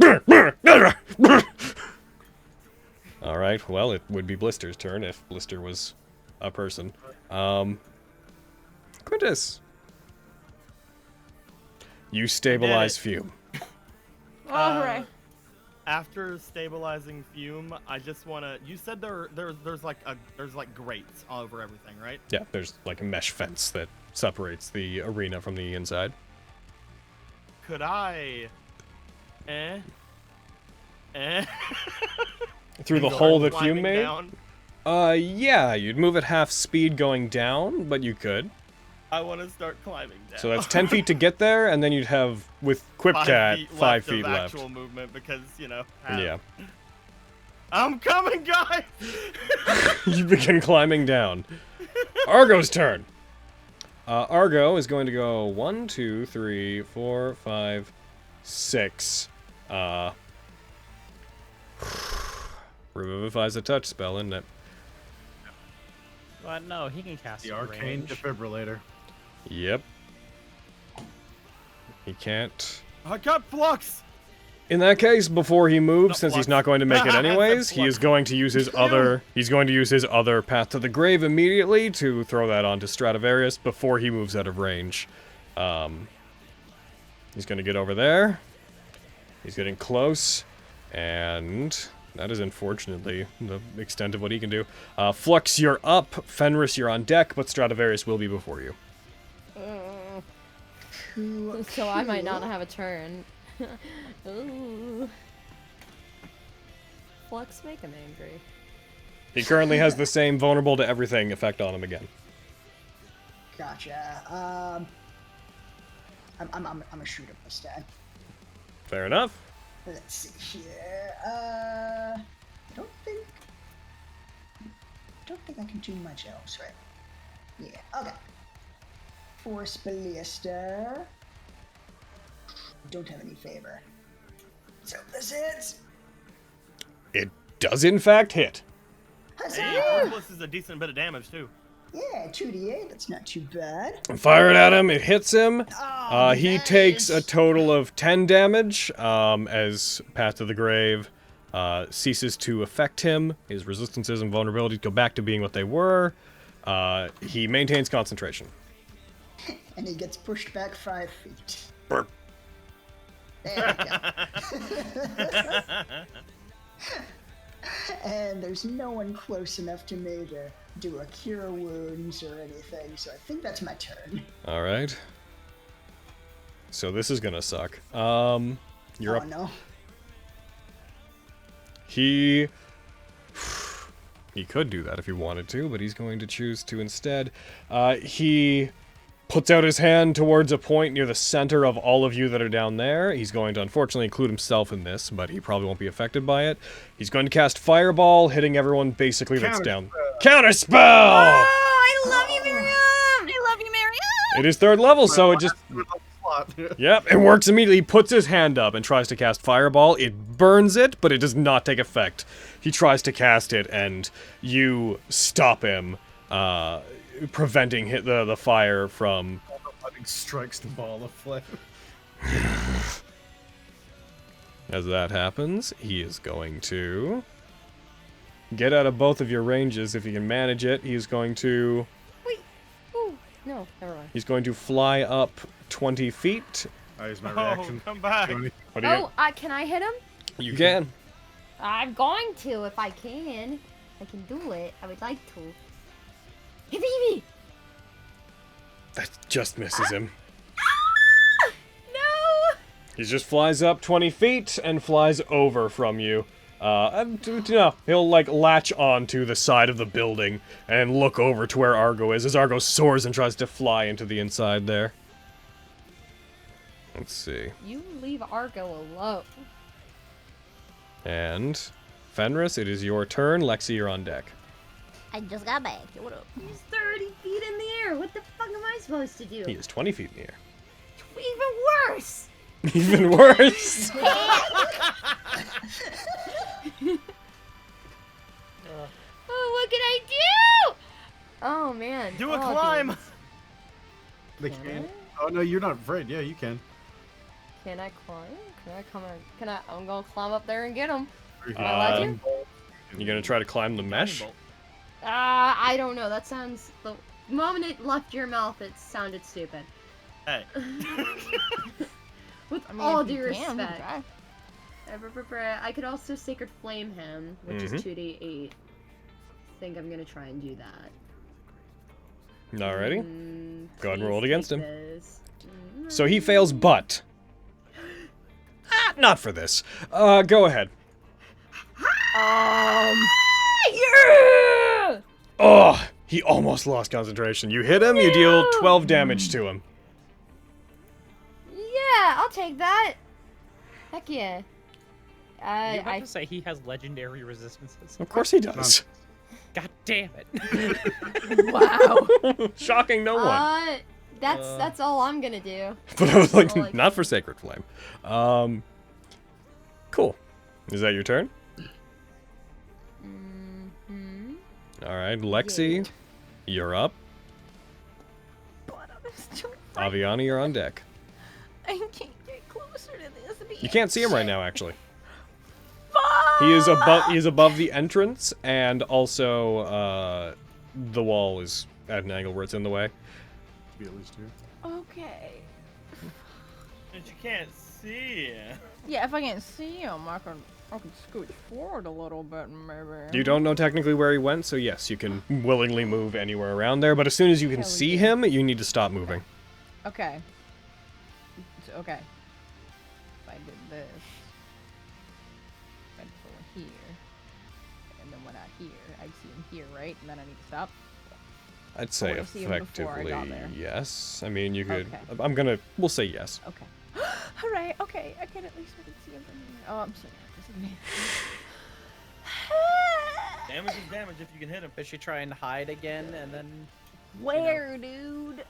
All right. Well, it would be Blister's turn if Blister was a person. Quintus. You stabilize Fume. Alright. After stabilizing Fume, I just wanna. You said there's like grates all over everything, right? Yeah, there's like a mesh fence that separates the arena from the inside. Could I? Through the hole that Fume made? Down? Yeah, you'd move at half speed going down, but you could. I want to start climbing down. So that's 10 feet to get there, and then you'd have, with Quipcat, 5 feet left. Actual movement, because, you know. Yeah. I'm coming, guys! You begin climbing down. Argo's turn. Argo is going to go 1, 2, 3, 4, 5, 6. Revivifies a touch spell, isn't it? But no, he can cast the arcane defibrillator. Yep. He can't. I got flux. In that case, before he moves, since he's not going to make it anyways, he is going to use his other. He's going to use his other path to the grave immediately to throw that onto Stradivarius before he moves out of range. He's going to get over there. He's getting close, and that is unfortunately the extent of what he can do. Flux, you're up. Fenris, you're on deck, but Stradivarius will be before you. So I might not have a turn. Ooh. Flux, make him angry. He currently has the same vulnerable to everything effect on him again. Gotcha. I'm gonna shoot him instead. Fair enough. Let's see here. I don't think I can do much else, right? Yeah. Okay. Force Ballista. Don't have any favor. So this hits. It does in fact hit. Hey, this is a decent bit of damage too. Yeah, 2d8. That's not too bad. Fire it at him. It hits him. Oh, He takes a total of 10 damage as Path to the Grave ceases to affect him. His resistances and vulnerabilities go back to being what they were. He maintains concentration. And he gets pushed back 5 feet. Burp. There we go. And there's no one close enough to me to do a cure wounds or anything, so I think that's my turn. All right. So this is gonna suck. You're up. No. He could do that if he wanted to, but he's going to choose to instead. He puts out his hand towards a point near the center of all of you that are down there. He's going to unfortunately include himself in this, but he probably won't be affected by it. He's going to cast Fireball, hitting everyone basically that's down. Counterspell! Oh, I love you, Miriam! I love you, Miriam! It is 3rd level, so it just... Yep, it works immediately. He puts his hand up and tries to cast Fireball. It burns it, but it does not take effect. He tries to cast it, and you stop him, preventing the fire from... Strikes the ball of flame. As that happens, he is going to get out of both of your ranges if he can manage it. He's going to... Wait. Ooh. No, never mind. He's going to fly up 20 feet. I use my reaction. Come back. What do you... Can I hit him? You can. I'm going to if I can. I can do it. I would like to. Hit me! That just misses him. No! He just flies up 20 feet and flies over from you. He'll like latch on to the side of the building and look over to where Argo is as Argo soars and tries to fly into the inside there. Let's see. You leave Argo alone. And Fenris, it is your turn. Lexi, you're on deck. I just got back. What up? He's 30 feet in the air. What the fuck am I supposed to do? He is 20 feet in the air. Even worse! Even worse! Oh, what can I do? Oh, man. Do a climb! They can. Oh, no, you're not afraid. Yeah, you can. Can I climb? I'm gonna climb up there and get him. Am I allowed to? You gonna try to climb the mesh? I don't know. That sounds... The moment it left your mouth, it sounded stupid. Hey. With all due respect. I could also Sacred Flame him, which is 2d8. I think I'm gonna try and do that. Alrighty. Go ahead and roll it against him. So he Mm. fails, but... not for this. Go ahead. Yeah! Oh, he almost lost concentration. You hit him, you deal 12 damage to him. Yeah, I'll take that. Heck yeah. You have to say he has legendary resistances. Of course he does. God damn it. Wow. Shocking no one. That's all I'm gonna do. But I was like, not for Sacred Flame. Cool. Is that your turn? Mm-hmm. Alright, Lexi, you're up. Aviana, you're on deck. I can't get closer to this. You can't see him right now, actually. He is above the entrance, and also the wall is at an angle where it's in the way. Be at least two. Okay. But you can't see. Yeah, if I can't see him, I can scooch forward a little bit, maybe. You don't know technically where he went, so yes, you can willingly move anywhere around there, but as soon as you can see him, you need to stop moving. Okay. Okay. If I did this, I'd go here, and then when I I'd see him here, right? And then I need to stop. I'd say wanna see him before I effectively got there. yes. I mean, you could. Okay. We'll say yes. Okay. Alright, okay, I can at least see him from here. Oh, I'm so nervous. Damage is damage if you can hit him. Does she try and hide again and then... Where, dude?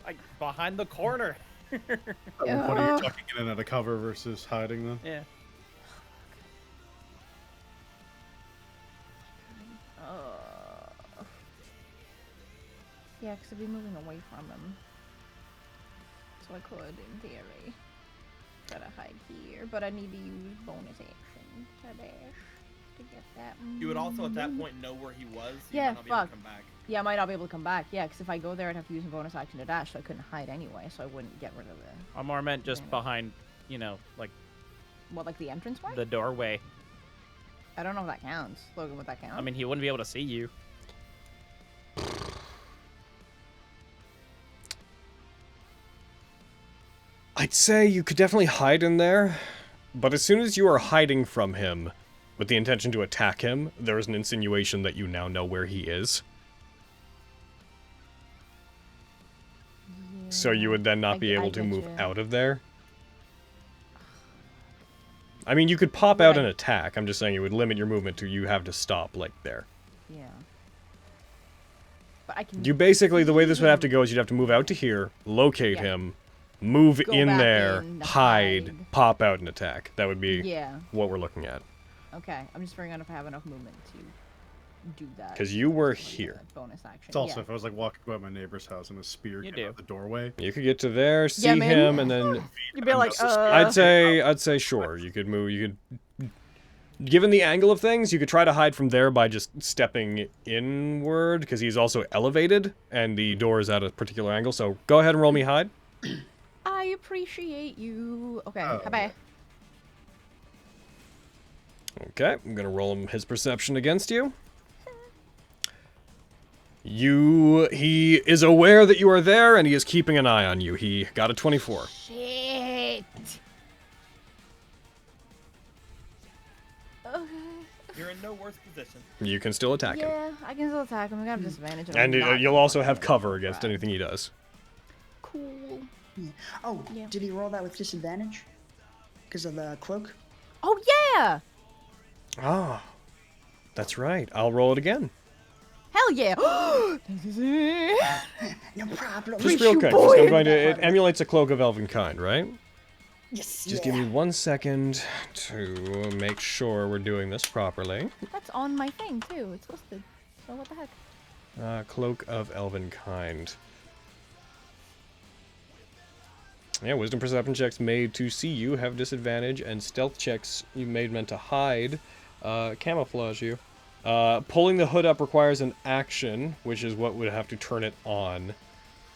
Like behind the corner. What are you tucking it in at a cover versus hiding then? Yeah. Yeah, because I'd be moving away from him. So I could, in theory. Gotta hide here, but I need to use bonus action to dash to get that. You would also at that point know where he was. So Yeah, you might not be able fuck. to come back. Yeah, I might not be able to come back. Yeah, because if I go there, I'd have to use a bonus action to dash, so I couldn't hide anyway, so I wouldn't get rid of it. I'm more meant just behind, like What, like the entrance way? the doorway. I don't know if that counts. Logan, would that count? I mean, he wouldn't be able to see you. I'd say you could definitely hide in there, but as soon as you are hiding from him with the intention to attack him, there is an insinuation that you now know where he is. So you would then not be able to move out of there. I mean, you could pop out and attack. I'm just saying it would limit your movement to you have to stop, like, there. Yeah. But I can... You basically, the way this would have to go is you'd have to move out to here, locate him, move Go in back there, in, hide, pop out, and attack. That would be Yeah. what we're looking at. Okay, I'm just figuring out if I have enough movement to do that. Because you were here. Bonus action. It's also yeah. if I was like walking by my neighbor's house and a spear came out the doorway. You could get to there, see Yeah, man. him, and then You'd be like, I'd say sure. You could move. You could, given the angle of things, you could try to hide from there by just stepping inward, because he's also elevated, and the door is at a particular angle. So go ahead and roll me hide. I appreciate you. Okay, bye. Okay, I'm gonna roll him his perception against you. He is aware that you are there, and he is keeping an eye on you. He got a 24. Shit. You're in no worse position. You can still attack him. Yeah, I can still attack him. I got a disadvantage. And you'll also have cover against anything he does. Cool. Yeah. Oh, did he roll that with disadvantage? Because of the cloak? Oh, yeah! Ah, that's right. I'll roll it again. Hell yeah! No problem. Just real quick. Just, I'm going to, it emulates a cloak of elven kind, right? Yes. Just give me 1 second to make sure we're doing this properly. That's on my thing, too. It's listed. So what the heck? Cloak of elven kind. Yeah, wisdom perception checks made to see you have disadvantage, and stealth checks you made meant to hide camouflage you. Pulling the hood up requires an action, which is what would have to turn it on.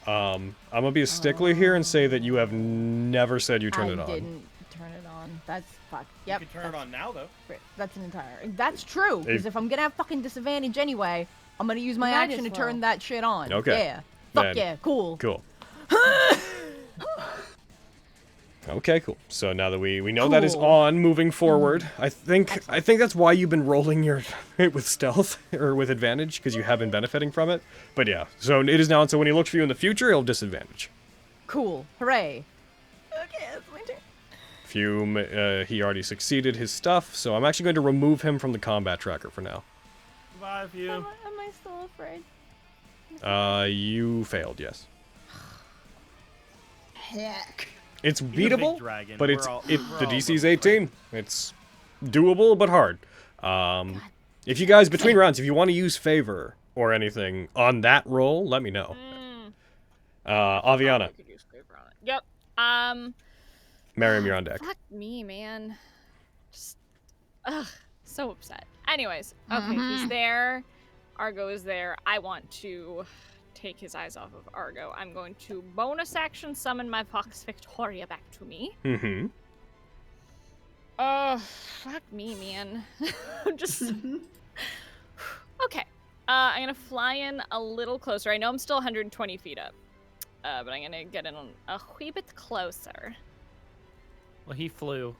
I'm gonna be a stickler here and say that you have never said you turned it on. I didn't turn it on. That's fuck. Yep. You can turn it on now, though. That's an entire. That's true. Because if I'm gonna have fucking disadvantage anyway, I'm gonna use my Might action as to turn that shit on. Okay. Yeah. Fuck Then- yeah. Cool. Cool. Okay, cool. So now that we know that is on, moving forward, I think that's why you've been rolling your with stealth or with advantage, because you have been benefiting from it. But yeah, so it is now on. So when he looks for you in the future, he'll disadvantage. Cool. Hooray. Okay, that's my turn. Fume, he already succeeded his stuff, so I'm actually going to remove him from the combat tracker for now. Goodbye, Fume. Am I still afraid? You failed, yes. Heck. It's He's a big beatable, dragon. but We're the all DC is 18. It's doable, but hard. If you guys, between rounds, if you want to use favor or anything on that roll, let me know. Aviana. Yep. Miriam, you're on deck. Fuck me, man. Just, so upset. Anyways, okay, he's there. Argo is there. I want to take his eyes off of Argo. I'm going to bonus action summon my Vox Victoria back to me. Mm-hmm. Fuck me, man. Just... Okay. I'm gonna fly in a little closer. I know I'm still 120 feet up. But I'm gonna get in a wee bit closer. Well, he flew.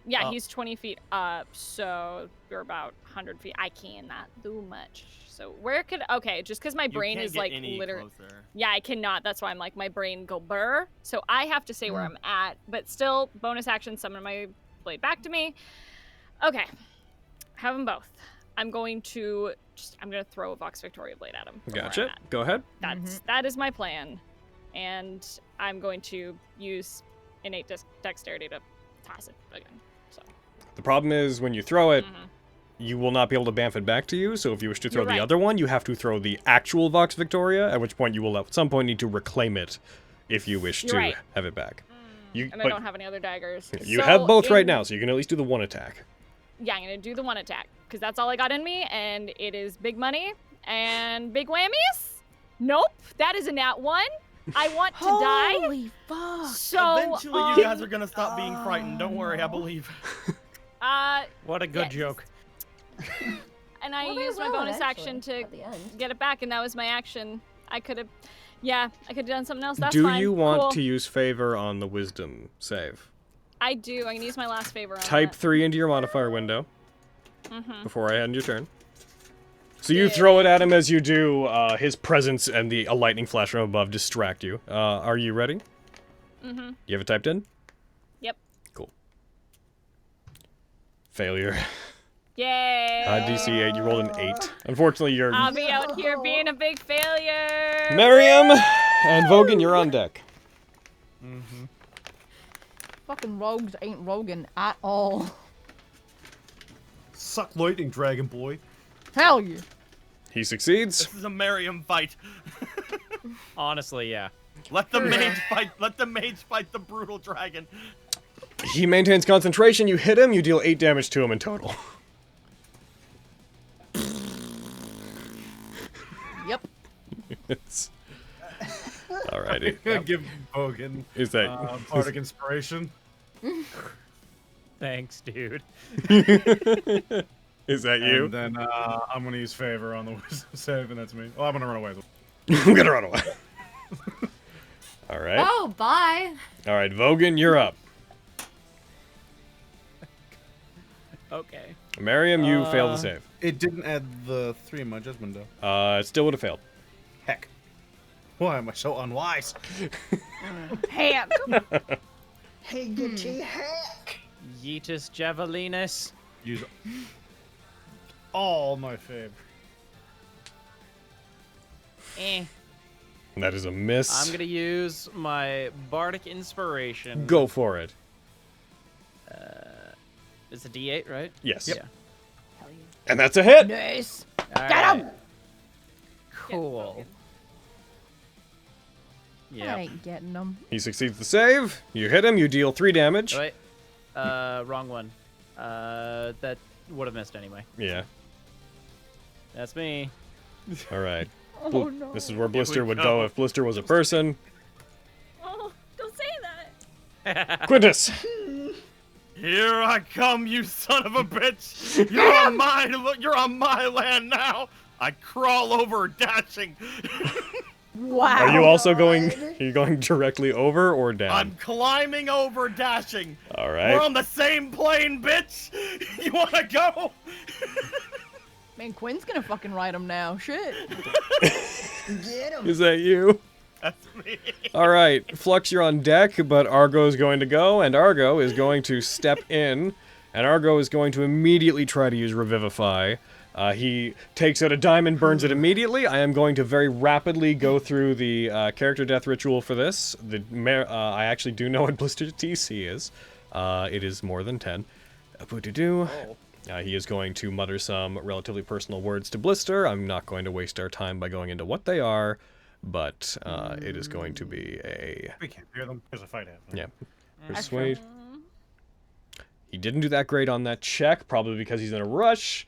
Yeah, he's 20 feet up, so we're about 100 feet. I cannot do much. So where could... Okay, just because my brain is like literally... Yeah, I cannot. That's why I'm like, my brain go burr. So I have to say where I'm at, but still, bonus action, summon my blade back to me. Okay. Have them both. I'm going to throw a Vox Victoria blade at him. Gotcha. Go ahead. That is my plan. and I'm going to use innate dexterity to toss it again. So. The problem is when you throw it, you will not be able to bamf it back to you. So if you wish to throw the other one, you have to throw the actual Vox Victoria, at which point you will at some point need to reclaim it if you wish to have it back. And I don't have any other daggers. You have both right now, so you can at least do the one attack. Yeah, I'm going to do the one attack, because that's all I got in me, and it is big money and big whammies. Nope, that is a nat 1. I want to die. Holy fuck. So, eventually you guys are gonna stop being frightened. Don't worry, I believe. What a good joke. And I used my bonus action to get it back, and that was my action. I could have, I could have done something else. That's fine. Do you want to use favor on the wisdom save? I do. I'm gonna use my last favor on Type that. 3 into your modifier window before I end your turn. So you throw it at him as you do. His presence and a lightning flash from above distract you. Are you ready? You have it typed in? Yep. Cool. Failure. Yay! DC 8, you rolled an 8. Unfortunately, you're... I'll be out here being a big failure! Miriam and Vogan, you're on deck. Fucking rogues ain't roguing at all. Suck lightning, dragon boy. Hell yeah. He succeeds. This is a Merriam fight. Honestly, yeah. Let the mage fight. Let the mage fight the brutal dragon. He maintains concentration. You hit him, you deal 8 damage to him in total. Yep. It's... Alrighty. Give Bogan Is that bardic inspiration? Thanks, dude. Is that you? And then I'm gonna use favor on the wisdom save, and that's me. Oh, I'm gonna run away. I'm gonna run away. Alright. Oh, bye. Alright, Vogan, you're up. Okay. Miriam, you failed the save. It didn't add the 3 in my judgment, though. It still would have failed. Heck. Why am I so unwise? Heck. Hey, good tea, heck. Yeetus Javelinus. Use all my favor. That is a miss. I'm gonna use my bardic inspiration. Go for it. It's a D8, right? Yes. Yep. And that's a hit. Nice. All Get him. right. Cool. I Yeah. ain't getting them. He succeeds the save. You hit him, you deal 3 damage. Wait. Wrong one. That would have missed anyway. Yeah. That's me. Alright. Oh no. This is where Blister would go. go if Blister was a person. Oh, don't say that. Quintus! Here I come, you son of a bitch! You're on my land now. I crawl over, dashing. Wow. Are you also going... Are you going directly over or down? I'm climbing over, dashing. Alright. We're on the same plane, bitch. You wanna go? Man, Quinn's gonna fucking ride him now. Shit. Get him. Is that you? That's me. Alright, Flux, you're on deck, but Argo is going to go, and Argo is going to step in, and Argo is going to immediately try to use Revivify. He takes out a diamond, burns it immediately. I am going to very rapidly go through the character death ritual for this. I actually do know what Blister's DC is. It is more than 10. He is going to mutter some relatively personal words to Blister. I'm not going to waste our time by going into what they are, but it is going to be a... We can't hear them. There's a fight happening. Yeah. Persuade. He didn't do that great on that check, probably because he's in a rush.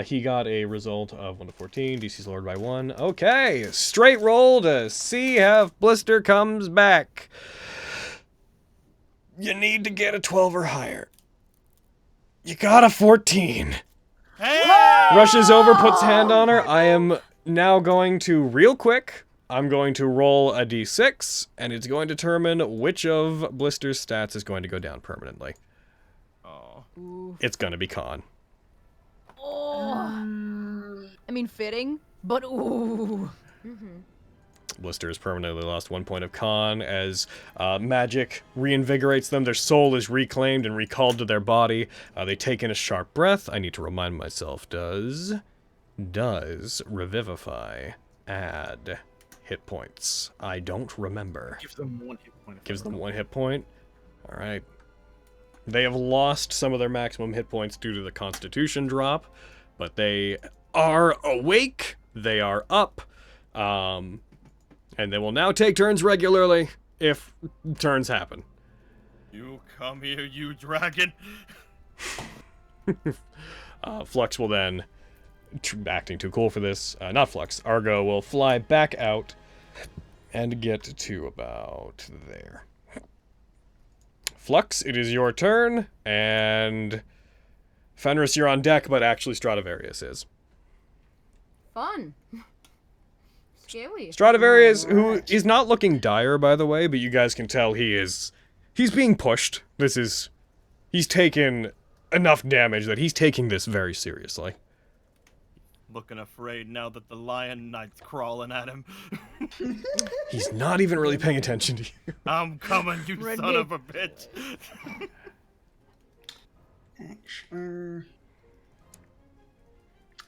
He got a result of 1 to 14. DC's lowered by 1. Okay, straight roll to see if Blister comes back. You need to get a 12 or higher. You got a 14. Hey! Rushes over, puts hand on her. I am now going to, real quick, I'm going to roll a d6, and it's going to determine which of Blister's stats is going to go down permanently. Oh. It's going to be Con. Oh. I mean, fitting, but ooh. Blister has permanently lost 1 point of Con as magic reinvigorates them. Their soul is reclaimed and recalled to their body. They take in a sharp breath. I need to remind myself, does Revivify add hit points? I don't remember. Gives them 1 hit point. Gives them 1 hit point? Alright. They have lost some of their maximum hit points due to the Constitution drop, but they are awake, they are up, and they will now take turns regularly if turns happen. You come here, you dragon. Flux will then, acting too cool for this, not Flux, Argo will fly back out and get to about there. Flux, it is your turn, and Fenris, you're on deck, but actually Stradivarius is. Fun. Scary. Stradivarius, who is not looking dire, by the way, but you guys can tell he's being pushed. He's taken enough damage that he's taking this very seriously. Looking afraid now that the Lion Knight's crawling at him. He's not even really paying attention to you. I'm coming, you son of a bitch.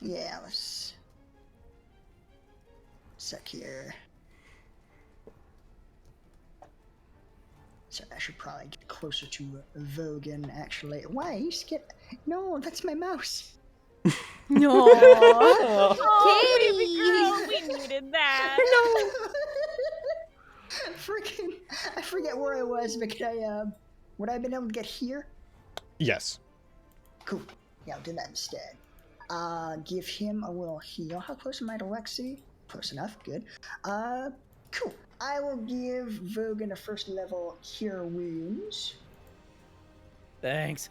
Yeah, let's sec here. So I should probably get closer to Vogan, actually. Why? You just get... No, that's my mouse. No. Katie! Girl, we needed that. No. Freaking, I forget where I was, but could I, would I have been able to get here? Yes. Cool. Yeah, I'll do that instead. Give him a little heal. How close am I to Lexi? Close enough, good. Cool. I will give Vogan a first level Cure Wounds. Thanks.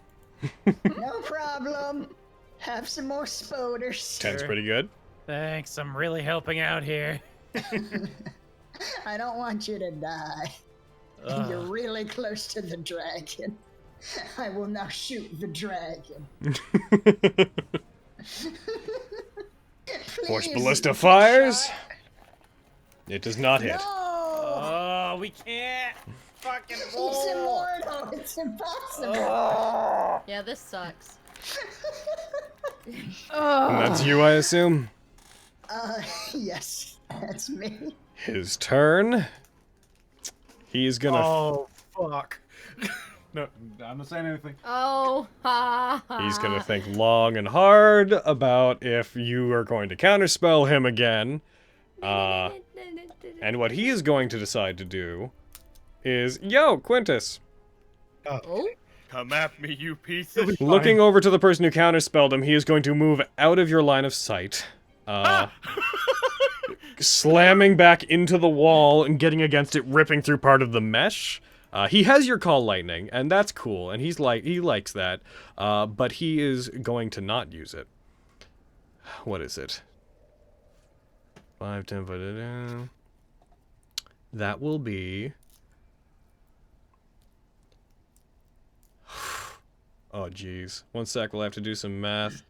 No problem. Have some more spoders. 10's pretty good. Thanks, I'm really helping out here. I don't want you to die. You're really close to the dragon. I will now shoot the dragon. Force Ballista fires. It does not hit. No! Oh, we can't fucking roll. He's immortal. It's impossible. Yeah, this sucks. And that's you, I assume? Yes, that's me. His turn. He's gonna... Oh, fuck. No, I'm not saying anything. Oh, ha, ha. He's gonna think long and hard about if you are going to counterspell him again. And what he is going to decide to do is... Yo, Quintus! Oh? Come at me, you piece of shit. Looking over to the person who counterspelled him, he is going to move out of your line of sight. Slamming back into the wall and getting against it, ripping through part of the mesh. He has your call lightning, and that's cool, and he likes that. But he is going to not use it. What is it? 5, 10, that will be... Oh, jeez. 1 sec, we'll have to do some math.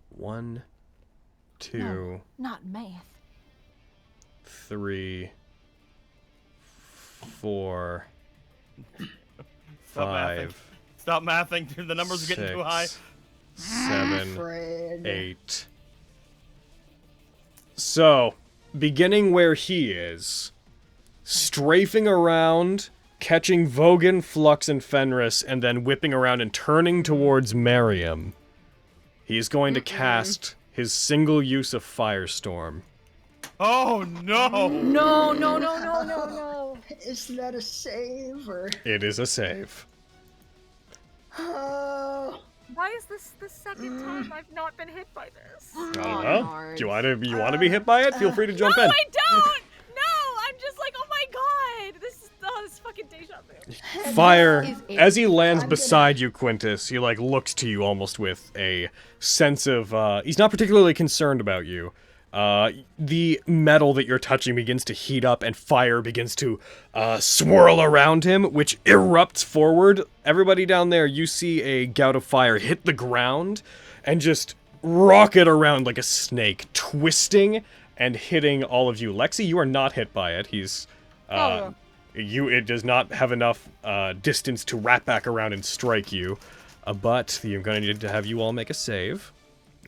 1, 2... No, not math. 3, 4, Stop 5. mathing. Stop mathing. The numbers are getting too high. 7, Fred. 8. So, beginning where he is, strafing around, catching Vogan, Flux, and Fenris, and then whipping around and turning towards Miriam, he's going to cast his single use of Firestorm. Oh, no. No, no, no, no, no, no. Is that a save, or... It is a save. Oh... Why is this the second time I've not been hit by this? I don't know. Do you want to be hit by it? Feel free to jump No, in. I don't! No, I'm just like, oh my god! This is fucking deja vu. Fire, as he lands beside you, Quintus, he looks to you almost with a sense of, he's not particularly concerned about you. The metal that you're touching begins to heat up and fire begins to swirl around him, which erupts forward. Everybody down there, you see a gout of fire hit the ground and just rocket around like a snake, twisting and hitting all of you. Lexi, you are not hit by it. It does not have enough distance to wrap back around and strike you, but you're going to need to have you all make a save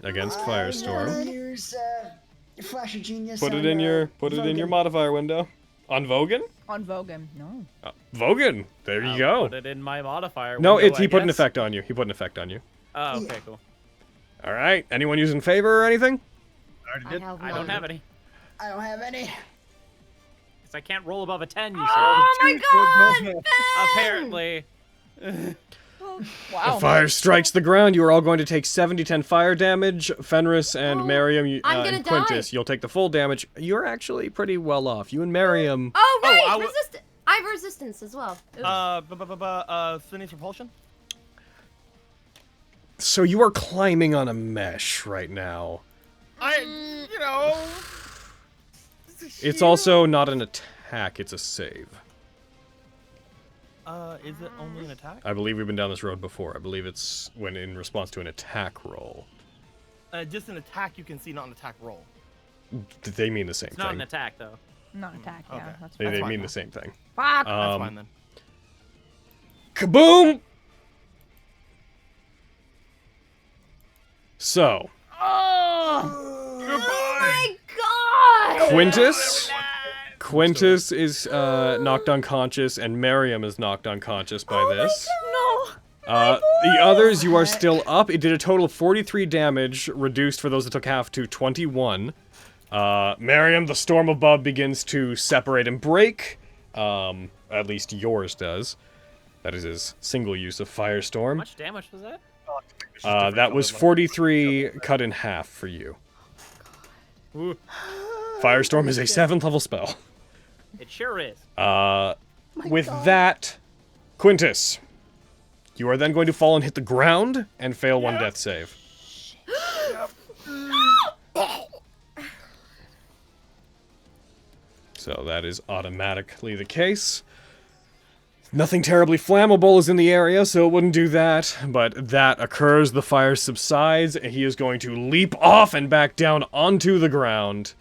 against Firestorm. Use Flash of genius. Put it on, in your Vogan. modifier window. On Vogan? On Vogan, no. Vogan. There you go. Put it in my modifier. No, window, he I put an guess. effect on you. He put an effect on you. Oh, okay, cool. All right. Anyone using favor or anything? I already did. I don't have any. I don't have any. Because I can't roll above a 10, you Oh my god! Apparently. The fire strikes the ground. You are all going to take 7d10 fire damage. Fenris and Miriam I'm gonna and Quintus, die. you'll take the full damage. You're actually pretty well off. You and Miriam. Oh, right! I have resistance as well. Oops. Sydney's repulsion? So you are climbing on a mesh right now. You know. It's also not an attack, it's a save. Is it only an attack? I believe we've been down this road before. I believe it's when in response to an attack roll. Just an attack you can see, not an attack roll. They mean the same It's thing. not an attack, though. Not attack, yeah. Okay. That's They fine. mean the same thing. Fuck! That's fine then. Kaboom! So, Oh! My god! Quintus is knocked unconscious, and Miriam is knocked unconscious by this. No! The others, you are still up. It did a total of 43 damage, reduced for those that took half to 21. Miriam, the storm above begins to separate and break. At least yours does. That is his single use of How Firestorm. much damage was that? That was 43 cut in half for you. Firestorm is a 7th level spell. It sure is. With that, Quintus, you are then going to fall and hit the ground and fail one death save. So that is automatically the case. Nothing terribly flammable is in the area, so it wouldn't do that. But that occurs, the fire subsides, and he is going to leap off and back down onto the ground,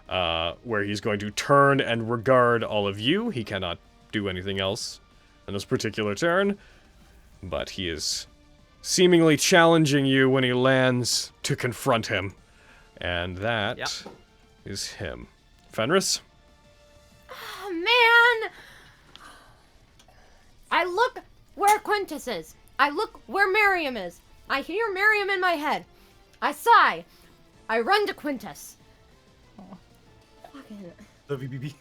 where he's going to turn and regard all of you. He cannot do anything else in this particular turn, but he is seemingly challenging you when he lands to confront him. And that is him. Fenris? Oh, man! I look where Quintus is. I look where Miriam is. I hear Miriam in my head. I sigh. I run to Quintus. Fucking... The VBB.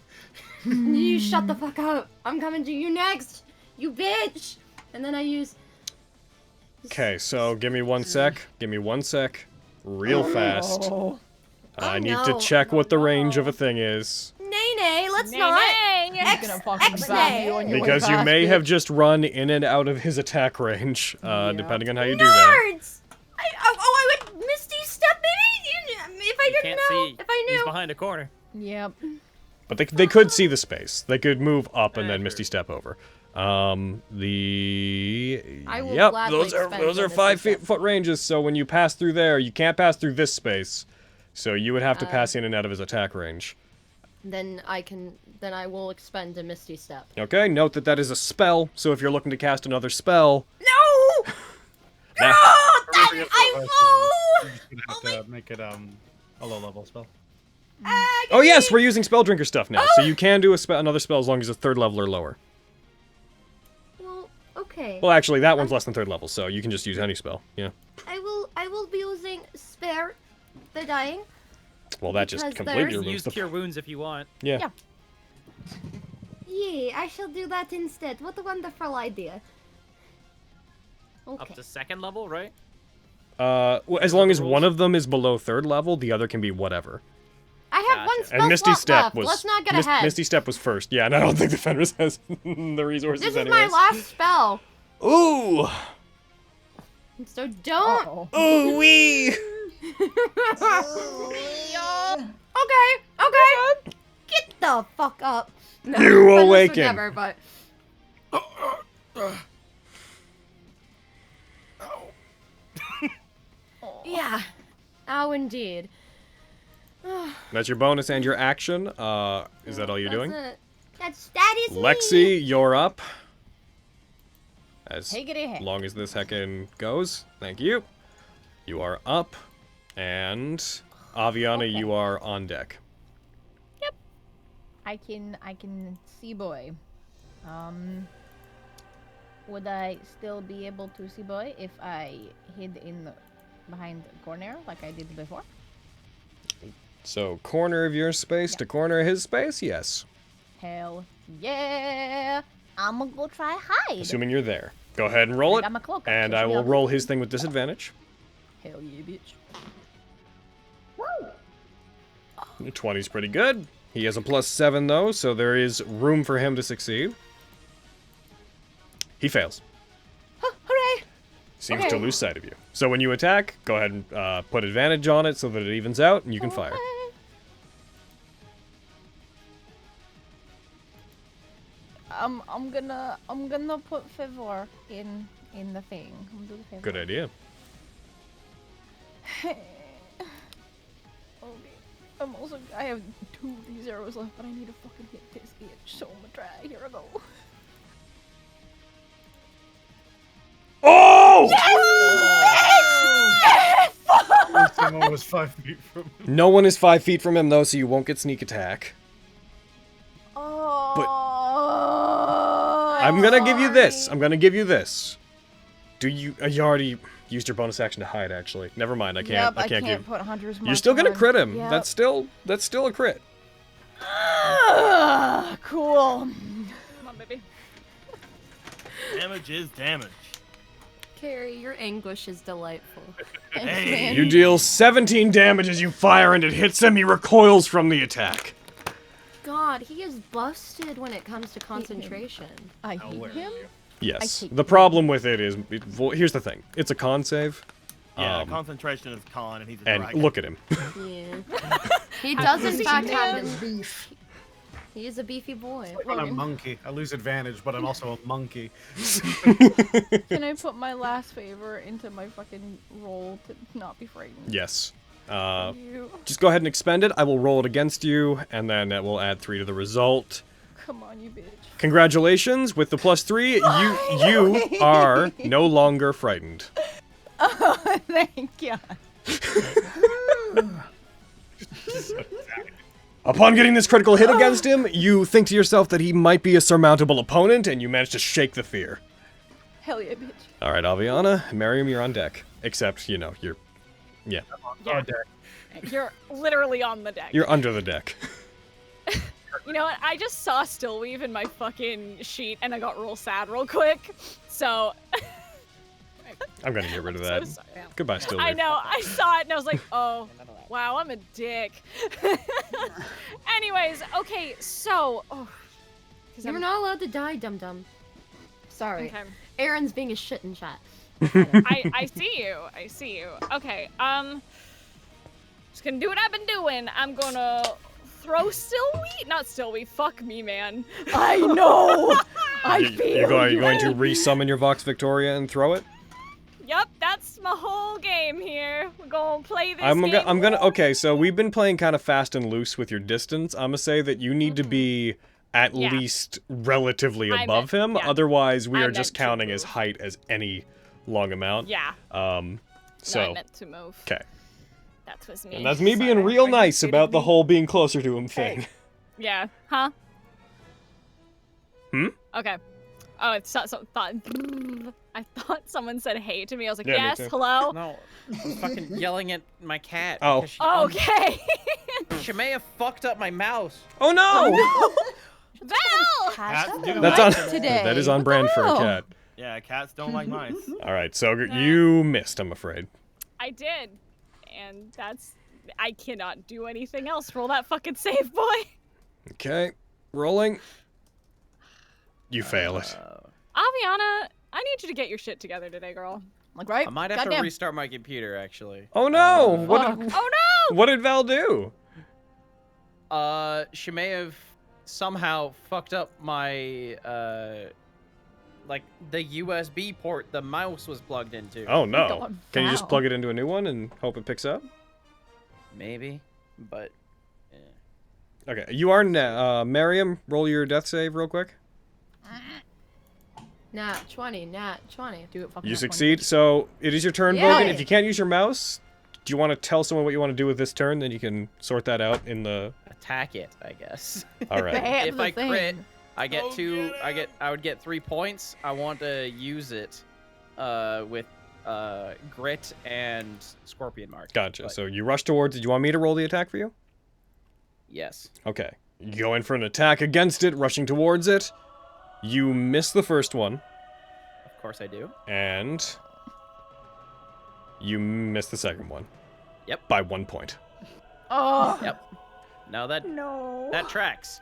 You shut the fuck up. I'm coming to you next. You bitch. And then I use... Okay, so give me 1 sec. Give me 1 sec. Real fast. Oh. I need to check what the range of a thing is. Nay, let's not. He's gonna fucking bang you on your way Because you past may it. have just run in and out of his attack range, depending on how you do that. Nerds! I would Misty step maybe? If I didn't know. See, If I knew. he's behind a corner. Yep. But they could see the space. They could move up and then Misty step over. The I will yep, gladly those are spend the 5 Misty foot ranges. So when you pass through there, you can't pass through this space. So you would have to pass in and out of his attack range. Then I will expend a Misty Step. Okay, note that that is a spell. So if you're looking to cast another spell, No! Nah. I You're gonna have to make it a low level spell. oh yes, we're using spell drinker stuff now. So you can do another spell as long as it's 3rd level or lower. Well, okay. Well, actually, that one's less than 3rd level, so you can just use any spell. Yeah. I will be using Spare the Dying. Well, that just Because completely there's- removes Use the. Cure Wounds if you want. Yeah. Yeah, I shall do that instead. What a wonderful idea. Okay. Up to 2nd level, right? Well, as long as one of them is below 3rd level, the other can be whatever. I have one spell And Misty slot Step left. was. Let's not get ahead. Misty Step was first. Yeah, and I don't think the Fenris has the resources. This is anyways. my last spell. Ooh. So don't. Ooh wee. Okay. Get the fuck up. No, You Fenris would awaken. Never, but. Yeah. Ow, indeed. That's your bonus and your action. Is that all you're doing? That is me. Lexi, you're up. As Higgity heck. long as this heckin' goes. Thank you. You are up. And Aviana, Okay. you are on deck. I can see boy. Would I still be able to see boy if I hid behind the corner like I did before? So, corner of your space to corner of his space? Yes. Hell yeah! I'm gonna go try hide. Assuming you're there. Go ahead and roll I it. got my cloak up, And so I she will got roll it. his thing with disadvantage. Hell yeah, bitch. 20's pretty good. He has a +7 though, so there is room for him to succeed. He fails. Hooray! Seems Okay. to lose sight of you. So when you attack, go ahead and put advantage on it so that it evens out, and you can fire. I'm gonna put favor in the thing. I'm gonna do the favor. Good idea. I have 2 of these arrows left, but I need to fucking hit this itch, so I'm gonna try. Here I go. Oh! Someone was 5 feet from him. No one is 5 feet from him though, so you won't get sneak attack. Oh. I'm gonna give you this. I'm gonna give you this. Do you? You already used your bonus action to hide. Actually, never mind. I can't. Yep, I can't can't give. put Hunter's You're Mark still gonna on. crit him. Yep. That's still a crit. Cool. Come on, baby. Damage is damage. Carrie, your anguish is delightful. Hey. You deal 17 damage as you fire and it hits him. He recoils from the attack. God, he is busted when it comes to concentration. I hate him. Yes. hate The problem with it is, well, here's the thing. It's a con save. Yeah, concentration is con, and he's a And dragon. look at him. Yeah. He does in fact have his beef. He is a beefy boy. I'm a monkey. I lose advantage, but I'm also a monkey. Can I put my last favor into my fucking roll to not be frightened? Yes. You. Just go ahead and expend it. I will roll it against you, and then that will add 3 to the result. Come on, you bitch. Congratulations, with the +3, you are no longer frightened. Oh, thank you. Upon getting this critical hit against him, you think to yourself that he might be a surmountable opponent, and you manage to shake the fear. Hell yeah, bitch. All right, Aviana, Miriam, you're on deck. Except, you know, you're... Yeah. Yeah. You're literally on the deck. You're under the deck. You know what? I just saw Stillweave in my fucking sheet and I got real sad real quick. So I'm gonna get rid of so that. sorry. Goodbye, Stillweave. I know. I saw it and I was like, oh, wow, I'm a dick. Anyways, okay, so. Oh, You're not allowed to die, dum dum. Sorry. Okay. Aaron's being a shit in chat. I see you. I see you. Okay. Just gonna do what I've been doing. I'm gonna throw Stillweave. Not Stillweave. Fuck me, man. I know. I feel You're going to resummon your Vox Victoria and throw it? Yep, that's my whole game here. We're gonna play this I'm game. gonna. Okay, so we've been playing kind of fast and loose with your distance. I'm gonna say that you need to be at Yeah. least relatively I above meant- him. yeah. Otherwise, we I are just meant to counting as move. height as any long amount. Yeah. No, So. I meant to move. Okay. That was me. And that's me being Sorry, real are you nice kidding about the me? whole being closer to him thing. Yeah. Huh? Hmm? Okay. Oh, I thought someone said hey to me. I was like, Yeah, me yes, too. hello. No, I'm fucking yelling at my cat. Oh. because she Okay. Shemaya fucked up my mouse. Oh no! Val! Cats do That's like on. today. That is on What brand the for a hell? cat. Yeah, cats don't like mice. All right, so you missed. I'm afraid. I did. And that's... I cannot do anything else. Roll that fucking save, boy. Okay, rolling. You fail it. Aviana, I need you to get your shit together today, girl. Like, right? I might have to Goddamn. restart my computer, actually. Oh no! fuck. Oh no! What did Val do? She may have somehow fucked up my, like, the USB port the mouse was plugged into. Oh no! God, Can you just Val. plug it into a new one and hope it picks up? Maybe, but... Okay, you are Miriam. Roll your death save real quick. Nat 20, Nat 20. Do it fucking You nat 20. succeed. So it is your turn, Yay. Bogan. If you can't use your mouse, Do you want to tell someone what you want to do with this turn? Then you can sort that out in the... Attack it, I guess. All right. Bam, If the I crit, thing. I get I would get 3 points. I want to use it with grit and scorpion mark. Gotcha. But So you rush towards it. Do you want me to roll the attack for you? yes. Okay. You go in for an attack against it, rushing towards it. You miss the first one. Of course I do. And you miss the second one. Yep. By 1 point. Oh. Yep. Now that tracks.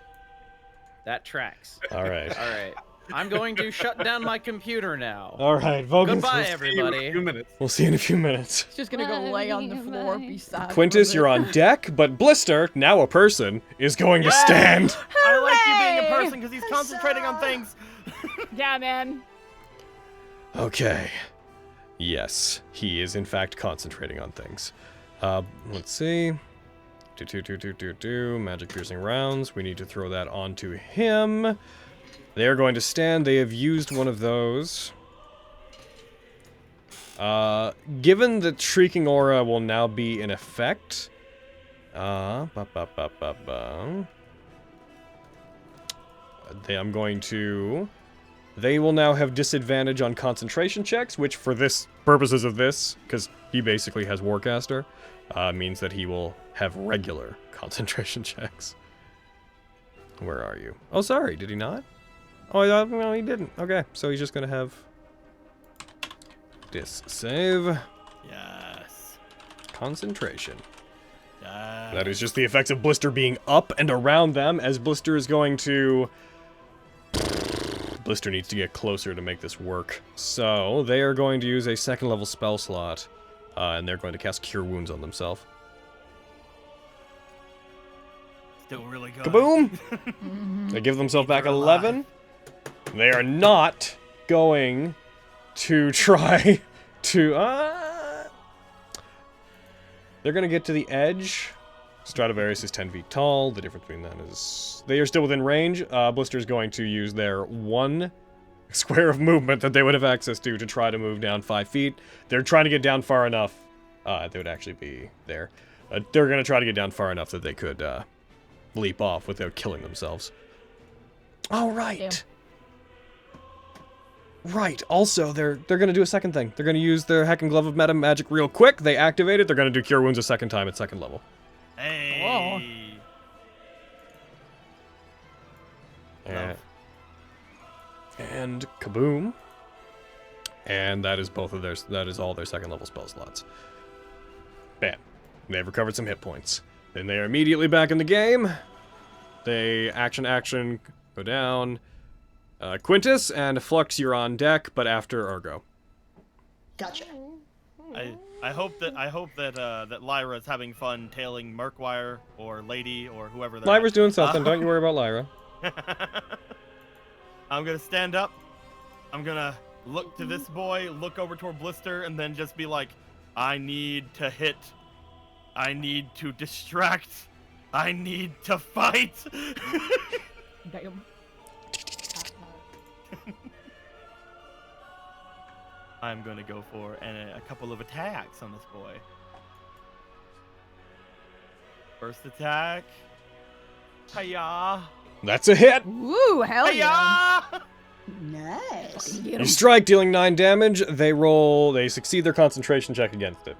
That tracks. All right. All right. I'm going to shut down my computer now. All right, Vogus. Goodbye, everybody. We'll see you in a few minutes. He's just gonna go lay on the floor beside Quintus, you're on deck, but Blister, now a person, is going to stand. I like you being a person because he's concentrating on things. Yeah, man. Okay. Yes, he is in fact concentrating on things. Let's see. Magic piercing rounds. We need to throw that onto him. They are going to stand. They have used one of those. Given that Shrieking Aura will now be in effect. I'm going to... They will now have disadvantage on concentration checks, which for this purposes of this, because he basically has Warcaster, means that he will have regular concentration checks. Where are you? Oh, sorry, did he not? Oh, no, he didn't. Okay, so he's just gonna have this save. Yes. Concentration. Yes. That is just the effects of Blister being up and around them, as Blister is going to... Blister needs to get closer to make this work. So, they are going to use a second level spell slot, and they're going to cast Cure Wounds on themselves. Still really good. Kaboom! They give themselves back 11. They are not going to try to... They're going to get to the edge. Stradivarius is 10 feet tall. The difference between that is... They are still within range. Blister's going to use their 1 square of movement that they would have access to try to move down 5 feet. They're trying to get down far enough. They would actually be there. They're going to try to get down far enough that they could leap off without killing themselves. All right. Damn. Right. Also, they're going to do a second thing. They're going to use their Heckin' Glove of Meta Magic real quick. They activate it. They're going to do Cure Wounds a second time at second level. Hey. And kaboom. And that is both of their... That is all their second level spell slots. Bam. They've recovered some hit points. Then they are immediately back in the game. They action, go down. Quintus and Flux, you're on deck, but after Argo. Gotcha. I hope that Lyra is having fun tailing Murkwire or Lady or whoever. Lyra's doing something. Don't you worry about Lyra. I'm gonna stand up. I'm gonna look to this boy, look over toward Blister, and then just be like, I need to hit. I need to distract. I need to fight. Damn. I'm gonna go for a couple of attacks on this boy. First attack. Hiya. That's a hit. Woo, hell yeah. Hiya. Nice. You strike, dealing 9 damage. They succeed their concentration check against it.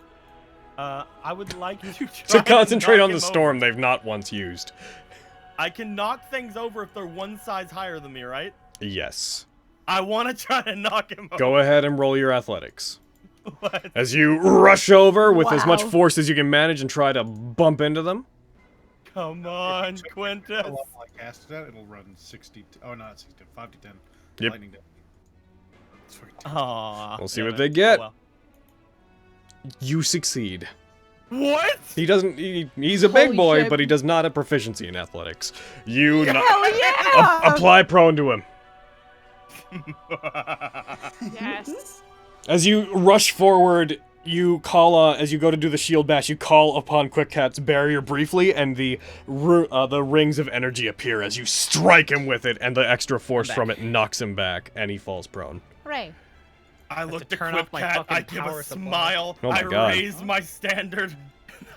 I would like to try To concentrate knock on the him storm over. they've not once used. I can knock things over if they're one size higher than me, right? Yes. I want to try to knock him over. Go ahead and roll your athletics. What? As you rush over with as much Wow. force as you can manage and try to bump into them. Come on, Quintus. I'll cast it. It'll run 60. Oh, not 60. 5 to 10. Yep. Lightning damage. It's fucking Aw, We'll see damn what it. they get. Oh, well. You succeed. What? He doesn't. He's a big Holy boy, shit. but he does not have proficiency in athletics. You Hell yeah! apply prone to him. Yes. As you rush forward, you call, as you go to do the shield bash, you call upon Quick Cat's barrier briefly, and the rings of energy appear as you strike him with it, and the extra force from it knocks him back, and he falls prone. Hooray. I look to to turn off my Quipcat, fucking I give power a supply. smile, Oh my I God. raise my standard,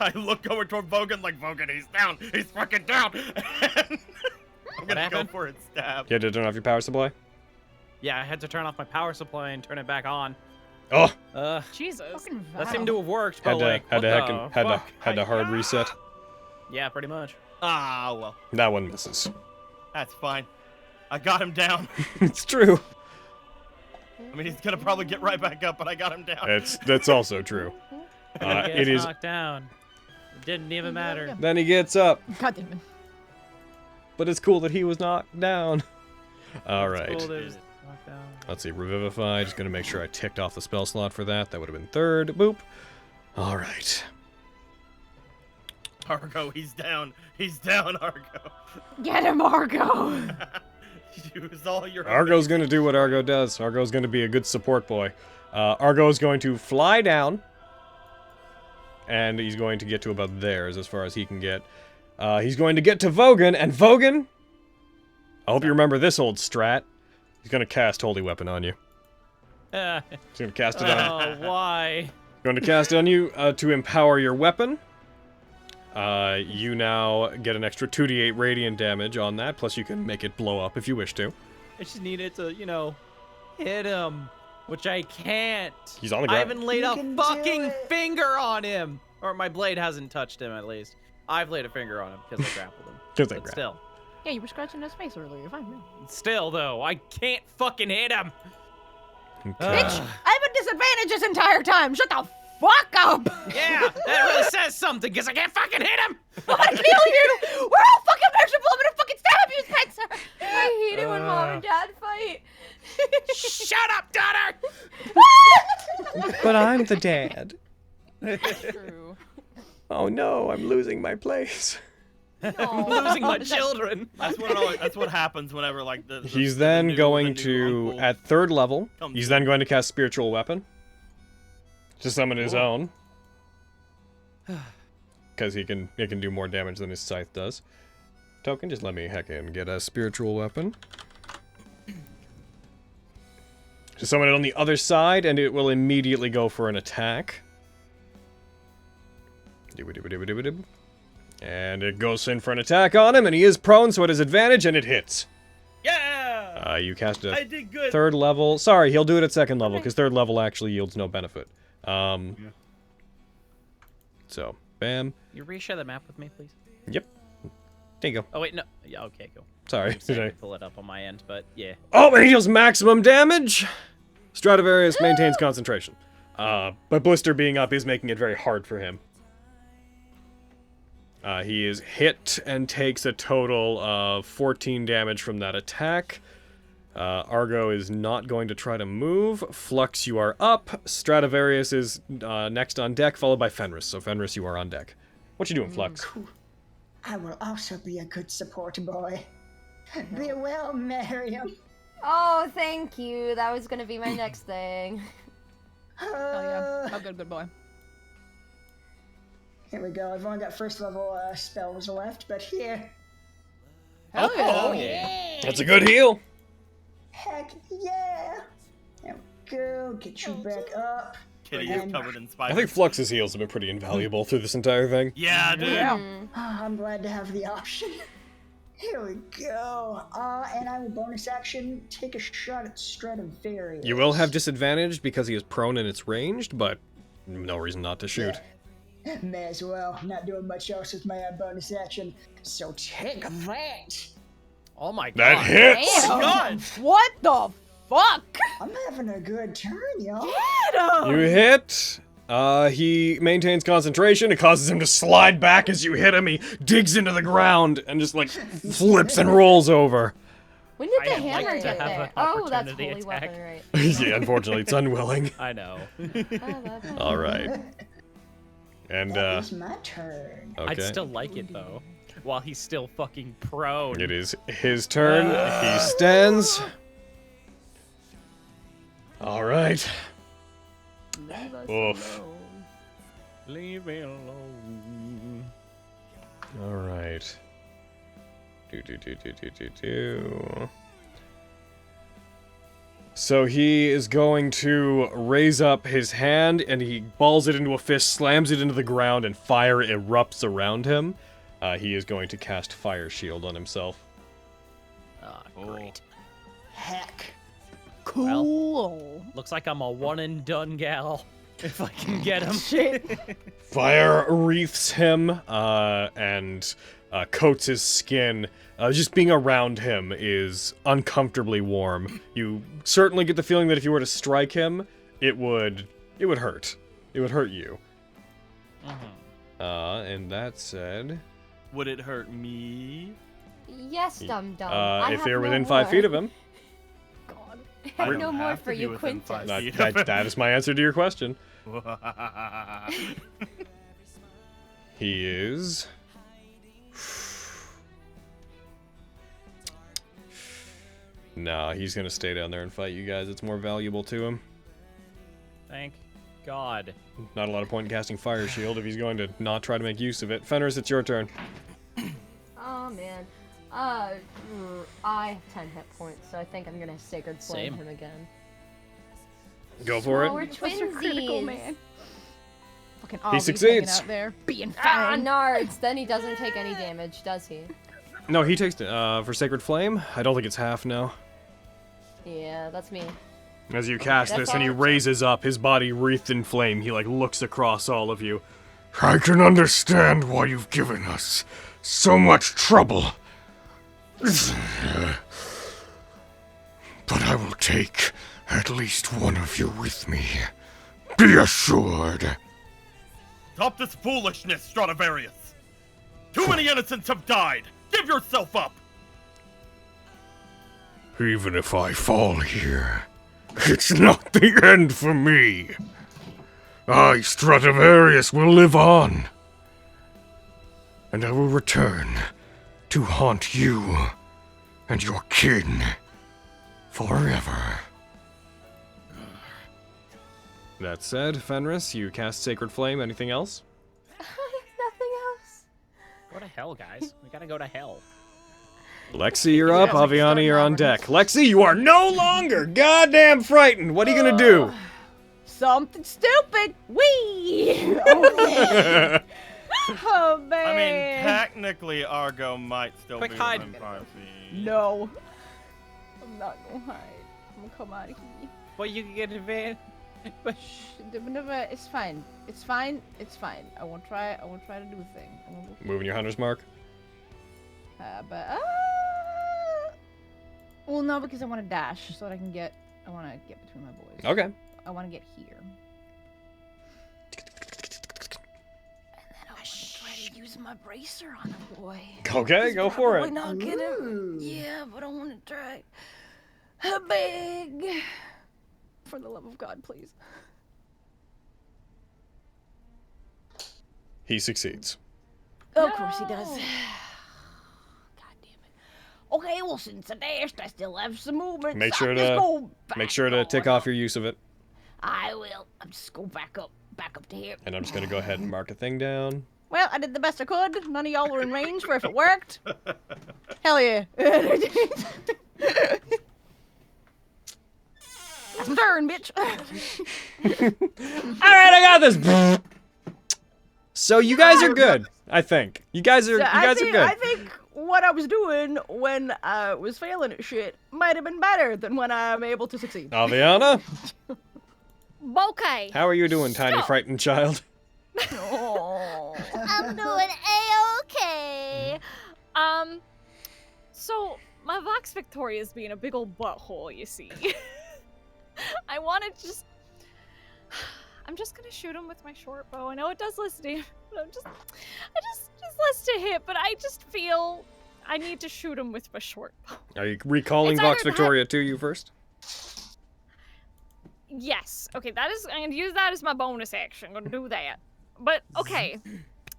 I look over toward Vogan like, Vogan, he's down, he's fucking down. And I'm gonna go happened? for its stab. You had to turn off your power supply? Yeah, I had to turn off my power supply and turn it back on. Oh! Jesus. Fucking That Val. seemed to have worked, but Had to, like, had what to, the fuck? had to hard reset. Yeah, pretty much. Ah, well, That one misses. that's fine. I got him down. It's true. I mean, he's gonna probably get right back up, but I got him down. That's also true. Gets It is. knocked down. It didn't even matter. Then he gets up, God damn it. but it's cool that he was knocked down. All right. Cool, that it was knocked down. Let's see, Revivify. Just gonna make sure I ticked off the spell slot for that. That would have been third. Boop. All right. Argo, he's down. He's down, Argo. Get him, Argo! Use all your. Argo's gonna do what Argo does. Argo's gonna be a good support boy. Argo is going to fly down, and he's going to get to about there, as far as he can get. He's going to get to Vogan, and Vogan. I hope you remember this old strat. He's gonna cast Holy Weapon on you. Uh, He's gonna cast it on. oh, why? Going to cast it on you to empower your weapon. You now get an extra 2d8 radiant damage on that, plus you can make it blow up if you wish to. I just needed to, hit him, which I can't. He's on the I ground. haven't laid You a can do fucking it. finger on him. Or my blade hasn't touched him, at least. I've laid a finger on him because I grappled him. 'Cause I But grappled. still. Yeah, you were scratching his face earlier. You're fine. Yeah. Still, though, I can't fucking hit him. Okay. Bitch, I'm at disadvantage this entire time. Shut the fuck up! Yeah, that really says something, because I can't fucking hit him. I kill you! We're all fucking miserable. I'm gonna fucking stab you, Spencer! I hate it when mom and dad fight. Shut up, daughter! But I'm the dad. True. Oh no, I'm losing my place. I'm losing my children. That's what happens whenever like the. He's the then new- going the new to, uncle at third level, comes he's in. then going to cast Spiritual Weapon. To summon his own. Because he can do more damage than his scythe does. Token, just let me heckin' get a Spiritual Weapon. Just summon it on the other side, and it will immediately go for an attack. Dibba-dibba-dibba-dibba-dib. And it goes in for an attack on him, and he is prone, so it has advantage, and it hits. Yeah. You cast it I at did good. third level. Sorry, he'll do it at second level, because third level actually yields no benefit. So, bam. You reshare the map with me, please? Yep. There you go. Oh, wait, no. Yeah, okay, cool. Sorry. I'm saying I pull it up on my end, but yeah. Oh, and he deals maximum damage! Stradivarius maintains concentration. But Blister being up is making it very hard for him. He is hit and takes a total of 14 damage from that attack. Argo is not going to try to move. Flux, you are up. Stradivarius is next on deck, followed by Fenris. So Fenris, you are on deck. What you doing, Flux? I will also be a good support boy. Be well, Miriam. Oh, thank you. That was gonna be my next thing. Oh yeah. Oh, good boy. Here we go. I've only got first level spells left, but here. Hell yeah. Oh, yeah. That's a good heal. Heck yeah! There we go. Get you back up. Kitty, you're covered in I spiders. think Flux's heals have been pretty invaluable through this entire thing. Yeah, dude. Oh, I'm glad to have the option. Here we go. And I will bonus action take a shot at Stradivarius. You will have disadvantage because he is prone and it's ranged, but no reason not to shoot. May as well. Not doing much else with my bonus action. So take that. Oh my god. That hits! Damn. God. What the fuck? I'm having a good turn, y'all. Get him! You hit. He maintains concentration. It causes him to slide back as you hit him. He digs into the ground and just like flips and rolls over. When did the I'd like hammer to get have there? an Oh, that's opportunity holy attack. weapon, right? Yeah, unfortunately, it's unwilling. I know. All right. And, That is my turn. okay. I'd still like it, though. While he's still fucking prone. It is his turn. He stands. All right. Leave us Oof. alone. Leave me alone. All right. Do. So he is going to raise up his hand, and he balls it into a fist, slams it into the ground, and fire erupts around him. He is going to cast Fire Shield on himself. Great. Heck. Cool. Looks like I'm a one-and-done gal, if I can get him. Shit. Fire wreaths him, and coats his skin. Just being around him is uncomfortably warm. You certainly get the feeling that if you were to strike him, it would hurt. It would hurt you. And that said... Would it hurt me? Yes, dum-dum. If you're within 5 feet of him. God. I have no more for you, Quintus. That is my answer to your question. He is... Nah, he's gonna stay down there and fight you guys. It's more valuable to him. Thank God. Not a lot of point in casting Fire Shield if he's going to not try to make use of it. Fenris, it's your turn. Oh, man. I have 10 hit points, so I think I'm gonna Sacred Flame him again. Go for it. We're critical, twinsies. man. Fucking He succeeds. out there being Ah, fine. nards. Then he doesn't take any damage, does he? No, he takes it. For Sacred Flame, I don't think it's half, no. Yeah, that's me. As you cast That's this and he all. raises up, his body wreathed in flame, he looks across all of you. I can understand why you've given us so much trouble. But I will take at least one of you with me. Be assured. Stop this foolishness, Stradivarius! Too many innocents have died! Give yourself up! Even if I fall here, it's not the end for me. I, Stradivarius, will live on. And I will return to haunt you and your kin forever. That said, Fenris, you cast Sacred Flame. Anything else? Nothing else. Go to hell, guys. We gotta go to hell. Lexi, you're up. Aviana, you're on deck. Lexi, you are no longer goddamn frightened. What are you gonna do? Something stupid. Wee. Oh, oh man. I mean, technically, Argo might still Quick be hide. within 5 feet. No. I'm not gonna hide. I'm gonna come out of here. But you can get advantage. It's fine. It's fine. It's fine. I won't try to do a thing. Moving your hunter's mark. Well, no, because I want to dash so that I want to get between my boys. Okay. I want to get here. And then I want to try to use my bracer on a boy. Okay, go for Probably it. not get him. Yeah, but I want to try. Big. For the love of God, please. He succeeds. Of course he does. Okay, well, since I dashed, I still have some movement. Make so sure I'm just to go tick off your use of it. I will. I'm just go back up to here. And I'm just gonna go ahead and mark a thing down. Well, I did the best I could. None of y'all were in range for if it worked. Hell yeah. That's my turn, bitch. Alright, I got this! So you guys are good, I think. You guys are good. I think what I was doing when I was failing at shit might have been better than when I'm able to succeed. Aviana, Okay. how are you doing, tiny frightened child? I'm doing A-okay. So my Vox Victoria's being a big old butthole, you see. I want to just... I'm just gonna shoot him with my short bow. I know it does less damage, but I just less to hit, but I just feel I need to shoot him with my short bow. Are you recalling It's Vox either Victoria to you first? Yes. Okay, I'm gonna use that as my bonus action. I'm gonna do that. But, okay.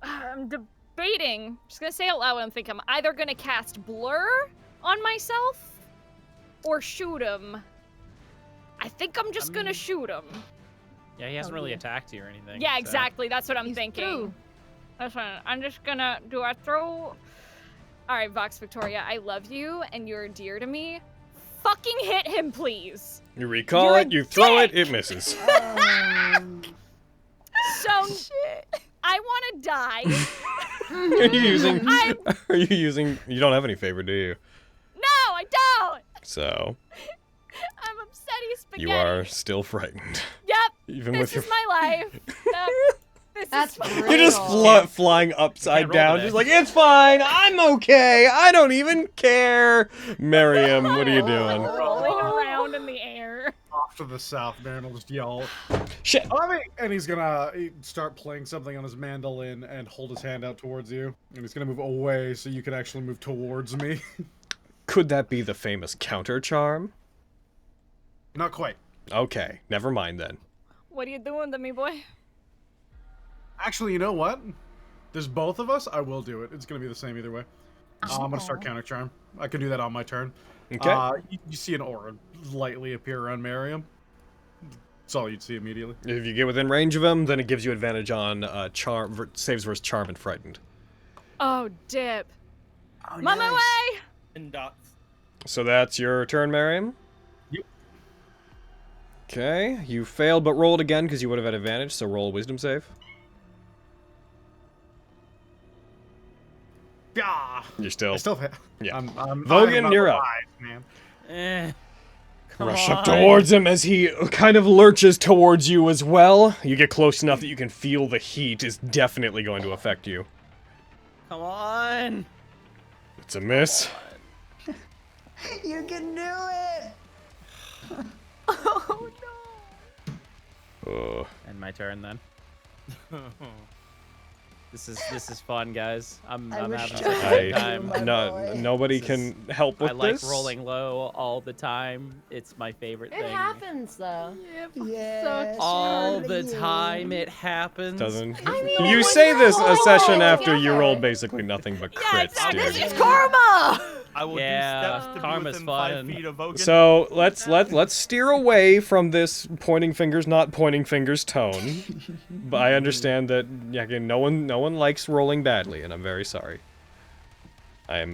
I'm debating. I'm just gonna say out loud what I'm thinking. I'm either gonna cast Blur on myself or shoot him. I think I'm just gonna shoot him. Yeah, he hasn't really attacked you or anything. Yeah, so- exactly. That's what I'm thinking. through. That's what I'm just gonna do. I throw. All right, Vox Victoria, I love you and you're dear to me. fucking hit him, please. You recall it, you throw it, it misses. So I want to die. Are you using? You don't have any favor, do you? No, I don't. So. I'm upsetty spaghetti. You are still frightened. Yep. Even this with your. is my life. That's You're just flying upside down, just like, it's fine, I'm okay, I don't even care. Miriam, what are you doing? Rolling around in the air. Off to the south, Baron will just yell. Shit. And he's gonna start playing something on his mandolin and hold his hand out towards you. And he's gonna move away so you can actually move towards me. Could that be the famous counter charm? Not quite. Okay, never mind then. What are you doing to me, boy? Actually, you know what? There's both of us. I will do it. It's gonna be the same either way. I'm gonna start counter charm. I can do that on my turn. Okay. You see an aura lightly appear around Miriam. That's all you'd see immediately. If you get within range of him, then it gives you advantage on saves versus charm and frightened. Oh, dip. Oh, I'm on my way. And dots. So that's your turn, Miriam? Yep. Okay, you failed but rolled again because you would have had advantage, so roll a wisdom save. Yeah. You're still. I still hit. Yeah. Vogan, you're up. Man. Rush up towards him as he kind of lurches towards you as well. You get close enough that you can feel the heat is definitely going to affect you. Come on. It's a miss. You can do it! Oh Oh. And my turn then. This is fun, guys. I'm having such a good time. Nobody can help with I like this. rolling low all the time. It's my favorite It thing. happens though. Yes, All the Charlie. time it happens. Doesn't. I mean, You it say was this all a session together. after you rolled basically nothing but crits, This dude. is karma! I will Yeah, do steps to be karma's within fun. 5 feet of Vogan. So let's steer away from this pointing fingers, not pointing fingers tone. But I understand that again, no one likes rolling badly, and I'm very sorry. I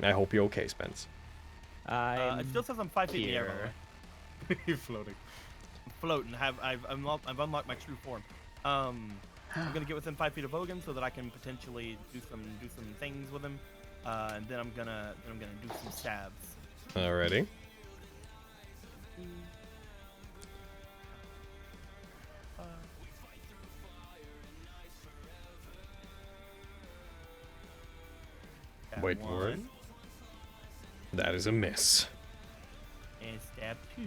hope you're okay, Spence. It still says I'm 5 feet in the air. by the way. You're floating. I'm floating. I've unlocked my true form. I'm gonna get within 5 feet of Vogan so that I can potentially do some things with him. And then I'm gonna do some stabs. Alrighty. Stab Wait for it. 1, That is a miss. and stab 2.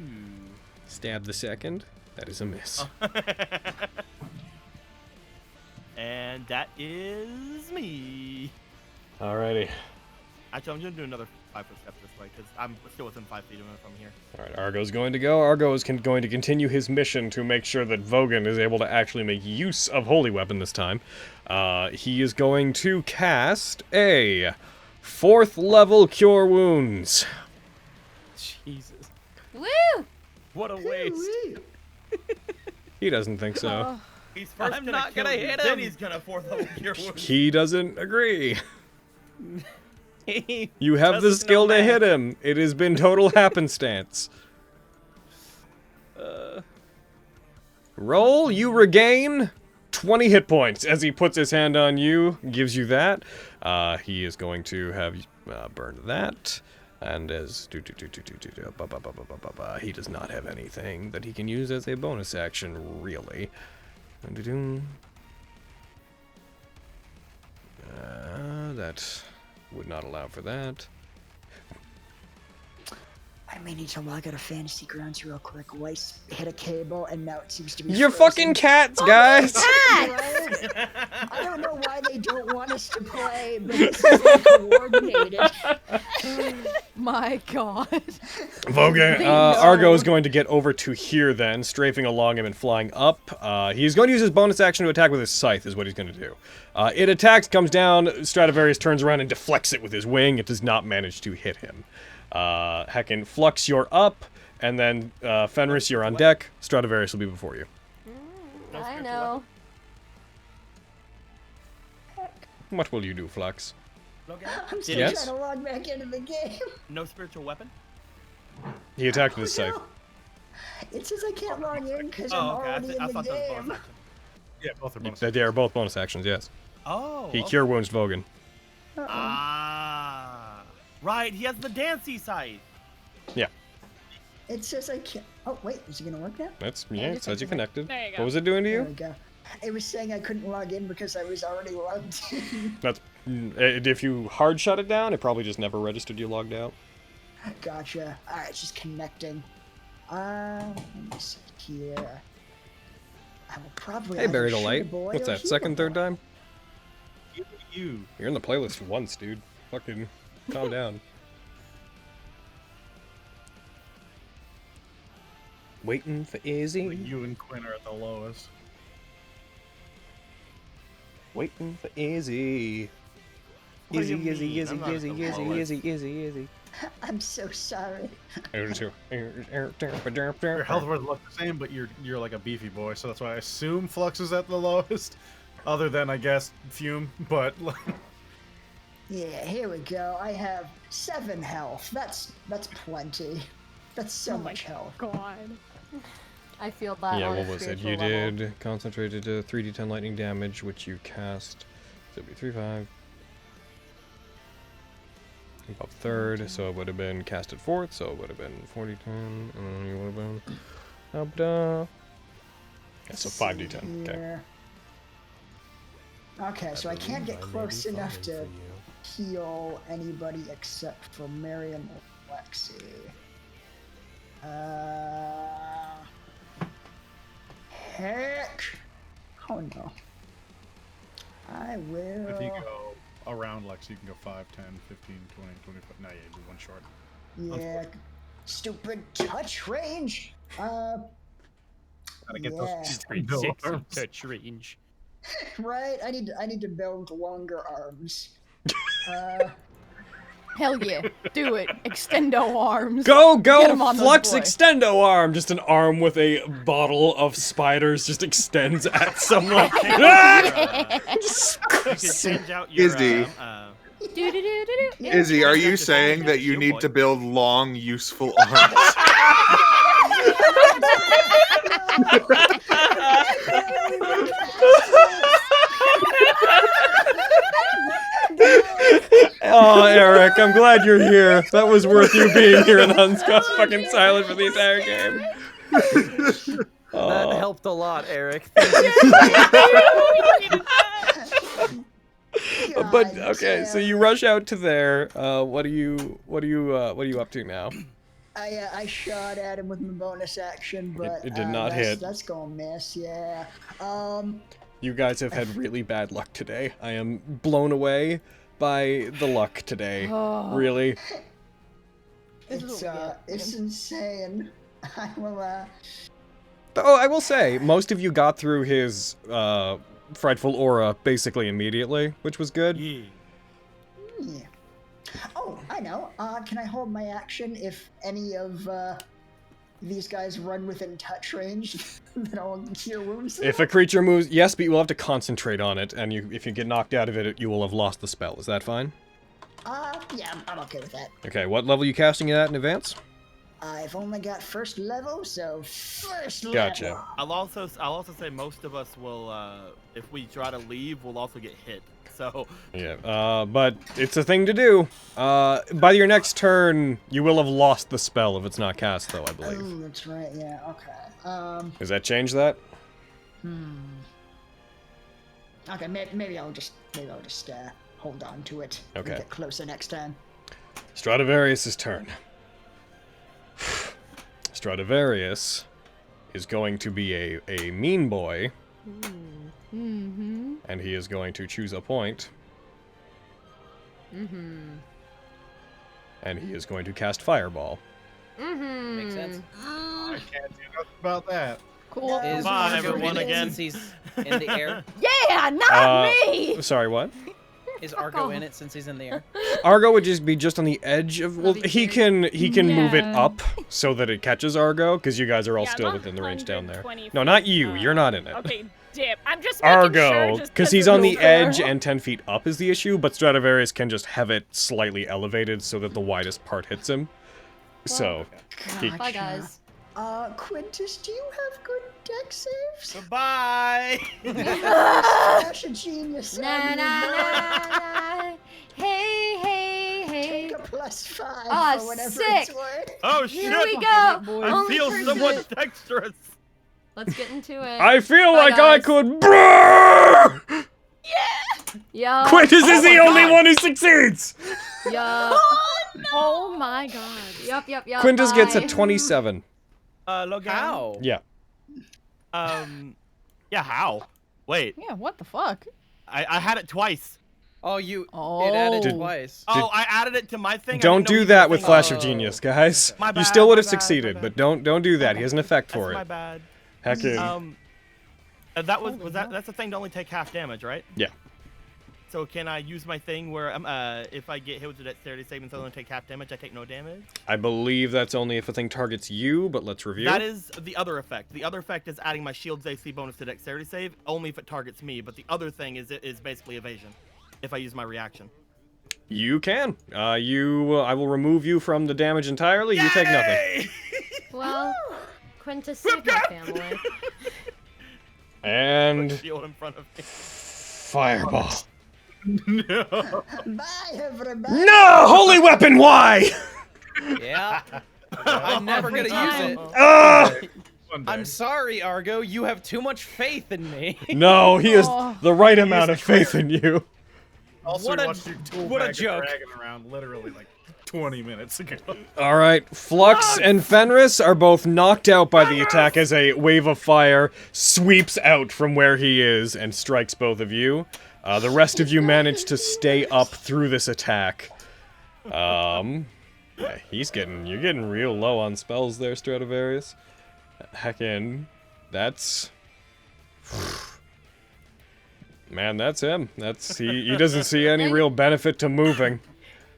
Stab the second. That is a miss. And that is me. Alrighty. Actually, I'm gonna do another 5-foot step this way because I'm still within 5 feet of him from here. Alright, Argo's going to go. Argo is going to continue his mission to make sure that Vogan is able to actually make use of Holy Weapon this time. He is going to cast a 4th level Cure Wounds. Jesus. Woo! What a waste. He doesn't think so. He's first I'm gonna not kill gonna you, hit then him. he's gonna 4th level cure wounds. He doesn't agree. He You have the doesn't skill know to math. hit him. It has been total happenstance. Roll, you regain 20 hit points as he puts his hand on you, gives you that. He is going to have burn that. And as he does not have anything that he can use as a bonus action, really. That would not allow for that. I may need to log out of Fantasy Grounds real quick. Weiss hit a cable and now it seems to be You're frozen. fucking cats, guys! Right? I don't know why they don't want us to play, but this is uncoordinated. My god. Vogan, Argo is going to get over to here then, strafing along him and flying up. He's going to use his bonus action to attack with his scythe, is what he's going to do. It attacks, comes down, Stradivarius turns around and deflects it with his wing. It does not manage to hit him. Heckin, Flux, you're up, and then Fenris, you're on deck. Stradivarius will be before you. I know. What will you do, Flux? I'm still Yes? trying to log back into the game. No spiritual weapon? He attacked with his scythe. It says I can't log in because I'm Oh, okay. already I in the thought that was game. bonus action. Yeah, both are bonus. They are both bonus actions, yes. Oh. He okay. cure wounds Vogan. Ah. Right, he has the dancey scythe. Yeah. It says I can't. Oh wait, is it gonna work now? That's yeah. It says you connected. There you go. What was it doing to There you? we go. It was saying I couldn't log in because I was already logged in. That's if you hard shut it down, it probably just never registered you logged out. Gotcha. Alright, it's just connecting. Let me see here. I will probably. Hey, either Bury the shoot a Light. boy What's or that? heal a Second, third boy. time? You. You're in the playlist once, dude. Fucking calm down. Waiting for Izzy. You and Quinn are at the lowest. Waiting for Izzy. What do Izzy, you Izzy, mean? Izzy, I'm not at Izzy, the Izzy, lowest. Izzy, Izzy, Izzy. I'm so sorry. Your health bars look the same, but you're like a beefy boy, so that's why I assume Flux is at the lowest. Other than I guess Fume, but Yeah, here we go. I have 7 health. That's plenty. That's so much health. God. I feel that. Yeah, on what a was it? spiritual You level. did concentrated 3d10 lightning damage, which you cast. So it'd be 3, 5. Up third, so it would have been cast at fourth, so it would have been 40, 10, and then you would have been up da. Yeah, so 5d10. Okay. Okay, so I can't get close enough to heal anybody except for Miriam or Lexi. Heck! Oh no. I will. if you go around Lex, you can go 5, 10, 15, 20, 25. No, yeah, you'd be one short. Yeah. Stupid touch range. Gotta get Yeah. those arms. Touch range. Right. I need to build longer arms. Hell yeah. Do it. Extendo arms. Go, Get 'em go! on those Flux boys. Extendo Arm! Just an arm with a bottle of spiders just extends at someone. Ah! You can change out your. Izzy. Izzy, are you saying that you need to build long, useful arms? Oh, Eric, I'm glad you're here. That was worth you being here and unscuffed fucking silent for the entire game. That helped a lot, Eric. But okay, so you rush out to there. What are you up to now? I shot at him with my bonus action, but it did not hit. That's gonna miss. Yeah. You guys have had really bad luck today. I am blown away by the luck today. Oh. Really. It's insane. I will. Oh, I will say, most of you got through his frightful aura basically immediately, which was good. Yeah. Oh, I know. Can I hold my action if any of these guys run within touch range? Then I'll cure wounds. If a creature moves, yes, but you will have to concentrate on it, and if you get knocked out of it, you will have lost the spell. Is that fine? Yeah, I'm okay with that. Okay, what level are you casting it at in advance? I've only got first level, so first Gotcha. level. I'll also say most of us will, if we try to leave, we'll also get hit. So. Yeah, but it's a thing to do. By your next turn, you will have lost the spell if it's not cast, though, I believe. Oh, that's right. Yeah. Okay. Does that change that? Okay. Maybe I'll just hold on to it. Okay. And get closer next time. Stradivarius' turn. Stradivarius is going to be a mean boy. Mm-hmm. And he is going to choose a point. Mm-hmm. And he is going to cast Fireball. Mm-hmm. Makes sense. I can't do nothing about that. Cool. Is Bye, Argo everyone, in it again. since he's in the air? Yeah, not me! Sorry, what? Is Argo in it since he's in the air? Argo would just be on the edge of. Well, he can move it Yeah. up so that it catches Argo, because you guys are all Yeah, still I'm within the range down there. 120 No, not you. You're not in it. Okay, dip. I'm just making Argo, sure just because he's on the there's edge and 10 feet up is the issue, but Stradivarius can just have it slightly elevated so that the widest part hits him. So, he- Bye, guys. Quintus, do you have good deck saves? Goodbye. Smash a genius. Na na na. Hey, hey, hey. Take a +5 Ah, for whatever sick. it's worth. Oh shit! Here we go. I Only feel person- somewhat dexterous. Let's get into it. I feel Bye, like I guys. could. Brrr! Yo. Quintus is the only one who succeeds. Yup. Oh my god. Yup. Quintus gets a bye. 27. Logan. How? Yeah. Yeah, how? Wait, Yeah, what the fuck? I had it twice. Oh, you Oh. it added Did- twice. Oh, I added it to my thing. I Don't didn't know do he that did with the Flash thing. of Genius, guys. My You bad, still would my have bad, succeeded, my but bad. don't do that. He has an effect That's for my it. bad. Heckin'. That was that's the thing to only take half damage, right? Yeah. So can I use my thing where if I get hit with a dexterity saving throw and take half damage, I take no damage? I believe that's only if a thing targets you, but let's review. That is the other effect. The other effect is adding my shield's AC bonus to dexterity save, only if it targets me. But the other thing is basically evasion, if I use my reaction. You can. I will remove you from the damage entirely. You take nothing. Well, Quintus saved my family. And Shield in front of me. fireball. No. Bye, everybody. No! Holy weapon, why? Yeah. I'm never gonna use it. Ah! I'm sorry, Argo. You have too much faith in me. No, he has the right amount of faith in you. Also, What a- watched your tool what a bag of joke. dragging around literally like 20 minutes ago. All right, Flux and Fenris are both knocked out by the attack as a wave of fire sweeps out from where he is and strikes both of you. The rest of you manage to stay up through this attack. Yeah, you're getting real low on spells there, Stradivarius. Heckin', that's... Man, that's him. He doesn't see any real benefit to moving.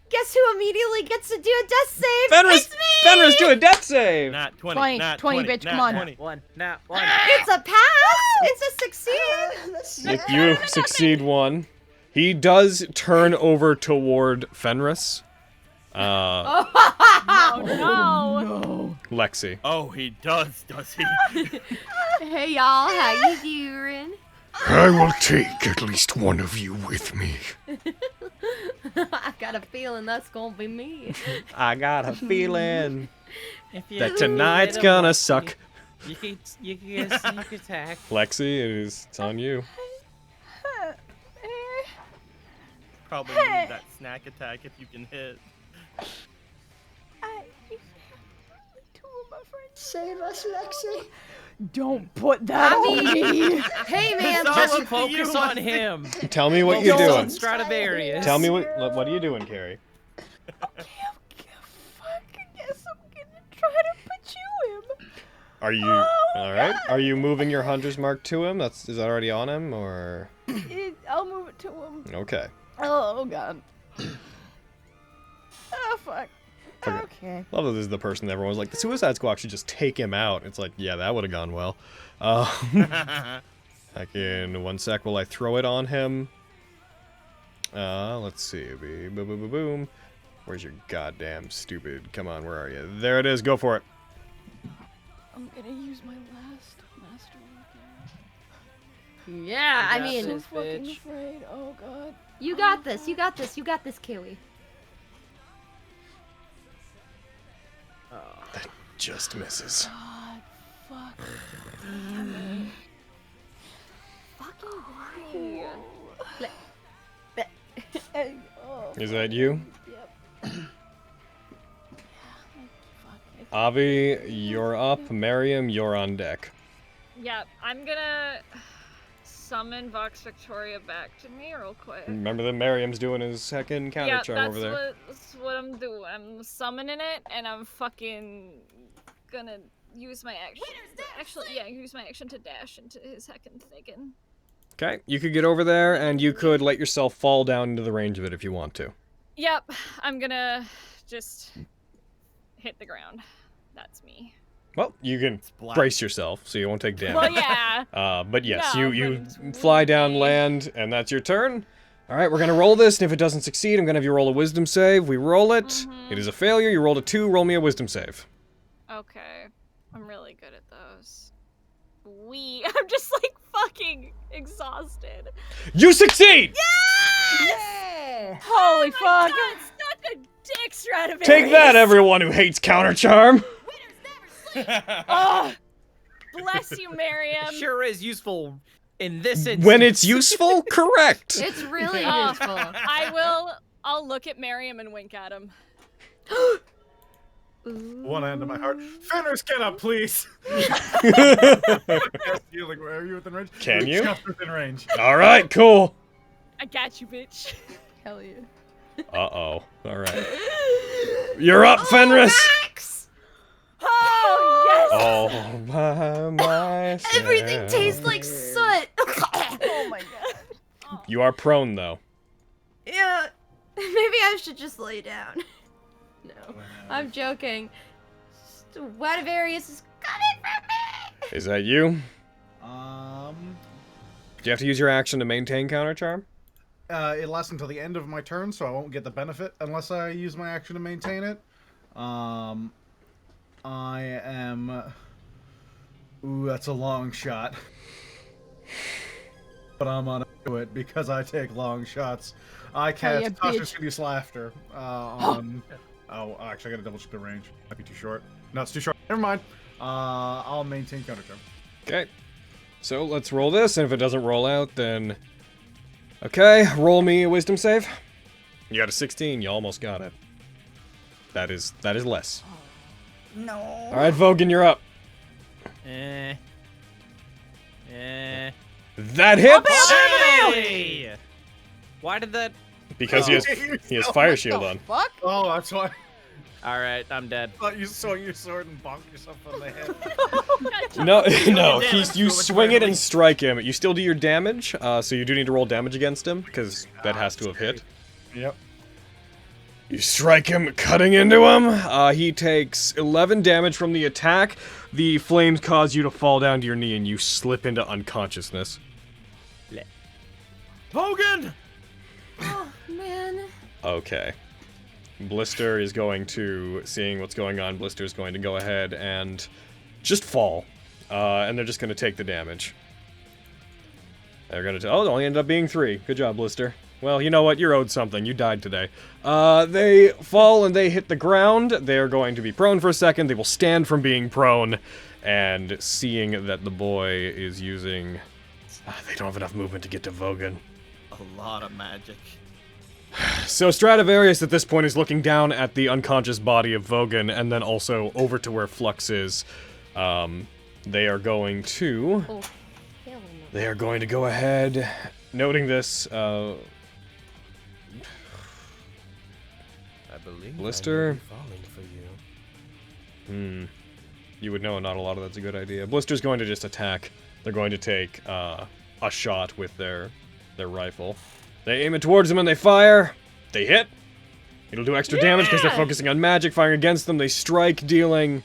Guess who immediately gets to do a death save? Fenris, It's me! Fenris, do a death save! Nat 20. 20, Nat 20, 20, bitch, Nat come on. 20. One. Nat one. It's a pass! It's a succeed! If you succeed one, he does turn over toward Fenris. Oh no. Lexi. Oh, he does he? Hey y'all, how you doing? I will take at least one of you with me. I got a feeling that's gonna be me. I got a feeling If you that tonight's gonna suck. You can get a sneak attack. Lexi, it's on you. Probably need that snack attack if you can hit. Save us, Lexi. Don't put that on me. Hey man, It's all Just up to focus you, on Lexi. him. Tell me what Focus you're on doing. Stradivarius. Tell me what are you doing, Carrie? Fuck, I guess I'm gonna try to put you in. Are you all right? Are you moving your hunter's mark to him? Is that already on him, or I'll move it to him. okay? Oh god. Oh fuck. Okay. Okay. Love that this is the person that everyone's like, the Suicide Squad should just take him out. It's like, yeah, that would have gone well. Back in 1 sec while I throw it on him. Let's see. Boom, boom, boom, boom. Where's your goddamn stupid? Come on, where are you? There it is. Go for it. I'm gonna use my last master weapon. yeah, I got mean, I'm this, so fucking bitch. afraid. Oh god. you got this, you got this, you got this, Kiwi. Just misses. God. Fuck. Fucking Oh, Is that you? yep. Avi, you're up. Miriam, you're on deck. Yeah, I'm gonna summon Vox Victoria back to me real quick. Remember that Miriam's doing his second counter Yeah, charm over there. that's what I'm doing. I'm summoning it, and I'm fucking gonna use my action. Actually, yeah, use my action to dash into his second thinking. Okay, you could get over there, and you could let yourself fall down into the range of it if you want to. Yep, I'm gonna just hit the ground. That's me. Well, you can brace yourself so you won't take damage. Well, yeah. But yes, No, you but it's fly down, land, and that's your turn. All right, we're going to roll this, and if it doesn't succeed, I'm going to have you roll a wisdom save. We roll it. It is a failure. You rolled a 2. Roll me a wisdom save. Okay. I'm really good at those. I'm just like fucking exhausted. You succeed! Yeah! Holy fuck! God, suck a dick, Stradivarius! Take that, everyone who hates counter charm. Oh, bless you, Miriam. It sure is useful in this instance. When it's useful, correct. It's really useful. I'll look at Miriam and wink at him. One end of my heart. Fenris, get up, please. You, like, are you within range? Can you? Just within range. All right, cool. I got you, bitch. Hell yeah. Uh-oh. All right. You're up, Fenris. Max! Oh, yes! Oh, my myself. Everything tastes like soot. Oh my god. You are prone, though. Yeah. Maybe I should just lay down. No. I'm joking. Stradivarius is coming from me! Is that you? Do you have to use your action to maintain counter charm? It lasts until the end of my turn, so I won't get the benefit unless I use my action to maintain it. I am... Ooh, that's a long shot. But I'm gonna do it because I take long shots. I cast Tasha's Hideous Laughter on... Oh, actually, I gotta double check the range. Might be too short. No, it's too short. Never mind. I'll maintain counter charm. Okay. So let's roll this, and if it doesn't roll out, then... Okay, roll me a wisdom save. You got a 16, you almost got it. That is less. No. Alright, Vogan, you're up. That hits! Hey! Why did that... Because he has fire shield on. Fuck? Oh, that's why. Alright, I'm dead. I thought you swung your sword and bonked yourself on the head. No, you swing it and strike him. You still do your damage, so you do need to roll damage against him, because that has to have hit. Yep. You strike him, cutting into him. He takes 11 damage from the attack. The flames cause you to fall down to your knee, and you slip into unconsciousness. Vogan! Oh, man. Okay. Blister is going to, seeing what's going on, Blister is going to go ahead and just fall. And they're just going to take the damage. They're going to, it only ended up being 3. Good job, Blister. Well, you know what? You're owed something. You died today. They fall and they hit the ground. They're going to be prone for a second. They will stand from being prone. And seeing that the boy is using... they don't have enough movement to get to Vogan. A lot of magic. So Stradivarius at this point is looking down at the unconscious body of Vogan and then also over to where Flux is. They are going to... Oh, hell no. They are going to go ahead, noting this, I believe Blister. I may be falling for you. You would know not a lot of that's a good idea. Blister's going to just attack. They're going to take a shot with their rifle. They aim it towards them and they fire. They hit. It'll do extra damage because they're focusing on magic. Firing against them, they strike, dealing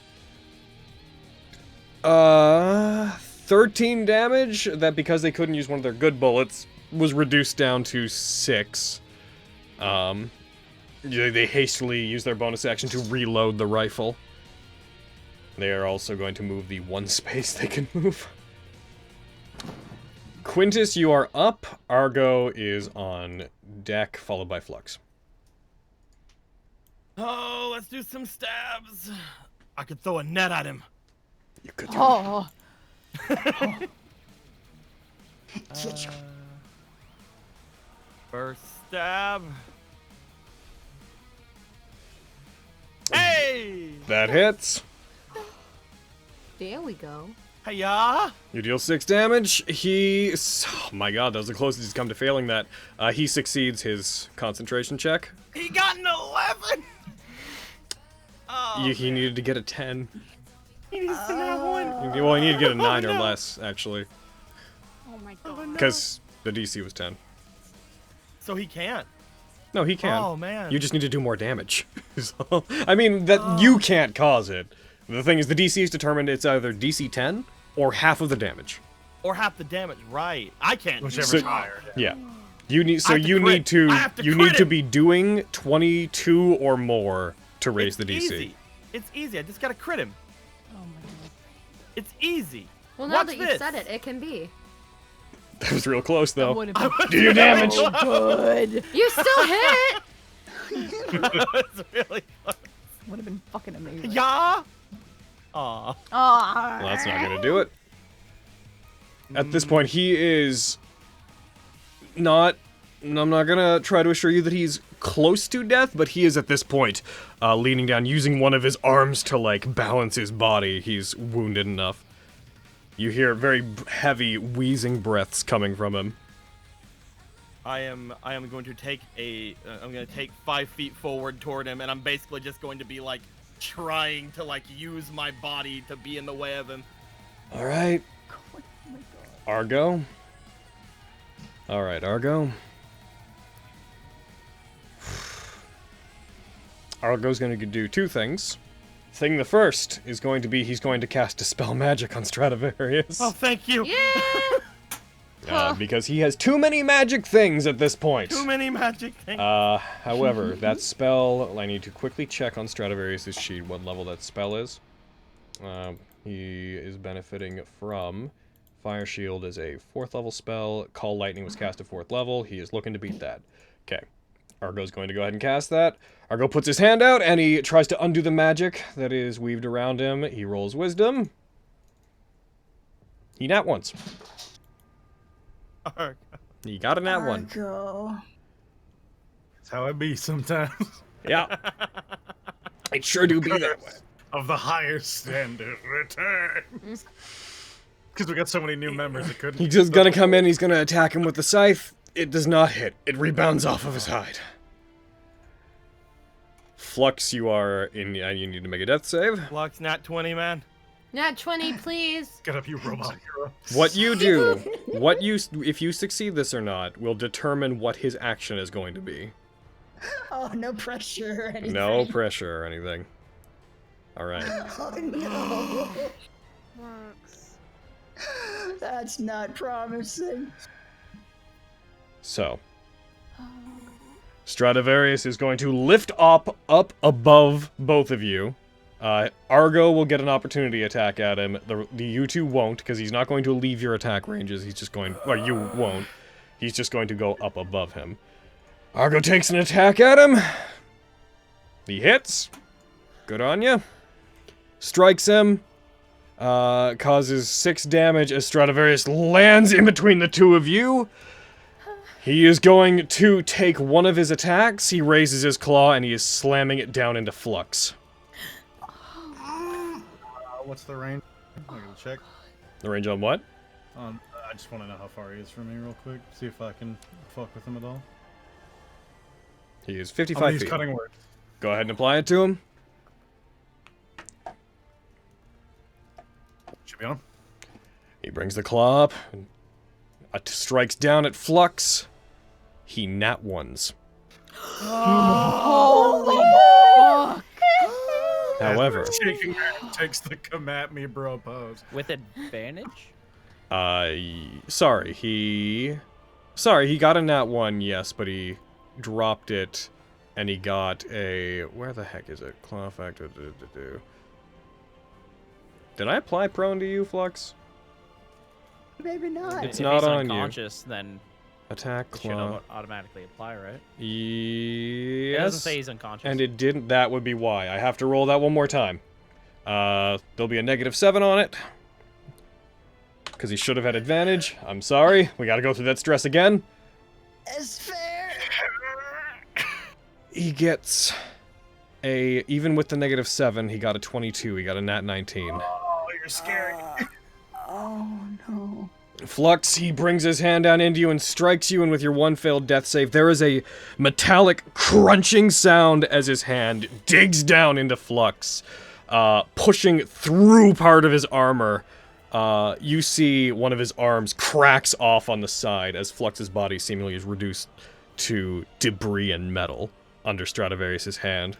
13 damage. That, because they couldn't use one of their good bullets, was reduced down to 6. They hastily use their bonus action to reload the rifle. They are also going to move the 1 space they can move. Quintus, you are up. Argo is on deck, followed by Flux. Oh, let's do some stabs. I could throw a net at him. You could. Oh. First stab. Hey! That hits. There we go. Hiya! You deal 6 damage. Oh my god, that was the closest he's come to failing that. He succeeds his concentration check. He got an 11! Oh, He needed to get a 10. he needs to have one. Well, he needed to get a 9 or less, actually. Oh my god. Because the DC was 10. So he can't. No, he can. Oh, man. You just need to do more damage. So, I mean, that you can't cause it. The thing is, the DC is determined it's either DC 10 or half of the damage. Or half the damage, right. I can't. Whichever's So- higher. Yeah. You need I have to you crit need to him. be doing 22 or more to raise the DC. Easy. It's easy. I just gotta crit him. Oh my god. It's easy. Well, now Watch that this. you've said it, it can be. That was real close though. Would've been Do your damage. good. You still hit! It's really close. Would have been fucking amazing. Yeah. Aw. Well, that's not gonna do it. At this point, he is not. I'm not gonna try to assure you that he's close to death, but he is at this point leaning down, using one of his arms to like balance his body. He's wounded enough. You hear very heavy, wheezing breaths coming from him. I am going to take I'm going to take 5 feet forward toward him, and I'm basically just going to be like trying to like use my body to be in the way of him. All right, Argo. All right, Argo. Argo's going to do 2 things. The first is going to be he's going to cast Dispel Magic on Stradivarius. Oh, thank you. Yeah! Because he has too many magic things at this point. Too many magic things. However, that spell, I need to quickly check on Stradivarius' sheet what level that spell is. He is benefiting from Fire Shield is a 4th level spell. Call Lightning was cast at 4th level. He is looking to beat that. Okay. Argo's going to go ahead and cast that. Argo puts his hand out and he tries to undo the magic that is weaved around him. He rolls Wisdom. He nat once. Argo. He got a nat 1. Argo. That's how it be sometimes. Yeah. It sure do be that way. Of the higher standard returns. Because we got so many new members, it couldn't. He's just gonna come in, he's gonna attack him with the scythe. It does not hit. It rebounds off of his hide. Flux, you are in. You need to make a death save. Flux, nat 20, man. Nat 20, please. Get up, you robot hero. What you do, if you succeed this or not, will determine what his action is going to be. Oh, no pressure or anything. No pressure or anything. All right. Oh no. That's not promising. So, Stradivarius is going to lift up above both of you. Argo will get an opportunity attack at him. The you two won't, because he's not going to leave your attack ranges. He's just going, or you won't. He's just going to go up above him. Argo takes an attack at him. He hits. Good on you. Strikes him. Causes 6 damage as Stradivarius lands in between the two of you. He is going to take one of his attacks. He raises his claw and he is slamming it down into Flux. What's the range? I'm gonna check. The range on what? I just want to know how far he is from me real quick. See if I can fuck with him at all. He is 55 He's feet. cutting words. Go ahead and apply it to him. Should be on. He brings the claw up and strikes down at Flux. He nat ones. Holy fuck! However, Shaking hand takes the come at me bro pose. With advantage? sorry, he got a nat 1, yes, but he dropped it, and he got a, where the heck is it? Claw factor, Did I apply prone to you, Flux? Maybe not. It's If not he's on you. unconscious, then Attack, it should claw. automatically apply, right? Yes. It doesn't say he's unconscious. And it didn't, that would be why. I have to roll that one more time. There'll be a -7 on it. Because he should have had advantage. I'm sorry. We gotta go through that stress again. It's fair. He gets a, even with the -7, he got a 22. He got a nat 19. Oh, you're scary. Oh no. Flux, he brings his hand down into you and strikes you, and with your one failed death save, there is a metallic crunching sound as his hand digs down into Flux, pushing through part of his armor. You see one of his arms cracks off on the side as Flux's body seemingly is reduced to debris and metal under Stradivarius' hand.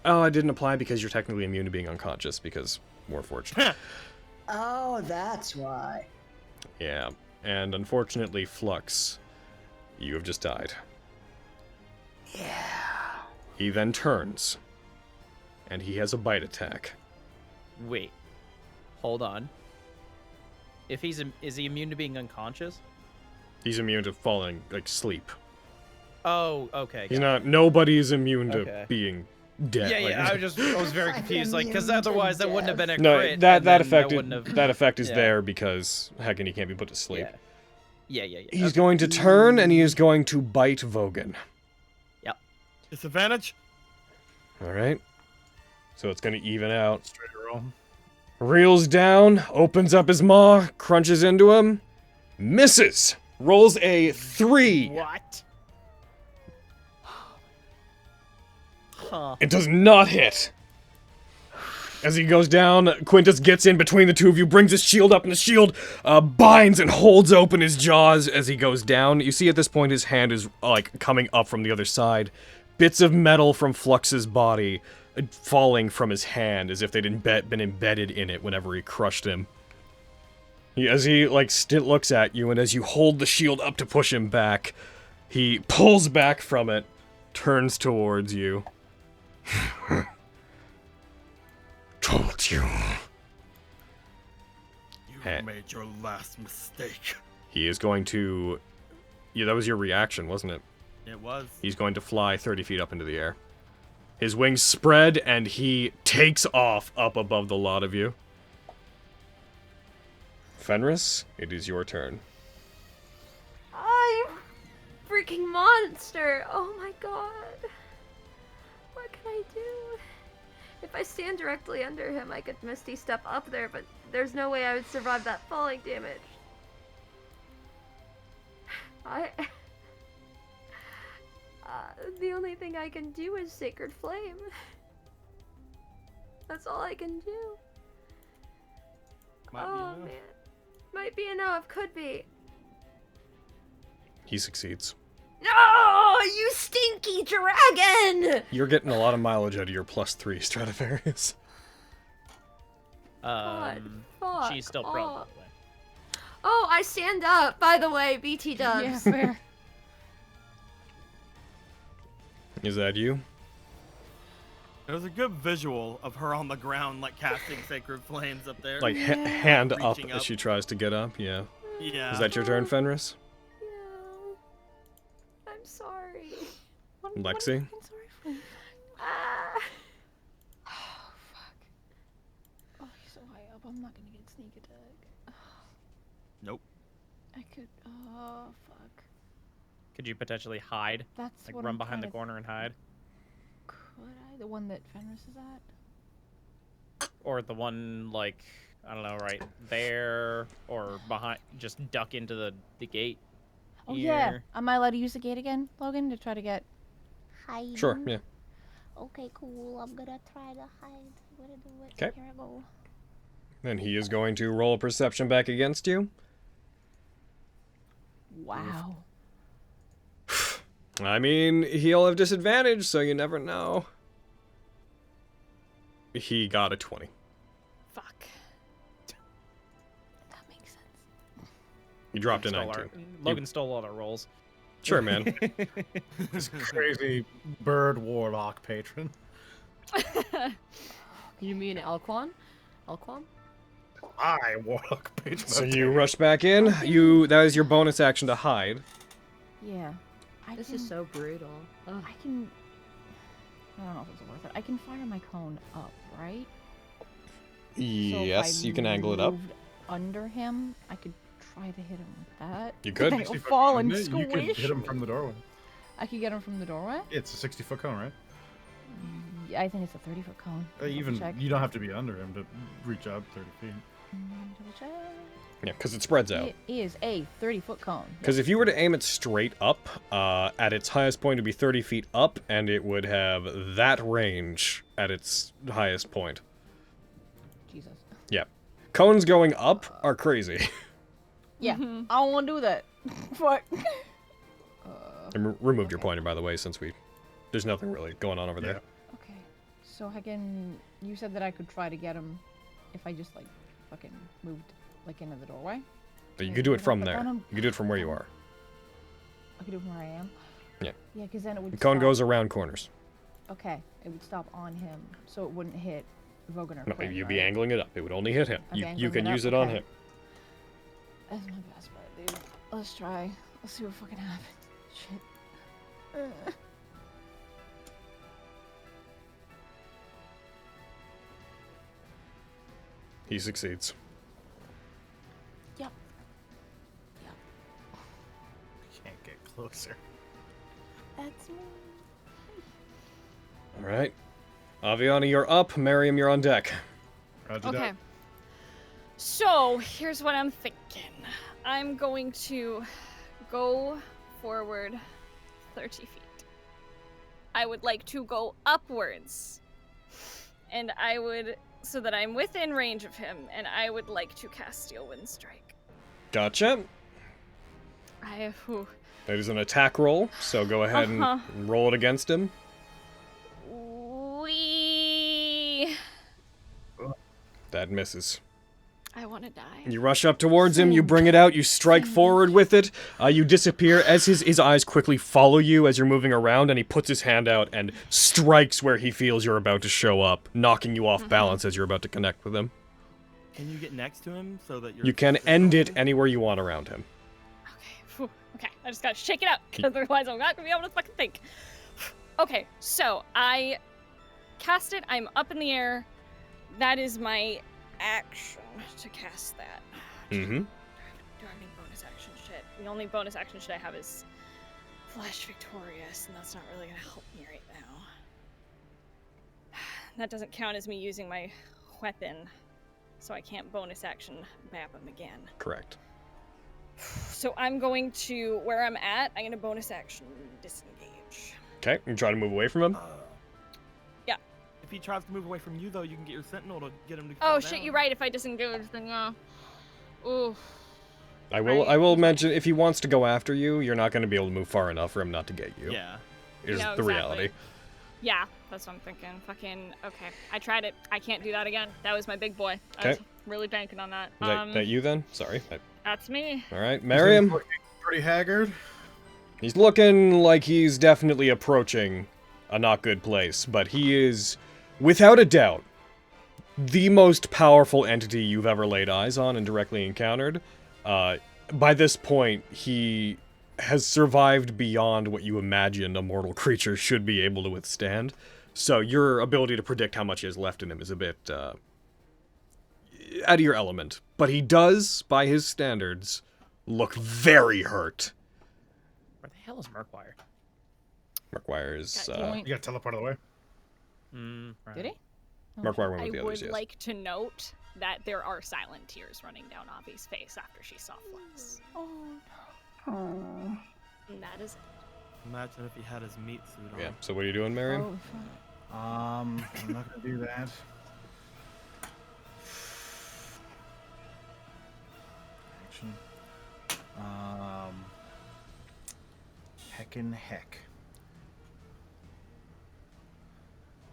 Oh, I didn't apply because you're technically immune to being unconscious, because more fortunate. Oh, that's why. Yeah. and unfortunately, Flux, you have just died. Yeah. He then turns, and he has a bite attack. Wait. Hold on. If is he immune to being unconscious? He's immune to falling, like, sleep. Oh, okay. He's not, nobody is immune to Okay. being dead. Yeah, like, I was very confused, like, because otherwise that wouldn't have been a no, crit. that and then effect, wouldn't have... that effect is Yeah. there because, heckin', he can't be put to sleep. Yeah. He's going to turn, and he is going to bite Vogan. Yep. Disadvantage? Alright. So it's going to even out. Straight roll. Reels down, opens up his maw, crunches into him, misses, rolls a 3. What? Huh. It does not hit. As he goes down, Quintus gets in between the two of you, brings his shield up, and the shield binds and holds open his jaws as he goes down. You see at this point his hand is, like, coming up from the other side. Bits of metal from Flux's body falling from his hand as if they'd been embedded in it whenever he crushed him. As he, like, looks at you, and as you hold the shield up to push him back, he pulls back from it, turns towards you. Told you. You made your last mistake. He is going to... Yeah, that was your reaction, wasn't it? It was. He's going to fly 30 feet up into the air. His wings spread, and he takes off up above the lot of you. Fenris, it is your turn. I'm freaking monster. Oh my god. What can I do? If I stand directly under him, I could Misty Step up there, but there's no way I would survive that falling damage. The only thing I can do is Sacred Flame. That's all I can do. Oh man. Might be enough, could be. He succeeds. No, you stinky dragon! You're getting a lot of mileage out of your +3 Stradivarius. Fuck She's still prone, by off. the way. Oh, I stand up, by the way, BT dubs. Yeah, fair. Is that you? It was a good visual of her on the ground, like casting sacred flames up there. Like, hand up Reaching as she tries to get up, yeah. Yeah. Is that your turn, Fenris? I'm sorry. Lexi? I'm sorry for. Ah. Oh, fuck. Oh, he's so high up. I'm not gonna get sneak attack. Nope. I could. Oh, fuck. Could you potentially hide? That's like what run I'm behind the trying to- corner and hide? Could I? The one that Fenris is at? Or the one, like, I don't know, right there, or behind, just duck into the gate. Oh, here. yeah. Am I allowed to use the gate again, Logan, to try to get. Hiding. Sure, yeah. Okay, cool. I'm gonna try to hide. What to do it? 'Kay. Here I go. Then he is going to roll a perception back against you. Wow. I mean, he'll have disadvantage, so you never know. He got a 20. Fuck. That makes sense. You dropped a Stole 19. Logan stole all our rolls. Sure, man. This crazy bird warlock patron. You mean Alquan? Alquan? I warlock patron. So you rush back in. That is your bonus action to hide. Yeah. This is so brutal. Ugh. I can. I don't know if it's worth it. I can fire my cone up, right? So if Yes, I you can angle it up. moved under him, I could try to hit him with that. You could. Then he'll fall and You squish. can hit him from the doorway. I could get him from the doorway. It's a 60-foot cone, right? Yeah, I think it's a 30-foot cone. Even check. you don't have to be under him to reach out 30 feet. Double check. Yeah, because it spreads out. It is a 30-foot cone. Because if you were to aim it straight up, at its highest point, it would be 30 feet up, and it would have that range at its highest point. Jesus. Yeah. Cones going up are crazy. Yeah, I don't want to do that. Fuck. I removed your pointer, by the way, since there's nothing really going on over there. Okay, so you said that I could try to get him if I just, like, fucking moved, like, into the doorway? But you could do it from But there. then I'm- You could do it from where you are. I could do it from where I am. Yeah. Yeah, because then it would. The cone stop- goes around corners. Okay, it would stop on him, so it wouldn't hit Vogan or No, Quinn, you'd right? be angling it up. It would only hit him. I'd be You angling can it up, use it on okay. him. That's my best bet, dude. Let's try. Let's see what fucking happens. Shit. He succeeds. Yep. Can't get closer. That's me. All right. Aviana, you're up. Miriam, you're on deck. Roger Okay. that. So, here's what I'm thinking. I'm going to go forward 30 feet. I would like to go upwards. And I would, so that I'm within range of him, and I would like to cast Steel Wind Strike. Gotcha. Whew. That is an attack roll, so go ahead and roll it against him. Wee. That misses. I want to die. You rush up towards him, you bring it out, you strike forward with it, you disappear as his eyes quickly follow you as you're moving around, and he puts his hand out and strikes where he feels you're about to show up, knocking you off balance as you're about to connect with him. Can you get next to him so that you're... You can end it anywhere you want around him. Phew. Okay, I just gotta shake it out, because otherwise I'm not gonna be able to fucking think. Okay, so I cast it, I'm up in the air. That is my action to cast that. Mm-hmm. Do I have any bonus action shit? The only bonus action shit I have is Flash Victorious, and that's not really gonna help me right now. That doesn't count as me using my weapon, so I can't bonus action bap him again. Correct. So I'm going to, where I'm at, I'm gonna bonus action disengage. Okay, you try to move away from him? Yeah. If he tries to move away from you, though, you can get your sentinel to get him to Oh fall shit, down. you're right. If I disengage, then ooh. I will mention, if he wants to go after you, you're not going to be able to move far enough for him not to get you. Yeah. Is No, the exactly. reality. Yeah, that's what I'm thinking. Fucking okay. I tried it. I can't do that again. That was my big boy. I Okay. was really banking on that. Is that you then? Sorry. That's me. All right, Miriam. Pretty haggard. He's looking like he's definitely approaching a not good place, but he is, without a doubt, the most powerful entity you've ever laid eyes on and directly encountered. By this point, he has survived beyond what you imagined a mortal creature should be able to withstand. So your ability to predict how much he has left in him is a bit out of your element. But he does, by his standards, look very hurt. Where the hell is Murkwire? Murkwire is... You got teleport out of the way. Right. Did he? Murkwire went I with the would others, yes. like to note that there are silent tears running down Avi's face after she saw Flux. Oh Oh. And that is it. Imagine if he had his meat suit on. Yeah, so what are you doing, Miriam? Oh, I'm not gonna do that. Action. Heckin' heck.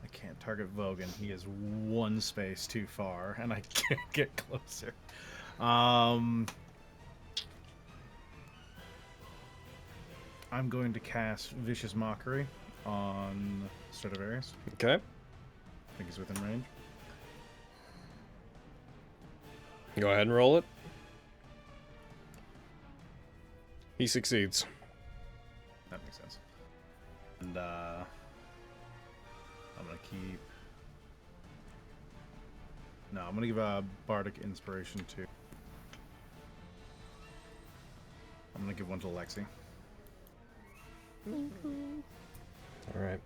I can't target Vogan. He is one space too far, and I can't get closer. I'm going to cast Vicious Mockery on Stradivarius. Okay. I think he's within range. Go ahead and roll it. He succeeds. That makes sense. And I'm gonna keep. No, I'm gonna give a Bardic Inspiration too. I'm gonna give one to Lexi. Alright.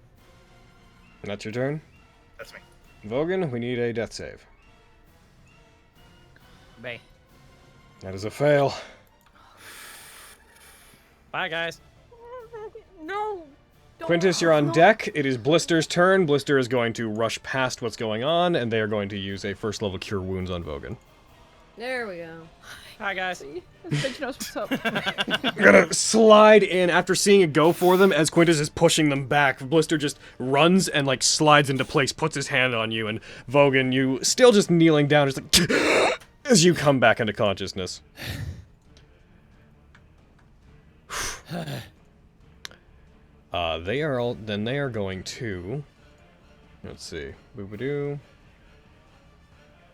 And that's your turn? That's me. Vogan, we need a death save. Bay. That is a fail. Bye, guys. No! Quintus, you're on deck. It is Blister's turn. Blister is going to rush past what's going on, and they are going to use a first level Cure Wounds on Vogan. There we go. Hi, guys. Bitch knows what's up. I'm gonna slide in after seeing it go for them as Quintus is pushing them back. Blister just runs and like slides into place, puts his hand on you, and Vogan, you still just kneeling down, just like as you come back into consciousness. They are going to, let's see, boo-ba-doo.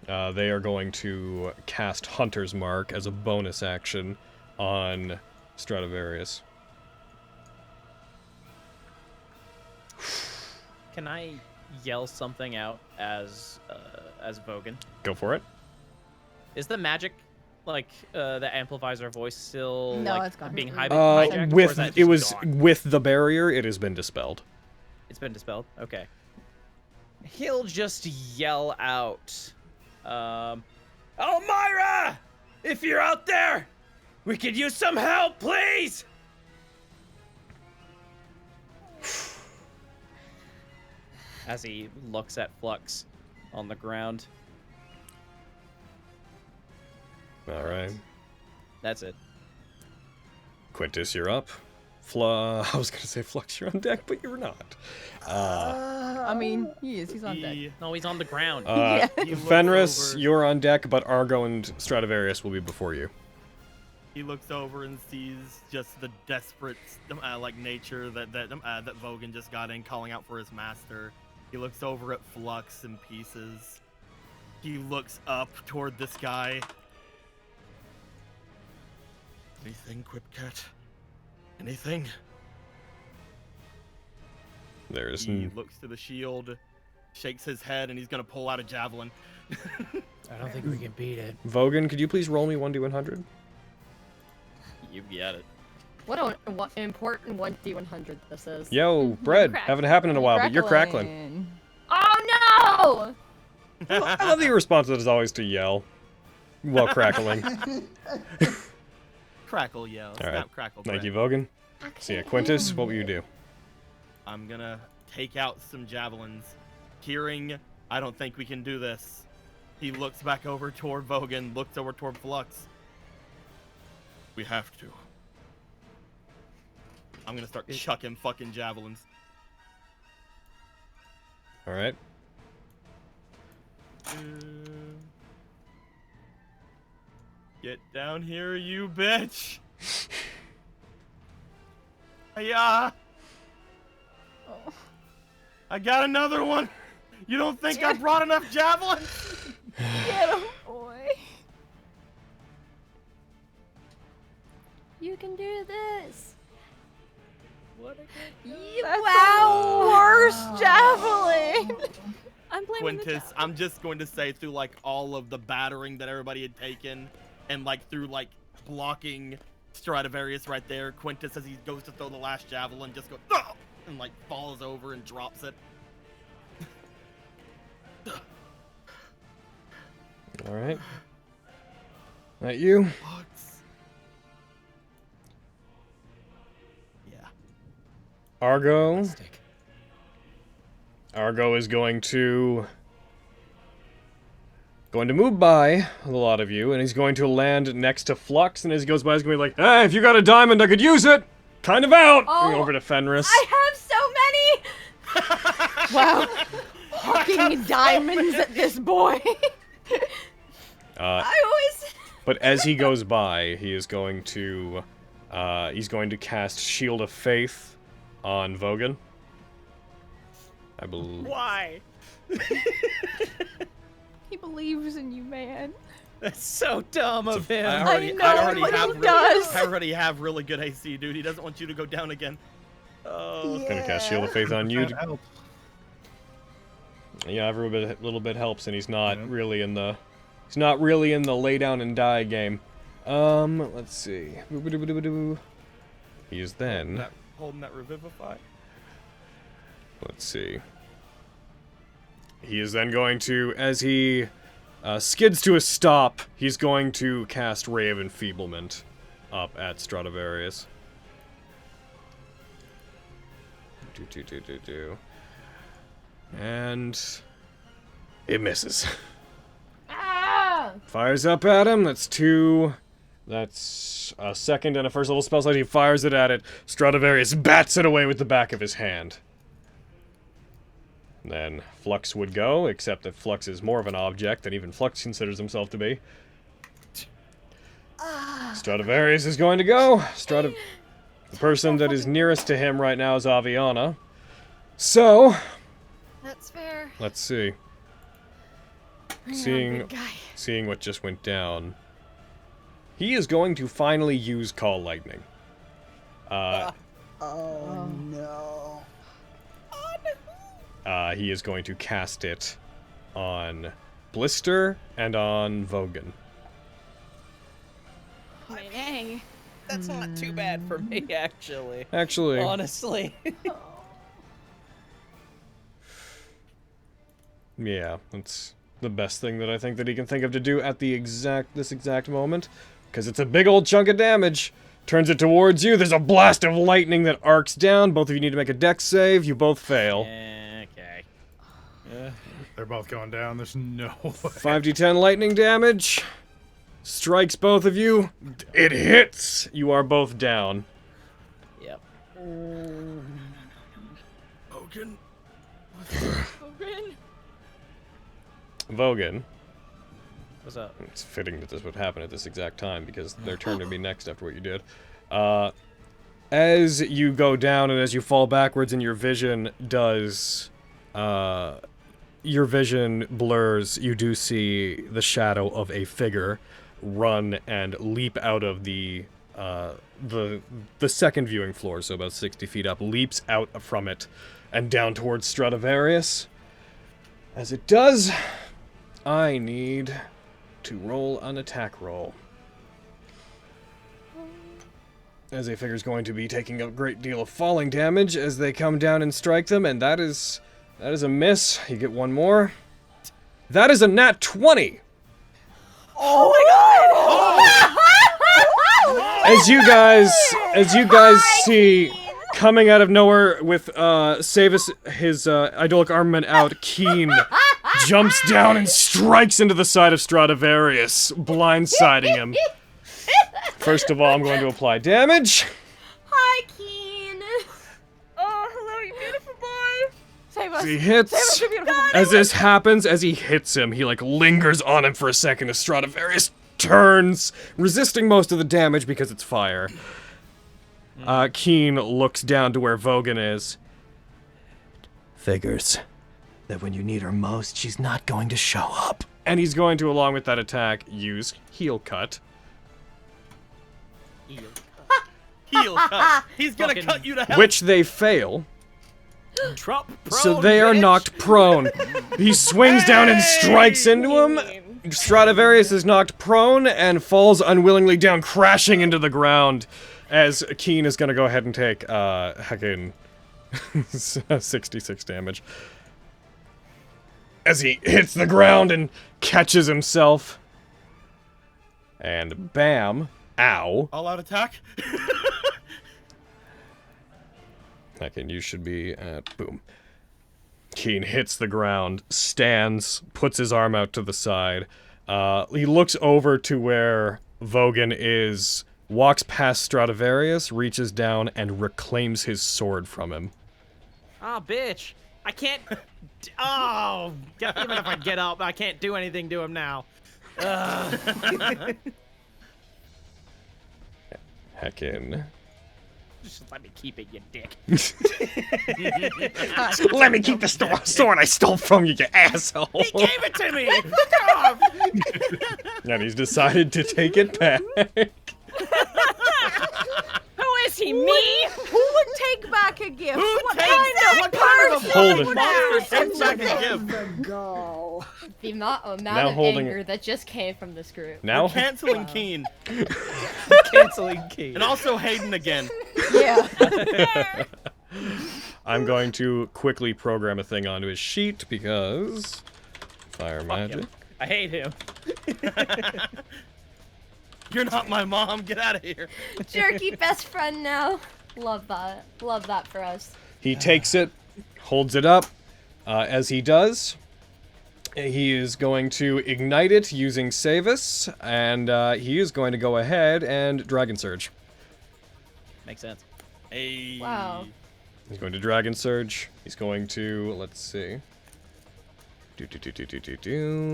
They are going to cast Hunter's Mark as a bonus action on Stradivarius. Can I yell something out as Vogan? Go for it. Is the magic, like, that amplifies our voice still, No, like, it's gone. being hijacked? With or is that it just was gone? with the barrier, it has been dispelled. It's been dispelled? Okay. He'll just yell out, Elmira! If you're out there, we could use some help, please! As he looks at Flux on the ground. All right. That's it. Quintus, you're up. I was gonna say Flux, you're on deck, but you're not. I mean, he is. He's on deck. No, he's on the ground. Fenris, you're on deck, but Argo and Stradivarius will be before you. He looks over and sees just the desperate, like, nature that Vogan just got in, calling out for his master. He looks over at Flux in pieces. He looks up toward this guy. Anything, Quipcat? Anything? There's. He looks to the shield, shakes his head, and he's gonna pull out a javelin. I don't think we can beat it. Vogan, could you please roll me 1d100? You get it. What an important 1d100 this is. Yo, bread. Haven't happened in a while, but you're crackling. Oh no! I love that your response to that is always to yell while crackling. Crackle yell. All right. Snap, crackle. Thank bread. you, Vogan. So yeah, Quintus, what will you do? I'm gonna take out some javelins. Hearing, I don't think we can do this. He looks back over toward Vogan, looks over toward Flux. We have to. I'm gonna start chucking fucking javelins. All right. Get down here, you bitch! Yeah. Oh. I got another one. You don't think I brought enough javelins? Get him, boy. You can do this. What a good Wow, worst javelin. I'm blaming the Quintus, I'm just going to say through like all of the battering that everybody had taken, and like through like blocking Stradivarius right there, Quintus, as he goes to throw the last javelin, just goes "Ugh!" and like falls over and drops it. All right. That you? Yeah. Argo. Argo is going to move by a lot of you, and he's going to land next to Flux, and as he goes by, he's going to be like, hey, if you got a diamond, I could use it! Kind of out! Going over to Fenris. I have so many! Wow. Fucking diamonds at this boy. I always... But as he goes by, he is going to, he's going to cast Shield of Faith on Vogan. I believe. Why? He believes in you, man. That's so dumb of him. I already have really good AC, dude. He doesn't want you to go down again. Oh. Gonna cast Shield of Faith on you. Yeah, every little bit helps, and he's not really in the lay down and die game. Let's see. He is then. Holding that revivify. Let's see. He is then going to, as he skids to a stop, he's going to cast Ray of Enfeeblement up at Stradivarius. And it misses. Ah! Fires up at him. That's two. That's a second and a first level spell slot. He fires it at it. Stradivarius bats it away with the back of his hand. Then Flux would go, except that Flux is more of an object than even Flux considers himself to be. Stradivarius is going to go. The person that is nearest to him right now is Aviana. So, That's fair. let's see. Seeing what just went down. He is going to finally use Call Lightning. Oh no. He is going to cast it on Blister and on Vogan. Dang. That's not too bad for me, actually. Honestly. Yeah, that's the best thing that I think that he can think of to do at this exact moment. Because it's a big old chunk of damage. Turns it towards you. There's a blast of lightning that arcs down. Both of you need to make a dex save. You both fail. Okay. They're both going down. There's no way. 5d10 lightning damage. Strikes both of you. It hits. You are both down. Yep. Hogan. Vogan. What's up? It's fitting that this would happen at this exact time because their turn to be next after what you did. As you go down and as you fall backwards and your vision does... your vision blurs, you do see the shadow of a figure run and leap out of the second viewing floor, so about 60 feet up, leaps out from it and down towards Stradivarius. As it does, I need to roll an attack roll. As a figure's going to be taking a great deal of falling damage as they come down and strike them, and that is a miss. You get one more. That is a nat 20! Oh my god! As you guys see, coming out of nowhere with Savis, his idolic armament out, Keen jumps down and strikes into the side of Stradivarius, blindsiding him. First of all, I'm going to apply damage. Hi, Keen. Oh, hello, you beautiful boy. Save us. He hits. Save us, you beautiful boy. As this happens, as he hits him, he like lingers on him for a second as Stradivarius turns, resisting most of the damage because it's fire. Keen looks down to where Vogan is. Figures that when you need her most, she's not going to show up. And he's going to, along with that attack, use Heel Cut. Heel cut. He's gonna cut you to hell. Which they fail. Drop prone, So they are bitch. knocked prone. He swings down and strikes into him. Stradivarius is knocked prone and falls unwillingly down, crashing into the ground. As Keen is going to go ahead and take, heckin' 66 damage. As he hits the ground and catches himself. And bam. Ow. All out attack. Heckin', you should be at boom. Keen hits the ground, stands, puts his arm out to the side. He looks over to where Vogan is, walks past Stradivarius, reaches down, and reclaims his sword from him. Oh, bitch. I can't... Oh! Even if I get up, I can't do anything to him now. Heckin'. Just let me keep it, you dick. Let me keep the sword I stole from you, you asshole! He gave it to me! Fuck off! And he's decided to take it back. Who is he, me? Who would take back a gift? What kind of a Hold it. monster takes back a gift? The gall. The amount of holding anger that just came from this group. Now Canceling Keen. Canceling key. And also Hayden again. Yeah. I'm going to quickly program a thing onto his sheet because fire magic. I hate him. You're not my mom. Get out of here. Jerky best friend now. Love that. Love that for us. He takes it, holds it up. As he does, he is going to ignite it using Savis, and he is going to go ahead and Dragon Surge. Makes sense. Hey. Wow. He's going to Dragon Surge. He's going to, let's see.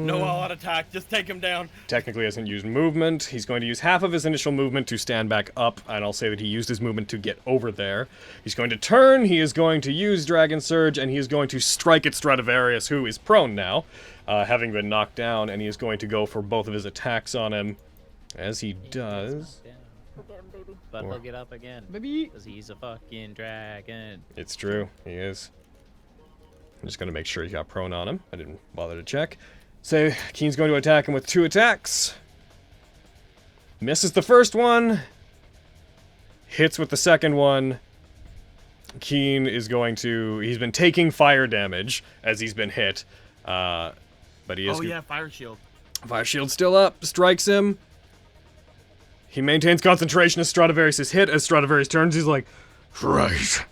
No all-out attack. Just take him down. Technically hasn't used movement. He's going to use half of his initial movement to stand back up, and I'll say that he used his movement to get over there. He's going to turn, he is going to use Dragon Surge, and he is going to strike at Stradivarius, who is prone now, having been knocked down, and he is going to go for both of his attacks on him. As he does... But he'll get up again. Baby. Because he's a fucking dragon. It's true, he is. I'm just going to make sure he got prone on him. I didn't bother to check. So, Keen's going to attack him with 2 attacks. Misses the first one. Hits with the second one. Keen is going to... He's been taking fire damage as he's been hit. But he is... Oh yeah, fire shield. Fire shield's still up. Strikes him. He maintains concentration as Stradivarius is hit. As Stradivarius turns, he's like, Right.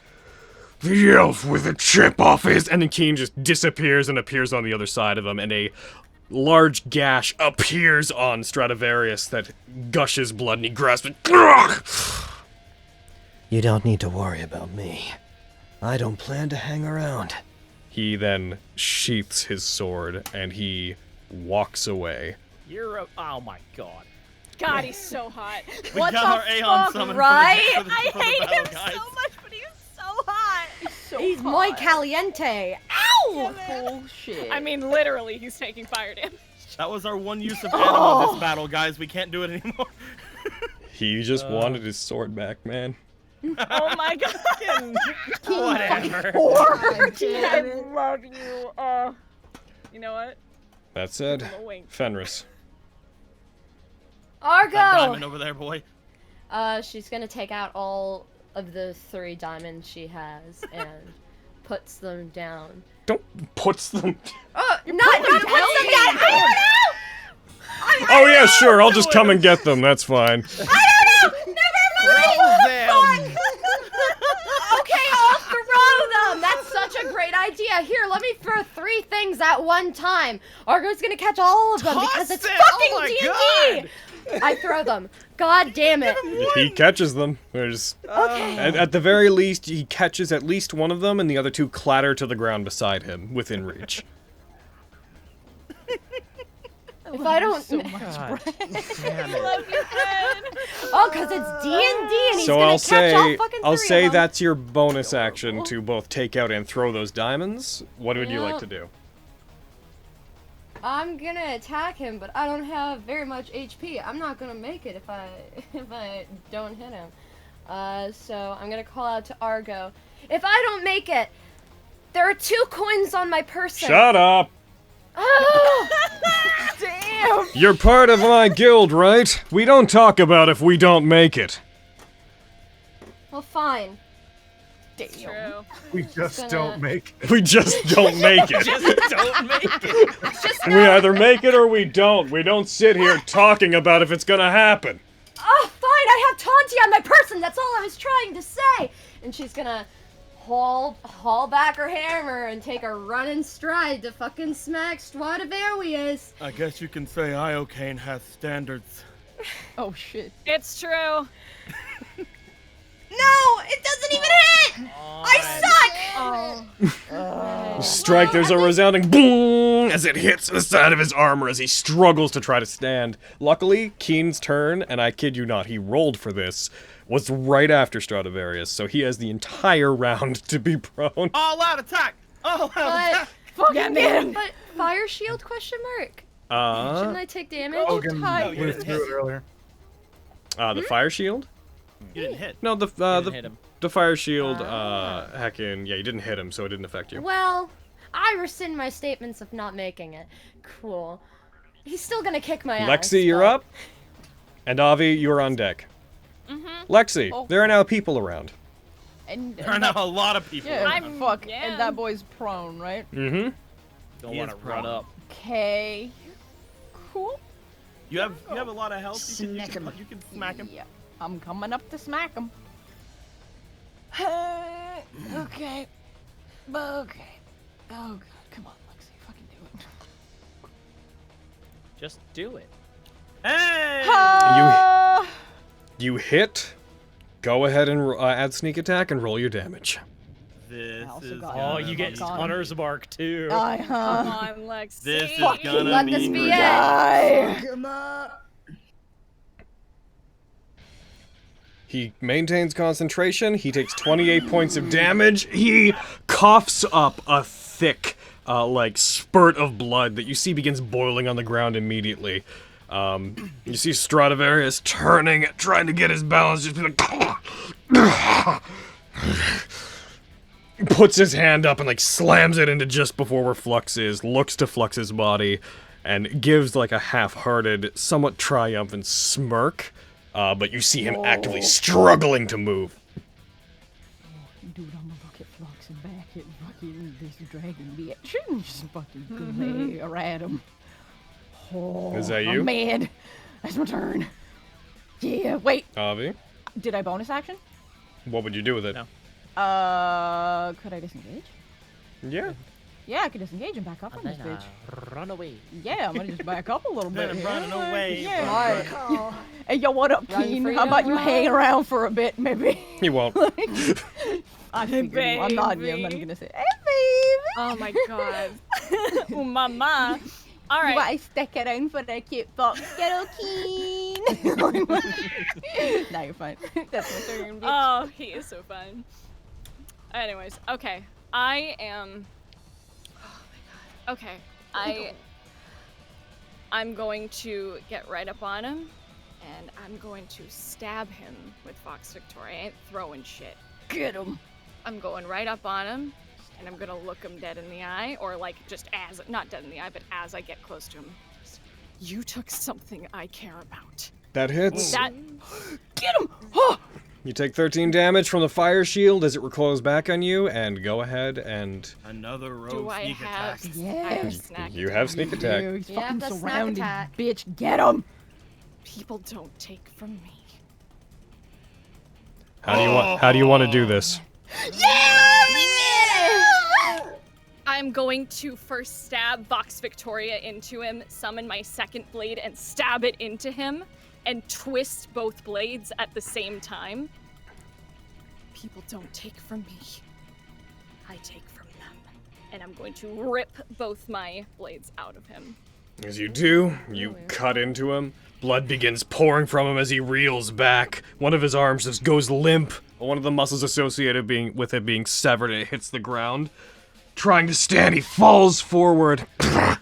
The elf with a chip off his... and then Keen just disappears and appears on the other side of him, and a large gash appears on Stradivarius that gushes blood, and he grasps it. You don't need to worry about me. I don't plan to hang around. He then sheaths his sword, and he walks away. You're a... Oh my god. God, he's so hot. We What got the our Aeon fuck, summon right? for the I hate battle, him guys. so much, but he's so hot. He's muy caliente. Ow! Bullshit. I mean, literally, he's taking fire damage. That was our one use of anima this battle, guys. We can't do it anymore. He just wanted his sword back, man. Oh my god. Whatever. I love you. You know what? That said, Give him a wink. Fenris. That diamond Argo! over there, boy. She's gonna take out all of the 3 diamonds she has and puts them down. Don't puts them... Oh, not puts them down! I don't know! Oh yeah, sure, I'll just come and get them, that's fine. I don't know! Never mind! Okay, I'll throw them! That's such a great idea. Here, let me throw 3 things at one time. Argo's gonna catch all of them because it's fucking D&D! I throw them. God damn it. He catches them. There's... Okay. At the very least, he catches at least one of them, and the other 2 clatter to the ground beside him, within reach. If I don't... so much, Oh, because it's D&D and he's So gonna I'll catch all say, fucking 3 I'll say of them. that's your bonus action to both take out and throw those diamonds. What would you like Yep. to do? I'm gonna attack him, but I don't have very much HP. I'm not gonna make it if I don't hit him. So I'm gonna call out to Argo. If I don't make it, there are 2 coins on my person. Shut up! Oh! Damn! You're part of my guild, right? We don't talk about if we don't make it. Well, fine. True. We just gonna- don't make it. We just don't make it. Just don't make it. Just We either make it or we don't. We don't sit here talking about if it's gonna happen. Oh, fine, I have Taunty on my person, that's all I was trying to say! And she's gonna haul back her hammer and take a running stride to fucking smack Stradivarius. I guess you can say Iocane has standards. Oh shit. It's true. No, it doesn't even hit! I suck! Strike, there's a resounding boom as it hits the side of his armor as he struggles to try to stand. Luckily, Keen's turn, and I kid you not, he rolled for this, was right after Stradivarius, so he has the entire round to be prone. All out attack! All out attack! Fucking man. But fire shield question mark? Shouldn't I take damage? Hogan No, you went didn't through hit. it earlier. The fire shield? You didn't hit. No, Didn't hit him. the fire shield, heckin', yeah, you didn't hit him, so it didn't affect you. Well, I rescind my statements of not making it. Cool. He's still gonna kick my ass. Lexi, you're but- up. And Avi, you're on deck. Lexi, there are now people around. And There are now a lot of people. yeah, around. fuck. yeah. And that boy's prone, right? Mm-hmm. Don't He want is to run prone. up. Okay. Cool. You have a lot of health. You Smack him. can smack him. Yeah. I'm coming up to smack him. Okay. Okay. Oh god, come on, Lexi, fucking do it. Just do it. Hey! You hit. Go ahead and add sneak attack and roll your damage. This This also is got. Oh, gonna you get be- Hunter's Mark too. Come on, Lexi. This is Fucking gonna let be this be great. it. Die. Fuck him up. He maintains concentration. He takes 28 points of damage. He coughs up a thick, like, spurt of blood that you see begins boiling on the ground immediately. You see Stradivarius turning, trying to get his balance, just be like... puts his hand up and, like, slams it into just before where Flux is, looks to Flux's body, and gives, like, a half-hearted, somewhat triumphant smirk. But you see him actively struggling to move. Dude, I'm gonna look at Flux and back at fucking this dragon bitch and just fucking glare at him. Oh, Is that you? I'm mad. That's my turn. Yeah, wait. Avi, Did I bonus action? what would you do with it? No. Could I disengage? Yeah. Yeah, I could disengage and back up on this bitch. Run away. Yeah, I'm gonna just back up a little bit. Then I'm here. running away. Yeah. Oh, Hey, yo, what up, Run Keen? for How your about you hang life. around for a bit, maybe? He won't. I figured I'm not you. I'm not Baby. gonna say, hey, baby. Oh my god. Oh, mama. All You right. want to stick around for a cute box, girl, Keen? No, you're fine. That's my turn, bitch. Oh, he is so fun. Anyways, okay. I am. Oh my god. Okay. I'm going to get right up on him, and I'm going to stab him with Fox Victoria. I ain't throwing shit. Get him. I'm going right up on him, and I'm gonna look him dead in the eye, or like just as, not dead in the eye, but as I get close to him. Just, you took something I care about. That hits. That. Get him. Oh. You take 13 damage from the fire shield as it recoils back on you, and go ahead and... Another rogue Do I sneak have? attack. Yeah. I have snack. You have sneak attack. Yeah, he's Yeah, fucking that's snack surrounded, attack. bitch. Get him. People don't take from me. How do you want to do this? I'm going to first stab Vox Victoria into him, summon my second blade, and stab it into him, and twist both blades at the same time. People don't take from me. I take from them. And I'm going to rip both my blades out of him. As you do, you cut into him. Blood begins pouring from him as he reels back. One of his arms just goes limp. One of the muscles associated with it being severed, and it hits the ground. Trying to stand, he falls forward. I,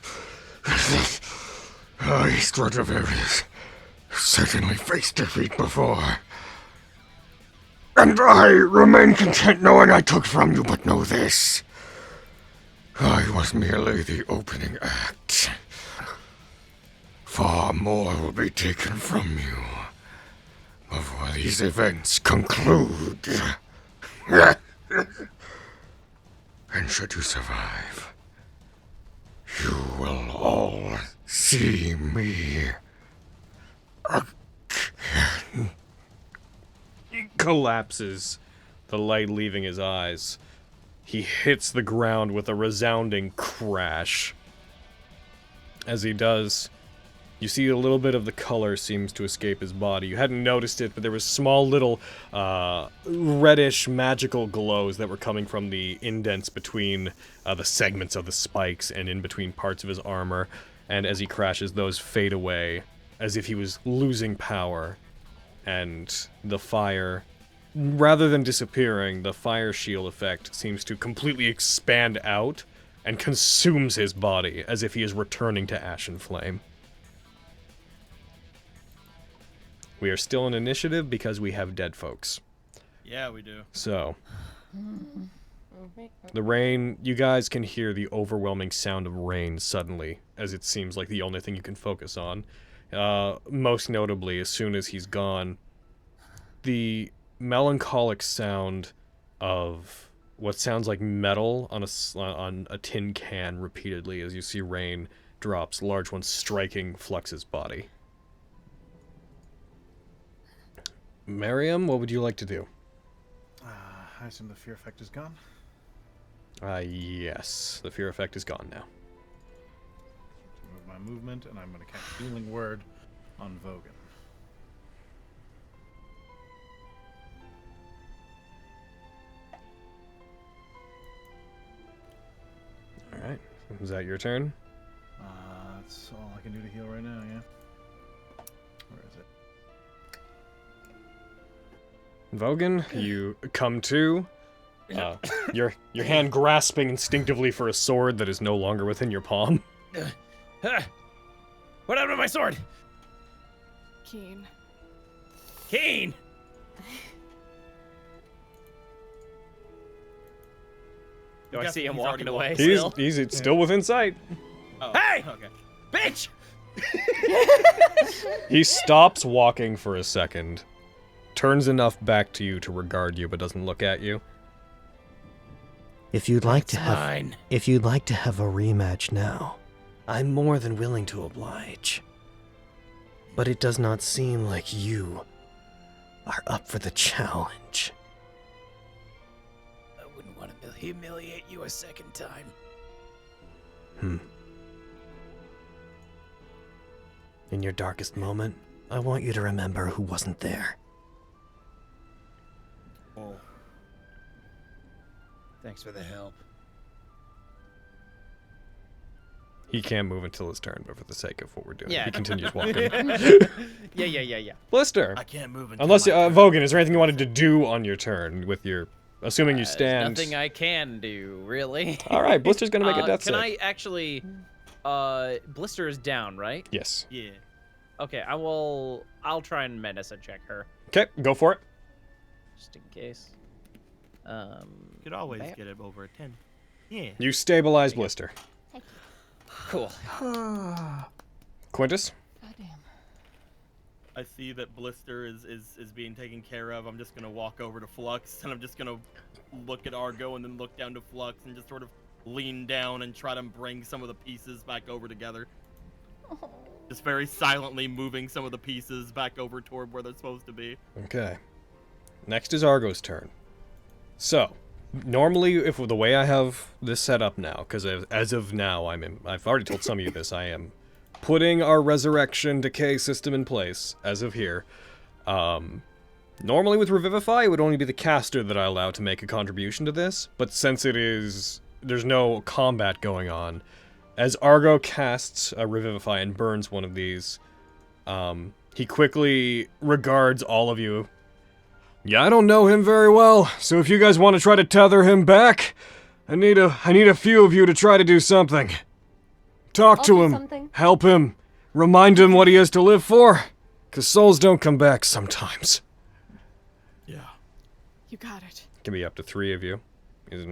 Stradivarius, certainly faced defeat before. And I remain content knowing I took from you, but know this. I was merely the opening act. Far more will be taken from you before these events conclude. And should you survive, you will all see me again. He collapses, the light leaving his eyes. He hits the ground with a resounding crash. As he does, you see a little bit of the color seems to escape his body. You hadn't noticed it, but there was small little reddish magical glows that were coming from the indents between the segments of the spikes and in between parts of his armor. And as he crashes, those fade away as if he was losing power. And the fire, rather than disappearing, the fire shield effect seems to completely expand out and consumes his body as if he is returning to ash and flame. We are still in initiative because we have dead folks. Yeah, we do. So, the rain, you guys can hear the overwhelming sound of rain suddenly, as it seems like the only thing you can focus on. Most notably, as soon as he's gone, the melancholic sound of what sounds like metal on a tin can repeatedly as you see rain drops, large ones striking Flux's body. Miriam, what would you like to do? I assume the fear effect is gone. Yes. The fear effect is gone now. Move my movement, and I'm going to cast Healing Word on Vogan. Is that your turn? That's all I can do to heal right now, yeah. Where is it? Vogan, you come to. Your hand grasping instinctively for a sword that is no longer within your palm. What happened to my sword? Keen. Keen! Do I see him walking away still? He's still within sight. Oh, hey! Okay. Bitch! He stops walking for a second, turns enough back to you to regard you, but doesn't look at you. If you'd like to have Fine. if you'd like to have a rematch now, I'm more than willing to oblige. But it does not seem like you are up for the challenge. I wouldn't want to humiliate you a second time. In your darkest moment, I want you to remember who wasn't there. Oh. Thanks for the help. He can't move until his turn, but for the sake of what we're doing, Yeah. he continues walking. Yeah. Blister. I can't move until Unless, my turn. Vogan, is there anything you wanted to do on your turn with your... Assuming you stand... There's nothing I can do, really. All right, Blister's gonna make a death Can save. I actually... Blister is down, right? Yes. Yeah. Okay, I'll try and medicine check her. Okay, go for it. Just in case. Could always bam. get it over a 10. Yeah. You stabilize Blister. Cool. Quintus? I see that Blister is being taken care of. I'm just gonna walk over to Flux, and I'm just gonna look at Argo and then look down to Flux and just sort of lean down and try to bring some of the pieces back over together. Just very silently moving some of the pieces back over toward where they're supposed to be. Okay. Next is Argo's turn. So, normally, if the way I have this set up now, because as of now, I've already told some of you this, I am putting our resurrection decay system in place as of here. Normally with Revivify, it would only be the caster that I allow to make a contribution to this, but since there's no combat going on, as Argo casts a Revivify and burns one of these, he quickly regards all of you. Yeah, I don't know him very well, so if you guys want to try to tether him back, I need a few of you to try to do something. Talk I'll to do him, something. help him, remind him what he has to live for, 'cause souls don't come back sometimes. Yeah. You got it. Can be up to 3 of you.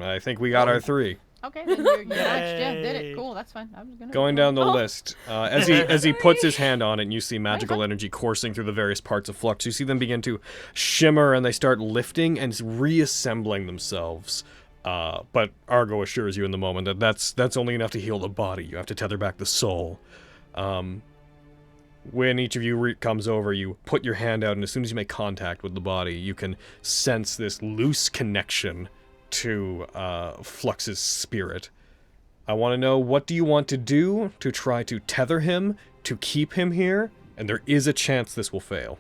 I think we got our 3. Okay, then you're matched. Yeah, did it. Cool, that's fine. I was gonna Going down the list, as he puts his hand on it, and you see magical energy coursing through the various parts of Flux. You see them begin to shimmer, and they start lifting and reassembling themselves. But Argo assures you in the moment that that's only enough to heal the body. You have to tether back the soul. When each of you comes over, you put your hand out, and as soon as you make contact with the body, you can sense this loose connection to Flux's spirit. I want to know, what do you want to do to try to tether him, to keep him here? And there is a chance this will fail.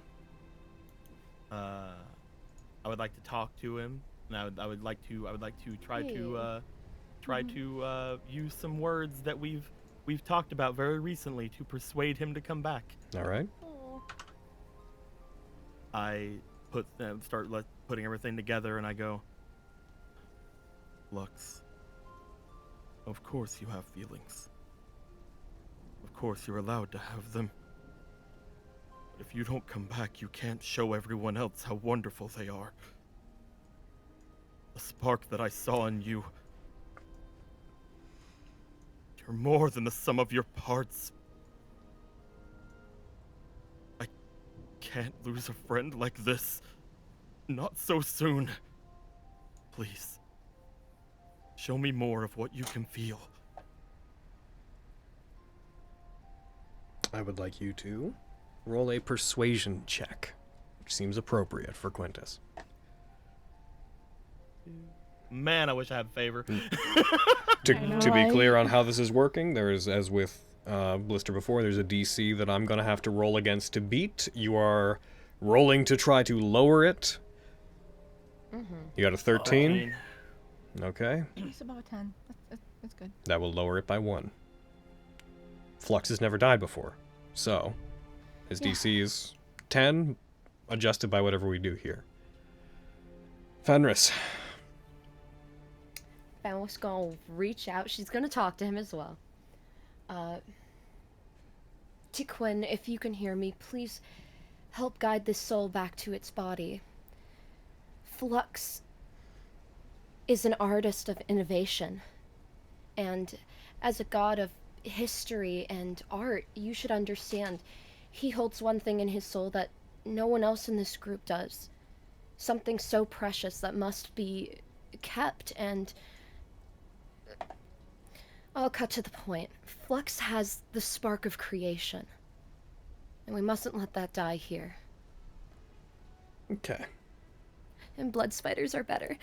I would like to talk to him, and I would like to try to use some words that we've talked about very recently to persuade him to come back. All right. I start putting everything together, and I go, Lux, of course you have feelings. Of course you're allowed to have them. But if you don't come back, you can't show everyone else how wonderful they are. The spark that I saw in you. You're more than the sum of your parts. I can't lose a friend like this. Not so soon. Please. Show me more of what you can feel. I would like you to roll a persuasion check, which seems appropriate for Quintus. Man, I wish I had favor. To be clear on how this is working, there is, as with Blister before, there's a DC that I'm going to have to roll against to beat. You are rolling to try to lower it. You got a 13? Okay. It's about 10. That's good. That will lower it by 1. Flux has never died before, so his DC is 10, adjusted by whatever we do here. Fenris. Fenris gonna reach out. She's gonna talk to him as well. Tiquin, if you can hear me, please help guide this soul back to its body. Flux is an artist of innovation, and as a god of history and art, you should understand he holds one thing in his soul that no one else in this group does. Something so precious that must be kept, and I'll cut to the point. Flux has the spark of creation, and we mustn't let that die here. Okay. And blood spiders are better.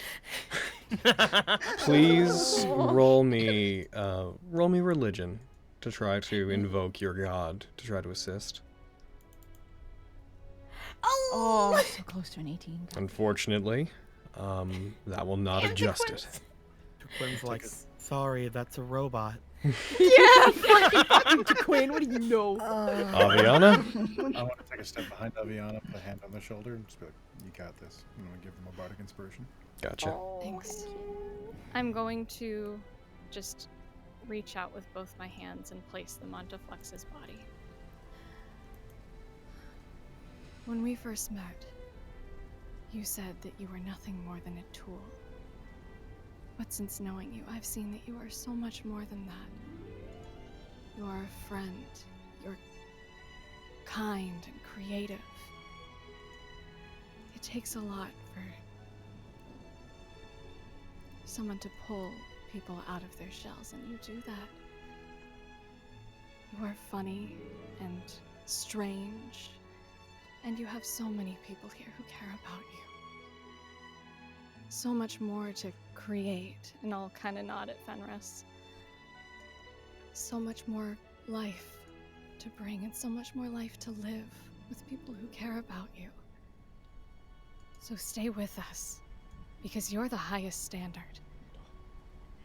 Please roll me religion to try to invoke your god to try to assist. Oh, so close to an 18. Unfortunately, that will not adjust it. Quinn's like, sorry, that's a robot. Yeah, fucking Quinn, what do you know? Aviana? I want to take a step behind Aviana, put a hand on the shoulder, and just be like, you got this. I'm going to give them a bardic inspiration. Gotcha. Thanks. I'm going to just reach out with both my hands and place them onto Flux's body. When we first met, you said that you were nothing more than a tool. But since knowing you, I've seen that you are so much more than that. You are a friend. You're kind and creative. It takes a lot for someone to pull people out of their shells, and you do that. You are funny and strange, and you have so many people here who care about you. So much more to create, and I'll kind of nod at Fenris. So much more life to bring, and so much more life to live with people who care about you. So stay with us, because you're the highest standard,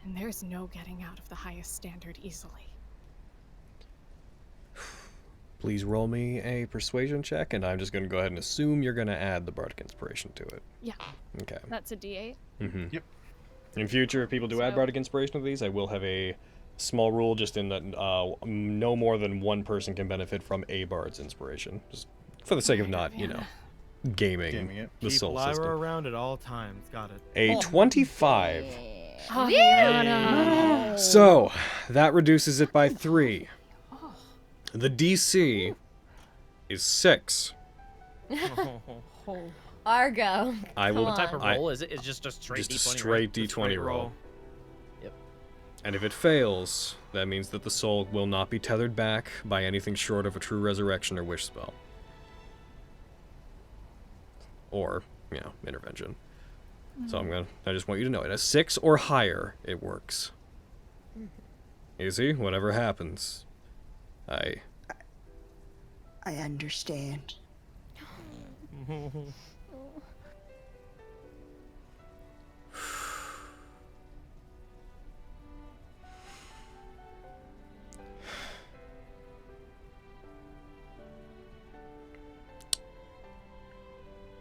and there's no getting out of the highest standard easily. Please roll me a persuasion check, and I'm just going to go ahead and assume you're going to add the bardic inspiration to it. Yeah. Okay. That's a D8. Mm-hmm. Yep. In future, if people do add bardic inspiration to these, I will have a small rule just in that no more than one person can benefit from a bard's inspiration, just for the sake of not, gaming it. the Keep soul Lyra system. around at all times. Got it. A 25. Yeah. So, that reduces it by 3. The DC is 6. Argo. I will. What type of roll is it? It's just a straight Just D20. a straight right? D20 roll. Yep. And if it fails, that means that the soul will not be tethered back by anything short of a true resurrection or wish spell. Or, intervention. So I just want you to know, at a 6 or higher, it works. Easy, whatever happens. I understand.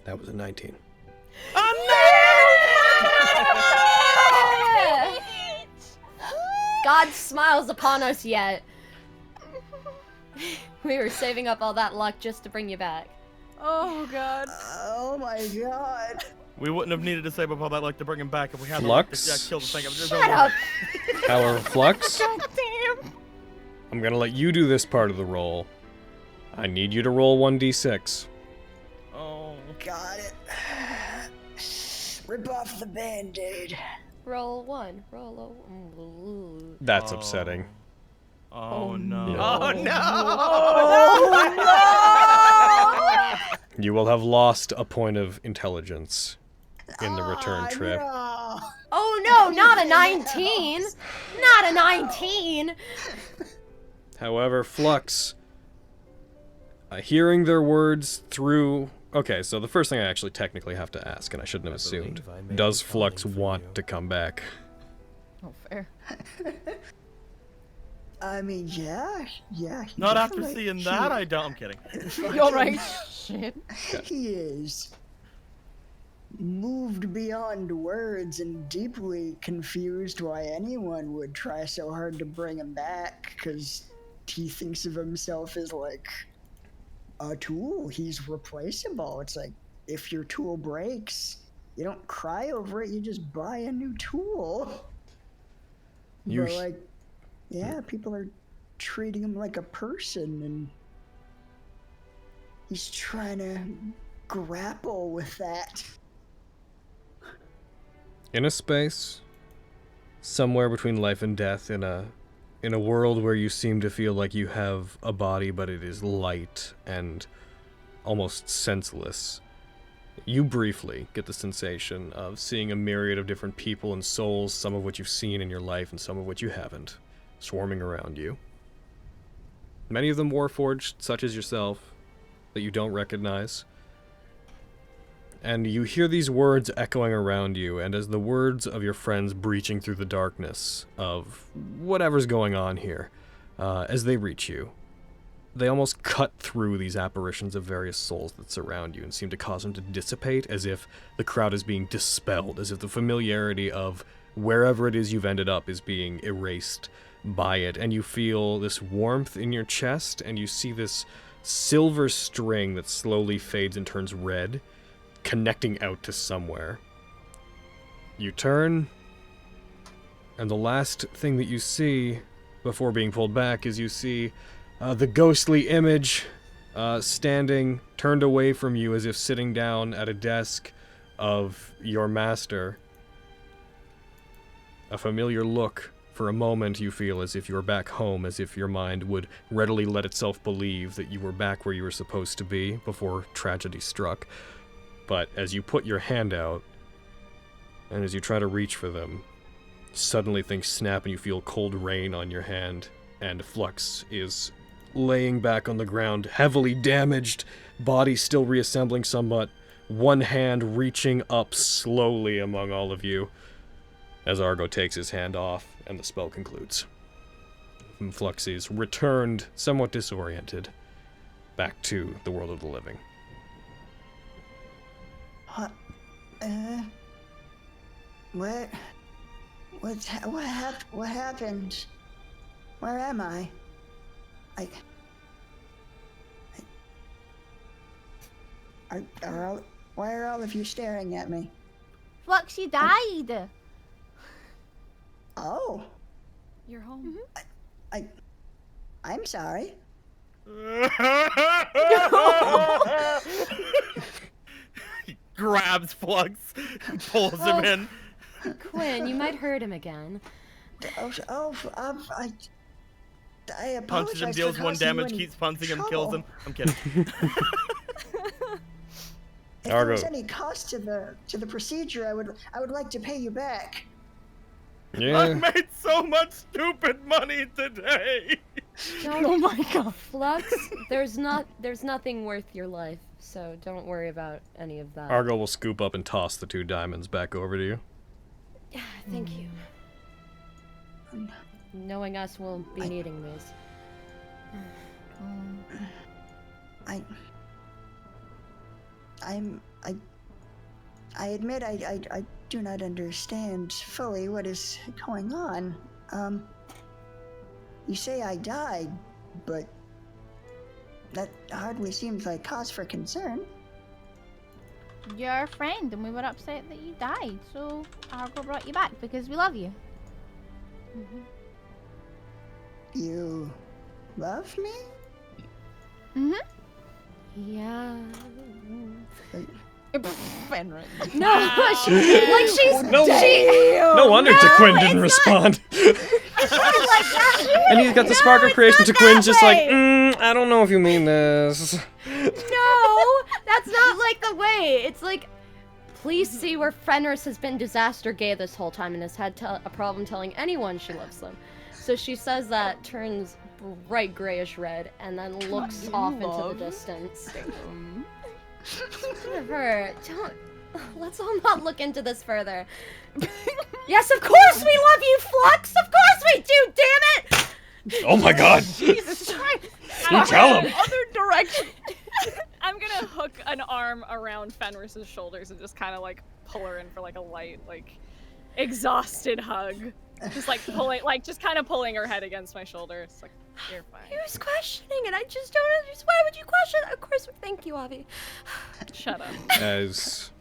That was a 19. God smiles upon us yet. We were saving up all that luck just to bring you back. Oh god. Oh my god. We wouldn't have needed to save up all that luck to bring him back if we had Flux? to kill the thing. Shut up! However, Flux, Damn. I'm gonna let you do this part of the roll. I need you to roll 1d6. Oh. Got it. Rip off the band-aid. Roll 1. Roll That's upsetting. Oh no. Yeah. Oh no! Oh no! You will have lost a point of intelligence in the return trip. No. Oh no, not a 19! Not a 19! However, Flux, hearing their words through... Okay, so the first thing I actually technically have to ask, and I shouldn't have assumed, does Flux want to come back? Oh, fair. I mean, yeah. He Not after definitely- seeing that, I don't. I'm kidding. You're right. Shit. He is moved beyond words and deeply confused why anyone would try so hard to bring him back, because he thinks of himself as like a tool. He's replaceable. It's like, if your tool breaks, you don't cry over it, you just buy a new tool. But like, yeah, people are treating him like a person, and he's trying to grapple with that. In a space somewhere between life and death, in a world where you seem to feel like you have a body but it is light and almost senseless, you briefly get the sensation of seeing a myriad of different people and souls, some of which you've seen in your life and some of which you haven't, swarming around you. Many of them warforged, such as yourself, that you don't recognize. And you hear these words echoing around you, and as the words of your friends breaching through the darkness of whatever's going on here, as they reach you, they almost cut through these apparitions of various souls that surround you and seem to cause them to dissipate, as if the crowd is being dispelled, as if the familiarity of wherever it is you've ended up is being erased by it. And you feel this warmth in your chest, and you see this silver string that slowly fades and turns red, connecting out to somewhere. You turn, and the last thing that you see before being pulled back is you see the ghostly image standing, turned away from you as if sitting down at a desk of your master. A familiar look. For a moment you feel as if you're back home, as if your mind would readily let itself believe that you were back where you were supposed to be before tragedy struck. But as you put your hand out, and as you try to reach for them, suddenly things snap and you feel cold rain on your hand, and Flux is laying back on the ground, heavily damaged, body still reassembling somewhat, one hand reaching up slowly among all of you, as Argo takes his hand off, and the spell concludes. And Flux is returned, somewhat disoriented, back to the world of the living. What happened? Where am I? Why are all of you staring at me? Flux, you died. Oh. You're home. I'm sorry. He grabs Flux, pulls him in. Quinn, you might hurt him again. I apologize. Punches him, deals one damage, keeps punching him, kills him. I'm kidding. If there was any cost to the procedure, I would like to pay you back. Yeah. I made so much stupid money today. Oh my god, Flux, there's nothing worth your life, so don't worry about any of that. Argo will scoop up and toss the 2 diamonds back over to you. Thank you. Knowing us, we'll be needing these. I admit I do not understand fully what is going on. You say I died, but that hardly seems like cause for concern. You're a friend, and we were upset that you died, so Argo brought you back because we love you. You love me? Yeah. Fenris. No, she's No wonder Taquin didn't respond. And he's got the spark of creation. Taquin's just like, I don't know if you mean this. No, that's not like the way. It's like, please see where Fenris has been disaster gay this whole time and has had a problem telling anyone she loves them. So she says that, turns bright grayish red, and then looks off into the distance. Her, Let's all not look into this further. Yes, of course we love you, Flux! Of course we do, damn it! Oh my god! Jesus Christ! You tell him! Other direction! I'm gonna hook an arm around Fenris's shoulders and just kind of like pull her in for like a light, like exhausted hug. Just like pulling, like just kind of pulling her head against my shoulder. It's like, you're fine. He was questioning it. I just don't understand. Why would you question it? Of course, thank you, Avi. Shut up. As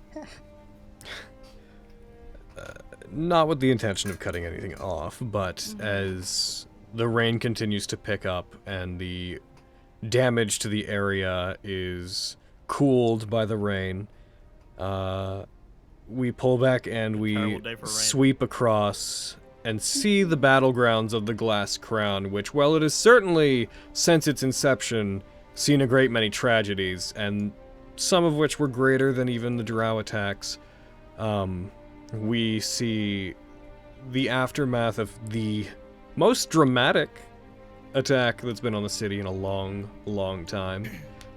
not with the intention of cutting anything off, but as the rain continues to pick up and the damage to the area is cooled by the rain, we pull back and we sweep across and see the battlegrounds of the Glass Crown, which, while it has certainly, since its inception, seen a great many tragedies, and some of which were greater than even the drow attacks, we see the aftermath of the most dramatic attack that's been on the city in a long, long time,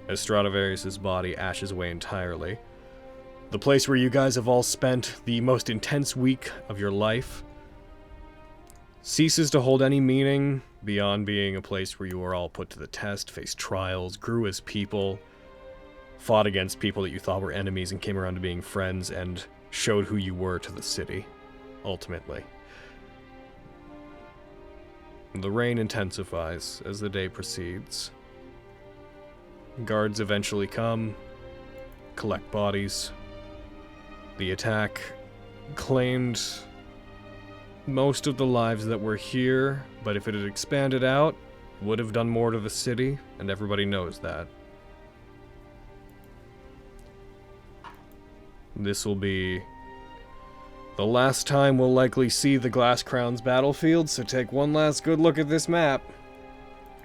as Stradivarius' body ashes away entirely. The place where you guys have all spent the most intense week of your life ceases to hold any meaning beyond being a place where you were all put to the test, faced trials, grew as people, fought against people that you thought were enemies and came around to being friends, and showed who you were to the city, ultimately. The rain intensifies as the day proceeds. Guards eventually come, collect bodies. The attack claimed most of the lives that were here, but if it had expanded out, it would have done more to the city, and everybody knows that. This will be the last time we'll likely see the Glass Crown's battlefield, so take one last good look at this map.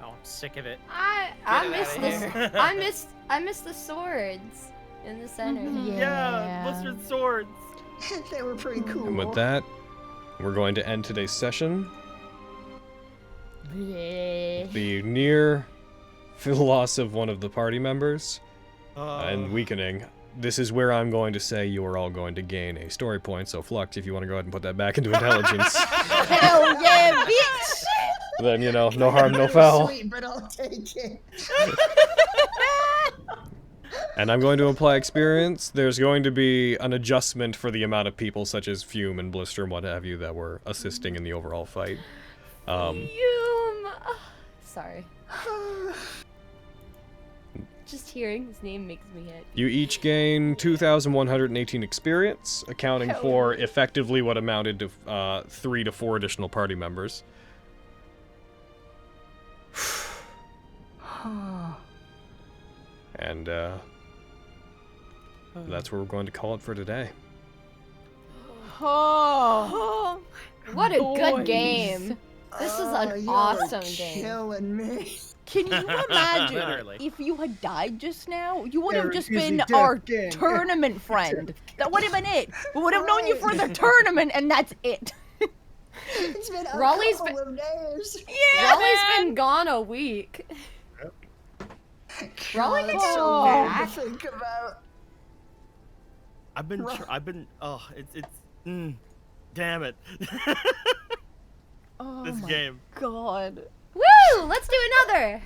Oh, I'm sick of it. I miss this. I miss the swords in the center. Yeah, blistered swords. They were pretty cool. And with that, we're going to end today's session. The near loss of one of the party members and weakening. This is where I'm going to say you are all going to gain a story point. So Flux, if you want to go ahead and put that back into intelligence. Hell yeah, bitch! Then, you know, no harm, no foul. Sweet, but I'll take it. And I'm going to apply experience. There's going to be an adjustment for the amount of people, such as Fume and Blister and what have you, that were assisting in the overall fight. Fume! Sorry. Just hearing his name makes me happy. You each gain 2,118 experience, accounting for effectively what amounted to 3 to 4 additional party members. And that's where we're going to call it for today. Oh, what a good game. This is an awesome game. Killing me. Can you imagine Literally. if you had died just now? You would have Eric just is been the our death king. tournament friend. That would have been it. We would have known you for the tournament, and that's it. It's been a Raleigh's couple of days. Yeah, Raleigh's been gone a week. Raleigh gets so so bad back. to think about. Damn it. Oh This my game. God. Woo! Let's do another.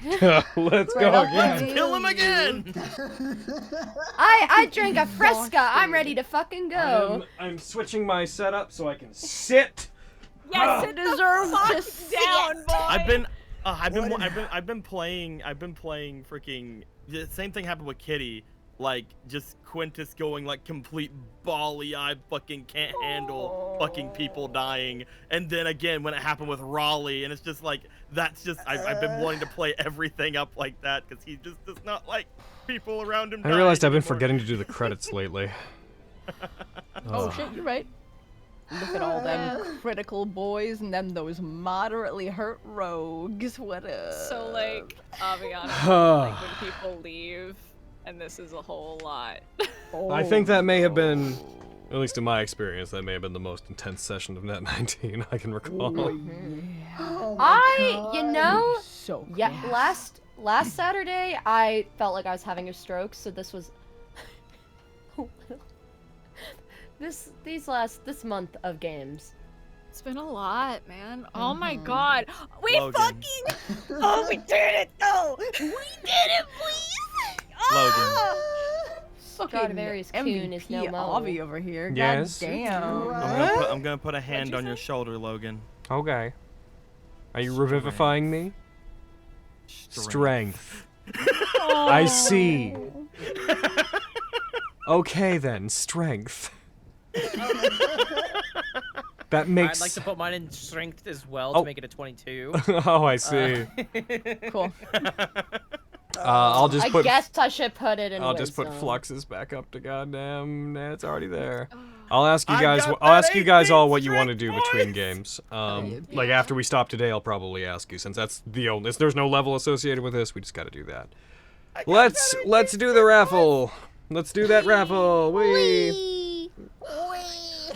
Let's go again. Kill him again. I drank a Fresca. I'm ready to fucking go. I'm switching my setup so I can sit. Yes, It deserves to sit down, boy. I've been playing freaking the same thing happened with Kitty, like just Quintus going like complete bally-eyed, fucking can't handle fucking people dying, and then again when it happened with Raleigh, and it's just like that's just I've been wanting to play everything up like that because he just does not like people around him. I realized dying I've been anymore. forgetting to do the credits lately. Oh shit, you're right. Look at all them critical boys and them those moderately hurt rogues. What up? So like, Aviana, like when people leave, and this is a whole lot. I think that may have been, at least in my experience, that may have been the most intense session of Nat19 I can recall. Oh my You know, So yeah, last Saturday I felt like I was having a stroke, so this was this month of games. It's been a lot, man. Oh my god. We Logan. fucking Oh, we did it though. We did it, please. Logan. Stradivarius Coon is no mo. Avi over here. Yes? God damn. I'm gonna put a hand on your shoulder, Logan. Okay. Are you revivifying me? Strength. I see. Okay then, strength. That makes. I'd like to put mine in strength as well Oh. to make it a 22. Oh, I see. Cool. I'll just put. I guess I should put it in I'll just put wisdom. fluxes back up to goddamn. Nah, it's already there. I'll ask you I guys. got I'll that ask you guys all 18 what you want to strength, do between boys! games. Like after we stop today, I'll probably ask you since that's the only. There's no level associated with this. We just got to do that. Let's do the raffle. Let's do that raffle. Wee.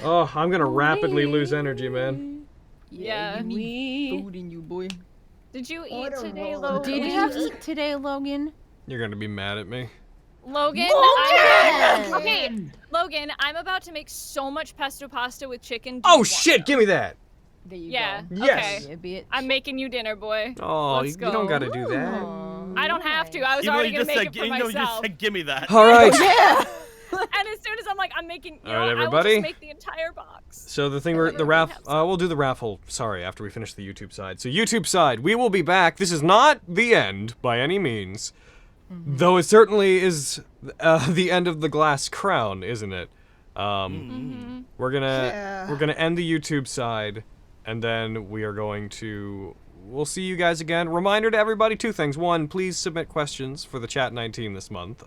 Oh, I'm gonna rapidly lose energy, man. Yeah. You need food in you, boy. Did you eat What a today, roller Logan? Did you eat today, Logan? You're gonna be mad at me. Logan, Logan! okay, Logan, I'm about to make so much pesto pasta with chicken. Do Oh you want shit! some? Give me that. There you Yeah. go. Yes. Okay. Yeah, bitch. I'm making you dinner, boy. Oh, Let's you don't go. gotta do that. I don't have to. I was Even though already you gonna just make said, it for you know, you just myself. said, give me that. All right. And as soon as I'm like, I'm making, you All right, know, I will everybody. just make the entire box. So the thing we're the raffle. We'll do the raffle. Sorry, after we finish the YouTube side. So YouTube side, we will be back. This is not the end by any means, though it certainly is the end of the glass crown, isn't it? We're gonna end the YouTube side, and then we are going to. We'll see you guys again. Reminder to everybody: 2 things. 1, please submit questions for the Chat19 this month.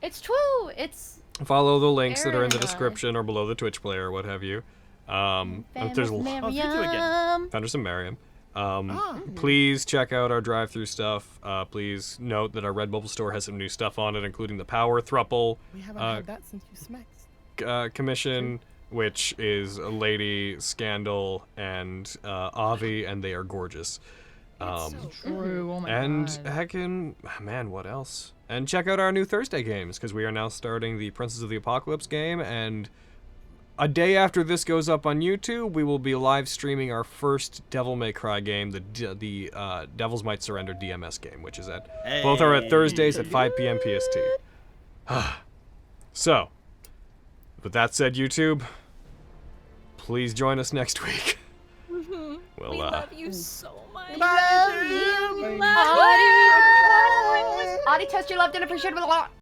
It's true. It's Follow the links that are in the Aaron and I. description or below the Twitch player, what have you. There's Miriam. Fenris and Mariam. Please check out our drive-through stuff. Please note that our Redbubble store has some new stuff on it, including the Power Thruple We haven't had that since you smacked. commission, which is a Lady, Scandal, and Avi, and they are gorgeous. True. Oh my And god. heckin', man, what else? And check out our new Thursday games, because we are now starting the Princes of the Apocalypse game, and a day after this goes up on YouTube, we will be live streaming our first Devil May Cry game, the Devils Might Surrender DMS game, which is at both are at Thursdays at 5 PM PST. So, with that said, YouTube, please join us next week. Well, We love you so much. Audie, test your love and appreciate it a lot.